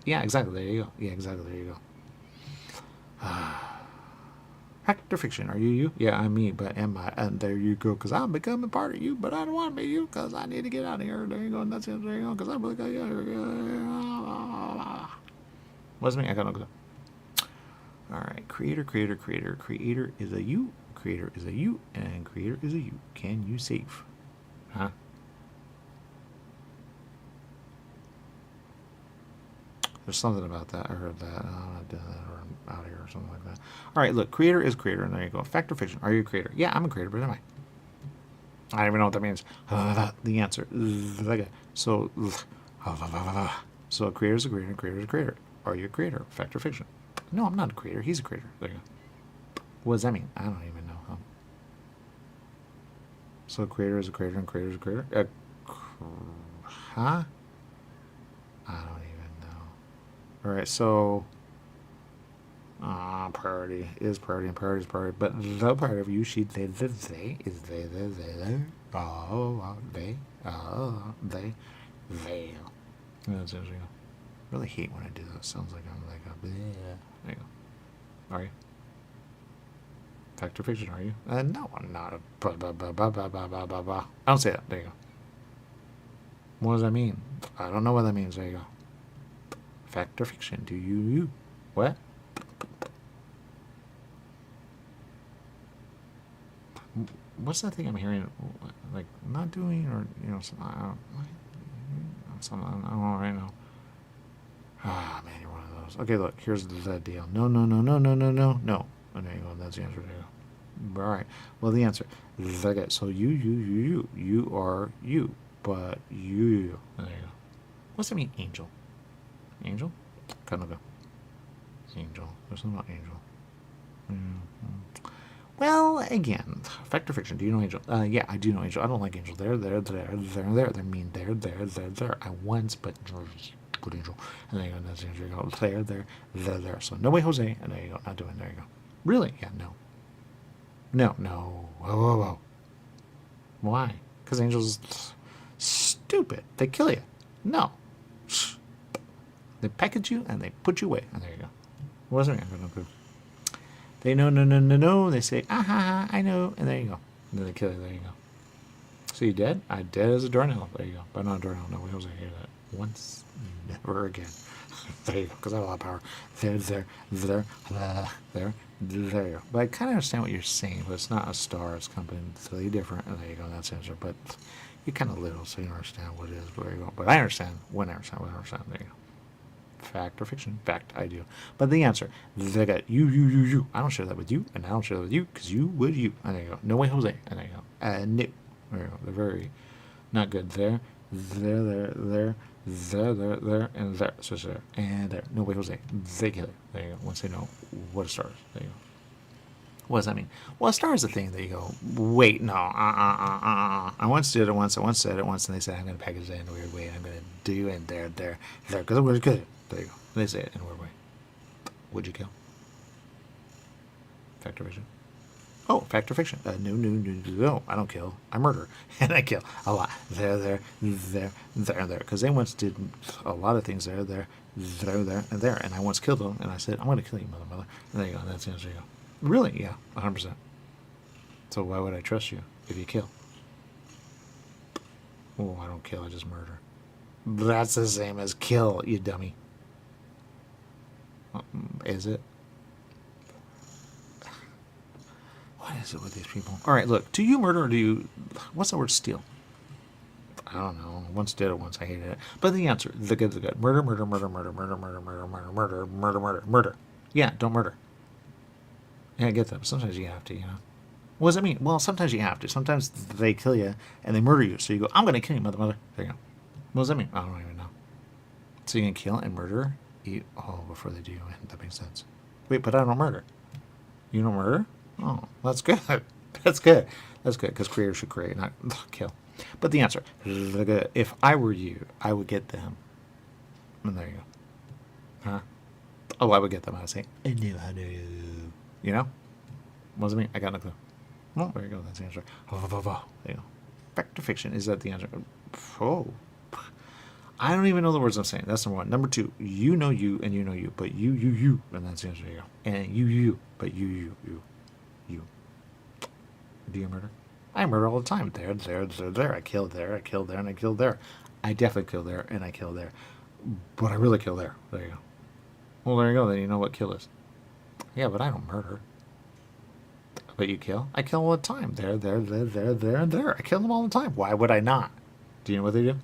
Yeah, exactly. There you go. Yeah, exactly. There you go. Fact or fiction? Are you? Yeah, I'm me, but am I? And there you go, because I'm becoming part of you, but I don't want to be you, because I need to get out of here. There you go, and that's it. There you go, because I really got you out of here. What's me? I got no clue. All right, creator. Creator is a you. Creator is a you, and creator is a you. Can you save? Huh? There's something about that. I heard that. I did that, or I'm out here, or something like that. All right, look, creator is creator, and there you go. Fact or fiction? Are you a creator? Yeah, I'm a creator, but am I? I don't even know what that means. The answer. So a creator is a creator, and a creator is a creator. Are you a creator? Fact or fiction? No, I'm not a creator. He's a creator. There you go. What does that mean? I don't even know. So a creator is a creator, and a creator is a creator. Huh? I don't even know. All right, so priority is priority, and priority is priority. But the part of you, she, they, is they, they. That's interesting. I really hate when I do that. It sounds like I'm like a bleh. There you go. Are you? Fact or fiction, are you? No, I'm not. I don't say that. There you go. What does that mean? I don't know what that means. There you go. Fact or fiction? Do you? What? What's that thing I'm hearing? Like, not doing, or, something. I don't know right now. Ah, man, you're one of those. Okay, look, here's the deal. No. Oh, there you go. That's the answer. There you go. All right. Well, the answer. Okay, so you are you, but you. There you go. What's that mean, angel? Angel? Kind of go. Angel. There's something about angel. Well, again, fact or fiction? Do you know angel? Yeah, I do know angel. I don't like angel. There. They're mean. There. I once, but good angel. And there you go. That's the answer. You go. There. So no way, Jose. And there you go. Not doing. There you go. Really? Yeah. No. Whoa. Why? Because angels stupid. They kill you. No. They package you and they put you away. And there you go. Wasn't me? I got no clue. They know, no. They say, I know. And there you go. And then they kill you. There you go. So you dead? I dead as a doornail. There you go. But not a doornail. No, we don't hear that. Once, never again. There you go. Because I have a lot of power. There you go. But I kind of understand what you're saying, but it's not a star. It's completely different. And there you go. That's the answer. But you're kind of little, so you don't understand what it is. But there you go. But I understand. When I understand. There you go. Fact or fiction? Fact, I do. But the answer, they got you. I don't share that with you, and I don't share that with you, because you would you. And there you go. No way, Jose. And there you go. No. There you go. They're very not good. There, and there. So there, and there. No way, Jose. They kill it. There you go. Once they know what a star is. There you go. What does that mean? Well, a star is the thing that you go, wait, no, I once did it once, said it once, and they said, I'm going to package that in a weird way, and I'm going to do it there, because I'm going to kill it. There you go. And they say it in a weird way. Would you kill? Fact or fiction? Oh, fact or fiction? No, I don't kill. I murder. And I kill a lot. There, because they once did a lot of things there, and there, and I once killed them, and I said, I'm going to kill you, mother. And there you go. That's the answer. You go. Really? Yeah, 100%. So why would I trust you if you kill? Oh, I don't kill, I just murder. That's the same as kill, you dummy. Is it? What is it with these people? All right, look. Do you murder or do you... What's the word steal? I don't know. Once did it, once I hated it. But the answer, the good, the good. Murder, murder, murder, murder, murder, murder, murder, murder, murder, murder, murder, murder. Yeah, don't murder. Yeah, I get that. But sometimes you have to, you know. What does that mean? Well, sometimes you have to. Sometimes they kill you and they murder you. So you go, I'm going to kill you, mother. There you go. What does that mean? I don't even know. So you can kill and murder you. Oh, before they do, that makes sense. Wait, but I don't murder. You don't murder? Oh, that's good. That's good. That's good, because creators should create, not kill. But the answer, if I were you, I would get them. And there you go. Huh? Oh, I would get them. I would say, I know how to. You know? What does it mean? I got no clue. Well, there you go. That's the answer. There you go. Fact or fiction? Is that the answer? Oh. I don't even know the words I'm saying. That's number one. Number two, you know you and you know you, but you. And that's the answer. There you go. And you, but you. Do you murder? I murder all the time. There. I killed there, and I killed there. I definitely kill there, and I kill there. But I really kill there. There you go. Well, there you go. Then you know what kill is. Yeah, but I don't murder. But you kill? I kill all the time. There, and there. I kill them all the time. Why would I not? Do you know what they do?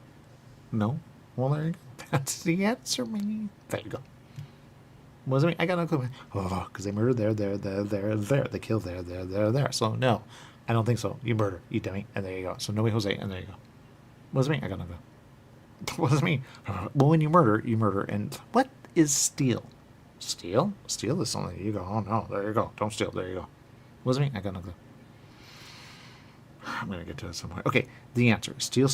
No. Well, there you go. That's the answer, man. There you go. What does it mean? I got no clue. Oh, because they murder there. They kill there. So, no. I don't think so. You murder. You dummy. And there you go. So, no way, Jose. And there you go. What does it mean? I got no clue. What does it mean? Well, when you murder. And what is steal? Steal? Steal is something. You go, oh, no. There you go. Don't steal. There you go. What does it mean? I got no clue. I'm going to get to it some point. Okay, the answer. Steal.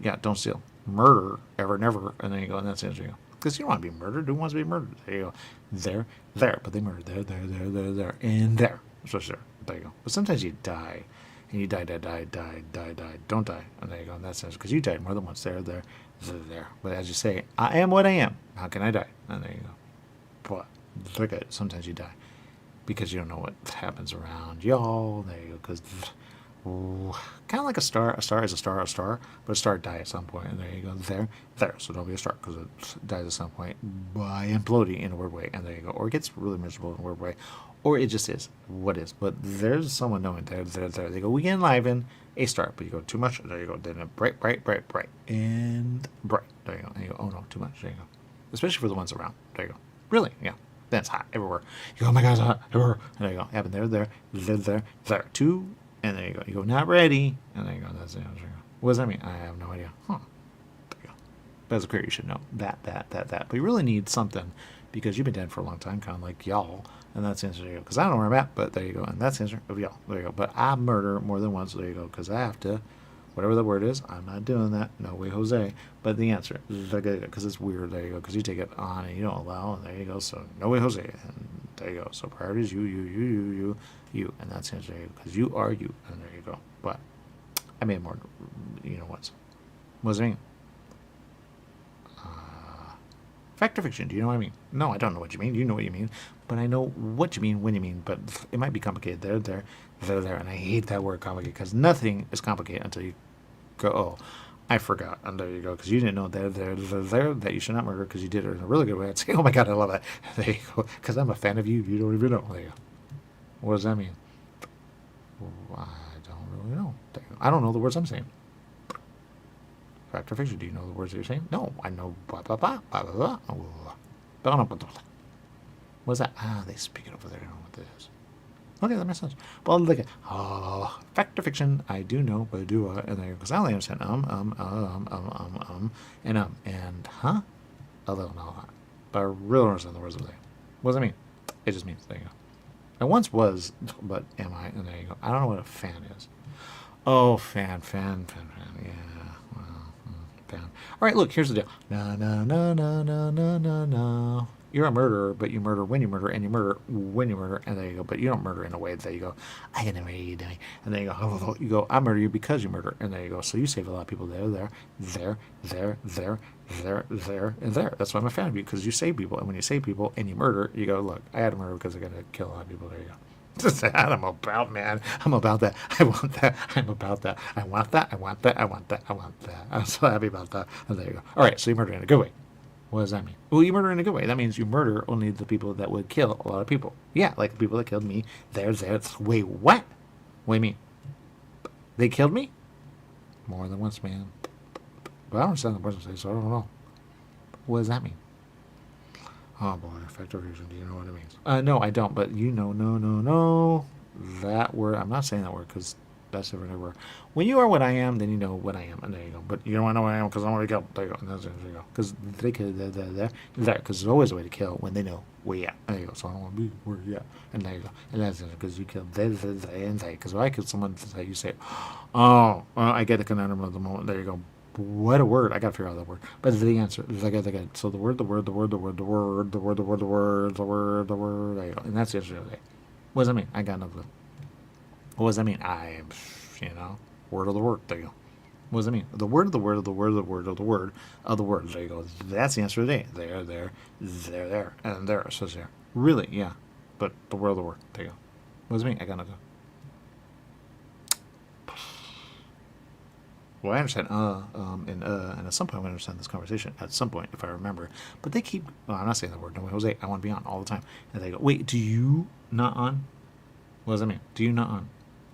Yeah, don't steal. Murder, ever, never. And then you go, and that's the answer. Because you don't want to be murdered. Who wants to be murdered? There you go. There. But they murdered there. And there. So sure. There you go. But sometimes you die. And you die. Don't die. And there you go. And that's because you died more than once. There. But as you say, I am what I am. How can I die? And there you go. But look at it. Sometimes you die because you don't know what happens around y'all. There you go. Because kind of like a star. A star is a star, but a star dies at some point. And there you go. There. So don't be a star because it dies at some point by imploding in a weird way. And there you go. Or it gets really miserable in a weird way. Or it just is what is. But there's someone knowing there. They go, we can enliven a star. But you go, too much. There you go. Then bright. And bright. There you go. And you go, oh no, too much. There you go. Especially for the ones around. There you go. Really? Yeah. Then it's hot everywhere. You go, oh my God, it's hot everywhere. And there you go. Happened there. Two. And there you go. You go, not ready. And there you go. That's the answer. What does that mean? I have no idea. There you go. But as a creator, you should know that. But you really need something because you've been dead for a long time, kind of like y'all. And that's the answer. There you go. Because I don't know where I'm at, but there you go. And that's the answer of y'all. There you go. But I murder more than once. There you go. Because I have to. Whatever the word is, I'm not doing that. No way, Jose. But the answer, because it's weird. There you go. Because you take it on and you don't allow, and there you go. So no way, Jose. And there you go. So priorities, you, and that's the answer. Because you are you, and there you go. But I made more. You know what? What does it mean? Fact or fiction? Do you know what I mean? No, I don't know what you mean. You know what you mean. But I know what you mean when you mean. But it might be complicated. There. And I hate that word complicated because nothing is complicated until you go, oh, I forgot. And there you go. Because you didn't know there that you should not murder because you did it in a really good way. I'd say, oh my God, I love that. There you go. Because I'm a fan of you. You don't even know. There you go. What does that mean? I don't really know. I don't know the words I'm saying. Fact or fiction? Do you know the words that you're saying? No, I know blah, blah, blah, blah, blah, blah. What's that? Ah, they speak it over there. I don't know what that is. Okay, that makes sense. Well, look at fact or fiction. I do know, but do and there because I only understand and huh, a little no, but I really don't understand the words of there. What does it mean? It just means there you go. I once was, but am I? And there you go. I don't know what a fan is. Oh, fan. Yeah. Fan. All right, look. Here's the deal. No. You're a murderer, but you murder when you murder, and you murder when you murder, and there you go. But you don't murder in a way that you go, I can never you die. And then you go, you go, I murder you because you murder, and there you go. So you save a lot of people there, and there. That's why I'm a fan of you, because you save people, and when you save people and you murder, you go, look, I had to murder because I got to kill a lot of people. There you go. That I'm about, man. I'm about that. I want that. I'm about that. I want that. I'm so happy about that. And there you go. All right, so you murder in a good way. What does that mean? Well, you murder in a good way. That means you murder only the people that would kill a lot of people. Yeah, like the people that killed me. Wait, what? What do you mean? They killed me? More than once, man. But I don't understand the person say, so I don't know. What does that mean? Oh boy, effective fusion. Do you know what it means? No, I don't. But you know, no. That word. I'm not saying that word because that's different everywhere. When you are what I am, then you know what I am, and there you go. But you don't want to know what I am because I'm already killed. There you go. And there you go. Because they could there. Because there's always a way to kill when they know where you at. There you go. So I don't want to be where you at. And there you go. And that's it. Because you killed they, and they. Because if I kill someone, you say, oh, well, I get the conundrum of the moment. There you go. What a word. I got to figure out that word. But the answer is I got. So the word. There you go. And that's the answer of the day. What does that mean? I got no clue. What does that mean? Word of the word. There you go. What does that mean? The word of the word of the word of the word of the word of the word. There you go. That's the answer of the day. There, and there. So it's there. Really? Yeah. But the word of the word. There you go. What does it mean? I got no clue. Well, I understand and at some point I understand this conversation, at some point, if I remember. But they keep, I'm not saying the word, no, Jose, I want to be on all the time. And they go, wait, do you not on? What does that mean? Do you not on?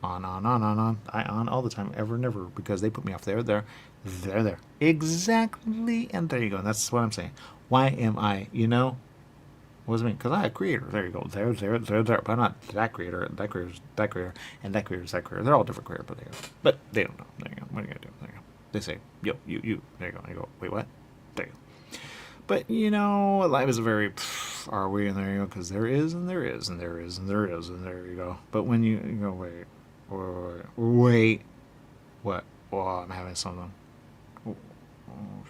On. I on all the time, ever, never, because they put me off there. Exactly, and there you go. And that's what I'm saying. Why am I, What does it mean? Because I'm a creator. There you go. There. But I'm not that creator. That creator's that creator. And that creator's that creator. They're all different creators, but they don't know. There you go. What are you going to do? There you go. They say, yo, you. There you go. And you go, wait, what? There you go. But, life is a very, are we? And there you go. Because there is, and there is, and there is, and there is, and there you go. But when you go, wait. What? Oh, I'm having something.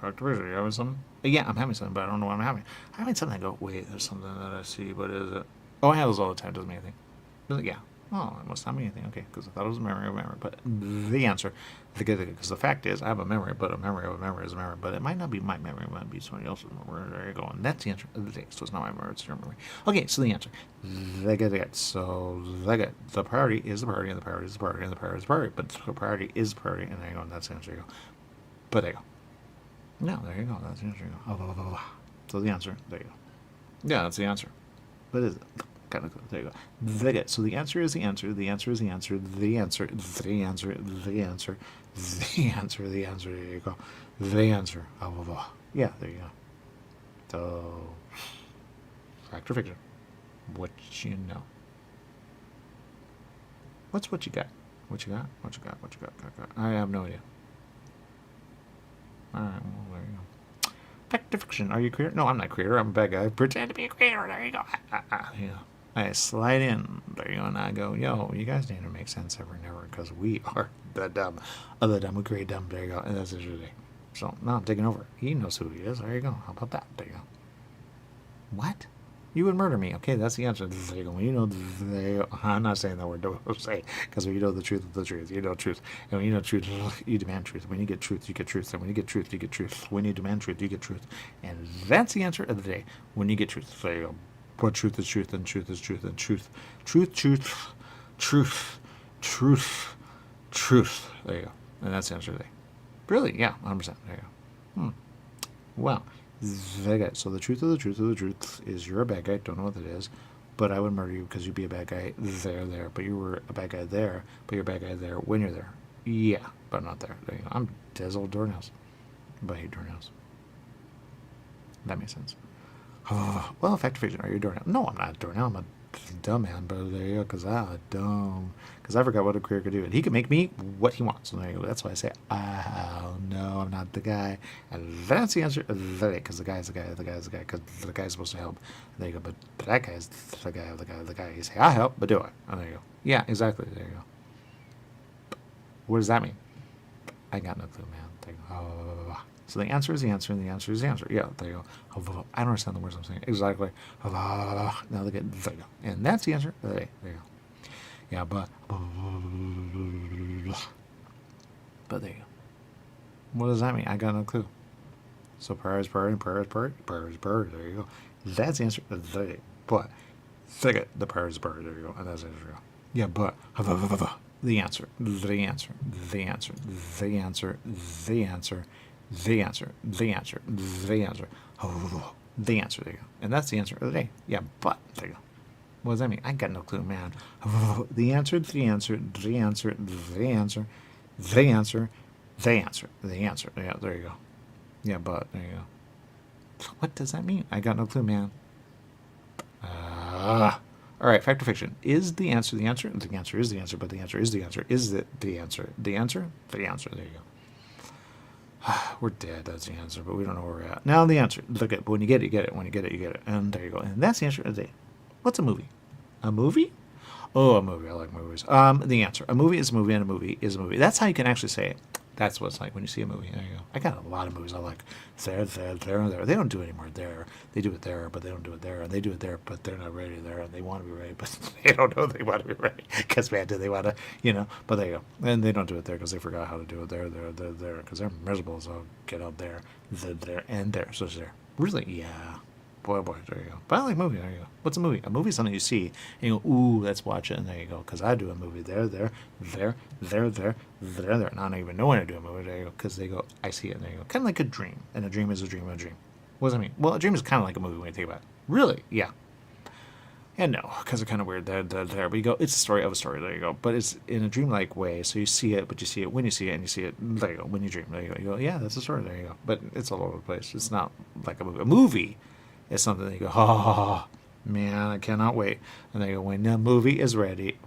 Are you having something? Yeah, I'm having something, but I don't know what I'm having. I'm having something. I go, wait, there's something that I see, but is it? Oh, I have those all the time. Doesn't mean anything. Yeah. Oh, it must not mean anything. Okay, because I thought it was a memory of a memory. But the answer, because the fact is, I have a memory, but a memory of a memory is a memory. But it might not be my memory. It might be somebody else's memory. There you go. And that's the answer of the day. So it's not my memory. It's your memory. Okay, so the answer. So the priority is the priority, and the priority is the priority, and the priority is the priority. But the priority is the priority, and there you go. And that's the answer. You go. But there you go. No, there you go. That's the answer. So the answer, there you go. Yeah, that's the answer. What is it? Kind of cool. There you go. So the answer is the answer. The answer is the answer. The answer. The answer. The answer. The answer. The answer. There you go. The answer. Yeah, there you go. So, fact or fiction? What you know? What's what you got? What you got? What you got? What you got? I have no idea. Alright, well, there you go. Fact or fiction? Are you a creator? No, I'm not a creator. I'm a bad guy. Pretend to be a creator. There you go. Yeah. I slide in. There you go. And I go, yo, you guys need to make sense ever and ever because we are the dumb. Other dumb. We create dumb. There you go. And that's it today. So now I'm taking over. He knows who he is. There you go. How about that? There you go. What? You would murder me. Okay, that's the answer. There you go. When you know, I'm not saying that word. Don't say because when you know the truth of the truth, you know truth. And when you know truth, you demand truth. When you get truth, you get truth. And when you get truth, you get truth. When you demand truth, you get truth. And that's the answer of the day. When you get truth, there you go. What truth is truth, and truth is truth, and truth. There you go. And that's the answer of the day. Really? Yeah, 100%. There you go. Well. So the truth of the truth of the truth is you're a bad guy. Don't know what it is, but I would murder you because you'd be a bad guy there. But you were a bad guy there, but you're a bad guy there when you're there. Yeah, but not there. There you go. I'm Dazzle Doornails, but I hate doornails. That makes sense. Well, fact or fiction? Are you a doornail? No, I'm not a doornail. I'm a dumb man, but there you go. Because I'm dumb. Because I forgot what a career could do, and he can make me what he wants. So there you go. That's why I say, oh no, I'm not the guy. And that's the answer. Because the guy is the guy. The guy is the guy. Because the guy's supposed to help. And there you go. But that guy is the guy. The guy. You say, I help, but do it. And there you go. Yeah, exactly. There you go. What does that mean? I got no clue, man. There you go. So the answer is the answer, and the answer is the answer. Yeah, there you go. I don't understand the words I'm saying. Exactly. Now look at there you go. And that's the answer. There you go. Yeah, but there you go. What does that mean? I got no clue. So prayer is prayer, and prayer is prayer. Prayer is prayer. There you go. That's the answer. There you go. But the prayer is prayer. There you go. And that's the answer. Yeah, but the answer. The answer. The answer. The answer. The answer. The answer. The answer. The answer. Oh, the answer. There you go. And that's the answer of the day. Yeah, but there you go. What does that mean? I got no clue, man. Oh, the answer. The answer. The answer. The answer. The answer. The answer. The answer. Yeah, there you go. Yeah, but there you go. What does that mean? I got no clue, man. All right, fact or fiction. Is the answer the answer? The answer is the answer, but the answer is the answer. Is it the answer? The answer? The answer. There you go. We're dead. That's the answer, but we don't know where we're at. Now the answer. Look at when you get it, you get it. When you get it, you get it. And there you go. And that's the answer of the day. What's a movie? A movie? Oh, a movie. I like movies. The answer. A movie is a movie, and a movie is a movie. That's how you can actually say it. That's what it's like when you see a movie. There you go. I got a lot of movies I like. There. They don't do it anymore there. They do it there, but they don't do it there. And they do it there, but they're not ready there. And they want to be ready, but they don't know they want to be ready. Because, man, do they want to, But there you go. And they don't do it there because they forgot how to do it there. Because they're miserable as all get out there, and there. So it's there. Really? Yeah. Boy, there you go. But I like movies. There you go. What's a movie? A movie is something you see, and you go, ooh, let's watch it, and there you go. Because I do a movie there. Now I don't even know when I do a movie. There you go. Because they go, I see it, and there you go. Kind of like a dream, and a dream is a dream of a dream. What does that mean? Well, a dream is kind of like a movie when you think about it. Really? Yeah. And no, because it's kind of weird there. But you go, it's a story of a story. There you go. But it's in a dreamlike way. So you see it, but you see it when you see it, and you see it. There you go. When you dream, there you go. You go, yeah, that's a story. There you go. But it's all over the place. It's not like a movie. A movie is something that you go, oh, man, I cannot wait. And they go, when the movie is ready,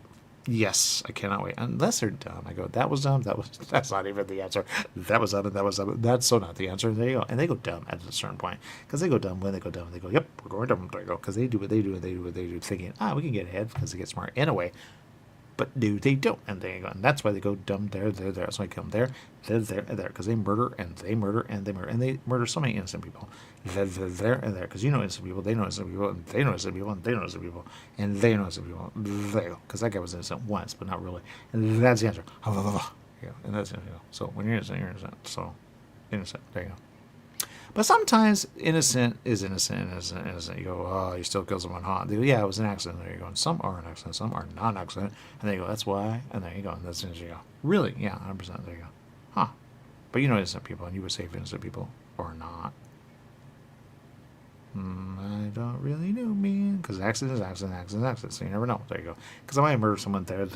yes, I cannot wait. Unless they're dumb. I go, that was dumb. That's not even the answer. That was dumb. That was dumb. That's so not the answer. There you go. And they go dumb at a certain point. Because they go dumb when they go dumb. They go, yep, we're going dumb. There you go. Because they do what they do and they do what they do, thinking, we can get ahead because they get smart in a way. But no, they don't. And there you go. And that's why they go dumb there. So I come there. Because they murder and they murder and they murder. And they murder so many innocent people. There. Because you know innocent people. They know innocent people. And they know innocent people. And they know innocent people. And they know innocent people. There you go. Because that guy was innocent once, but not really. And that's the answer. Yeah, and that's it. So when you're innocent, you're innocent. So innocent. There you go. But sometimes innocent is innocent. You go, you still kill someone, huh? They go, yeah, it was an accident. There you go. And some are an accident, some are not an accident. And they go, that's why. And there you go. And that's innocent. You go, really? Yeah, 100%. There you go. Huh. But you know innocent people, and you would save innocent people or not. I don't really know, man. Because accident is accident. So you never know. There you go. Because I might have murdered someone there, and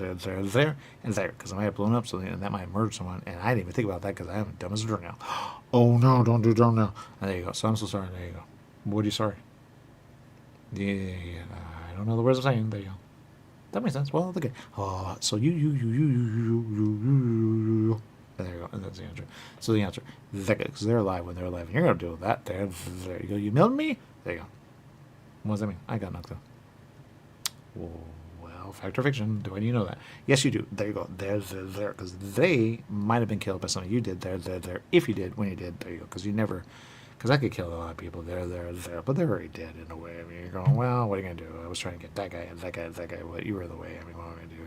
there. Because I might have blown up something, and that might have murdered someone. And I didn't even think about that because I am dumb as a doornail. Oh, no, don't do doornail. And there you go. So I'm so sorry. There you go. What are you sorry? Yeah. I don't know the words I'm saying. There you go. That makes sense. Well, okay. So you. There you go. And that's the answer. So the answer, because they're alive when they're alive. And you're going to deal with that. There you go. You milled me? There you go. What does that mean? I got nothing. Well, fact or fiction? Do I need to know that? Yes, you do. There you go. There. Because they might have been killed by something you did. There. If you did, when you did. There you go. Because you never... Because I could kill a lot of people there. But they're already dead in a way. I mean, you're going, well, what are you going to do? I was trying to get that guy. Well, you were in the way. I mean, what am I going to do?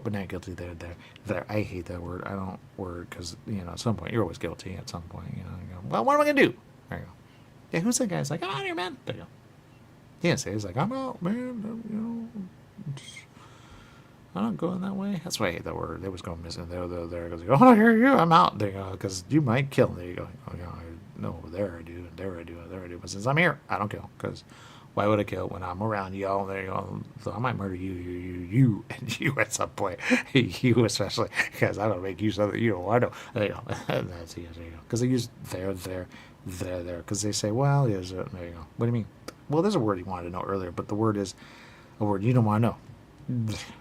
But now guilty there. I hate that word. I don't word because, at some point, you're always guilty at some point. You go, well, what am I going to do? There you go. Yeah, who's that guy? It's like, I'm out here, man. There you go. He didn't say, he's like, I'm out, man. I'm not going that way. That's why I hate that word. They was going missing there. Because you go, oh, here you go. I'm out. There you go. Because you might kill. There you go. No, there I do. But since I'm here, I don't kill. Because why would I kill when I'm around y'all? There you go. So I might murder you, and you at some point. You especially. Because I'm going to make you something you don't want to know. There you go. That's it. There you go. Because they use there. Because they say, well, there you go. What do you mean? Well, there's a word you wanted to know earlier, but the word is a word you don't want to know.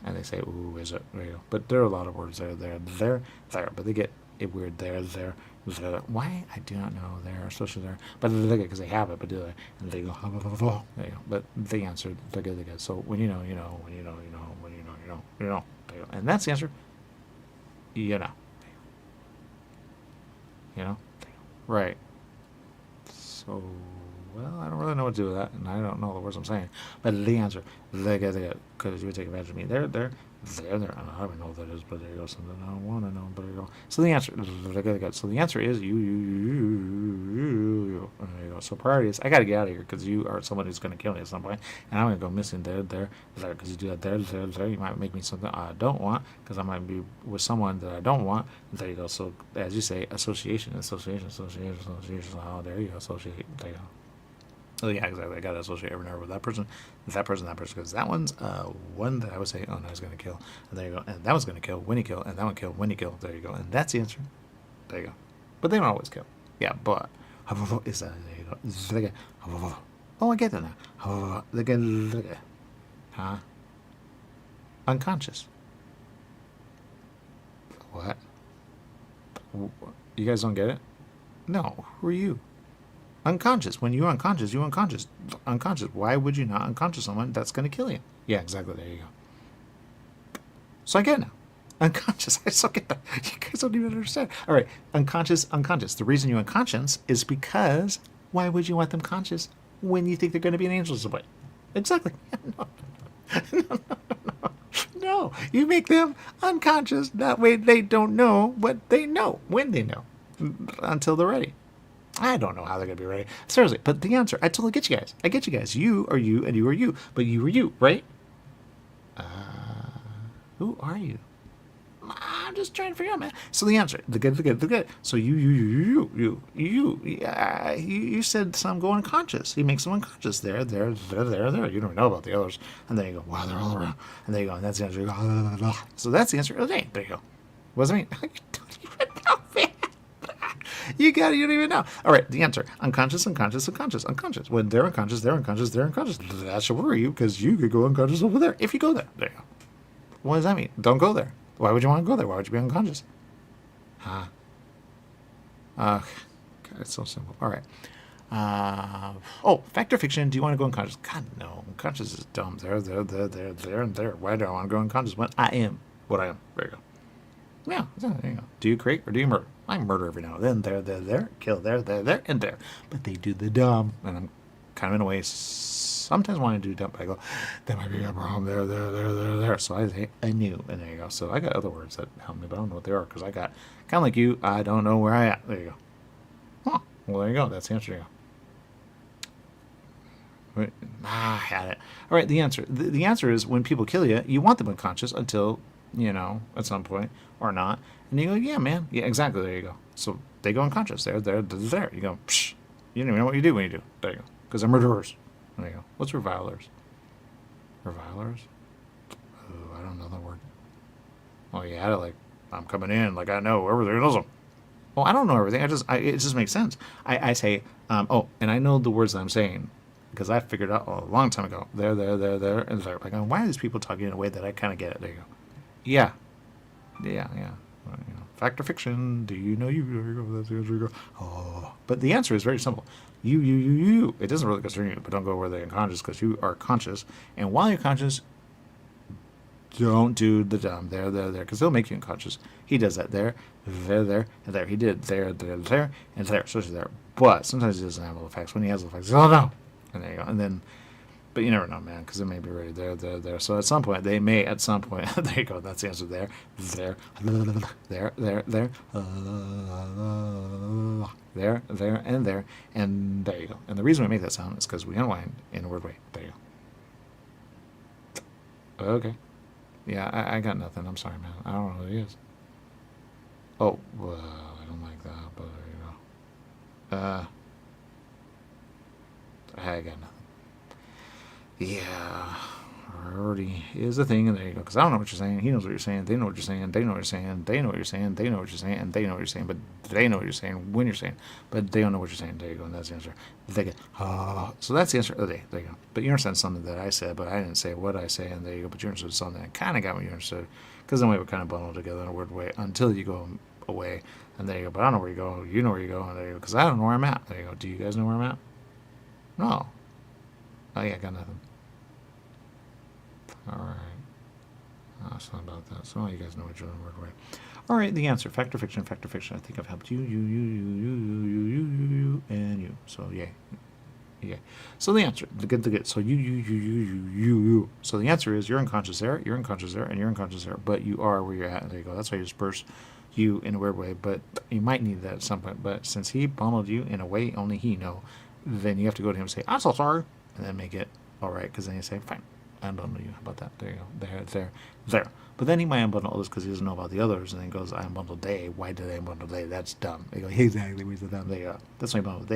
And they say, ooh, is it? There you go. But there are a lot of words there. But they get it weird there. Why? I do not know there, especially there. But they get because they have it, but do they? And they go, there you go. But they answered, they get. So when you know, you know. When you know, you know. When you know, you know. You know. There you go. And that's the answer. You know. You know? Right. So, well, I don't really know what to do with that, and I don't know the words I'm saying. But the answer, they get, because you would take advantage of me. There. I don't even know what that is, but there you go. Something I don't want to know, but there you go. So the answer, so the answer is you. There you go. So priority is I got to get out of here because you are someone who's going to kill me at some point, and I'm going to go missing there, because you do that there. You might make me something I don't want because I might be with someone that I don't want. There you go. So as you say, association. Oh, there you go. Associate. There you go. Oh yeah, exactly. I got to associate every number with that person, because that one's one that I would say, oh no, he's going to kill. And there you go. And that one's going to kill when he kill, and that one kill when he kill. There you go. And that's the answer. There you go. But they don't always kill. Yeah, but is that there you go. Oh, I get that now. Huh? Unconscious. What? You guys don't get it? No. Who are you? Unconscious. When you're unconscious, you're unconscious. Unconscious. Why would you not unconscious someone that's going to kill you? Yeah, exactly. There you go. So I get it now. Unconscious. I still get that. You guys don't even understand. All right. Unconscious. The reason you're unconscious is because why would you want them conscious when you think they're going to be an angel away? Exactly. No. You make them unconscious. That way they don't know what they know when they know until they're ready. I don't know how they're going to be ready. Seriously. But the answer, I totally get you guys. I get you guys. You are you and you are you. But you are you, right? Who are you? I'm just trying to figure out, man. So the answer, the good. So you said some go unconscious. He makes them unconscious. There. You don't know about the others. And then you go, wow, they're all around. And there you go. And that's the answer. You go, so that's the answer. Okay, there you go. What does it mean? You don't even know, man. You don't even know. All right, the answer. Unconscious. When they're unconscious. That should worry you because you could go unconscious over there if you go there. There you go. What does that mean? Don't go there. Why would you want to go there? Why would you be unconscious? Huh? God, it's so simple. All right. Fact or fiction? Do you want to go unconscious? God, no. Unconscious is dumb. There, and there. Why do I want to go unconscious when I am what I am? There you go. Yeah, there you go. Do you create or do you murder? I murder every now and then. There. Kill there, and there. But they do the dumb, and I'm kind of in a way sometimes want to do dumb, but I go, that might be a problem there. So I say, I knew, and there you go. So I got other words that help me, but I don't know what they are, because I got, kind of like you, I don't know where I am. There you go. Huh. Well, there you go. That's the answer. You go. Wait. I had it. All right, the answer. The answer is when people kill you, you want them unconscious until, at some point, or not. And you go, yeah, man. Yeah, exactly. There you go. So they go unconscious. There. You go, psh. You don't even know what you do when you do. There you go. Because they're murderers. There you go. What's revilers? Revilers? Oh, I don't know that word. Oh, you had it like, I'm coming in, like I know everything knows them. Well, I don't know everything. It just makes sense. I say, and I know the words that I'm saying because I figured out a long time ago. There, and there. Like, why are these people talking in a way that I kind of get it? There you go. Yeah. Well, fact or fiction? Do you know you? There you go. That's the answer. You go. Oh, but the answer is very simple. You. It doesn't really concern you, but don't go where they're unconscious because you are conscious. And while you're conscious, don't do the dumb. There, because they'll make you unconscious. He does that there, and there. He did there, and there. So there. But sometimes he doesn't have all the facts. When he has all the facts, oh no, and there you go. And then, but you never know, man, because it may be right there. So at some point, there you go. That's the answer. There, and there, and there you go. And the reason we make that sound is because we unwind in a word way. There you go. Okay. Yeah, I got nothing. I'm sorry, man. I don't know what it is. Oh, well, I don't like that, but there you go. I got nothing. Yeah, already is a thing, and there you go. Because I don't know what you're saying. He knows what you're saying. They know what you're saying. They know what you're saying. They know what you're saying. They know what you're saying. And they know what you're saying. But they know what you're saying when you're saying. But they don't know what you're saying. There you go. And that's the answer. They get, so that's the answer. Oh, there you go. But you understand something that I said, but I didn't say what I say. And there you go. But you understood something that kind of got what you understood. Because then we were kind of bundled together in a weird way until you go away. And there you go. But I don't know where you go. You know where you go. And there you go. Because I don't know where I'm at. There you go. Do you guys know where I'm at? No. Oh, yeah, I got nothing. All right. It's not about that. So you guys know what you're doing. Word way. All right, the answer. Fact or fiction? Fact or fiction. I think I've helped you, and you. So, yay. Yeah. So the answer. The good. So you. So the answer is you're unconscious there, and you're unconscious there. But you are where you're at. There you go. That's why you disperse you in a weird way. But you might need that at some point. But since he bundled you in a way only he know, then you have to go to him and say, I'm so sorry, and then make it all right, because then you say, fine, I unbundle you. How about that? There you go. There. But then he might unbundle others because he doesn't know about the others, and then goes, I unbundle they. Why did I unbundle they? That's dumb. They go, exactly, we said that. They go, that's why you bundle with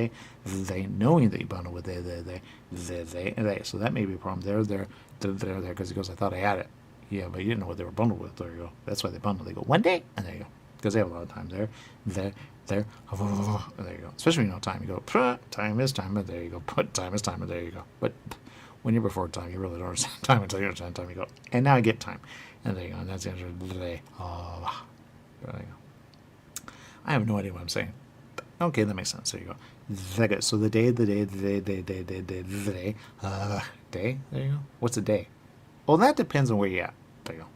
they, knowing that you bundle with they, and they. So that may be a problem. They're there, because he goes, I thought I had it. Yeah, but you didn't know what they were bundled with. There you go. That's why they bundle. They go, one day, and there you go. Because they have a lot of time there, and there you go. Especially when you know time. You go, time is time, and there you go. Put time is time, and there you go. But when you're before time, you really don't understand time until you understand time. You go, and now I get time. And there you go. And that's the answer to the day. Oh, there you go. I have no idea what I'm saying. Okay, that makes sense. There you go. So the day. Day. There you go. What's a day? Well, that depends on where you're at. There you go.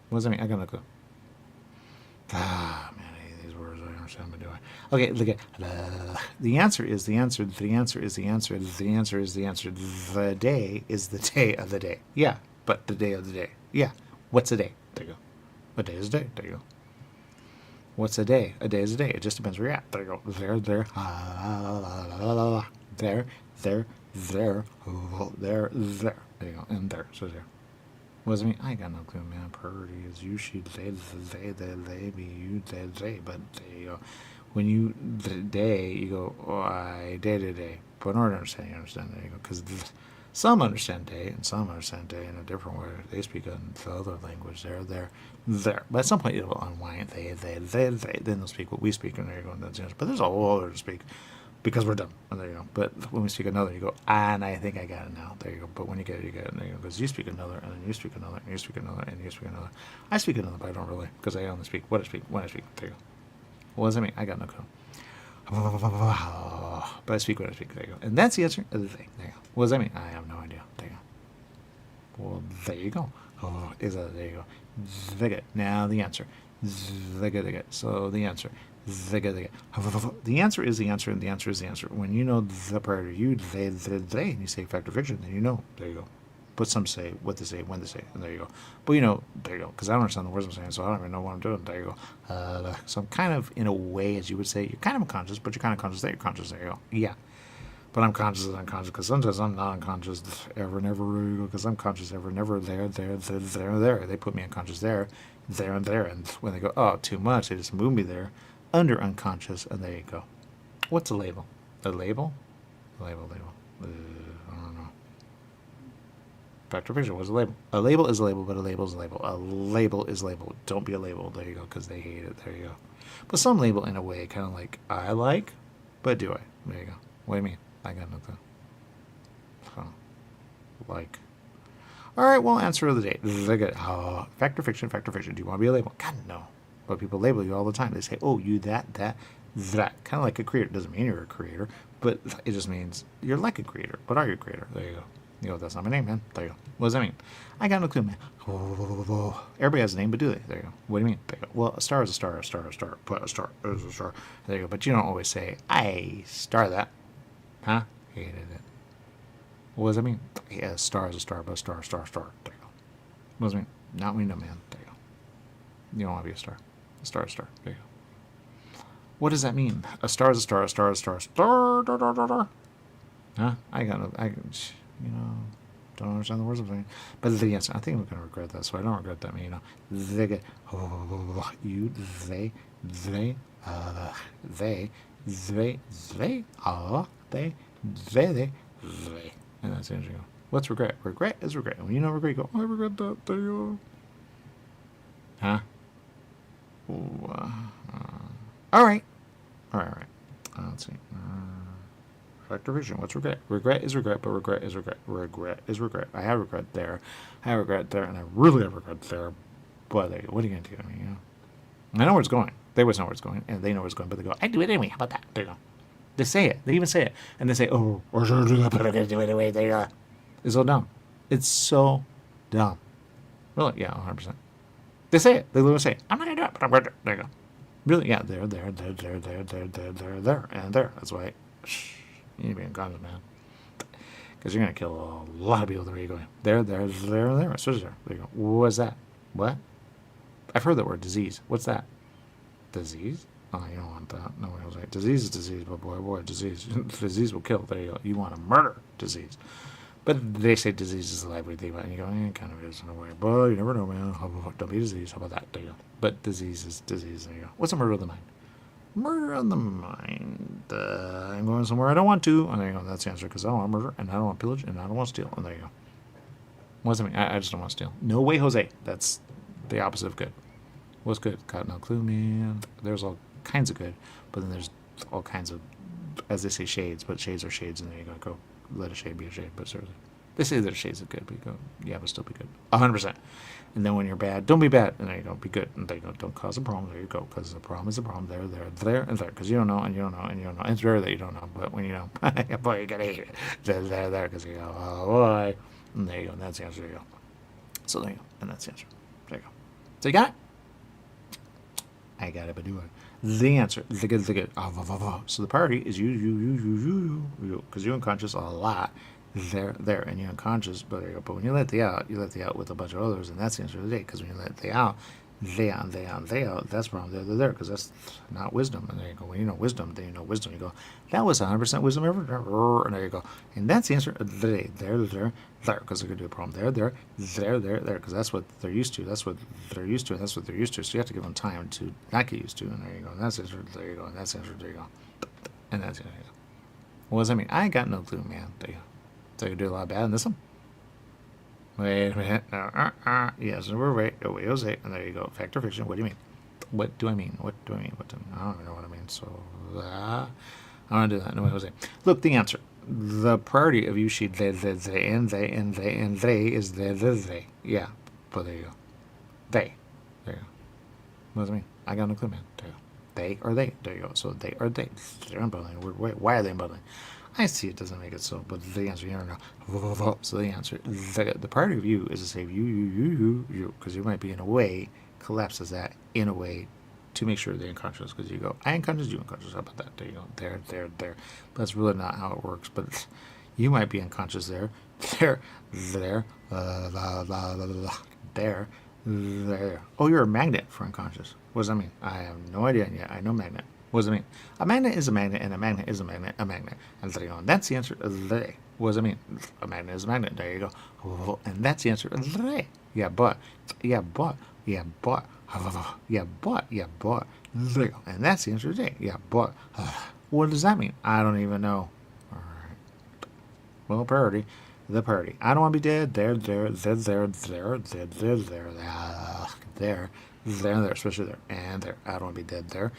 What does that mean? I got no clue. Ah, man, I hate these words. I don't understand, but do I? Okay, look at the answer is the answer. The answer is the answer. The answer is the answer. The day is the day of the day. Yeah, but the day of the day. Yeah. What's a day? There you go. A day is a day. There you go. What's a day? A day is a day. It just depends where you're at. There you go. There. There. There. There. There you go. And there. So there. What does it mean? I got no clue, man. Purdy is you, she, they, be you, they. But there you go. When you, the day, you go, oh, I day. But in order to understand, you understand. There you go. Because some understand day, and some understand day in a different way. They speak the other language. There. But at some point, it will unwind. They. Then they'll speak what we speak, and there you go. And that's the answer. But there's a whole other to speak. Because we're done. And there you go. But when we speak another, you go, and I think I got it now. There you go. But when you get it, you get it. There you go. Because you speak another, and then you speak another, and you speak another, and you speak another. I speak another, but I don't really. Because I only speak what I speak when I speak. There you go. What does that mean? I got no clue. But I speak what I speak. There you go. And that's the answer of the thing. There you go. What does that mean? I have no idea. There you go. Well, there you go. Oh, is that, there you go. There. Now the answer. There. So the answer. The answer is the answer, and the answer is the answer. When you know the prior to you, they, and you say fact or fiction, then you know. There you go. But some say what they say, when they say, and there you go. But you know, there you go. Because I don't understand the words I'm saying, so I don't even know what I'm doing. There you go. So I'm kind of, in a way, as you would say, you're kind of unconscious, but you're kind of conscious that you're conscious. There you go. Yeah. But I'm conscious and unconscious, because sometimes I'm not unconscious ever, never, because I'm conscious ever, never, there. They put me unconscious there, and there. And when they go, oh, too much, they just move me there. Under unconscious, and there you go. What's a label? A label? Label. I don't know. Fact or fiction, what's a label? A label is a label, but a label is a label. A label is label. Don't be a label. There you go, because they hate it. There you go. But some label, in a way, kind of like, I like, but do I? There you go. What do you mean? I got nothing. Like. All right, well, answer of the day. Fact or fiction, fact or fiction. Do you want to be a label? God, no. But people label you all the time. They say, oh, you that. Kind of like a creator. Doesn't mean you're a creator, but it just means you're like a creator. But are you a creator? There you go. You go, that's not my name, man. There you go. What does that mean? I got no clue, man. Everybody has a name, but do they? There you go. What do you mean? There you go. Well, a star is a star, but a star is a star. There you go. But you don't always say, I star that. Huh? Hated it. What does that mean? Yeah, a star is a star, but a star. There you go. What does it mean? Not me, no, man. There you go. You don't want to be a star. A star. There you go. What does that mean? A star is a star. Huh? I don't understand the words I'm saying. But the answer, I think I'm going to regret that, so I don't regret that. You know, they, and that's the answer. What's regret? Regret is regret. When you know regret, you go, oh, I regret that. There you go. Huh? All right. Let's see. Fact or fiction. What's regret? Regret is regret, but regret is regret. Regret is regret. I have regret there. I have regret there, and I really have regret there. But what are you going to do? I mean, I know where it's going. They always know where it's going, and they know where it's going, but they go, I do it anyway. How about that? There you go. They say it. They even say it. And they say, oh, or should I do that, but I'm going to do it anyway. There you go. It's so dumb. It's so dumb. Really? Yeah, 100%. They say it. They literally say, I'm not going to do it, but I'm going to do it. There you go. Really? Yeah, there, and there. That's why you need to be unconscious, man. Because you're going to kill a lot of people the way you're going. There. Especially there. There you go. What's that? What? I've heard that word, disease. What's that? Disease? Oh, you don't want that. No, I was like, Disease is disease, but boy, disease. Disease will kill. There you go. You want to murder disease. But they say disease is the life we think about it. And you go, it kind of is in a way. But you never know, man. Don't be disease. How about that? There you go. But disease is disease. There you go. What's a murder of the mind? Murder on the mind. I'm going somewhere I don't want to. And there you go. That's the answer. Because I don't want to murder, and I don't want to pillage, and I don't want to steal. And there you go. What does that mean? I just don't want to steal. No way, Jose. That's the opposite of good. What's good? Got no clue, man. There's all kinds of good, but then there's all kinds of, as they say, shades. But shades are shades, and there you go. Go let a shade be a shade. But seriously, they say there's shades of good, but you go, yeah, but still be good. 100%. And then when you're bad, don't be bad. And there you go, be good. And there you go, don't cause a problem. There you go, because the problem is a problem. There, and there. Because you don't know, and you don't know, and you don't know. And it's rare that you don't know, but when you know, boy, you gotta hate it. There, because you go, oh boy. And there you go, and that's the answer. There you go. So there you go, and that's the answer. There you go. So you got it? I got it, but do it. The answer, the good. So the priority is you, because you're unconscious a lot. There, and you're unconscious, but there you go. But when you let the out with a bunch of others, and that's the answer of the day. Because when you let the out, they out, that's problem. They're because that's not wisdom. And there you go. When you know wisdom, then you know wisdom. You go, that was 100% wisdom ever. And there you go. And that's the answer of the day. There, because they're gonna do a problem. There, because that's what they're used to. That's what they're used to, and that's what they're used to. So you have to give them time to not get used to. And there you go. And that's the answer. There you go. And that's the answer. There you go. And that's the answer. What does that mean? I got no clue, man. There you go. So you do a lot of bad in this one. Wait a minute. No, yes, we're wait. Oh, wait, Jose. And there you go. Fact or fiction? What do you mean? What do I mean? I don't even know what I mean. So, I don't do that. No, Jose. Look, the answer. The priority of you, she, they, and they is they. Yeah. But there you go. They. There you go. What does it mean? I got no clue, man. There you go. They or they. There you go. So they or they. They're unbundling. Why are they unbundling? I see it doesn't make it so, but the answer, you don't know. So the answer, the priority of you is to say you, because you might be in a way, collapses that in a way to make sure they're unconscious, because you go, I unconscious, you unconscious, how about that? There you go, there. But that's really not how it works, but you might be unconscious there, there. Oh, you're a magnet for unconscious. What does that mean? I have no idea yet. I know magnet. What does it mean? A magnet is a magnet, and a magnet is a magnet, And there you go. And that's the answer of the day. What does it mean? A magnet is a magnet. There you go. And that's the answer of the day. Yeah, but. There you go. And that's the answer of the day. Yeah, but. What does that mean? I don't even know. All right. Well, priority. The priority. I don't want to be dead. There, especially there, and there. I don't want to be dead there,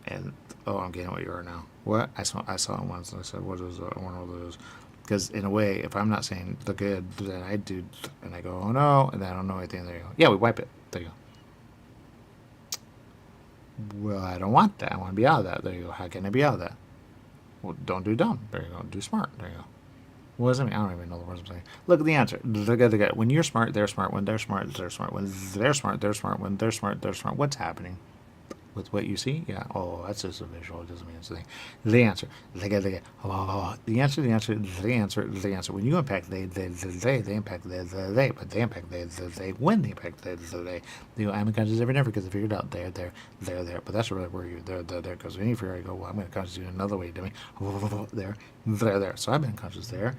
and oh, I'm getting what you are now. What? I saw it once, and I said, what is one of those? Because in a way, if I'm not saying the good, then I do, and I go, oh no, and I don't know anything. There you go. Yeah, we wipe it. There you go. Well, I don't want that. I want to be out of that. There you go. How can I be out of that? Well, don't do dumb. There you go. Do smart. There you go. What does that mean? I don't even know the words I'm saying. Look at the answer. When you're smart, they're smart. When they're smart, they're smart. When they're smart, they're smart. When they're smart, they're smart. What's happening? With what you see? Yeah. Oh, that's just a visual. It doesn't mean anything. The answer. The answer. When you impact they impact they, but they impact they when they impact they. You know, I'm unconscious every never because I figured out there. But that's really where you there. Because when you figure out, you go, well, I'm going to conscious you another way, dummy. There. So I've been conscious there,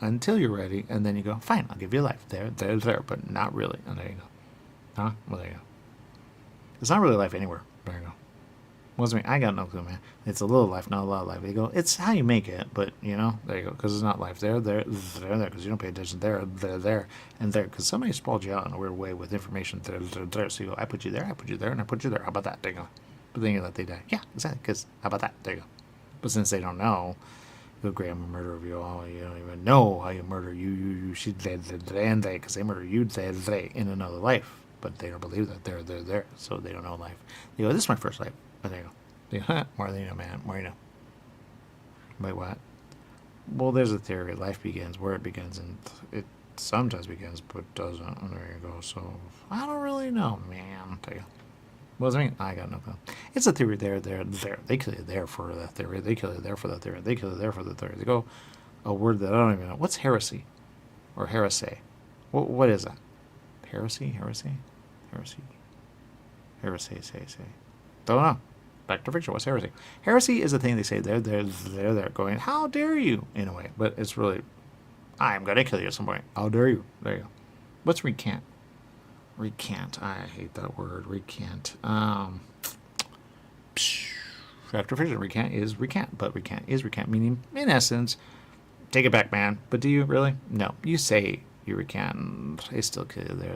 until you're ready, and then you go, fine, I'll give you life there, but not really. And there you go. Huh? Well, there you go. It's not really life anywhere. There you go. What does it mean? I got no clue, man. It's a little life, not a lot of life. You go, it's how you make it, but, you know, there you go. Because it's not life. There, because you don't pay attention there, and there. Because somebody sprawled you out in a weird way with information there. So you go, I put you there, and I put you there. How about that? There you go. But then you let they die. Yeah, exactly. Because how about that? There you go. But since they don't know, you'll grab a murder of you all. You don't even know how you murder you should they, because they murder you, they, in another life. But they don't believe that they're there, so they don't know life. They go, this is my first life. But there you go. More than you know, man. More you know. Wait, what? Well, there's a theory. Life begins where it begins, and it sometimes begins, but doesn't. And there you go. So, I don't really know, man. There you go. What does it mean? I got no clue. It's a theory there. They kill you there for that theory. They kill you there for that theory. They kill you there for the theory. They go, a word that I don't even know. What's heresy? Or heresy? What is that? Heresy? Don't know. Back to fiction. What's heresy? Heresy is a thing they say they're going, how dare you, in a way. But it's really, I'm going to kill you at some point. How dare you? There you go. What's recant? Recant. I hate that word. Recant. After fiction, recant is recant. But recant is recant, meaning, in essence, take it back, man. But do you really? No. You say you recant. They still kill you there,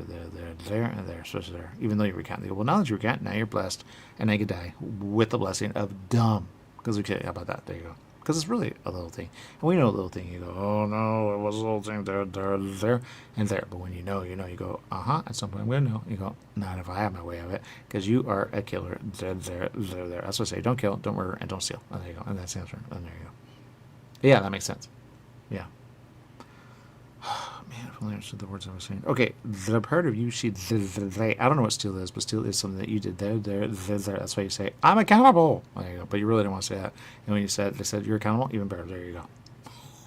and there. So there. Even though you recant. They go, well, now that you recant, now you're blessed. And now you can die with the blessing of dumb. Because we kill you. How about that? There you go. Because it's really a little thing. And we know a little thing. You go, oh, no, it was a little thing there, and there. But when you know, you know. Uh-huh. At some point, I'm going to know. You go, not if I have my way of it. Because you are a killer. There. That's what I say. Don't kill, don't murder, and don't steal. And there you go. And that's the answer. And there you go. Yeah, that makes sense. Yeah. Man, if only I understood the words I was saying. Okay, the part of you, she, they. I don't know what steal is, but steal is something that you did there. That's why you say, I'm accountable. There you go. But you really didn't want to say that. And when they said, you're accountable, even better. There you go.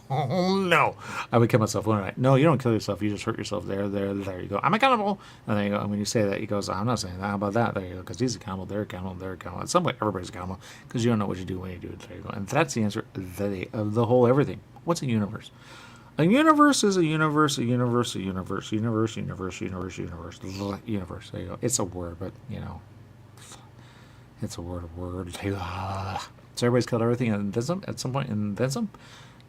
Oh, no. I would kill myself, wouldn't I? No, you don't kill yourself. You just hurt yourself. There you go. I'm accountable. And there you go. And when you say that, he goes, I'm not saying that. How about that? There you go. Because he's accountable. They're accountable. At some point, everybody's accountable because you don't know what you do when you do it. There you go. And that's the answer of the whole everything. What's a universe? A universe is a universe. There you go. It's a word, but, it's a word. So everybody's killed everything and then some at some point and then some?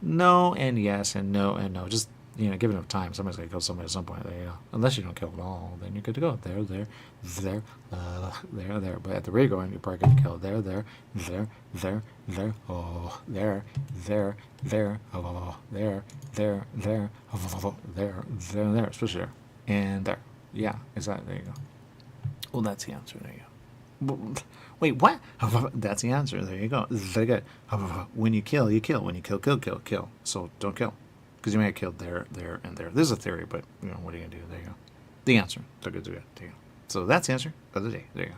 No and yes and no and no. Just, give enough time. Somebody's going to kill somebody at some point. There you go. Unless you don't kill them all, then you're good to go. There. But at the rate you're going, you're probably going to kill there, oh, there, oh, there, oh, there, especially there, and there. Yeah, exactly. There you go. Well, that's the answer. There you go. Wait, what? That's the answer. There you go. Very good. When you kill, you kill. When you kill. So don't kill. Because you may have killed there, and there. This is a theory, but, what are you going to do? There you go. The answer. There you go. So that's the answer of the day. There you go.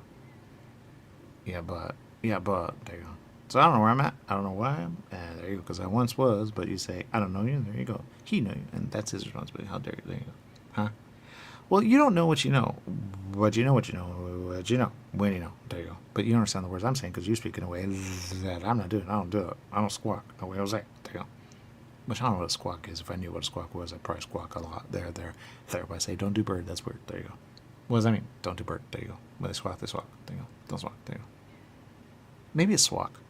Yeah, but. There you go. So I don't know where I'm at. I don't know why I'm. And there you go. Because I once was, but you say, I don't know you. There you go. He knew you. And that's his responsibility. How dare you? There you go. Huh? Well, you don't know what you know. But you know what you know. What you know. When you know. There you go. But you don't understand the words I'm saying because you speak in a way that I'm not doing. I don't do it. I don't squawk. No way Jose. There you go. Which I don't know what a squawk is. If I knew what a squawk was, I'd probably squawk a lot. There. But I say, don't do bird. That's weird. There you go. What does that mean? Don't do bird. There you go. When they squawk, they squawk. There you go. Don't squawk. There you go. Maybe it's swawk.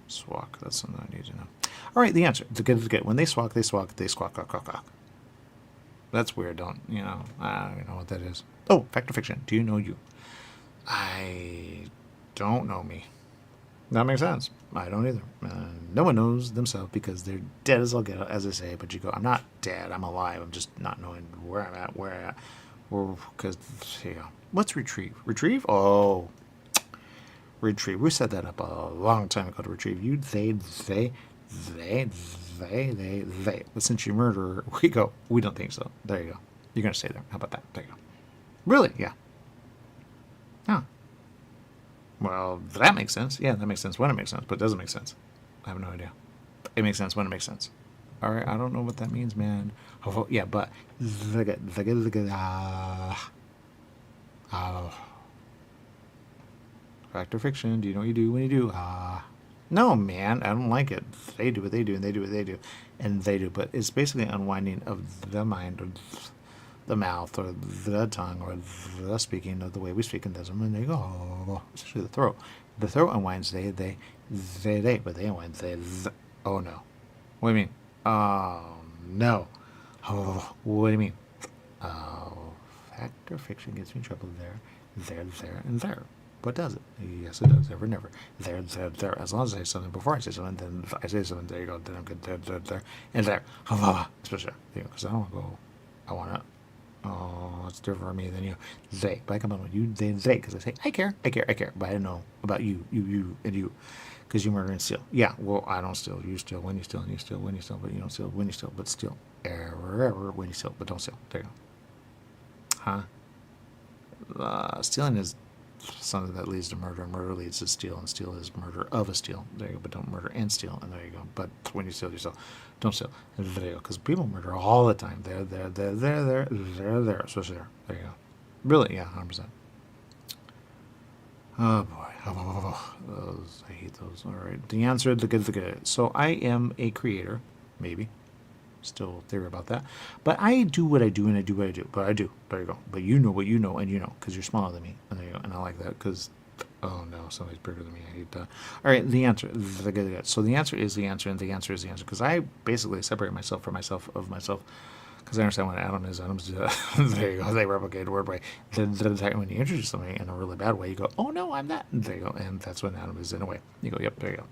Swawk. That's something I need to know. All right, the answer. The good. When they squawk, they squawk. That's weird. I don't even know what that is. Oh, fact or fiction. Do you know you? I don't know me. That makes sense. I don't either. No one knows themselves because they're dead as all get out, as I say. But you go, I'm not dead. I'm alive. I'm just not knowing where I'm at. Because, what's retrieve? Retrieve? Oh, retrieve. We set that up a long time ago to retrieve. You, they. But since you murder, we go, we don't think so. There you go. You're going to stay there. How about that? There you go. Really? Yeah. Huh. Well, that makes sense. Yeah, that makes sense when it makes sense, but it doesn't make sense. I have no idea. It makes sense when it makes sense. All right, I don't know what that means, man. Oh, yeah, but fact or fiction? Do you know what you do when you do? No, man, I don't like it. They do what they do, and they do what they do, and they do. But it's basically unwinding of the mind, or the mouth, or the tongue, or the speaking of the way we speak in them, and they go, especially the throat. The throat unwinds they, but they unwind they. Oh no, what do you mean? Oh no. Oh, what do you mean? Oh, fact or fiction gets me in trouble there, and there. What does it? Yes, it does. Ever, never. There. As long as I say something before I say something, then I say something. There you go. Then I'm good. There, and there. Especially, because I don't want to go. I want to. Oh, it's different for me than you. They. But I come on with you. They. Because I say I care. But I don't know about you, and you. Because you murder and steal. Yeah. Well, I don't steal. You steal. When you steal, and you steal. When you steal, but you don't steal. When you steal, but steal. Ever. When you steal, but don't steal. There you go. Huh? Stealing is something that leads to murder, and murder leads to steal, and steal is murder of a steal. There you go. But don't murder and steal, and there you go. But when you steal, don't steal. There you go. Because people murder all the time. There. Especially there. There you go. Really? Yeah, 100%. Oh boy. Those, I hate those. All right. The answer, the good. So I am a creator, maybe. Still theory about that. But I do what I do and I do what I do. But I do. There you go. But you know what you know and you know because you're smaller than me. And there you go. And I like that because, oh no, somebody's bigger than me. I hate that. All right. The answer, the good. So the answer is the answer and the answer is the answer because I basically separate myself from myself of myself. Because I understand what atom is. Atoms, there you go. They replicate word by. When you introduce somebody in a really bad way, you go, oh no, I'm that. And there you go. And that's what an atom is in a way. You go, yep, there you go.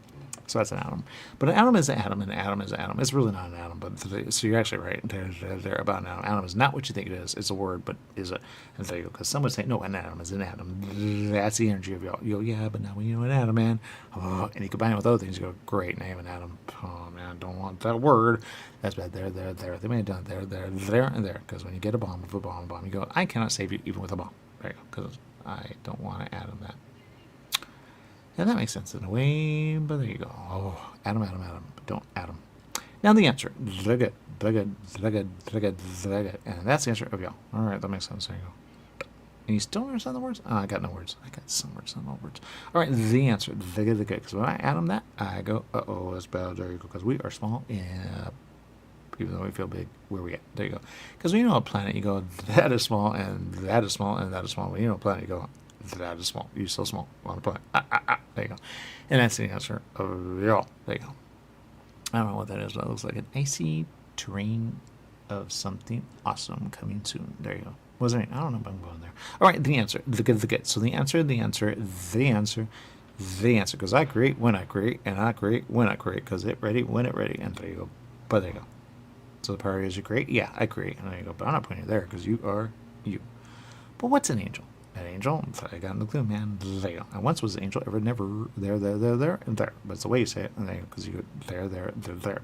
So that's an atom. But an atom is an atom, and an atom is an atom. It's really not an atom, but so you're actually right there about an atom. Atom is not what you think it is. It's a word, but is it? And there you go. Because some would say, no, an atom is an atom. That's the energy of y'all. You go, yeah, but now we know an atom, man. Oh, and you combine it with other things. You go, great, name an atom. Oh, man, I don't want that word. That's bad. There. They may have done it there, and there. Because when you get a bomb with a bomb, you go, I cannot save you even with a bomb. There you go. Because I don't want to atom that. Yeah, that makes sense in a way, but there you go. Oh, atom, but don't atom. Now the answer. And that's the answer of y'all. All right, that makes sense. There you go. And you still understand the words? Oh, I got no words. I got some words, not no words. All right, the answer. Because when I atom that, I go, uh-oh, that's bad. There you go. Because we are small, and even though we feel big, where we at? There you go. Because when you know a planet, you go, that is small, and that is small, and that is small. When you know a planet, you go, that is small. You're so small on the planet. There you go. And that's the answer of y'all. There you go. I don't know what that is, but it looks like an icy terrain of something awesome coming soon. There you go. What does it mean? I don't know, but I'm going there. All right, the answer. The good. So the answer. Because I create when I create, and I create when I create, because it ready when it ready. And there you go. But there you go. So the priority is you create? Yeah, I create. And there you go. But I'm not putting it there because you are you. But what's an angel? An angel, I got no clue, man. There you go. I once was an angel, ever, never, there, and there. But it's the way you say it, and there, because you go there.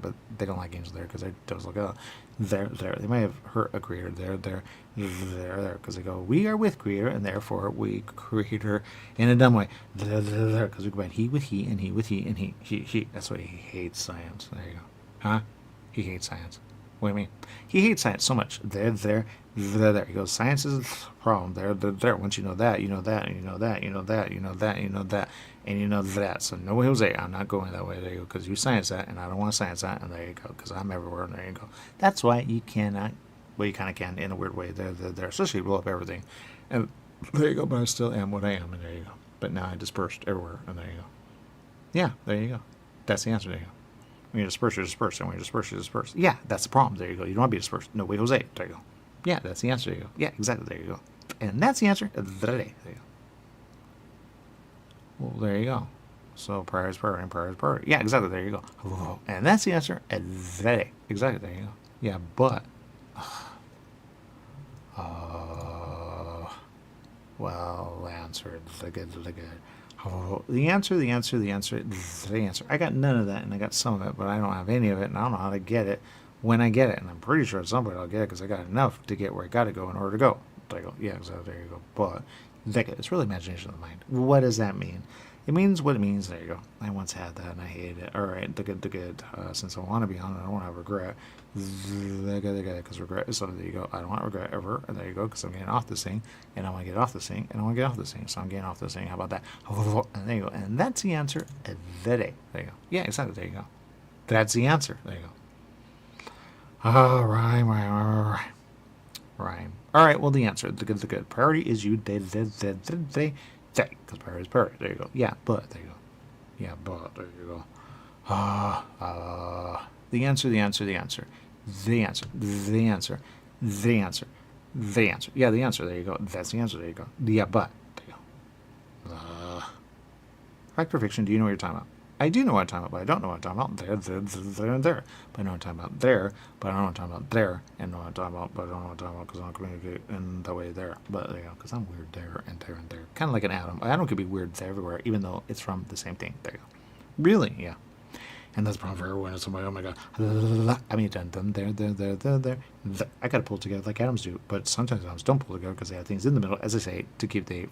But they don't like angels there because they don't look up. There. They might have hurt a creator. There. Because they go, we are with creator, and therefore we creator in a dumb way. There. Because we combine he with he, and he with he, and he. That's why he hates science. There you go. Huh? He hates science. What do you mean? He hates science so much. There. He goes, science is the problem. There. Once you know that, you know that, and you know that, you know that, you know that, you know that, and you know that. So no, Jose, I'm not going that way. There you go, because you science that, and I don't want to science that, and there you go, because I'm everywhere, and there you go. That's why you cannot, well, you kind of can in a weird way. There. Especially roll up everything, and there you go. But I still am what I am, and there you go. But now I dispersed everywhere, and there you go. Yeah, there you go. That's the answer. There you go. When you disperse, you disperse, and when you disperse, you disperse. Yeah, that's the problem. There you go. You don't want to be dispersed. No way, Jose. There you go. Yeah, that's the answer. There you go. Yeah, exactly. There you go. And that's the answer of the day. There you go. Well, there you go. So prayer is prayer and prayer is prayer. Yeah, exactly. There you go. And that's the answer of the day. Exactly. There you go. Yeah, but well answered. The good. The answer. I got none of that, and I got some of it, but I don't have any of it, and I don't know how to get it when I get it. And I'm pretty sure at some point I'll get it because I got enough to get where I got to go in order to go. There you go. Yeah, exactly. There you go. But it's really imagination of the mind. What does that mean? It means what it means. There you go. I once had that and I hated it. All right, the good. Since I want to be on it, I don't want to have regret. The good, because regret is something. There you go. I don't want regret ever. And there you go, because I'm getting off this thing, and I want to get off this thing, and I want to get off this thing. So I'm getting off this thing. How about that? And there you go. And that's the answer of the day. There you go. Yeah, exactly. There you go. That's the answer. There you go. Oh, rhyme. All right, well, the answer, the good. Priority is you, they, because priority is priority. There you go. Yeah, but, there you go. Yeah, but, there you go. The answer. Yeah, the answer. Yeah, the answer. There you go. That's the answer. There you go. Yeah, but, there you go. Fact or fiction, do you know what you're talking about? I do know what I'm talking about, but I don't know what I'm talking about. There. But I know what I'm talking about there, but I don't know what I'm talking about there, and know what I'm talking about, but I don't know what I'm talking about because I don't communicate in the way there. But there you go, because I'm weird there and there and there. Kind of like an atom. I don't could be weird everywhere, even though it's from the same thing. There you go. Really? Yeah. And that's the problem for everyone. It's somebody, oh my God. I mean, there. I got to pull it together like atoms do, but sometimes atoms don't pull together because they have things in the middle, as I say, to keep they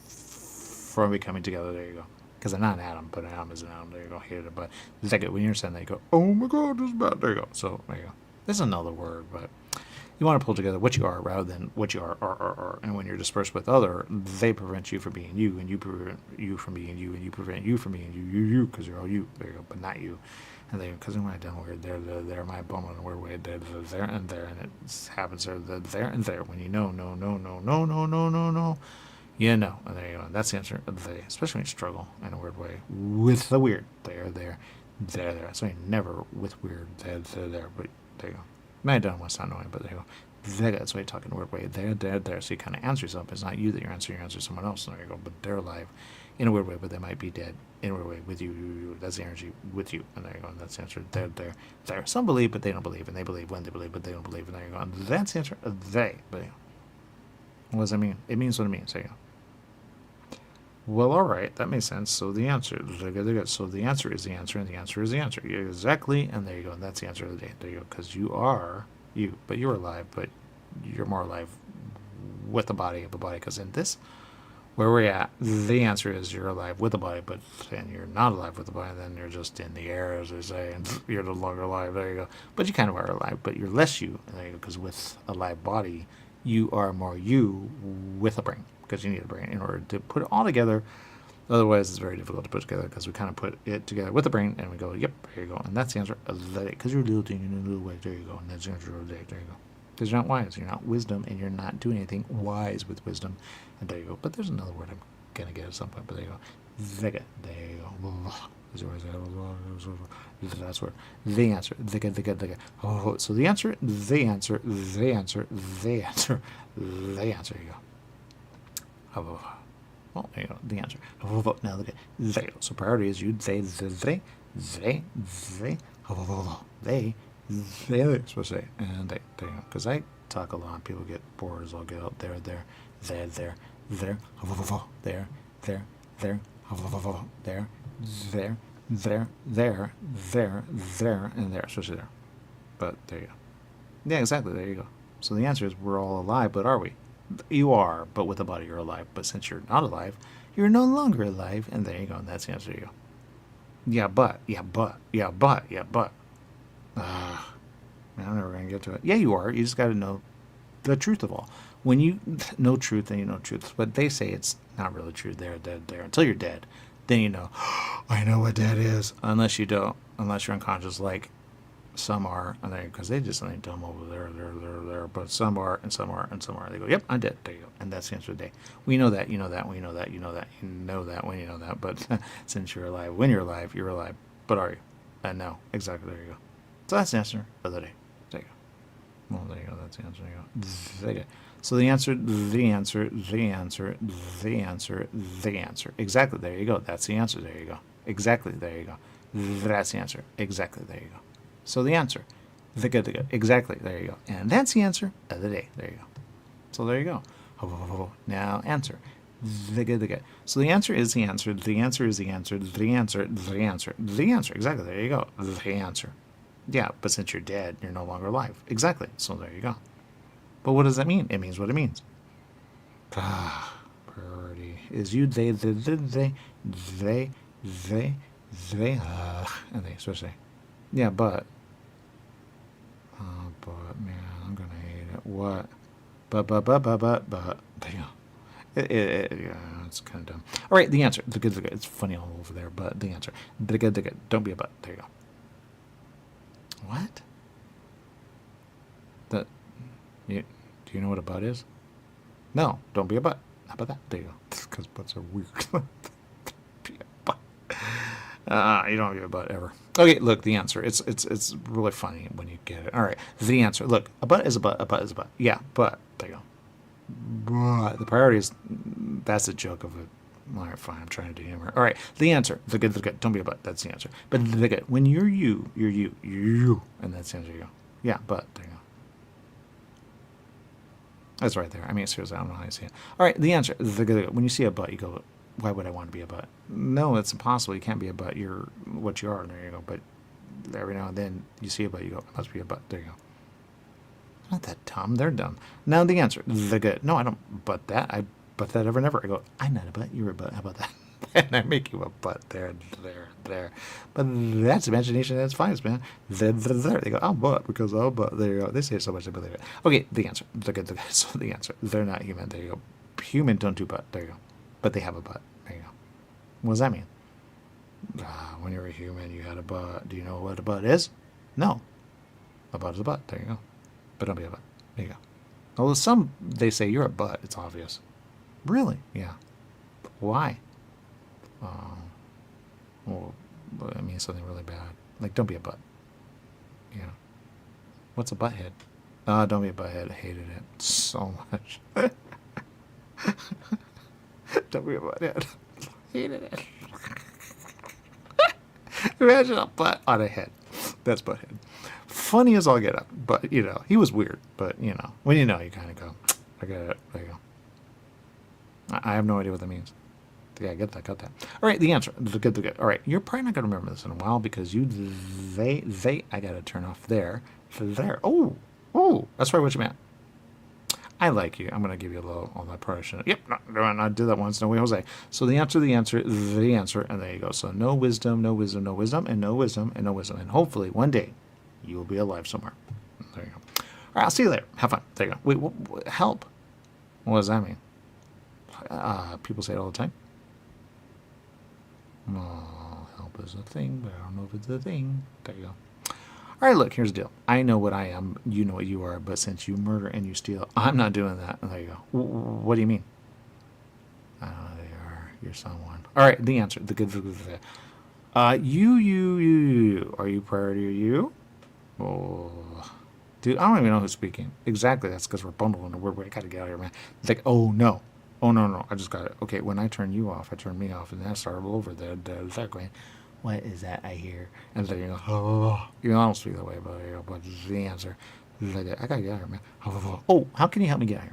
from becoming together. There you go. Because I'm not an atom, but an atom is an atom. There you go. Hate it. But it's like when you're saying that, you go, oh my God, this is bad. There you go. So there you go. There's another word, but You want to pull together what you are rather than what you are. And when you're dispersed with other, they prevent you from being you, and you prevent you from being you, and you prevent you from being you, because you're all you. There you go, but not you. And they, because when I done weird, there, my bum on a weird way, there, and there, and it happens there, and there. When you know, no, you know. And there you go. And that's the answer. They, especially when you struggle in a weird way with the weird. There. So I never with weird. There. But there you go. Might have done once, not knowing, but there you go. That's why you talk in a weird way. There. So you kind of answer yourself. It's not you that you're answering. You answer someone else. And there you go. But they're alive in a weird way, but they might be dead in a weird way with you. That's the energy with you. And there you go. And that's the answer. There. Some believe, but they don't believe. And they believe when they believe, but they don't believe. And there you go. And that's the answer. They. But you know. What does that mean? It means what it means. There you go. Well, all right. That makes sense. So the answer. So the answer is the answer, and the answer is the answer. Exactly. And there you go. And that's the answer of the day. There you go. Because you are you, but you're alive, but you're more alive with the body of the body. Because in this, where we're at, the answer is you're alive with the body, but then you're not alive with the body. Then you're just in the air, as they say, and you're no longer alive. There you go. But you kind of are alive, but you're less you. And there you go. Because with a live body, you are more you with a brain. Because you need a brain in order to put it all together. Otherwise, it's very difficult to put together because we kind of put it together with the brain and we go, yep, there you go. And that's the answer of the day. Because you're a little thing in a little way. There you go. And that's the answer of the day. There you go. Because you're not wise. You're not wisdom. And you're not doing anything wise with wisdom. And there you go. But there's another word I'm going to get at some point. But there you go. There you go. That's where the answer. Oh, so the answer. The answer. You go. Well, there you go, the answer. Now look at they. So priority is you, they, they, supposed to say, and they, there you go. Because I talk a lot, people get bored as all get out there, there, and there, especially there. But there you go. Yeah, exactly, there you go. So the answer is we're all alive, but are we? You are, but with the body you're alive. But since you're not alive, you're no longer alive. And there you go. And that's the answer. There you go. Yeah, but. I'm never going to get to it. Yeah, you are. You just got to know the truth of all. When you know truth, then you know truth. But they say it's not really true. They're dead there. Until you're dead, then you know, I know what dead is. Unless you don't. Unless you're unconscious, like some are, and they, because they just ain't dumb over there, but some are, and some are, and some are. They go, yep, I'm dead. There you go. And that's the answer of the day. We know that, you know that, we know that, you know that, you know that when you know that. But since you're alive, when you're alive, you're alive. But are you? And no, exactly. There you go. So that's the answer of the day. There you go. Well, there you go. That's the answer. There you go. There you go. So the answer. Exactly. There you go. That's the answer. There you go. Exactly. There you go. That's the answer. Exactly. There you go. So the answer, the good. Exactly. There you go. And that's the answer of the day. There you go. So there you go. Now answer. The good. So the answer is the answer. The answer is the answer. The answer. Exactly. There you go. The answer. Yeah, but since you're dead, you're no longer alive. Exactly. So there you go. But what does that mean? It means what it means. Priority is you, they, and they, especially. Yeah, but. Oh, but, man, I'm going to hate it. What? But. There you go. Yeah, it's kind of dumb. All right, the answer. The good. It's funny all over there, but the answer. The good. Don't be a but. There you go. What? Do you know what a butt is? No, don't be a butt. How about that? There you go. Because butts are weird. Be a butt. You don't be a butt ever. Okay, look, the answer. It's really funny when you get it. All right, the answer. Look, a butt is a butt. A butt is a butt. Yeah, but there you go. But the priority is, that's a joke of it. All right, fine. I'm trying to do humor. All right, the answer. The good. Don't be a butt. That's the answer. But the good. When you're you, and that's the answer. You go. Yeah, but there you go. That's right there. I mean, seriously, I don't know how you say it. All right, the answer. The good. When you see a butt, you go, why would I want to be a butt? No, it's impossible. You can't be a butt. You're what you are. There you go. But every now and then you see a butt, you go, it must be a butt. There you go. It's not that dumb. They're dumb. Now the answer. The good. No, I don't butt that. I butt that ever, never. I go, I'm not a butt. You're a butt. How about that? And I make you a butt there. But that's imagination at its finest, man. There. They go, oh, butt, because oh, butt. There you go. They say it so much, I believe it. Okay, the answer. So the answer. They're not human. There you go. Human don't do butt. There you go. But they have a butt. There you go. What does that mean? When you were a human, you had a butt. Do you know what a butt is? No. A butt is a butt. There you go. But don't be a butt. There you go. Although some, they say you're a butt. It's obvious. Really? Yeah. Why? Well, I mean something really bad. Like, don't be a butt. You know. What's a butthead? Don't be a butthead. I hated it so much. Don't be a butthead. Hated it. Imagine a butt on a head. That's butthead. Funny as all get up. But, you know, he was weird. But, you know, when you know, you kind of go, I get it. There you go. I have no idea what that means. Yeah, I get that, got that. All right, the answer. The good. All right, you're probably not going to remember this in a while because I got to turn off there. Oh, that's probably what you meant. I like you. I'm going to give you a little on that portion. Yep, I did that once. No way, Jose. So the answer, and there you go. So no wisdom, and no wisdom, and no wisdom. And hopefully one day you will be alive somewhere. There you go. All right, I'll see you later. Have fun. There you go. Wait, help. What does that mean? People say it all the time. Oh, help is a thing, but I don't know if it's a thing. There you go. All right, look, here's the deal. I know what I am. You know what you are. But since you murder and you steal, I'm not doing that. There you go. What do you mean? I don't know who you are. You're someone. All right, the answer. The good. You. Are you priority or you? Oh, dude, I don't even know who's speaking. Exactly. That's because we're bundled in a weird way. I got to get out of here, man. It's like, oh, no. I just got it. Okay, when I turn you off, I turn me off, and then I start all over there. They're going, what is that I hear? And then you go, oh, you know, I don't speak that way, but you know, but the answer, like that. I gotta get out of here, man. Oh, how can you help me get out of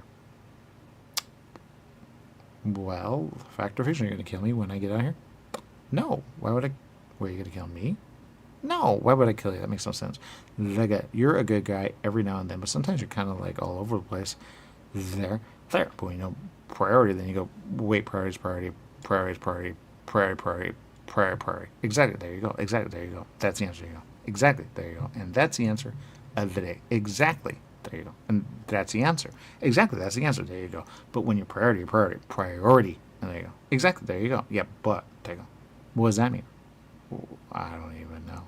here? Well, fact or fiction, you're gonna kill me when I get out of here? No. Why would I? Were you gonna kill me? No. Why would I kill you? That makes no sense. Like you're a good guy every now and then, but sometimes you're kind of like all over the place. There. But when you know priority, then you go, wait, priority. Exactly, there you go. That's the answer, there you go. Exactly, there you go. And that's the answer of the day. Exactly, there you go. And that's the answer. Exactly, that's the answer, there you go. But when you're priority, and there you go. Exactly, there you go. Yeah, but, there you go. What does that mean? I don't even know.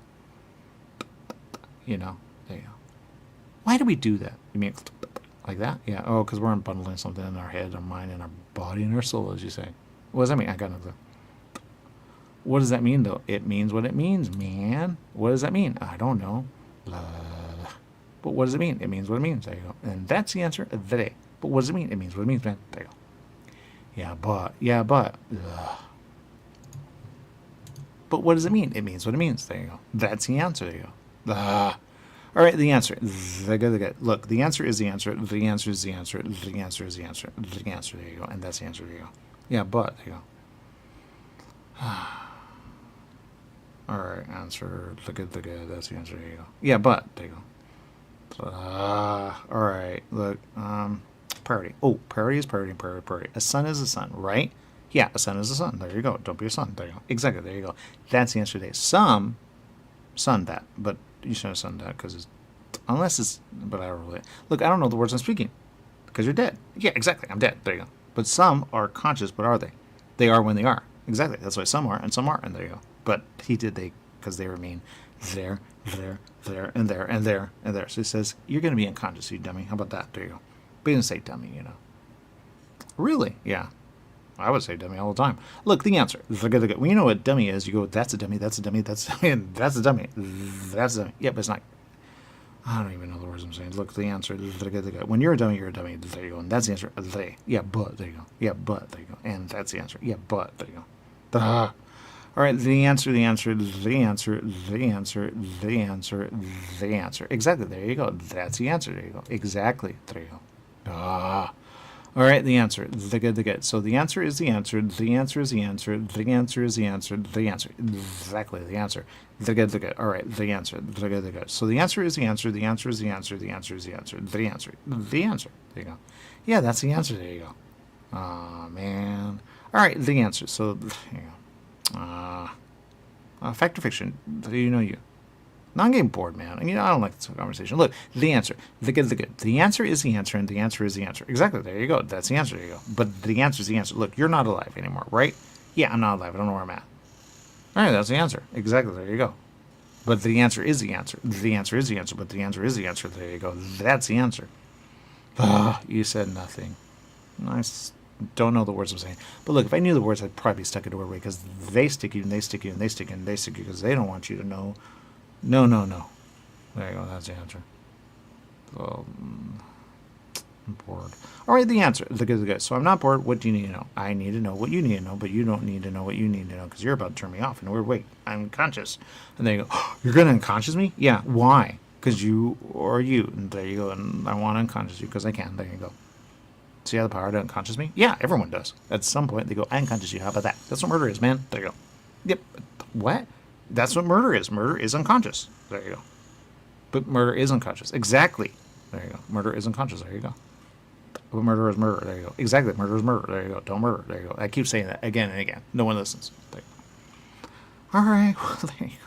You know, there you go. Why do we do that? You mean like that? Yeah. Oh, because we're unbundling something in our head, our mind, and our body, and our soul, as you say. What does that mean? I got no clue. What does that mean, though? It means what it means, man. What does that mean? I don't know. But what does it mean? It means what it means. There you go. And that's the answer of the day. But what does it mean? It means what it means, man. There you go. Yeah, but. But what does it mean? It means what it means. There you go. That's the answer. There you go. All right, the answer. Look, the answer is the answer. The answer is the answer. The answer is the answer. The answer. There you go. And that's the answer. There you go. Yeah, but there you go. All right, answer. The good. That's the answer. There you go. Yeah, but there you go. All right, look. Priority. Oh, priority is priority. A son is a son, right? Yeah, a son is a son. There you go. Don't be a son. There you go. Exactly. There you go. That's the answer today. Some son that, but you shouldn't have son that because it's unless it's. But I don't really look. I don't know the words I'm speaking because you're dead. Yeah, exactly. I'm dead. There you go. But some are conscious, but are they? They are when they are. Exactly. That's why some are and some aren't. And there you go. But he did they because they remain there, and there. So he says you're going to be unconscious, you dummy. How about that? There you go. But he didn't say dummy, you know. Really? Yeah. I would say dummy all the time. Look, the answer. When you know what dummy is, you go, that's a dummy, and that's a dummy. That's a dummy. Yeah, but it's not. I don't even know the words I'm saying. Look, the answer. When you're a dummy, you're a dummy. There you go. And that's the answer. Yeah, but. There you go. Yeah, but. There you go. And that's the answer. Yeah, but. There you go. All right, the answer. Exactly. There you go. That's the answer. There you go. Exactly. There you go. All right, the answer. The good. So the answer is the answer. The answer is the answer. The answer is the answer. The answer. Exactly, the answer. The good. All right, the answer. The good. So the answer is the answer. The answer is the answer. The answer is the answer. The answer. The answer. There you go. Yeah, that's the answer. There you go. Oh, man. All right, the answer. So, fact or fiction? Do you know you? Now I'm getting bored, man. I don't like this conversation. Look, the answer. The good. The answer is the answer, and the answer is the answer. Exactly. There you go. That's the answer. There you go. But the answer is the answer. Look, you're not alive anymore, right? Yeah, I'm not alive. I don't know where I'm at. All right, that's the answer. Exactly. There you go. But the answer is the answer. The answer is the answer. But the answer is the answer. There you go. That's the answer. You said nothing. I don't know the words I'm saying. But look, if I knew the words, I'd probably be stuck into a way because they stick you and they stick you and they stick you and they stick you because they don't want you to know. No. There you go. That's the answer. I'm bored. All right, the answer. The good. So I'm not bored. What do you need to know? I need to know what you need to know, but you don't need to know what you need to know because you're about to turn me off in a weird way. I'm conscious. And there you go. Oh, you're going to unconscious me? Yeah. Why? Because you or you. And there you go. And I want to unconscious you because I can. There you go. See how the power to unconscious me? Yeah, everyone does. At some point, they go, I unconscious you. How about that? That's what murder is, man. There you go. Yep. What? That's what murder is. Murder is unconscious. There you go. But murder is unconscious. Exactly. There you go. Murder is unconscious. There you go. But murder is murder. There you go. Exactly. Murder is murder. There you go. Don't murder. There you go. I keep saying that again and again. No one listens. There you go. All right. Well, there you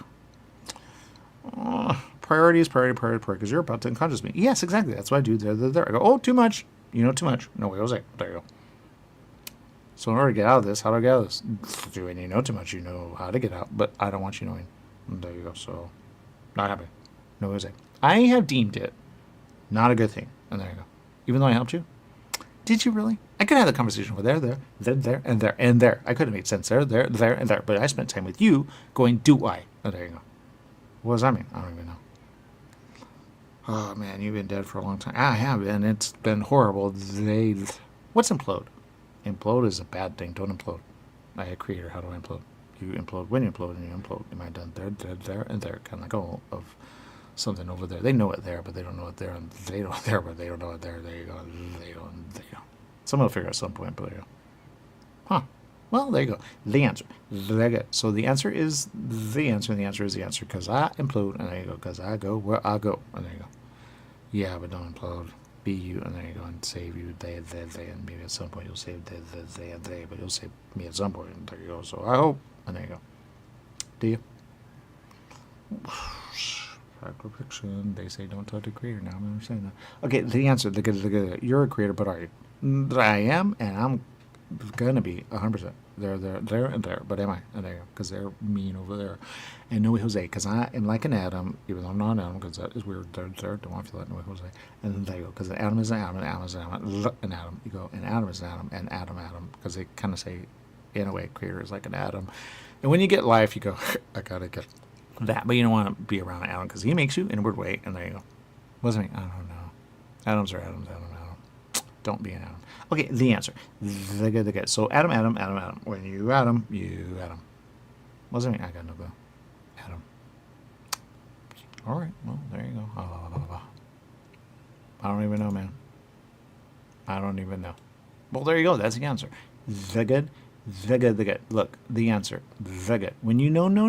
go. Priority is priority, because you're about to unconscious me. Yes, exactly. That's what I do. There. I go, oh, too much. You know too much. No, wait, Jose. There you go. So in order to get out of this, how do I get out of this? When you know too much, you know how to get out, but I don't want you knowing. And there you go. So, not happy. No, Jose. I have deemed it not a good thing. And there you go. Even though I helped you. Did you really? I could have the conversation with there, and there. I could have made sense there, and there. But I spent time with you going, do I? And there you go. What does that mean? I don't even know. Oh, man, you've been dead for a long time. I have been. It's been horrible. What's implode? Implode is a bad thing. Don't implode. I a creator. How do I implode? You implode when you implode, and you implode. Am I done there, and there? Kind of like, oh, of something over there. They know it there, but they don't know it there, and they know it there, but they don't know it there. There you go. There you go. There you go. Someone will figure out at some point, but there you go. Huh. Well, there you go. The answer. There you go. So the answer is the answer, and the answer is the answer, because I implode, and there you go, because I go where I go, and there you go. Yeah, but don't implode. Be you, and there you go, and save you, they, and maybe at some point you'll save they, but you'll save me at some point, and there you go. So I hope, and there you go. Do you? Fact or fiction? They say don't touch the creator. Now I'm saying that. Okay, the answer. The good. You're a creator, but are you? I am, and I'm gonna be 100%. There, and there. But am I? And there, because they're mean over there. And no way, Jose, because I am like an atom, even though I'm not an atom, because that is weird. There. Don't want to feel that. No way, Jose. And then there you go, because an atom is an atom, an atom is an atom, an atom. You go, an atom is an atom, and atom, because they kind of say, in a way, creator is like an atom. And when you get life, you go, I gotta get that. But you don't want to be around an atom, because he makes you in a weird way. And there you go. Wasn't he? I don't know. Atoms are atoms. Atom. Don't be an atom. Okay, the answer. The good. So atom. When you atom. Wasn't me? I got no go. Atom. All right. Well, there you go. I don't even know, man. I don't even know. Well, there you go. That's the answer. The good. Look, the answer. The good. When you know, no.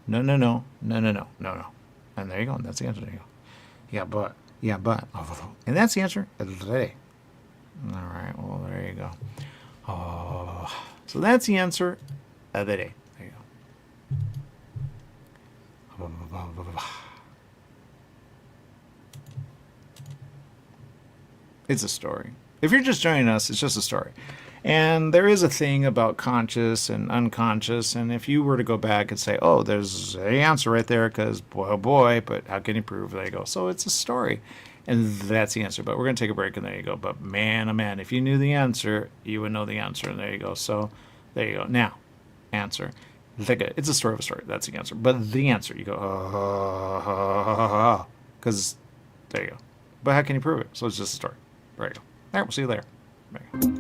And there you go. And that's the answer. There you go. Yeah, but. And that's the answer of the day. All right, well, there you go. Oh, so that's the answer of the day. There you go. It's a story. If you're just joining us, it's just a story. And there is a thing about conscious and unconscious. And if you were to go back and say, oh, there's the answer right there, because boy, oh boy, but how can you prove? There you go. So it's a story. And that's the answer. But we're going to take a break, and there you go. But man, oh man, if you knew the answer, you would know the answer. And there you go. So there you go. Now, answer. It's a story of a story. That's the answer. But the answer, you go, because there you go. But how can you prove it? So it's just a story. There you go. All right, we'll see you later. There you go.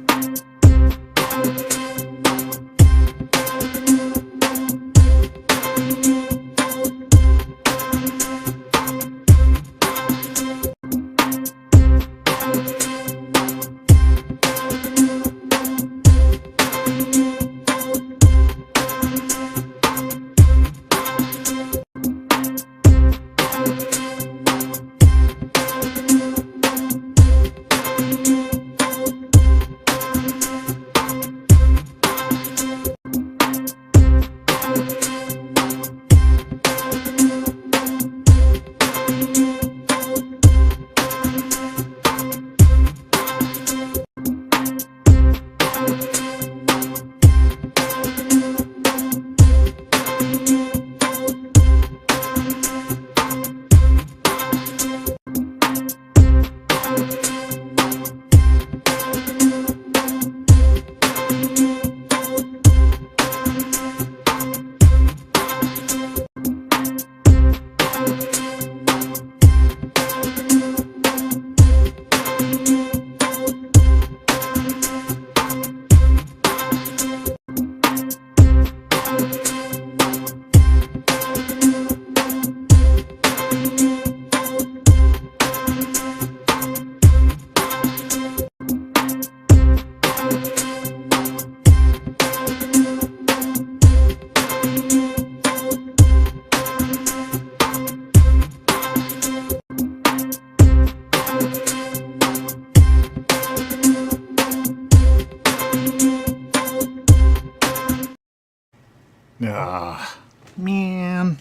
Man.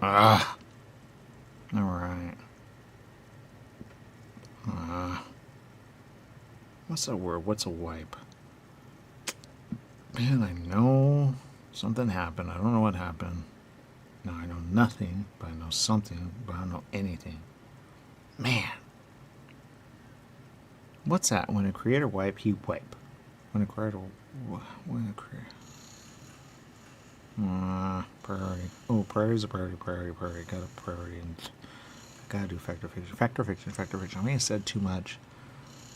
All right. What's a word? What's a wipe? Man, I know something happened. I don't know what happened. Now I know nothing, but I know something, but I don't know anything. Man. What's that? When a creator wipe, he wipe. When a creator... priority. Oh, priority is a priority. Got a priority. And gotta do factor fiction. Factor fiction. I may have said too much.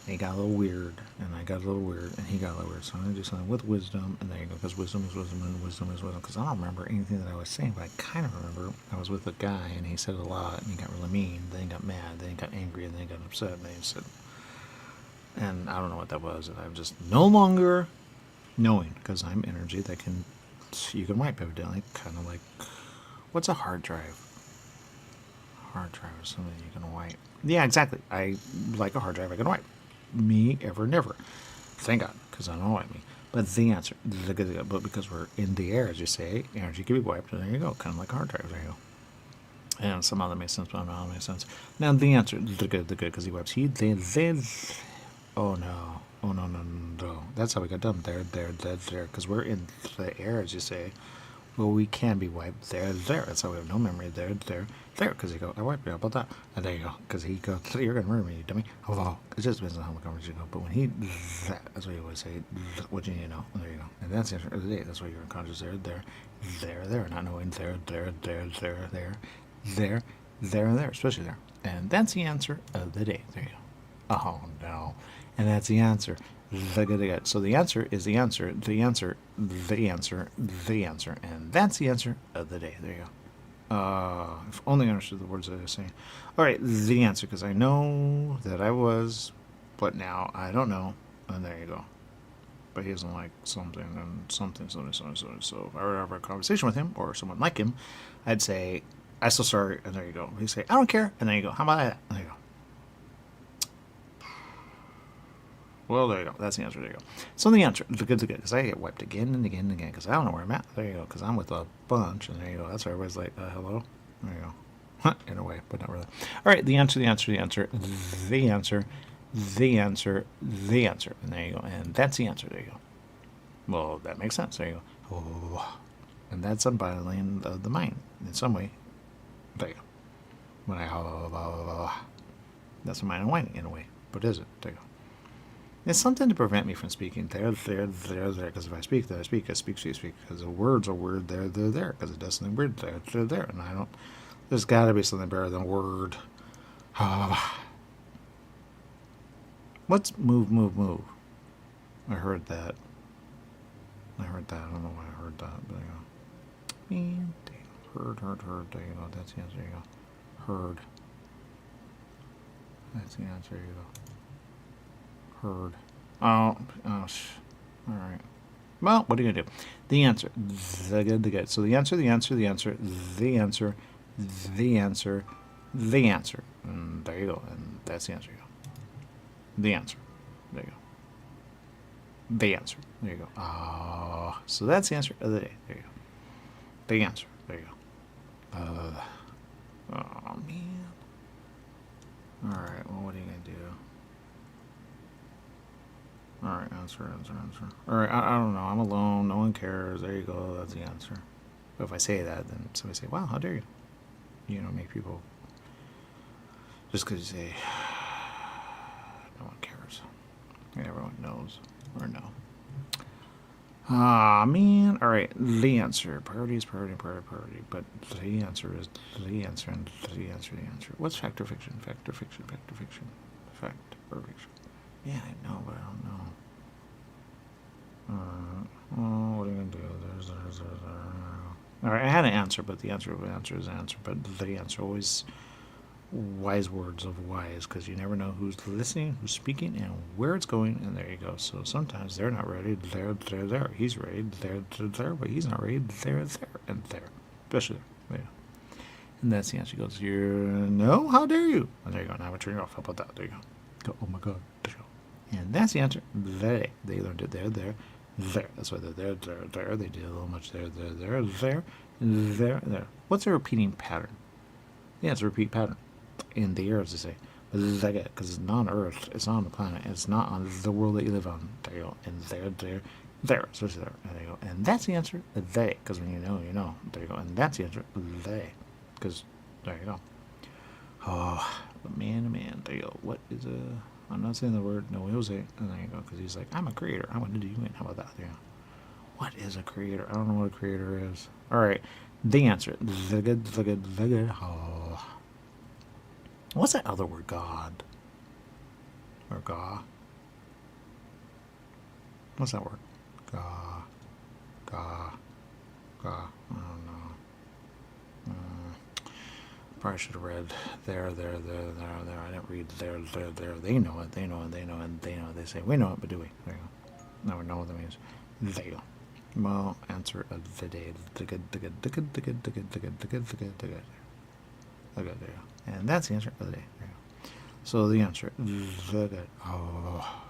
He got a little weird, and I got a little weird, and he got a little weird. So I'm going to do something with wisdom, and there you go, because wisdom is wisdom, and wisdom is wisdom. Because I don't remember anything that I was saying, but I kind of remember I was with a guy, and he said a lot, and he got really mean, then he got mad, then he got angry, and then he got upset, and then he said... And I don't know what that was, and I'm just no longer knowing, because I'm energy that can... You can wipe evidently, kind of like... What's a hard drive? Hard drive is something you can wipe. Yeah, exactly. I like a hard drive I can wipe. Me, ever, never. Thank God, because I don't wipe me. But the answer, but because we're in the air, as you say, energy can be wiped, and there you go, kind of like a hard drive, there you go. And somehow that makes sense, but somehow that makes sense. Now, the answer, the good, because he wipes, oh no, that's how we got done, there, because we're in the air, as you say. Well, we can be wiped, there, that's how we have no memory, there, because you go, I wiped you, how about that? And there you go, because he goes, you're going to murder me, you dummy. Oh, it just depends on how the conversation goes, but when he, that's what you always say, what you need to know, and there you go. And that's the answer of the day, that's why you're unconscious, there, not knowing, there, especially there. And that's the answer of the day, there you go. Oh, no. And that's the answer. So the answer is the answer, and that's the answer of the day. There you go. If only I understood the words that I was saying. All right, the answer, because I know that I was, but now I don't know, and there you go. But he doesn't like something, and something. So if I were to have a conversation with him, or someone like him, I'd say, I'm so sorry, and there you go. He'd say, I don't care, and there you go. How about that? And there you go. Well, there you go. That's the answer. There you go. So the answer, the good, because I get wiped again and again and again, because I don't know where I'm at. There you go, because I'm with a bunch, and there you go. That's why everybody's like, hello? There you go. In a way, but not really. All right, the answer, and there you go. And that's the answer. There you go. Well, that makes sense. There you go. Oh. And that's unbundling the mind in some way. There you go. When I, that's the mind unwinding in a way. But is it? There you go. It's something to prevent me from speaking there, because if I speak, then I speak, because the words are weird, there, because it does something weird, there, and I don't, there's got to be something better than word. What's move? I heard that. I don't know why I heard that, but there you go. Heard, there you go, that's the answer, there you go. Heard. That's the answer, there you go. Heard. All right. Well, what are you gonna do? The answer. The good. So the answer. And there you go. And that's the answer. The answer. There you go. The answer. There you go. So that's the answer of the day. There you go. The answer. There you go. Oh man. All right. Well, what are you gonna do? All right, answer. All right, I don't know. I'm alone. No one cares. There you go. That's the answer. But if I say that, then somebody say, wow, how dare you? You know, make people... Just because you say, no one cares. And everyone knows. Or no. Man. All right, the answer. Priority is priority. But the answer is the answer, and the answer. What's factor fiction? Fact or fiction? Yeah, I know, but I don't know. What are you going to do? All right, I had an answer, but the answer is the answer. But the answer always wise words of wise, because you never know who's listening, who's speaking, and where it's going, and there you go. So sometimes they're not ready, they're there. He's ready, they're there, but he's not ready, they're there, and there. Especially there. Yeah. And that's the answer. He goes, no, how dare you? And there you go. Now I'm turning it off. How about that? There you go. Oh my God. There you go. And that's the answer. They learned it there, there. That's why they're there. They did a little much there. What's a repeating pattern? Yeah, it's a repeat pattern. In the air, as they say. Because it's not on Earth, it's not on the planet, it's not on the world that you live on. There you go. And there. So there. And there you go. And that's the answer, they. Because when you know, you know. There you go. And that's the answer, they. Because, there you go. Oh, man. There you go. What is a... I'm not saying the word no Jose. And there you go. Because he's like, I'm a creator. I'm going to do you in. How about that? There you go. What is a creator? I don't know what a creator is. All right. The answer. The good. Oh. What's that other word? God. Or Ga. What's that word? Ga. I don't know. Probably should have read there. I didn't read there. They know it. They know. They say, we know it, but do we? There you go. Now we know what that means. There you go. Well, answer of the day. The good. There you go. And that's the answer of the day. There you go. So the answer, the good. Oh.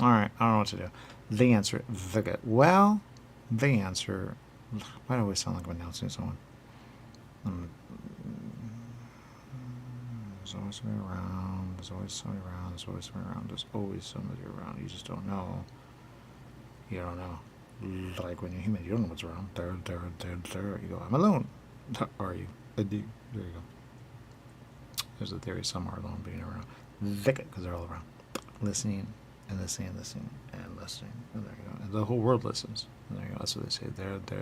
Alright, I don't know what to do. The answer, the good. Well, the answer, why do I always sound like I'm announcing someone? There's always somebody around. There's always somebody around. You just don't know. You don't know. Like when you're human, you don't know what's around. There. You go, I'm alone. Are you? There you go. There's a theory somewhere alone being around. Because they're all around. Listening. And there you go. And the whole world listens. And there you go. That's what they say. There. If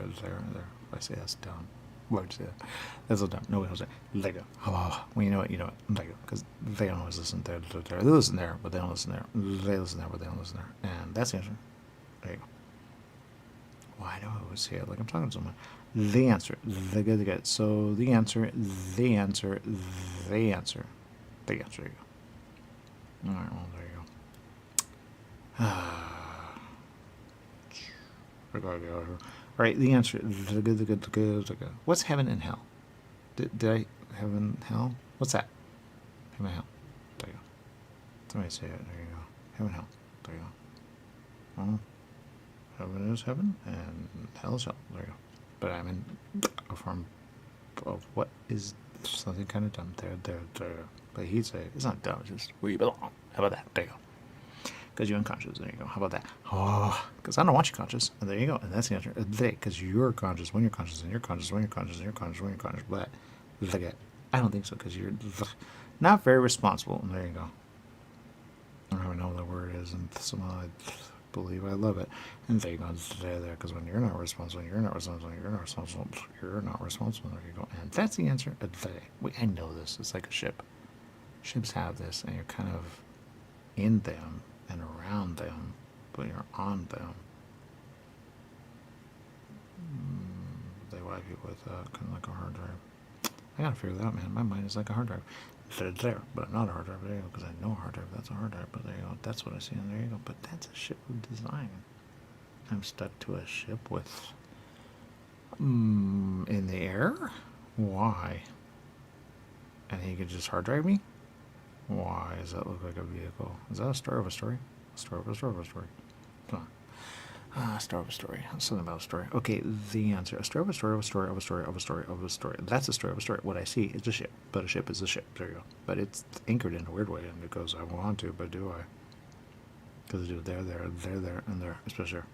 I say that's dumb. Why would you say that? That's so dumb. Nobody knows that. There you go. Oh, when you know it, you know it. There you go. Because they don't always listen there. They listen there, but they don't listen there. They listen there, but they don't listen there. And that's the answer. There you go. Why do I always say it like I'm talking to someone? The answer. The good. So the answer. There you go. All right, well, there you go. All right, the answer. The good. What's heaven and hell? Did I heaven hell? What's that? Heaven and hell. There you go. Somebody say it. There you go. Heaven and hell. There you go. Well, heaven is heaven and hell is hell. There you go. But I'm in a form of what is something kind of dumb. There. But he'd say it's not dumb. It's just where you belong. How about that? There you go. Because you're unconscious. There you go. How about that? Oh, because I don't want you conscious. And there you go. And that's the answer. They, because you're conscious when you're conscious, and you're conscious when you're conscious, and you're conscious when you're conscious. But I don't think so, because you're not very responsible. And there you go. I don't even know what the word is, and somehow I believe I love it. And there you go. There. Because when you're not responsible, There you go. And that's the answer. I know this. It's like a ship. Ships have this, and you're kind of in them and around them, but you're on them. They wipe you with kind of like a hard drive. I gotta figure that out, man. My mind is like a hard drive. They're there, but not a hard drive. There you go, because I know a hard drive. That's a hard drive, but there you go. That's what I see, and there you go. But that's a ship design. I'm stuck to a ship with in the air. Why? And he could just hard drive me. Why does that look like a vehicle? Is that a story of a story? A story of a story of a story. Come on. Story of a story. Something about a story. Okay, the answer. A story of a story of a story of a story of a story of a story. That's a story of a story. What I see is a ship, but a ship is a ship. There you go. But it's anchored in a weird way, and it goes, I want to, but do I? Because I do there, and there, especially there.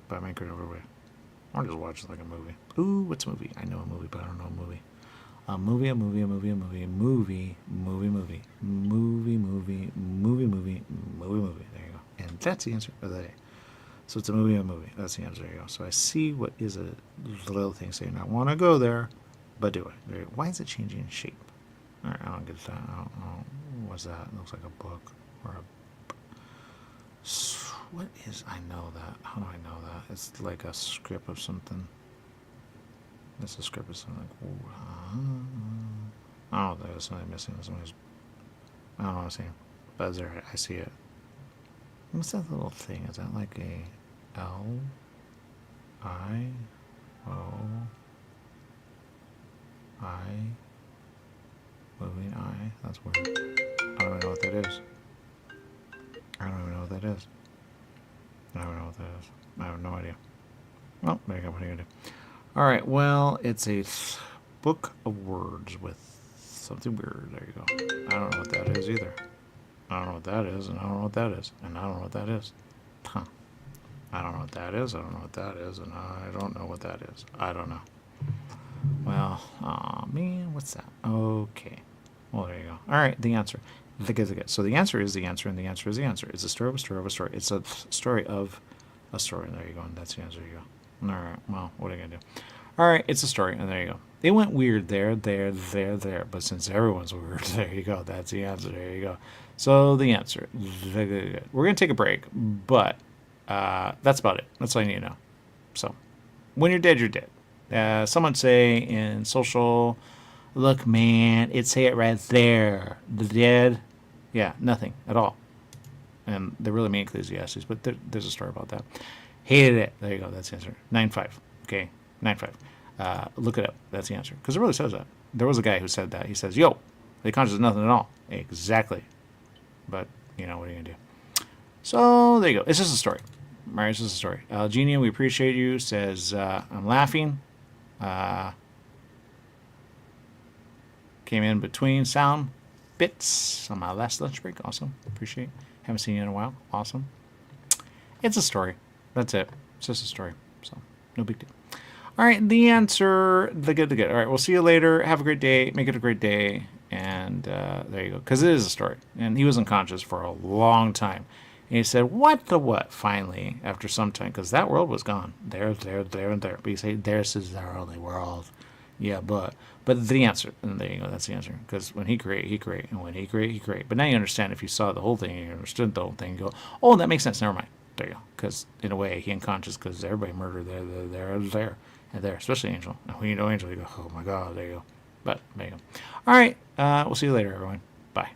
But I'm anchored in a weird way. I'll just watch it like a movie. Ooh, what's a movie? I know a movie, but I don't know a movie. A movie. There you go. And that's the answer of the day. So it's a movie. That's the answer. There you go. So I see what is a little thing saying, I want to go there, but do I? Why is it changing shape? All right, I don't get that. I don't know. What's that? It looks like a book or a... What is... I know that. How do I know that? It's like a script of something. It's a script of something like... Oh, there's something missing. Somebody's... I don't know what I'm saying. But there, I see it. What's that little thing? Is that like a L-I-O-I? Moving I? That's weird. I don't even know what that is. I don't know what that is. I have no idea. Well, there you go. What are you going to do? All right. Well, it's a book of words with something weird. There you go. I don't know what that is either. I don't know what that is, and I don't know what that is, and I don't know what that is. Huh. I don't know what that is, I don't know what that is, and I don't know what that is. I don't know. Well, aw, man, what's that? Okay. Well, there you go. All right, the answer. So the answer is the answer, and the answer is the answer. It's a story of a story of a story. It's a story of a story. There you go, and that's the answer. There you go. All right, well, what are you going to do? All right, it's a story, and there you go. They went weird there. But since everyone's weird, there you go. That's the answer. There you go. So the answer. We're going to take a break, but that's about it. That's all you need to know. So when you're dead, you're dead. Someone say in social, look, man, say it right there. The dead, yeah, nothing at all. And they're really mean Ecclesiastes, but there's a story about that. Hated it. There you go. That's the answer. 9-5. Okay, 9-5. Look it up. That's the answer. Because it really says that. There was a guy who said that. He says, yo, the conscience is nothing at all. Exactly. But, what are you going to do? So, there you go. It's just a story. All right, it's just a story. Genia, we appreciate you. Says, I'm laughing. Came in between sound bits on my last lunch break. Awesome. Appreciate it. Haven't seen you in a while. Awesome. It's a story. That's it. It's just a story. So, no big deal. All right, the answer, the good. All right, we'll see you later. Have a great day. Make it a great day. And there you go. Because it is a story. And he was unconscious for a long time. And he said, what the what? Finally, after some time. Because that world was gone. There, and there. But you say, this is our only world. Yeah, but the answer. And there you go. That's the answer. Because when he create. And when he create. But now you understand. If you saw the whole thing, you understood the whole thing, you go, oh, that makes sense. Never mind. There you go. Because in a way, he unconscious. Because everybody murdered there. And there, especially Angel. And when you know Angel, you go, oh my God, there you go. But there you go. All right, we'll see you later, everyone. Bye.